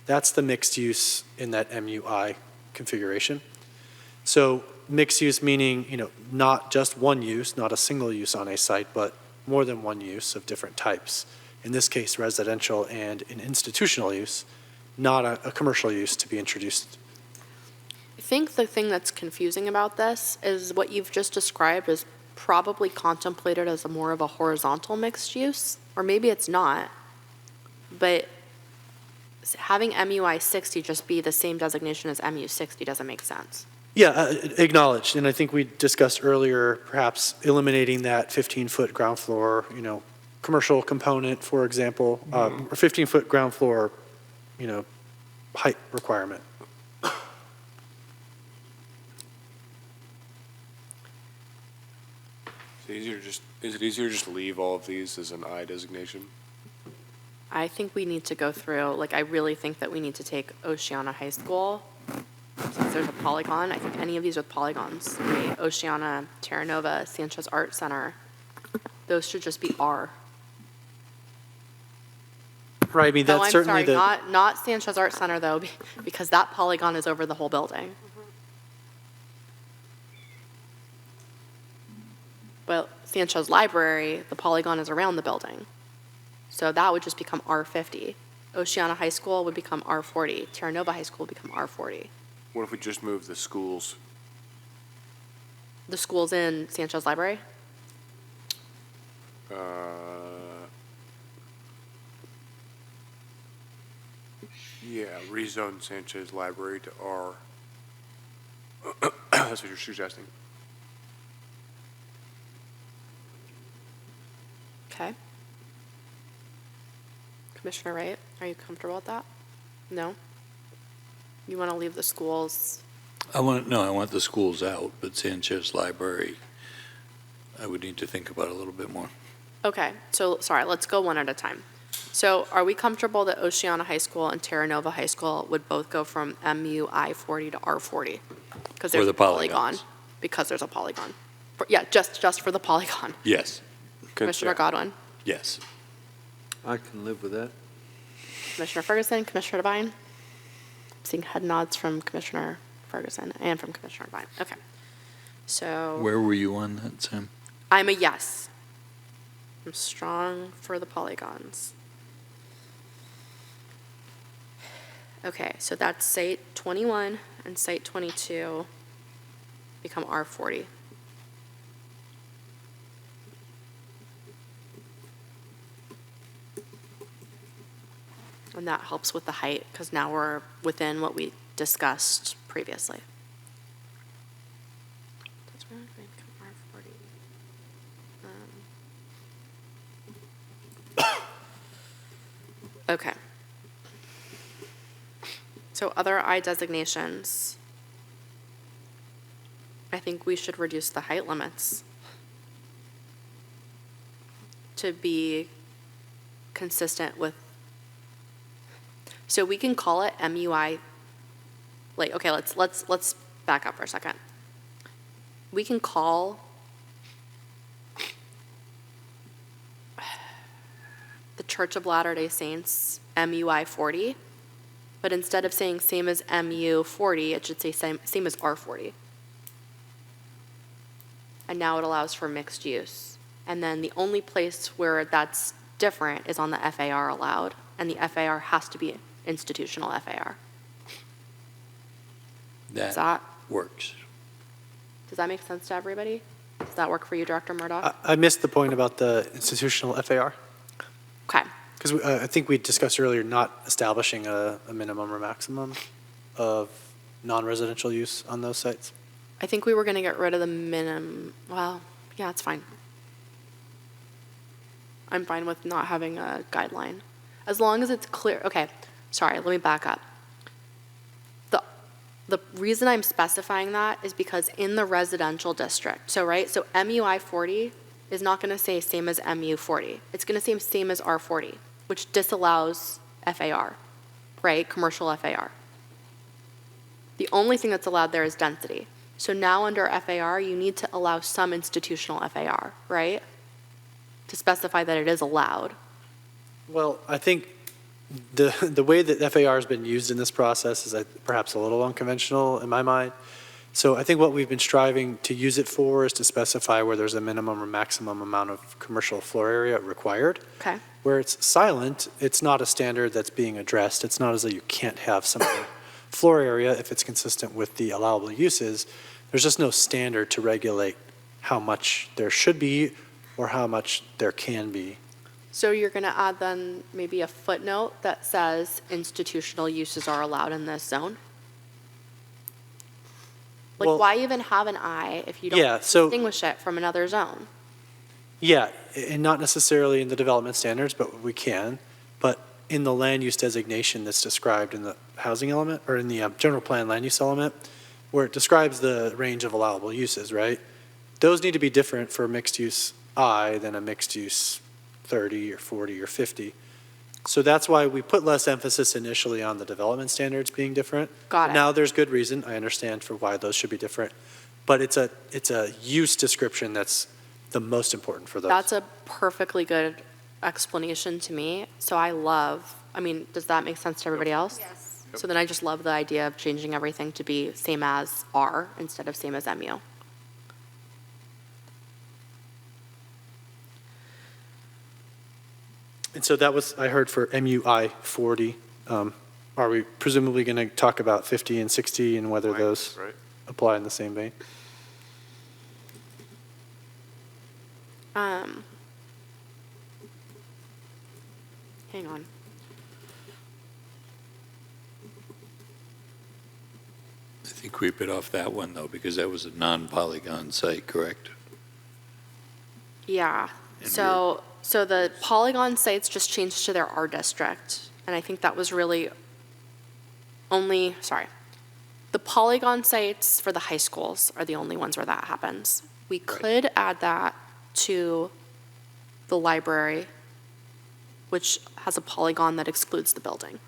That's the mixed use in that MUI configuration. So mixed use meaning, not just one use, not a single use on a site, but more than one use of different types. In this case, residential and an institutional use, not a commercial use to be introduced. I think the thing that's confusing about this is what you've just described is probably contemplated as more of a horizontal mixed use, or maybe it's not. But having MUI 60 just be the same designation as MU 60 doesn't make sense. Yeah, acknowledged. And I think we discussed earlier perhaps eliminating that 15-foot ground floor, commercial component, for example, or 15-foot ground floor, height requirement. Is it easier to just leave all of these as an I designation? I think we need to go through, I really think that we need to take Oceana High School, since there's a polygon. I think any of these with polygons, Oceana, Terra Nova, Sanchez Art Center, those should just be R. Right, I mean, that's certainly Not Sanchez Art Center, though, because that polygon is over the whole building. But Sanchez Library, the polygon is around the building. So that would just become R50. Oceana High School would become R40. Terra Nova High School would become R40. What if we just move the schools? The school's in Sanchez Library? Yeah, rezone Sanchez Library to R. That's what you're suggesting. Okay. Commissioner Wright, are you comfortable with that? No? You want to leave the schools? I want the schools out, but Sanchez Library, I would need to think about a little bit more. Okay, so, sorry, let's go one at a time. So are we comfortable that Oceana High School and Terra Nova High School would both go from MUI 40 to R40? Because there's For the a polygon. polygons. Because there's a polygon. Yeah, just for the polygon. Yes, Commissioner Godwin, yes. I can live with that. Commissioner Ferguson, Commissioner Devine? Seeing head nods from Commissioner Ferguson and from Commissioner Devine. Okay. So Where were you on that, Sam? I'm a yes. I'm strong for the polygons. Okay, so that's site 21 and site 22 become R40. And that helps with the height, because now we're within what we discussed previously. That's where I'm going to become R40. Okay. So So other I designations. I think we should reduce the height limits to be consistent with, so we can call it MUI, like, okay, let's back up for a second. We can call the Church of Latter-day Saints MUI 40, but instead of saying same as MU 40, it should say same as R40. And now it allows for mixed use. And then the only place where that's different is on the FAR allowed, and the FAR has to be institutional FAR. Does that works. Does that make sense to everybody? Does that work for you, Director Murdoch? I missed the point about the institutional FAR. Okay. Because I think we discussed earlier not establishing a minimum or maximum of non-residential use on those sites. I think we were going to get rid of the minimum. Well, yeah, it's fine. I'm fine with not having a guideline. As long as it's clear. Okay, sorry, let me back up. The reason I'm specifying that is because in the residential district, so MUI 40 is not going to say same as MU 40. It's going to say same as R 40, which disallows FAR, right? Commercial FAR. The only thing that's allowed there is density. So now under FAR, you need to allow some institutional FAR, right? To specify that it is allowed. Well, I think the way that FAR has been used in this process is perhaps a little unconventional in my mind. So I think what we've been striving to use it for is to specify where there's a minimum or maximum amount of commercial floor area required. Okay. Where it's silent, it's not a standard that's being addressed. It's not as though you can't have some floor area if it's consistent with the allowable uses. There's just no standard to regulate how much there should be or how much there can be. So you're going to add then maybe a footnote that says institutional uses are allowed in this zone? Like, Well, why even have an I if you don't distinguish it from another zone? Yeah, and not necessarily in the development standards, but we can. But in the land use designation that's described in the housing element, or in the general plan land use element, where it describes the range of allowable uses, right? Those need to be different for mixed use I than a mixed use 30 or 40 or 50. So that's why we put less emphasis initially on the development standards being different. Got it. Now there's good reason, I understand, for why those should be different. But it's a use description that's the most important for those. That's a perfectly good explanation to me. So does that make sense to everybody else? Yes. So then I just love the idea of changing everything to be same as R instead of same as MU. And so that was, I heard for MUI 40. Are we presumably going to talk about 50 and 60 and whether those Right. apply in the same vein? Hang on. I think we bit off that one, though, because that was a non-polygon site, correct? Yeah. And So the polygon sites just changed to their R district. And I think that was really the polygon sites for the high schools are the only ones where that happens. We could add that to the library, which has a polygon that excludes the building.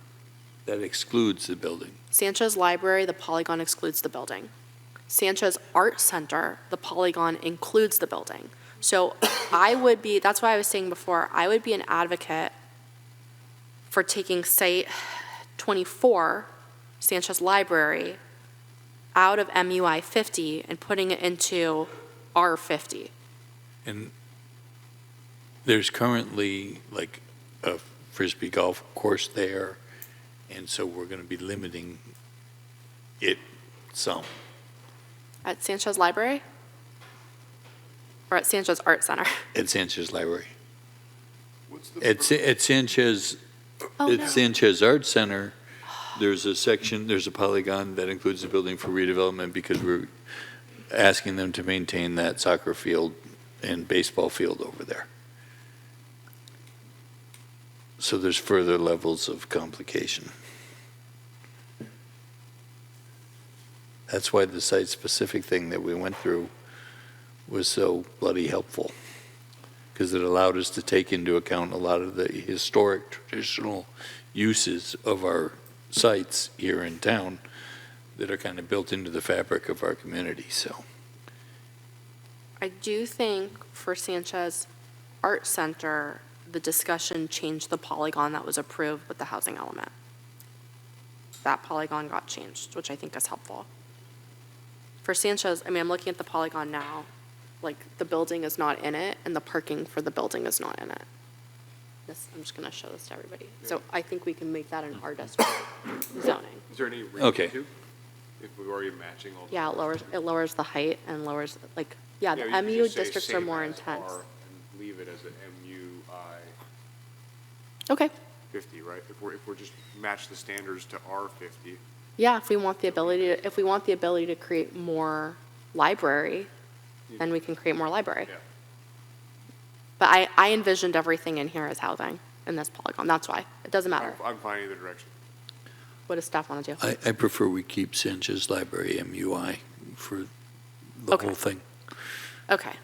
That excludes the building. Sanchez Library, the polygon excludes the building. Sanchez Art Center, the polygon includes the building. So that's why I was saying before, I would be an advocate for taking site 24, Sanchez Library, out of MUI 50 and putting it into R 50. And there's currently like a Frisbee golf course there, and so we're going to be limiting it some. At Sanchez Library? Or at Sanchez Art Center? At Sanchez Library. What's the At Sanchez, Sanchez Art Center, there's a polygon that includes the building for redevelopment because we're asking them to maintain that soccer field and baseball field over there. So there's further levels of complication. That's why the site-specific thing that we went through was so bloody helpful, because it allowed us to take into account a lot of the historic, traditional uses of our sites here in town that are kind of built into the fabric of our community, so. I do think for Sanchez Art Center, the discussion changed the polygon that was approved with the housing element. That polygon got changed, which I think is helpful. For Sanchez, I mean, I'm looking at the polygon now, like, the building is not in it, and the parking for the building is not in it. This, I'm just gonna show this to everybody. So I think we can make that an R district zoning. Is there any reason Okay. to? If we're already matching all. Yeah, it lowers the height and lowers, like, yeah, the you could MU just say districts are same more as intense. R and leave it as an MUI Okay, 50, right? If we're just match the standards to R 50. yeah, if we want the ability to create more library, then we can create more library. Yeah. But I envisioned everything in here as housing in this polygon, that's why. It doesn't matter. I'm fine either direction. What does staff want to do? I prefer we keep Sanchez Library MUI for the Okay. whole thing. Okay.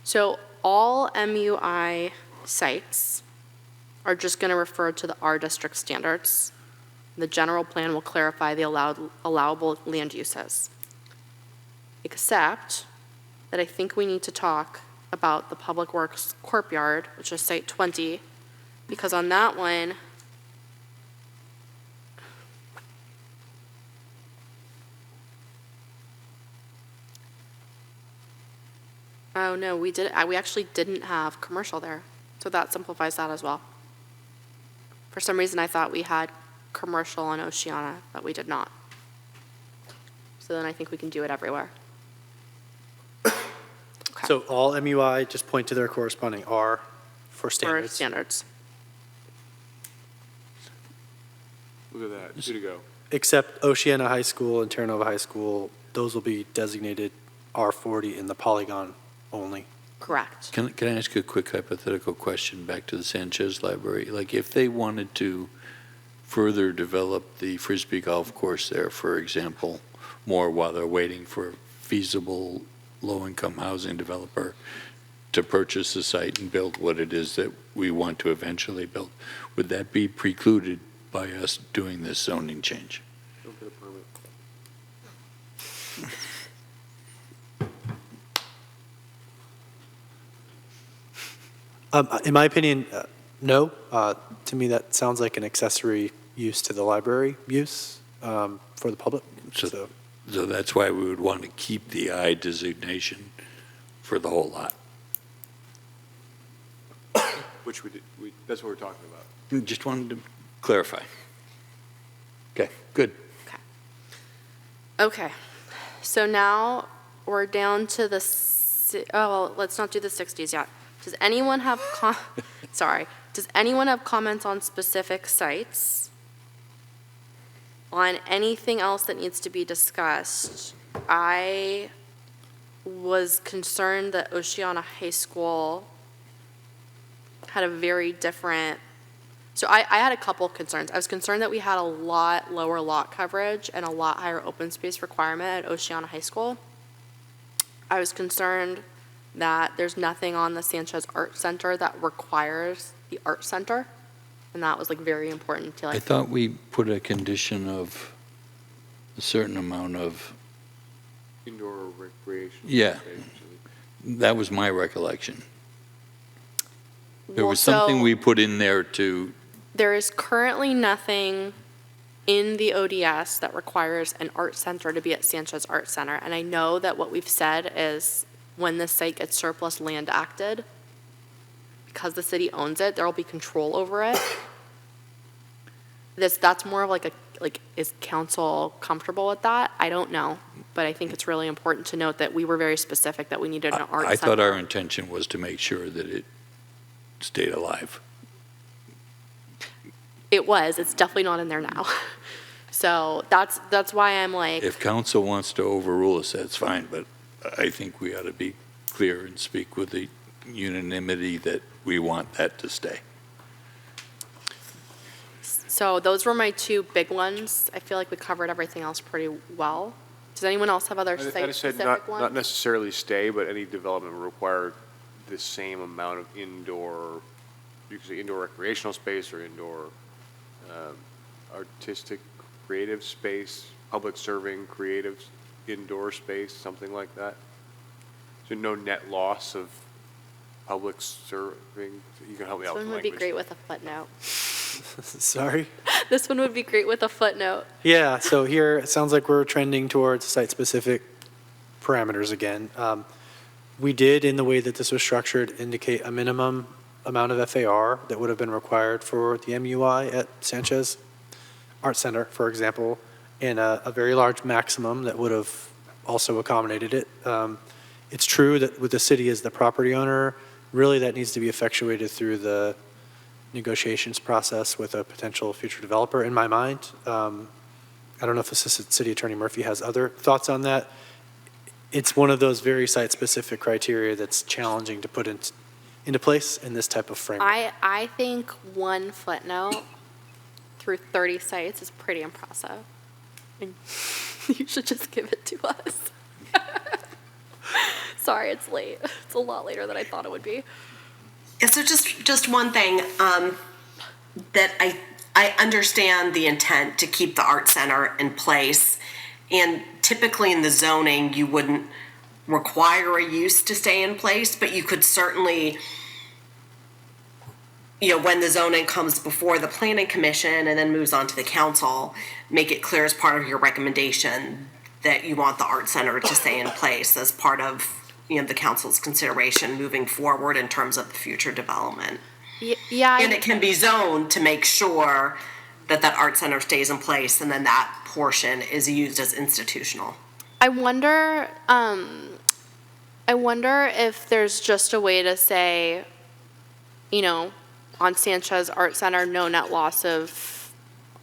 So all MUI sites are just going to refer to the R district standards. The general plan will clarify the allowable land uses. Except that I think we need to talk about the Public Works Courtyard, which is Site 20, because on that one, oh no, we actually didn't have commercial there, so that simplifies that as well. For some reason, I thought we had commercial on Oceana, but we did not. So then I think we can do it everywhere. Okay. So all MUI just point to their corresponding R for For standards. standards. Look at that, 2 to go. Except Oceana High School and Terra Nova High School, those will be designated R40 in the polygon only. Correct. Can I ask a quick hypothetical question back to the Sanchez Library? Like, if they wanted to further develop the Frisbee golf course there, for example, more while they're waiting for a feasible low-income housing developer to purchase the site and build what it is that we want to eventually build, would that be precluded by us doing this zoning change? Don't get a permit. In my opinion, no. To me, that sounds like an accessory use to the library use for the public. So that's why we would want to keep the I designation for the whole lot. Which we did, that's what we're talking about. Just wanted to clarify. Okay, good. Okay. So now we're down to the, well, let's not do the 60s yet. Does anyone have, sorry, does anyone have comments on specific sites? On anything else that needs to be discussed? I was concerned that Oceana High School had a very different, so I had a couple concerns. I was concerned that we had a lot lower lot coverage and a lot higher open space requirement at Oceana High School. I was concerned that there's nothing on the Sanchez Art Center that requires the art center, and that was like very important to I like. thought we put a condition of a certain amount of, Indoor recreation. Yeah. space. that was my recollection. There Well, was something so we put in there to, there is currently nothing in the ODS that requires an art center to be at Sanchez Art Center, and I know that what we've said is when this site gets surplus land acted, because the city owns it, there will be control over it. That's more of like is council comfortable with that? I don't know, but I think it's really important to note that we were very specific that we needed an art center. I thought our intention was to make sure that it stayed alive. It was, it's definitely not in there now. So that's why I'm like, If council wants to overrule us, that's fine, but I think we ought to be clear and speak with the unanimity that we want that to stay. So those were my two big ones. I feel like we covered everything else pretty well. Does anyone else have other I just said site-specific ones? not necessarily stay, but any development will require the same amount of indoor, you could say indoor recreational space or indoor artistic, creative space, public serving, creative indoor space, something like that. So no net loss of public serving. You can help me out This with one the would be language. great with a footnote. Sorry? This one would be great with a footnote. Yeah, so here, it sounds like we're trending towards site-specific parameters again. We did, in the way that this was structured, indicate a minimum amount of FAR that would have been required for the MUI at Sanchez Art Center, for example, and a very large maximum that would have also accommodated it. It's true that with the city as the property owner, really that needs to be effectuated through the negotiations process with a potential future developer, in my mind. I don't know if Assistant City Attorney Murphy has other thoughts on that. It's one of those very site-specific criteria that's challenging to put into place in this type of framework. I think one footnote through 30 sites is pretty impressive. And you should just give it to us. Sorry, it's late. It's a lot later than I thought it would be. Yeah, so just one thing, that I understand the intent to keep the art center in place. And typically in the zoning, you wouldn't require a use to stay in place, but you could certainly, when the zoning comes before the planning commission and then moves on to the council, make it clear as part of your recommendation that you want the art center to stay in place as part of, the council's consideration moving forward in terms of the future development. Yeah. And it can be zoned to make sure that art center stays in place and then that portion is used as institutional. I wonder if there's just a way to say, on Sanchez Art Center, no net loss of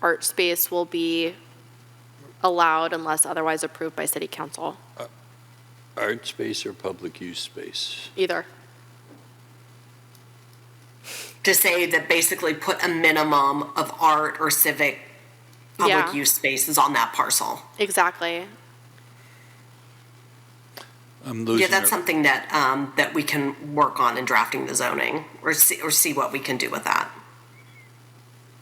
art space will be allowed unless otherwise approved by city council. Art space or public use space? Either. To say that basically put a minimum of art or civic Yeah. public use spaces on that parcel. Exactly. I'm losing. Yeah, that's something that, that we can work on in drafting the zoning or see what we can do with that.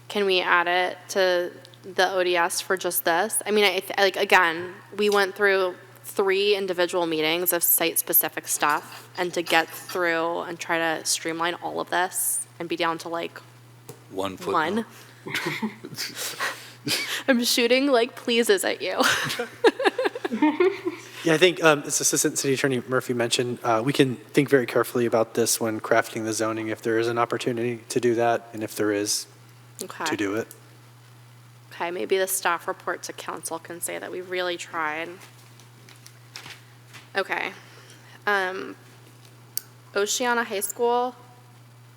Can we add it to the ODS for just this? I mean, again, we went through 3 individual meetings of site-specific stuff, and to get through and try to streamline all of this and be down to One one. footnote. I'm shooting pleases at you. Yeah, I think, as Assistant City Attorney Murphy mentioned, we can think very carefully about this when crafting the zoning, if there is an opportunity to do that, and if there is, Okay. to do it. Okay, maybe the staff report to council can say that we really tried. Okay. Oceana High School,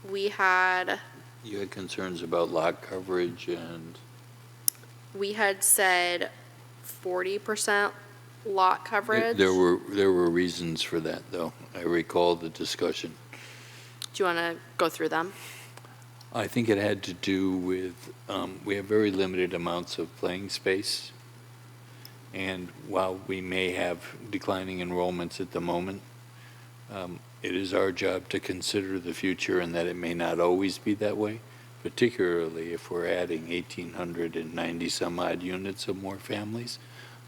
we had You had concerns about lot coverage and said 40% lot coverage. there were reasons for that, though. I recall the discussion. Do you want to go through them? I think it had to do with, we have very limited amounts of playing space. And while we may have declining enrollments at the moment, it is our job to consider the future and that it may not always be that way, particularly if we're adding 1,890 some odd units of more families,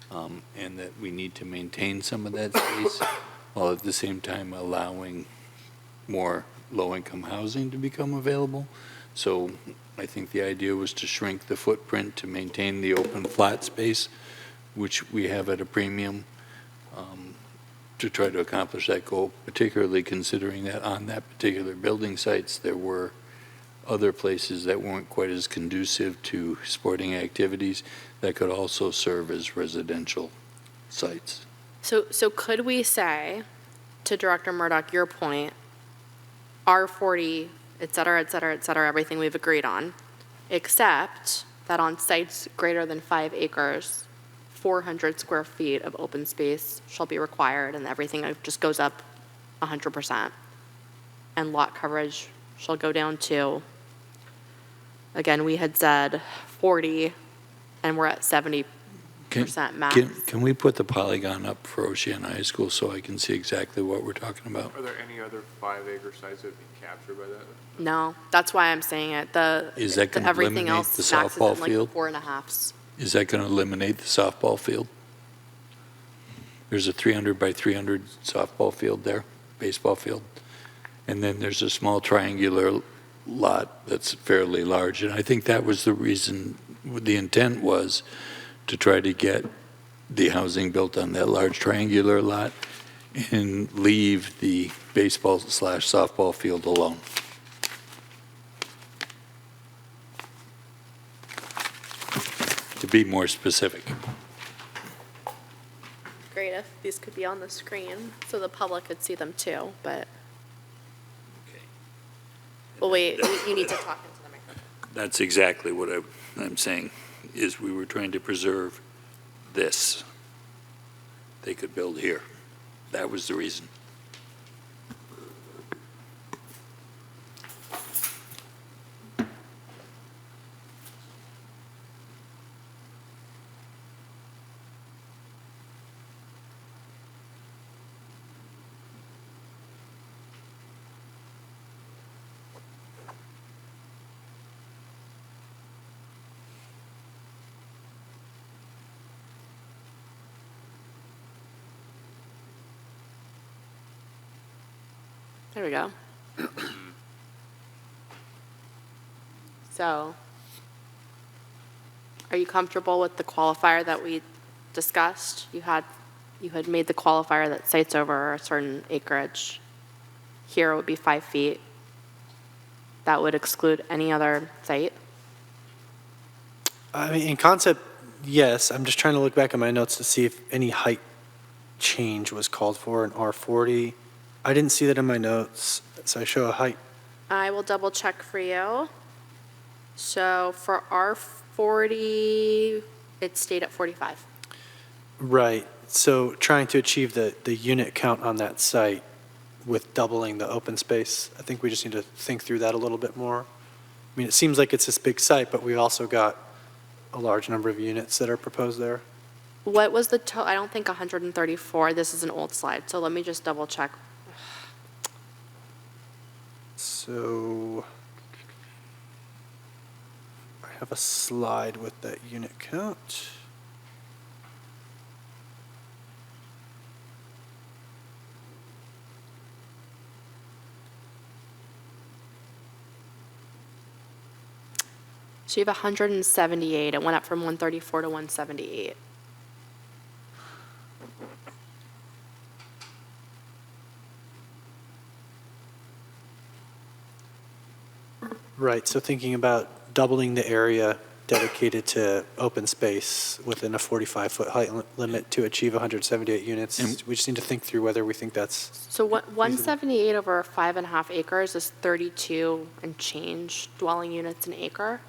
and that we need to maintain some of that space while at the same time allowing more low-income housing to become available. So I think the idea was to shrink the footprint to maintain the open flat space, which we have at a premium, to try to accomplish that goal, particularly considering that on that particular building sites, there were other places that weren't quite as conducive to sporting activities that could also serve as residential sites. So could we say, to Director Murdoch, your point, R40, et cetera, everything we've agreed on, except that on sites greater than 5 acres, 400 square feet of open space shall be required, and everything just goes up 100%. And lot coverage shall go down to Again, we had said 40, and we're at 70% max. Can we put the polygon up for Oceana High School so I can see exactly what we're talking about? Are there any other 5-acre sites that would be captured by that? No, that's why I'm saying it. Is that gonna Everything eliminate else the maxes softball in like field? 4.5s. Is that going to eliminate the softball field? There's a 300 by 300 softball field there, baseball field. And then there's a small triangular lot that's fairly large. And I think that was the reason, the intent was to try to get the housing built on that large triangular lot and leave the baseball/softball field alone. To be more specific. Great if these could be on the screen so the public could see them too, but. Well, wait, you need to talk into the microphone. That's exactly what I'm saying, is we were trying to preserve this. They could build here. That was the reason. There we go. So, are you comfortable with the qualifier that we discussed? You had made the qualifier that sites over a certain acreage. Here it would be 5 feet. That would exclude any other site. I mean, in concept, yes. I'm just trying to look back at my notes to see if any height change was called for in R40. I didn't see that in my notes, so I show a height. I will double check for you. So for R40, it stayed at 45. Right. So trying to achieve the unit count on that site with doubling the open space, I think we just need to think through that a little bit more. I mean, it seems like it's this big site, but we also got a large number of units that are proposed there. What was the I don't think 134. This is an old slide, so let me just double check. So I have a slide with that unit count. So you have 178. It went up from 134 to 178. Right, so thinking about doubling the area dedicated to open space within a 45-foot height limit to achieve 178 units, And- we just need to think through whether we think that's, So 178 over 5.5 acres is 32 and change dwelling units an acre,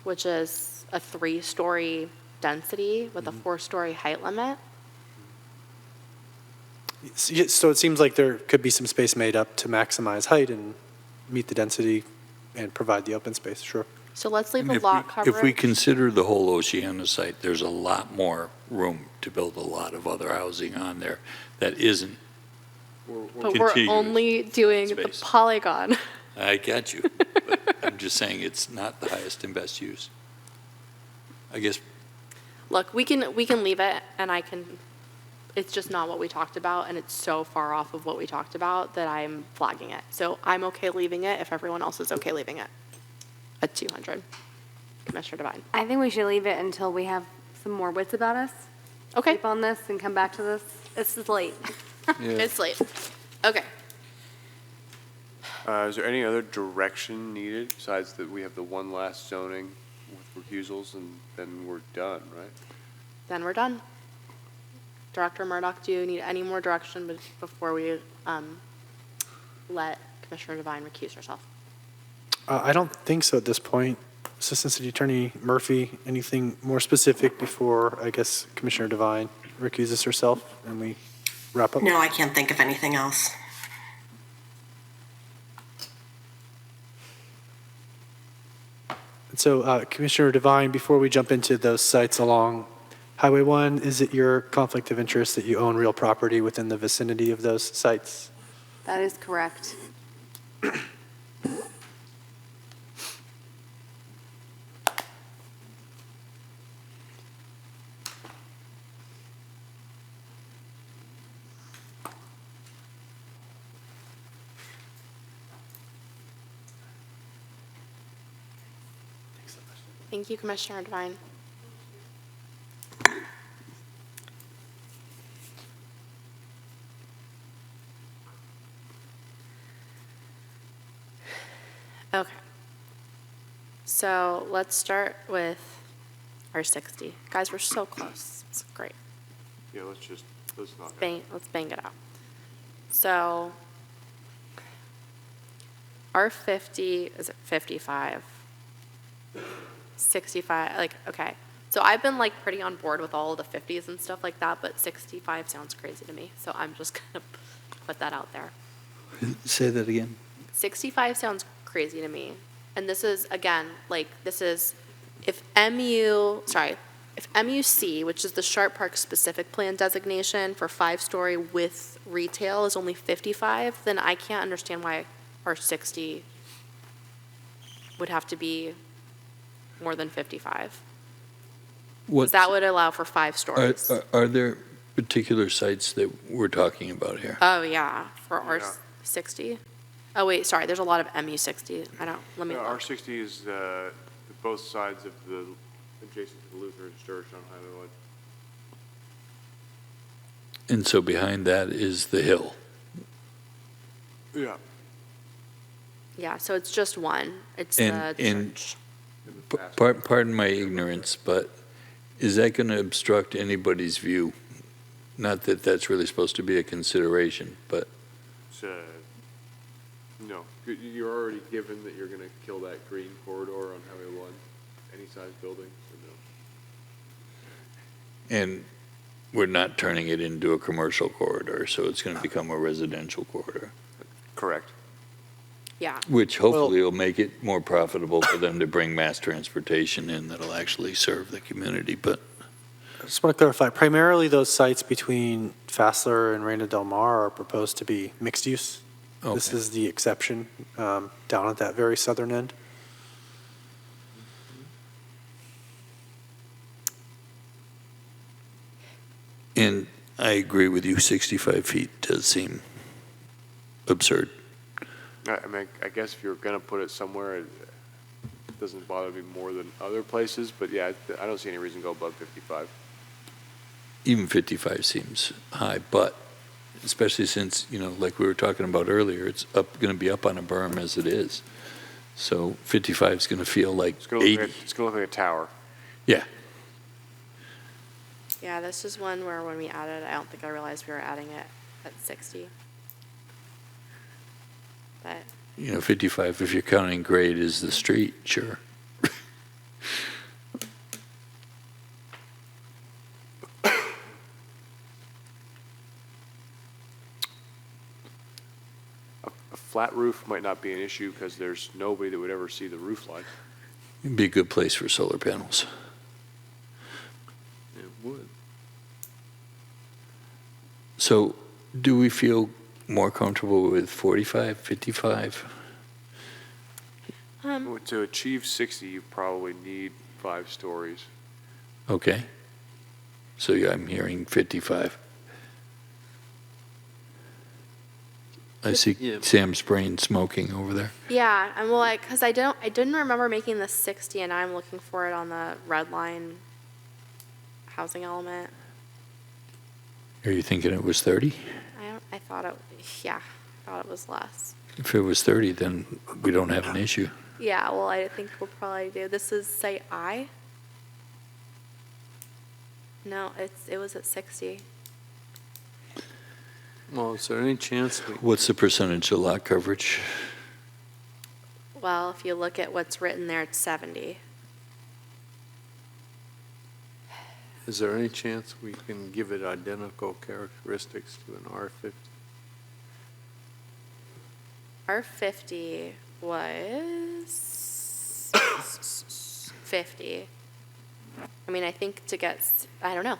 which is a 3-story density with a 4-story height limit. so it seems like there could be some space made up to maximize height and meet the density and provide the open space, sure. So let's leave a If lot we- coverage. If we consider the whole Oceana site, there's a lot more room to build a lot of other housing on there that isn't. But we're contiguous only doing the space. polygon. I get you, but I'm just saying it's not the highest and best use. I guess, Look, we can leave it, and it's just not what we talked about, and it's so far off of what we talked about that I'm flagging it. So I'm okay leaving it if everyone else is okay leaving it at 200. Commissioner Devine. I think we should leave it until we have some more wits about us. Okay. Sleep on this and come back to this. This is late. It's late. Okay. Is there any other direction needed besides that we have the one last zoning with recusals and then we're done, right? Then we're done. Director Murdoch, do you need any more direction before we let Commissioner Devine recuse herself? I don't think so at this point. Assistant City Attorney Murphy, anything more specific before, I guess, Commissioner Devine recuses herself and we wrap up? No, I can't think of anything else. So Commissioner Devine, before we jump into those sites along Highway 1, is it your conflict of interest that you own real property within the vicinity of those sites? That is correct. Thank you, Commissioner Devine. Okay. So let's start with R60. Guys, we're so close. It's great. Yeah, let's not. Let's bang it out. So R50 is at 55. 65, like, okay. So I've been like pretty on board with all of the 50s and stuff like that, but 65 sounds crazy to me. So I'm just gonna put that out there. Say that again. 65 sounds crazy to me. And this is, again, like, this is, if MUC, which is the Sharp Park specific plan designation for 5-story with retail is only 55, then I can't understand why R60 would have to be more than 55. Because that would allow for 5 stories. Are there particular sites that we're talking about here? Oh, yeah, for R60. Oh, wait, sorry, there's a lot of MU60. Let me look. R60 is both sides of the, adjacent to the Lutheran Church on Highway 1. And so behind that is the hill. Yeah. Yeah, so it's just one. It's And- the and- church. Pardon my ignorance, but is that going to obstruct anybody's view? Not that that's really supposed to be a consideration, but No, you're already given that you're going to kill that green corridor on Highway 1, any size building, so no. and we're not turning it into a commercial corridor, so it's going to become a residential corridor, Correct. Yeah, which hopefully will make it more profitable for them to bring mass transportation in that'll actually serve the community, but I just want to clarify, primarily those sites between Fassler and Reina Del Mar are proposed to be mixed use. This Okay. is the exception down at that very southern end. And I agree with you, 65 feet does seem absurd. I mean, I guess if you're going to put it somewhere, it doesn't bother me more than other places, but yeah, I don't see any reason to go above 55. Even 55 seems high, but especially since, like we were talking about earlier, it's going to be up on a berm as it is. So 55 is going to feel like It's going to 80. look like a tower. Yeah, yeah, this is one where when we added, I don't think I realized we were adding it at 60. But 55, if you're counting grade as the street, sure. A flat roof might not be an issue because there's nobody that would ever see the roof line. It'd be a good place for solar panels. It would. So do we feel more comfortable with 45, 55? To achieve 60, you probably need 5 stories. Okay. So yeah, I'm hearing 55. I see Yeah. Sam's brain smoking over there. yeah, and well, because I didn't remember making the 60, and now I'm looking for it on the red line housing element. Are you thinking it was 30? I thought it was less. If it was 30, then we don't have an issue. Yeah, well, I think we'll probably do. This is site I. No, it was at 60. Well, is there any chance What's the percentage of lot coverage? Well, if you look at what's written there, it's 70. is there any chance we can give it identical characteristics to an R50? R50 was 50. I mean, I think I don't know.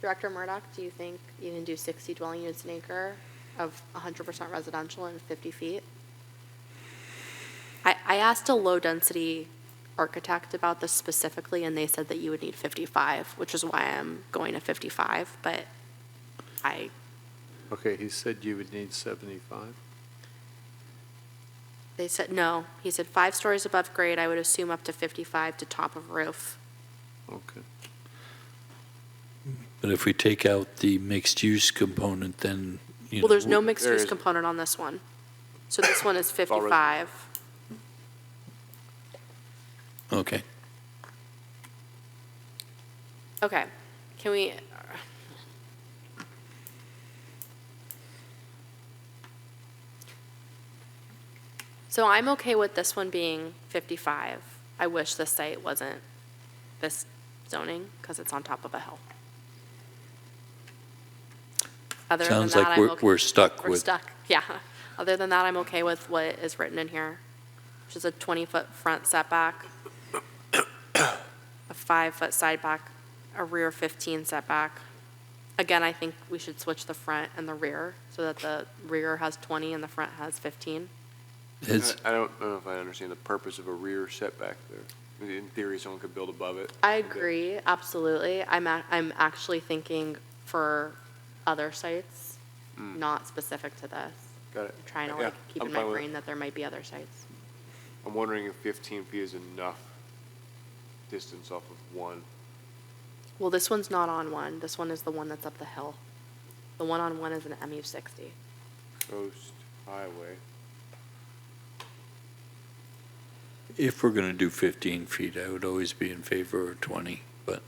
Director Murdoch, do you think you can do 60 dwelling units an acre of 100% residential and 50 feet? I asked a low-density architect about this specifically, and they said that you would need 55, which is why I'm going to 55, but Okay, he said you would need 75? they said, no. He said 5 stories above grade, I would assume up to 55 to top of roof. Okay. But if we take out the mixed-use component, then, Well, there's no There mixed-use is- component on this one. So this one is all 55. Okay. Okay, can we? So I'm okay with this one being 55. I wish this site wasn't this zoning, because it's on top of a hill. Other than Sounds that, like I'm okay- we're stuck We're with, stuck, yeah. Other than that, I'm okay with what is written in here, which is a 20-foot front setback, a 5-foot side back, a rear 15 setback. Again, I think we should switch the front and the rear so that the rear has 20 and the front has 15. it's, I don't know if I understand the purpose of a rear setback there. In theory, someone could build above it. I agree, absolutely. I'm actually thinking for other sites, not specific to this. Got it. I'm trying to Yeah, keep I'm in my fine with brain that there might be other sites. I'm wondering if 15 feet is enough distance off of one. Well, this one's not on one. This one is the one that's up the hill. The one on one is an MU-60. Coast Highway. if we're going to do 15 feet, I would always be in favor of 20, but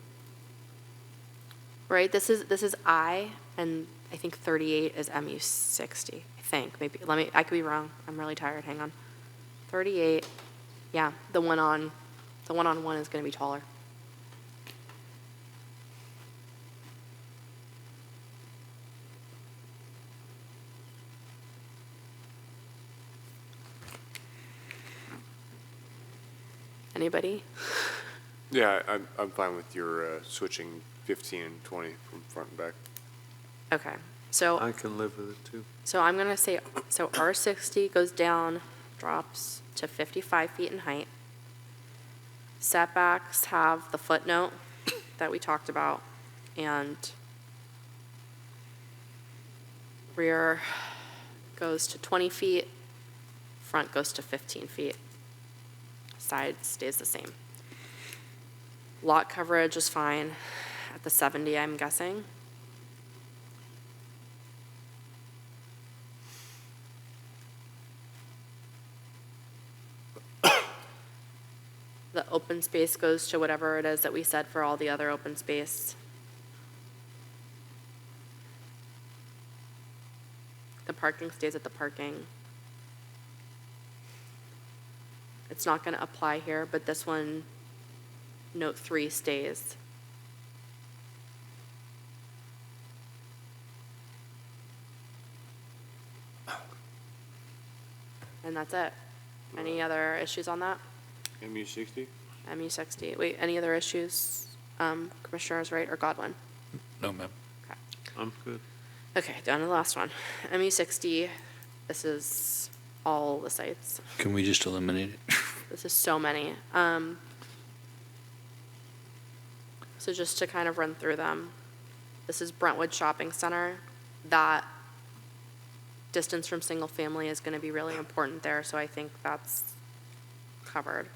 Right, this is I, and I think 38 is MU-60, I think, maybe, I could be wrong, I'm really tired, hang on. 38, yeah, the one on one is gonna be taller. Anybody? Yeah, I'm fine with your switching 15 and 20 from front and back. Okay, so. I can live with it, too. So I'm going to say, so R60 goes down, drops to 55 feet in height. Setbacks have the footnote that we talked about, and rear goes to 20 feet, front goes to 15 feet. Side stays the same. Lot coverage is fine at the 70, I'm guessing. The open space goes to whatever it is that we said for all the other open space. The parking stays at the parking. It's not going to apply here, but this one, note 3 stays. And that's it. Any other issues on that? MU-60? MU-60. Wait, any other issues? Commissioners Wright or Godwin? no, ma'am. I'm good. Okay, down to the last one. MU-60, this is all the sites. Can we just eliminate it? This is so many. So just to kind of run through them, this is Brentwood Shopping Center. That distance from single family is going to be really important there, so I think that's covered.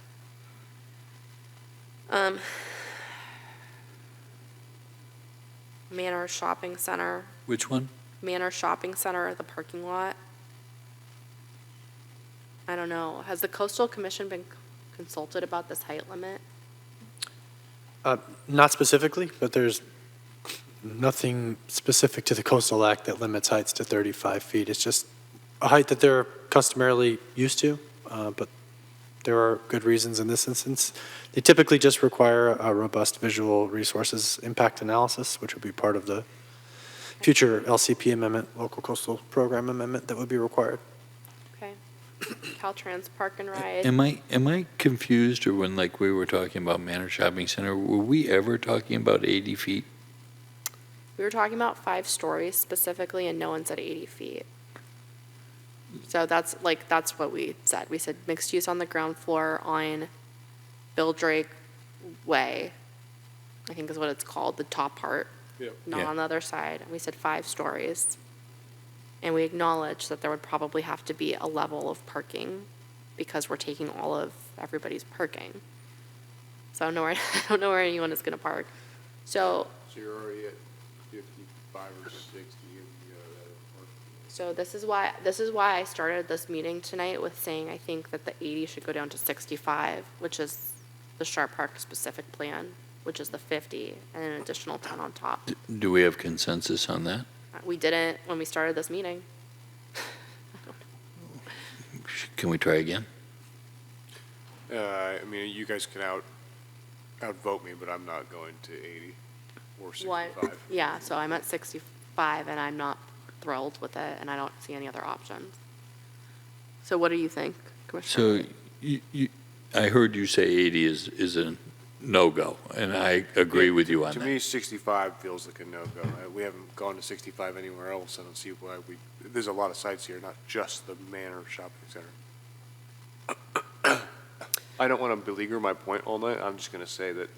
Manor Shopping Center, Which one? Manor Shopping Center, the parking lot. I don't know. Has the Coastal Commission been consulted about this height limit? Not specifically, but there's nothing specific to the Coastal Act that limits heights to 35 feet. It's just a height that they're customarily used to, but there are good reasons in this instance. They typically just require a robust visual resources impact analysis, which would be part of the future LCP amendment, local coastal program amendment that would be required. Okay. Caltrans Park and Ride. Am I confused, or when, like, we were talking about Manor Shopping Center, were we ever talking about 80 feet? We were talking about 5 stories specifically, and no one said 80 feet. So that's what we said. We said mixed use on the ground floor on Bill Drake Way, I think is what it's called, the top part, Yep. not Yeah. on the other side. And we said 5 stories. And we acknowledged that there would probably have to be a level of parking because we're taking all of everybody's parking. So I don't know where anyone is going to park. So So you're already at 55 or 60, and So this is why I started this meeting tonight with saying I think that the 80 should go down to 65, which is the Sharp Park specific plan, which is the 50, and an additional 10 on top. Do we have consensus on that? We didn't when we started this meeting. Can we try again? I mean, you guys can outvote me, but I'm not going to 80 or 65. What? Yeah, so I'm at 65, and I'm not thrilled with it, and I don't see any other options. So what do you think, Commissioner? So I heard you say 80 is a no-go, and I agree with you on To that. me, 65 feels like a no-go. We haven't gone to 65 anywhere else. I don't see why there's a lot of sites here, not just the Manor Shopping Center. I don't want to beleaguer my point all night. I'm just going to say that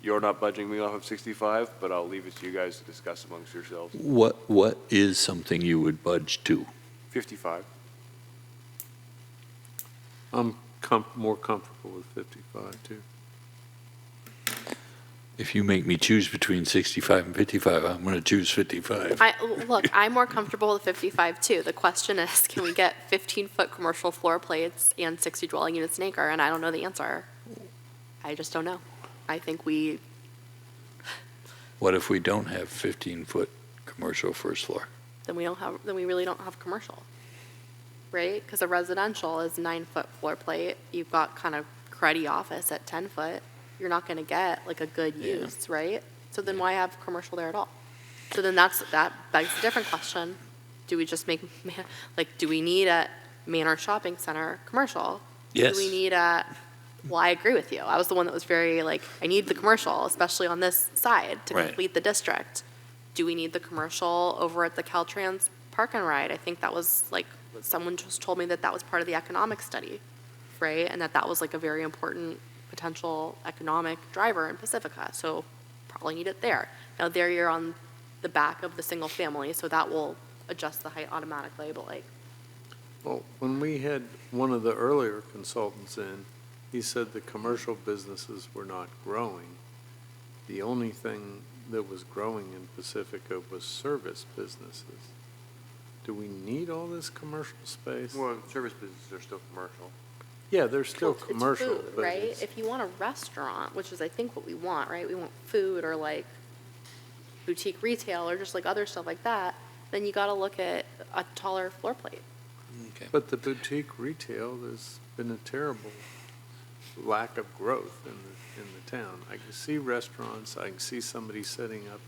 you're not budging me off of 65, but I'll leave it to you guys to discuss amongst yourselves. What is something you would budge to? 55. I'm more comfortable with 55, too. If you make me choose between 65 and 55, I'm going to choose 55. Look, I'm more comfortable with 55 too. The question is, can we get 15-foot commercial floor plates and 60 dwelling units an acre? And I don't know the answer. I just don't know. I think What if we don't have 15-foot commercial first floor? then we really don't have commercial, right? Because a residential is 9-foot floor plate. You've got kind of cruddy office at 10 foot. You're not going to get like a good Yeah. use, right? So then why have commercial there at all? So then that begs a different question. Do we just do we need a Manor Shopping Center commercial? Yes. Do we need well, I agree with you. I was the one that was very I need the commercial, especially on this side to Right. complete the district. Do we need the commercial over at the Caltrans Park and Ride? I think that was someone just told me that was part of the economic study, right? And that was a very important potential economic driver in Pacifica. So probably need it there. Now there you're on the back of the single family, so that will adjust the height automatically, but Well, when we had one of the earlier consultants in, he said the commercial businesses were not growing. The only thing that was growing in Pacifica was service businesses. Do we need all this commercial space? Well, service businesses are still commercial. Yeah, they're still it's commercial, food, but right? it's- If you want a restaurant, which is I think what we want, right? We want food or boutique retail or just other stuff like that, then you got to look at a taller floor plate. Okay. But the boutique retail, there's been a terrible lack of growth in the town. I can see restaurants, I can see somebody setting up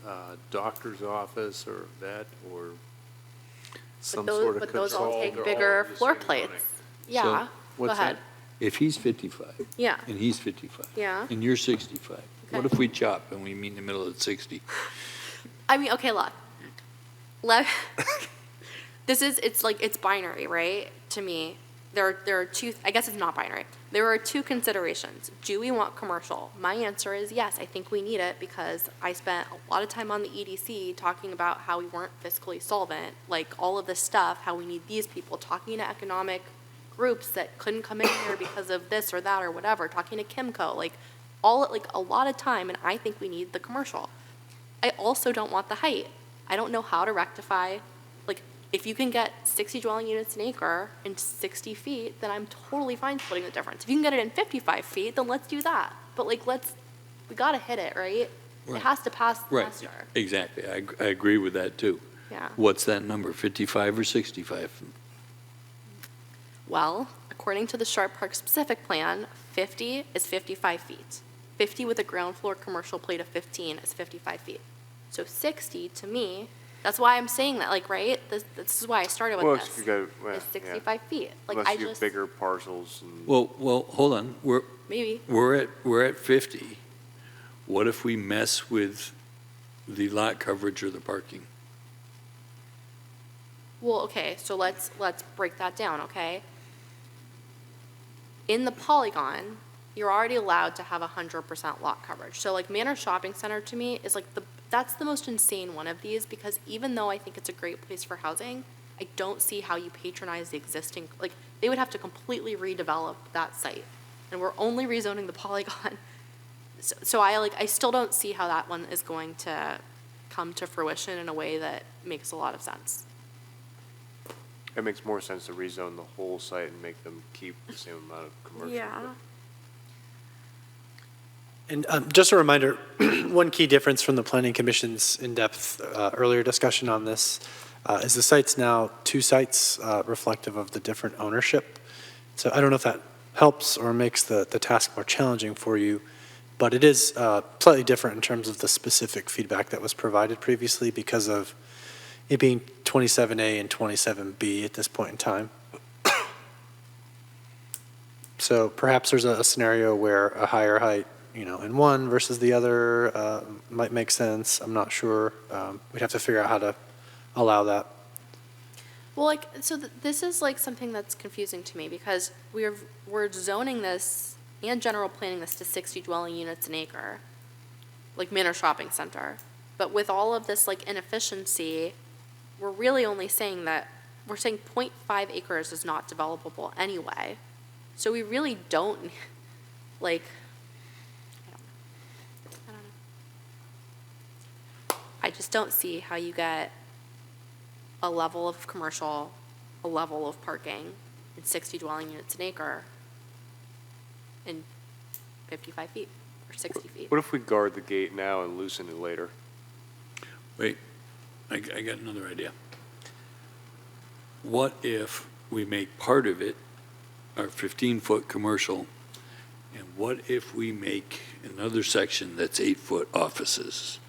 a doctor's office or vet or some sort of But those all consult. take they're bigger all the floor same plates. money. Yeah, go what's ahead. that? If he's 55 Yeah, and he's 55 yeah. and you're 65, what Okay. if we chop and we meet in the middle at 60? I mean, okay, look. It's binary, right? To me, there are two, I guess it's not binary. There are two considerations. Do we want commercial? My answer is yes, I think we need it because I spent a lot of time on the EDC talking about how we weren't fiscally solvent, all of this stuff, how we need these people, talking to economic groups that couldn't come in here because of this or that or whatever, talking to Kimco, a lot of time, and I think we need the commercial. I also don't want the height. I don't know how to rectify, if you can get 60 dwelling units an acre in 60 feet, then I'm totally fine splitting the difference. If you can get it in 55 feet, then let's do that. But we gotta hit it, right? Right. It has to pass the Right, muster. exactly. I agree with that, too. Yeah. What's that number, 55 or 65? Well, according to the Sharp Park specific plan, 50 is 55 feet. 50 with a ground floor commercial plate of 15 is 55 feet. So 60, to me, That's why I'm saying that, like, right? This is why I started Well, with if this. you go, well, It's yeah. 65 feet. Like, Unless I you have just, bigger parcels and. Well, hold on. maybe. We're at 50. What if we mess with the lot coverage or the parking? Well, okay, so let's break that down, okay? In the polygon, you're already allowed to have 100% lot coverage. So like Manor Shopping Center to me is like that's the most insane one of these, because even though I think it's a great place for housing, I don't see how you patronize the existing, like, they would have to completely redevelop that site. And we're only rezoning the polygon. So I still don't see how that one is going to come to fruition in a way that makes a lot of sense. It makes more sense to rezone the whole site and make them keep the same amount of commercial. And just a reminder, one key difference from the Planning Commission's in-depth earlier discussion on this is the site's now 2 sites reflective of the different ownership. So I don't know if that helps or makes the task more challenging for you, but it is slightly different in terms of the specific feedback that was provided previously because of it being 27A and 27B at this point in time. So perhaps there's a scenario where a higher height, in one versus the other might make sense. I'm not sure. We'd have to figure out how to allow that. Well, like, so this is like something that's confusing to me, because we're zoning this and general planning this to 60 dwelling units an acre, like Manor Shopping Center. But with all of this like inefficiency, we're really only saying that, we're saying 0.5 acres is not developable anyway. So we really don't, like, I don't know. I just don't see how you get a level of commercial, a level of parking, and 60 dwelling units an acre in 55 feet or 60 feet. What if we guard the gate now and loosen it later? Wait, I got another idea. What if we make part of it our 15-foot commercial, and what if we make another section that's 8-foot offices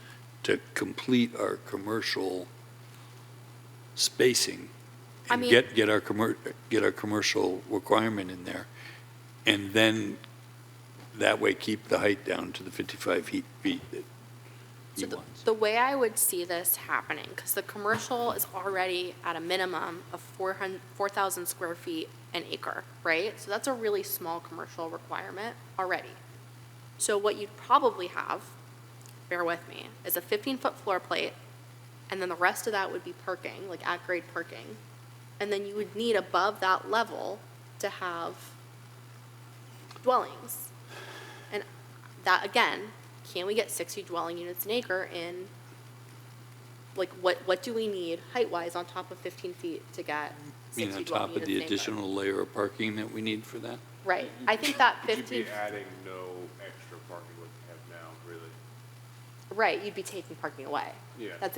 to complete our commercial spacing? I And mean- get our commercial requirement in there, and then that way keep the height down to the 55 feet that he So wants. the way I would see this happening, because the commercial is already at a minimum of 4,000 square feet an acre, right? So that's a really small commercial requirement already. So what you'd probably have, bear with me, is a 15-foot floor plate, and then the rest of that would be parking, like at-grade parking. And then you would need above that level to have dwellings. And that, again, can we get 60 dwelling units an acre in, like, what do we need height-wise on top of 15 feet to get I mean, 60 on dwelling top of units the an acre? additional layer of parking that we need for that? Right, I think that You'd 15, be adding no extra parking like you have now, really. right, you'd be taking parking away. Yeah. That's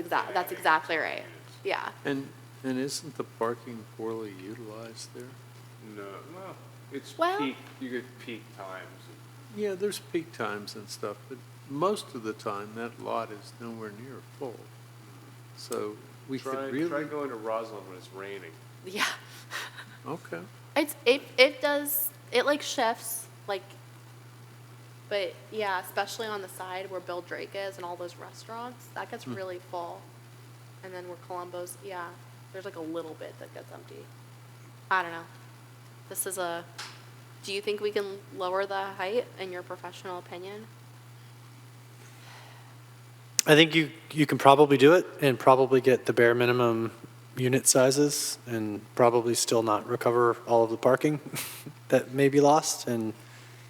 exactly right, yeah. And isn't the parking poorly utilized there? No, well, it's Well- peak, you get peak times. Yeah, there's peak times and stuff, but most of the time, that lot is nowhere near full. So we could Try really, going to Roslyn when it's raining. Yeah, okay. it does, it like shifts, like, but yeah, especially on the side where Bill Drake is and all those restaurants, that gets really full. And then where Columbo's, yeah, there's like a little bit that gets empty. I don't know. Do you think we can lower the height in your professional opinion? I think you can probably do it and probably get the bare minimum unit sizes and probably still not recover all of the parking that may be lost and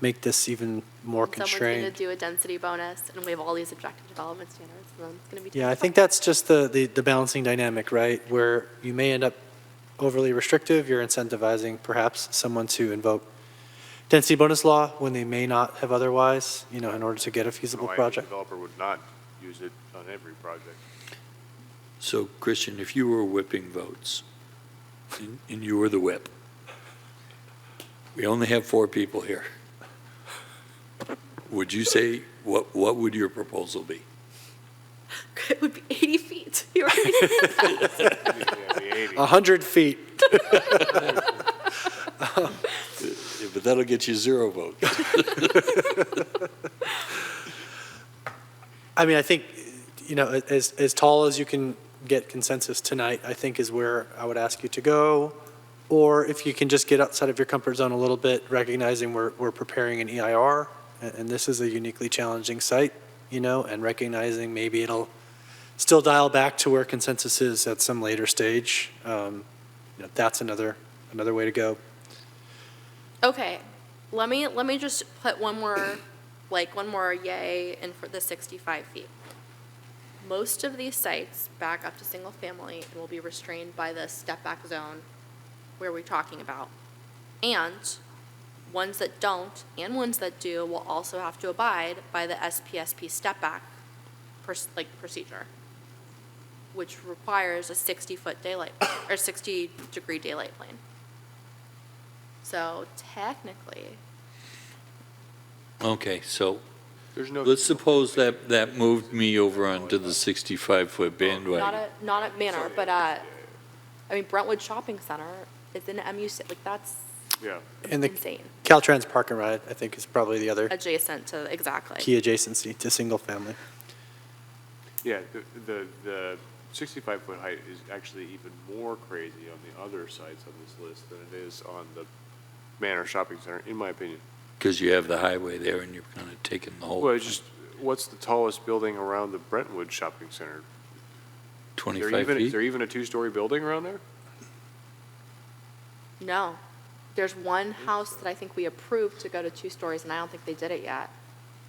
make this even more Someone's constrained. gonna do a density bonus and we have all these objective development standards, and then it's gonna be. Yeah, I think that's just the balancing dynamic, right? Where you may end up overly restrictive, you're incentivizing perhaps someone to invoke density bonus law when they may not have otherwise, in order to get a feasible No, any project. developer would not use it on every project. So, Christian, if you were whipping votes, and you were the whip, we only have 4 people here, would you say, what would your proposal be? It would be 80 feet. You already said Yeah, the 80. 100 feet. Yeah, but that'll get you 0 votes. I mean, I think, as tall as you can get consensus tonight, I think is where I would ask you to go. Or if you can just get outside of your comfort zone a little bit, recognizing we're preparing an EIR, and this is a uniquely challenging site, and recognizing maybe it'll still dial back to where consensus is at some later stage. That's another way to go. Okay, let me just put one more yay in for the 65 feet. Most of these sites back up to single family and will be restrained by the step back zone where we're talking about. And ones that don't and ones that do will also have to abide by the SPSP step back procedure, which requires a 60-foot daylight or 60-degree daylight plane. So technically, Okay, so There's no. let's suppose that moved me over onto the 65-foot bandwagon. not at Manor, but Brentwood Shopping Center is in MU6. Like that's Yeah. And the insane. Caltrans Park and Ride, I think, is probably the other Adjacent to exactly. key adjacency to single family. Yeah, the 65-foot height is actually even more crazy on the other sites on this list than it is on the Manor Shopping Center, in my opinion. Because you have the highway there and you're kind of taking the whole Well, it's just, what's the tallest building around the Brentwood Shopping Center? Is 25 there feet. even a two-story building around there? No, there's one house that I think we approved to go to 2 stories, and I don't think they did it yet.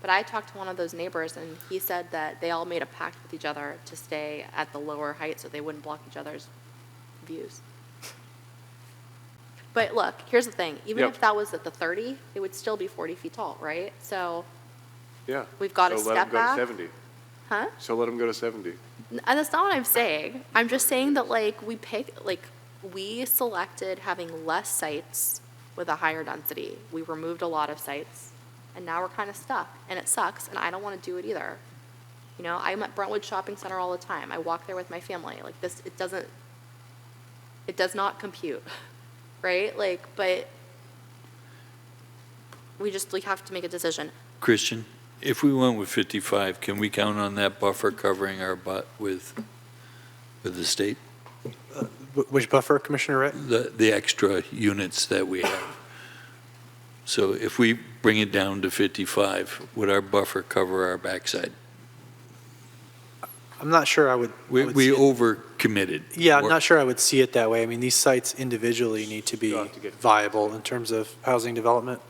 But I talked to one of those neighbors, and he said that they all made a pact with each other to stay at the lower height so they wouldn't block each other's views. But look, here's the thing. Even Yep. if that was at the 30, it would still be 40 feet tall, right? So, Yeah. We've got to So let 'em step go to back. 70. huh? So let them go to 70. And that's not what I'm saying. I'm just saying that, we selected having less sites with a higher density. We removed a lot of sites, and now we're kind of stuck, and it sucks, and I don't want to do it either. I'm at Brentwood Shopping Center all the time. I walk there with my family. It does not compute, right? But we have to make a decision. Christian, if we went with 55, can we count on that buffer covering our butt with the state? Which buffer, Commissioner Rett? The extra units that we have. So if we bring it down to 55, would our buffer cover our backside? I'm not sure I would. We over-committed. Yeah, I'm not sure I would see it that way. I mean, these sites individually need to be You'll have to get- viable in terms of housing development.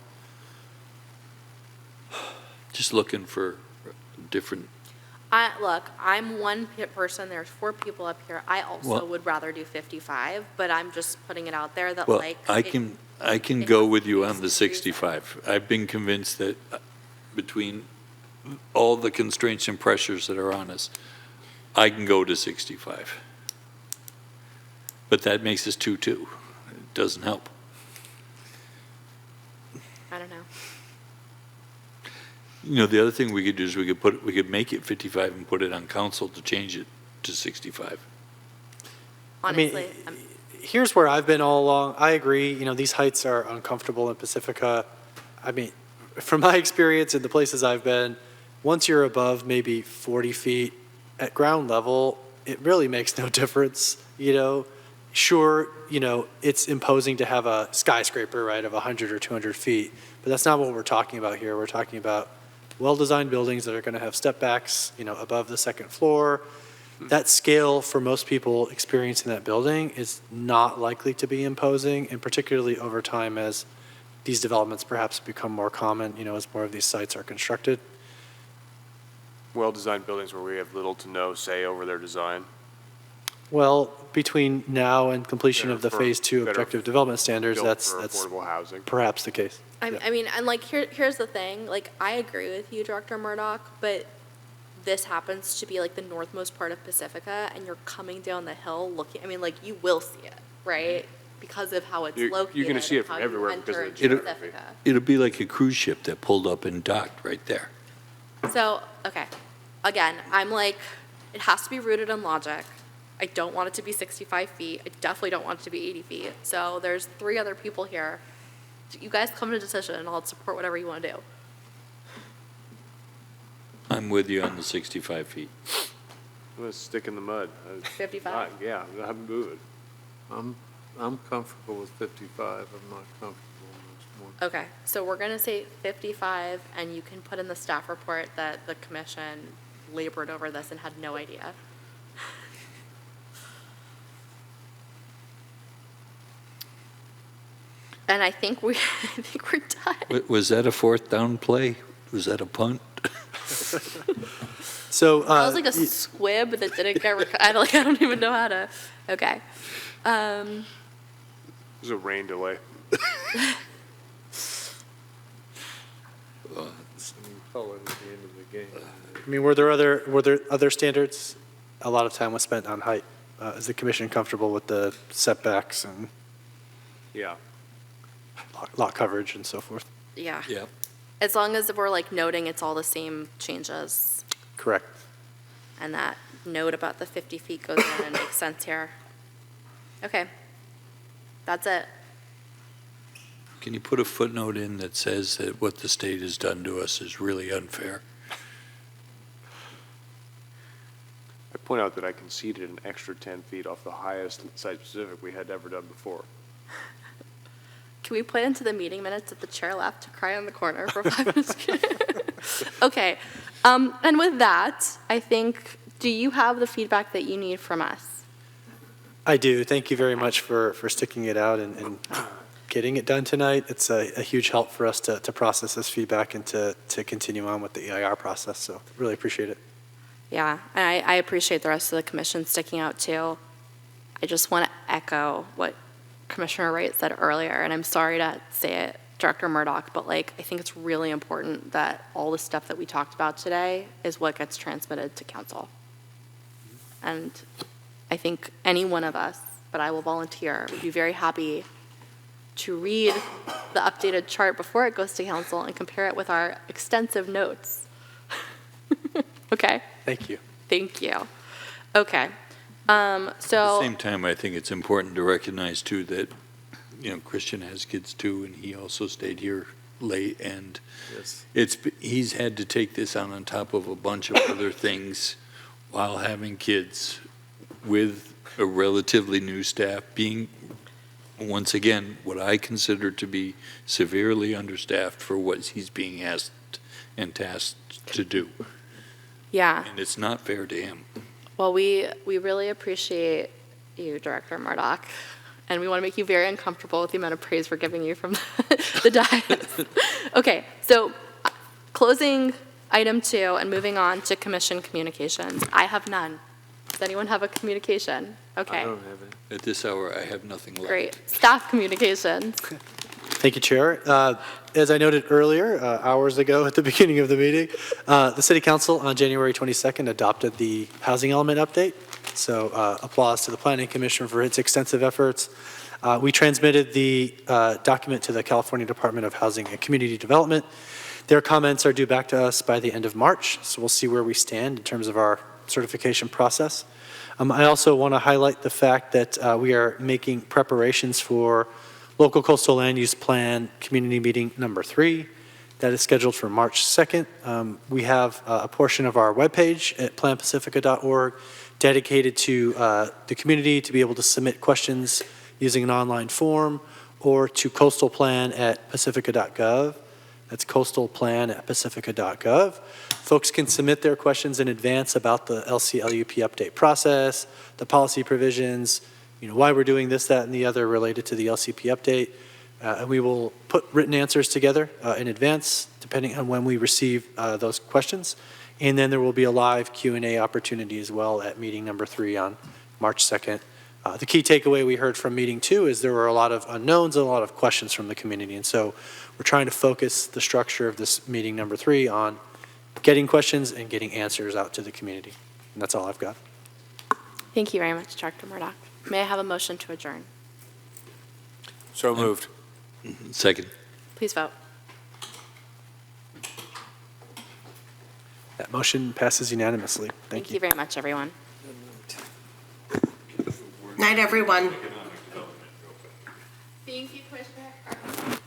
Just looking for different, I'm one person, there's 4 people up here. I also Well- would rather do 55, but I'm just putting it out there that well, I can it go has with to you be on the 65. 65. I've been convinced that between all the constraints and pressures that are on us, I can go to 65. But that makes us 2-2. It doesn't help. I don't know. The other thing we could do is we could make it 55 and put it on council to change it to 65. Honestly, Here's where I've been all along. I agree, these heights are uncomfortable in Pacifica. I mean, from my experience in the places I've been, once you're above maybe 40 feet at ground level, it really makes no difference, Sure, it's imposing to have a skyscraper, right, of 100 or 200 feet, but that's not what we're talking about here. We're talking about well-designed buildings that are going to have step backs, above the second floor. That scale for most people experiencing that building is not likely to be imposing, and particularly over time as these developments perhaps become more common, as more of these sites are constructed. Well-designed buildings where we have little to no say over their design. Well, between now and completion of the For Phase 2 better objective development standards, built that's for affordable housing. perhaps the case. Yeah. I mean, and here's the thing, I agree with you, Director Murdoch, but this happens to be the northmost part of Pacifica, and you're coming down the hill looking, you will see it, right? Because of how it's located. You're gonna see it and from how you everywhere because of enter the into geography. Pacifica. It'll be like a cruise ship that pulled up and docked right there. So, okay, again, it has to be rooted in logic. I don't want it to be 65 feet. I definitely don't want it to be 80 feet. So there's 3 other people here. You guys come to a decision, and I'll support whatever you want to do. I'm with you on the 65 feet. I'm gonna stick in the mud. 55? Yeah, I'm moving. I'm comfortable with 55. I'm not comfortable much more. Okay, so we're going to say 55, and you can put in the staff report that the commission labored over this and had no idea. And I think we're done. Was that a fourth down play? Was that a punt? So, That was like a squib that didn't get, I don't even know how to, okay. There's a rain delay. Call it at the end of the game. I mean, were there other standards? A lot of time was spent on height. Is the commission comfortable with the setbacks and Yeah. lot coverage and so forth? Yeah. Yeah. As long as we're like noting it's all the same changes, Correct. and that note about the 50 feet goes in and makes sense here. Okay. That's it. Can you put a footnote in that says that what the state has done to us is really unfair? I point out that I conceded an extra 10 feet off the highest site-specific we had ever done before. Can we put into the meeting minutes that the chair left to cry in the corner for 5 minutes? Okay. And with that, I think, do you have the feedback that you need from us? I do. Thank you very much for sticking it out and getting it done tonight. It's a huge help for us to process this feedback and to continue on with the EIR process. So really appreciate it. Yeah, and I appreciate the rest of the commission sticking out too. I just want to echo what Commissioner Wright said earlier, and I'm sorry to say it, Director Murdoch, but like, I think it's really important that all the stuff that we talked about today is what gets transmitted to council. And I think any one of us, but I will volunteer, would be very happy to read the updated chart before it goes to council and compare it with our extensive notes. Okay? Thank you. Thank you. Okay. At the So, same time, I think it's important to recognize too that, Christian has kids too, and he also stayed here late, and Yes. he's had to take this on top of a bunch of other things while having kids with a relatively new staff being, once again, what I consider to be severely understaffed for what he's being asked and tasked to do. yeah. And it's not fair to him. Well, we really appreciate you, Director Murdoch, and we want to make you very uncomfortable with the amount of praise we're giving you from the dais. Okay, so closing item 2 and moving on to commission communications. I have none. Does anyone have a communication? Okay, I don't have it. At this hour, I have nothing left. great. Staff communications. Thank you, Chair. As I noted earlier, hours ago at the beginning of the meeting, the City Council on January 22nd adopted the housing element update. So applause to the Planning Commission for its extensive efforts. We transmitted the document to the California Department of Housing and Community Development. Their comments are due back to us by the end of March, so we'll see where we stand in terms of our certification process. I also want to highlight the fact that we are making preparations for Local Coastal Land Use Plan Community Meeting number 3. That is scheduled for March 2nd. We have a portion of our webpage at planpacifica.org dedicated to the community to be able to submit questions using an online form, or to Coastal Plan at pacifica.gov. That's Coastal Plan at pacifica.gov. Folks can submit their questions in advance about the LCLUP update process, the policy provisions, why we're doing this, that, and the other related to the LCP update. And we will put written answers together in advance, depending on when we receive those questions. And then there will be a live Q&A opportunity as well at meeting number 3 on March 2nd. The key takeaway we heard from meeting 2 is there were a lot of unknowns and a lot of questions from the community. And so we're trying to focus the structure of this meeting number 3 on getting questions and getting answers out to the community. And that's all I've got. Thank you very much, Director Murdoch. May I have a motion to adjourn? So moved. Second. Please vote. That motion passes unanimously. Thank you very much, everyone. Night, everyone. Thank you, Commissioner.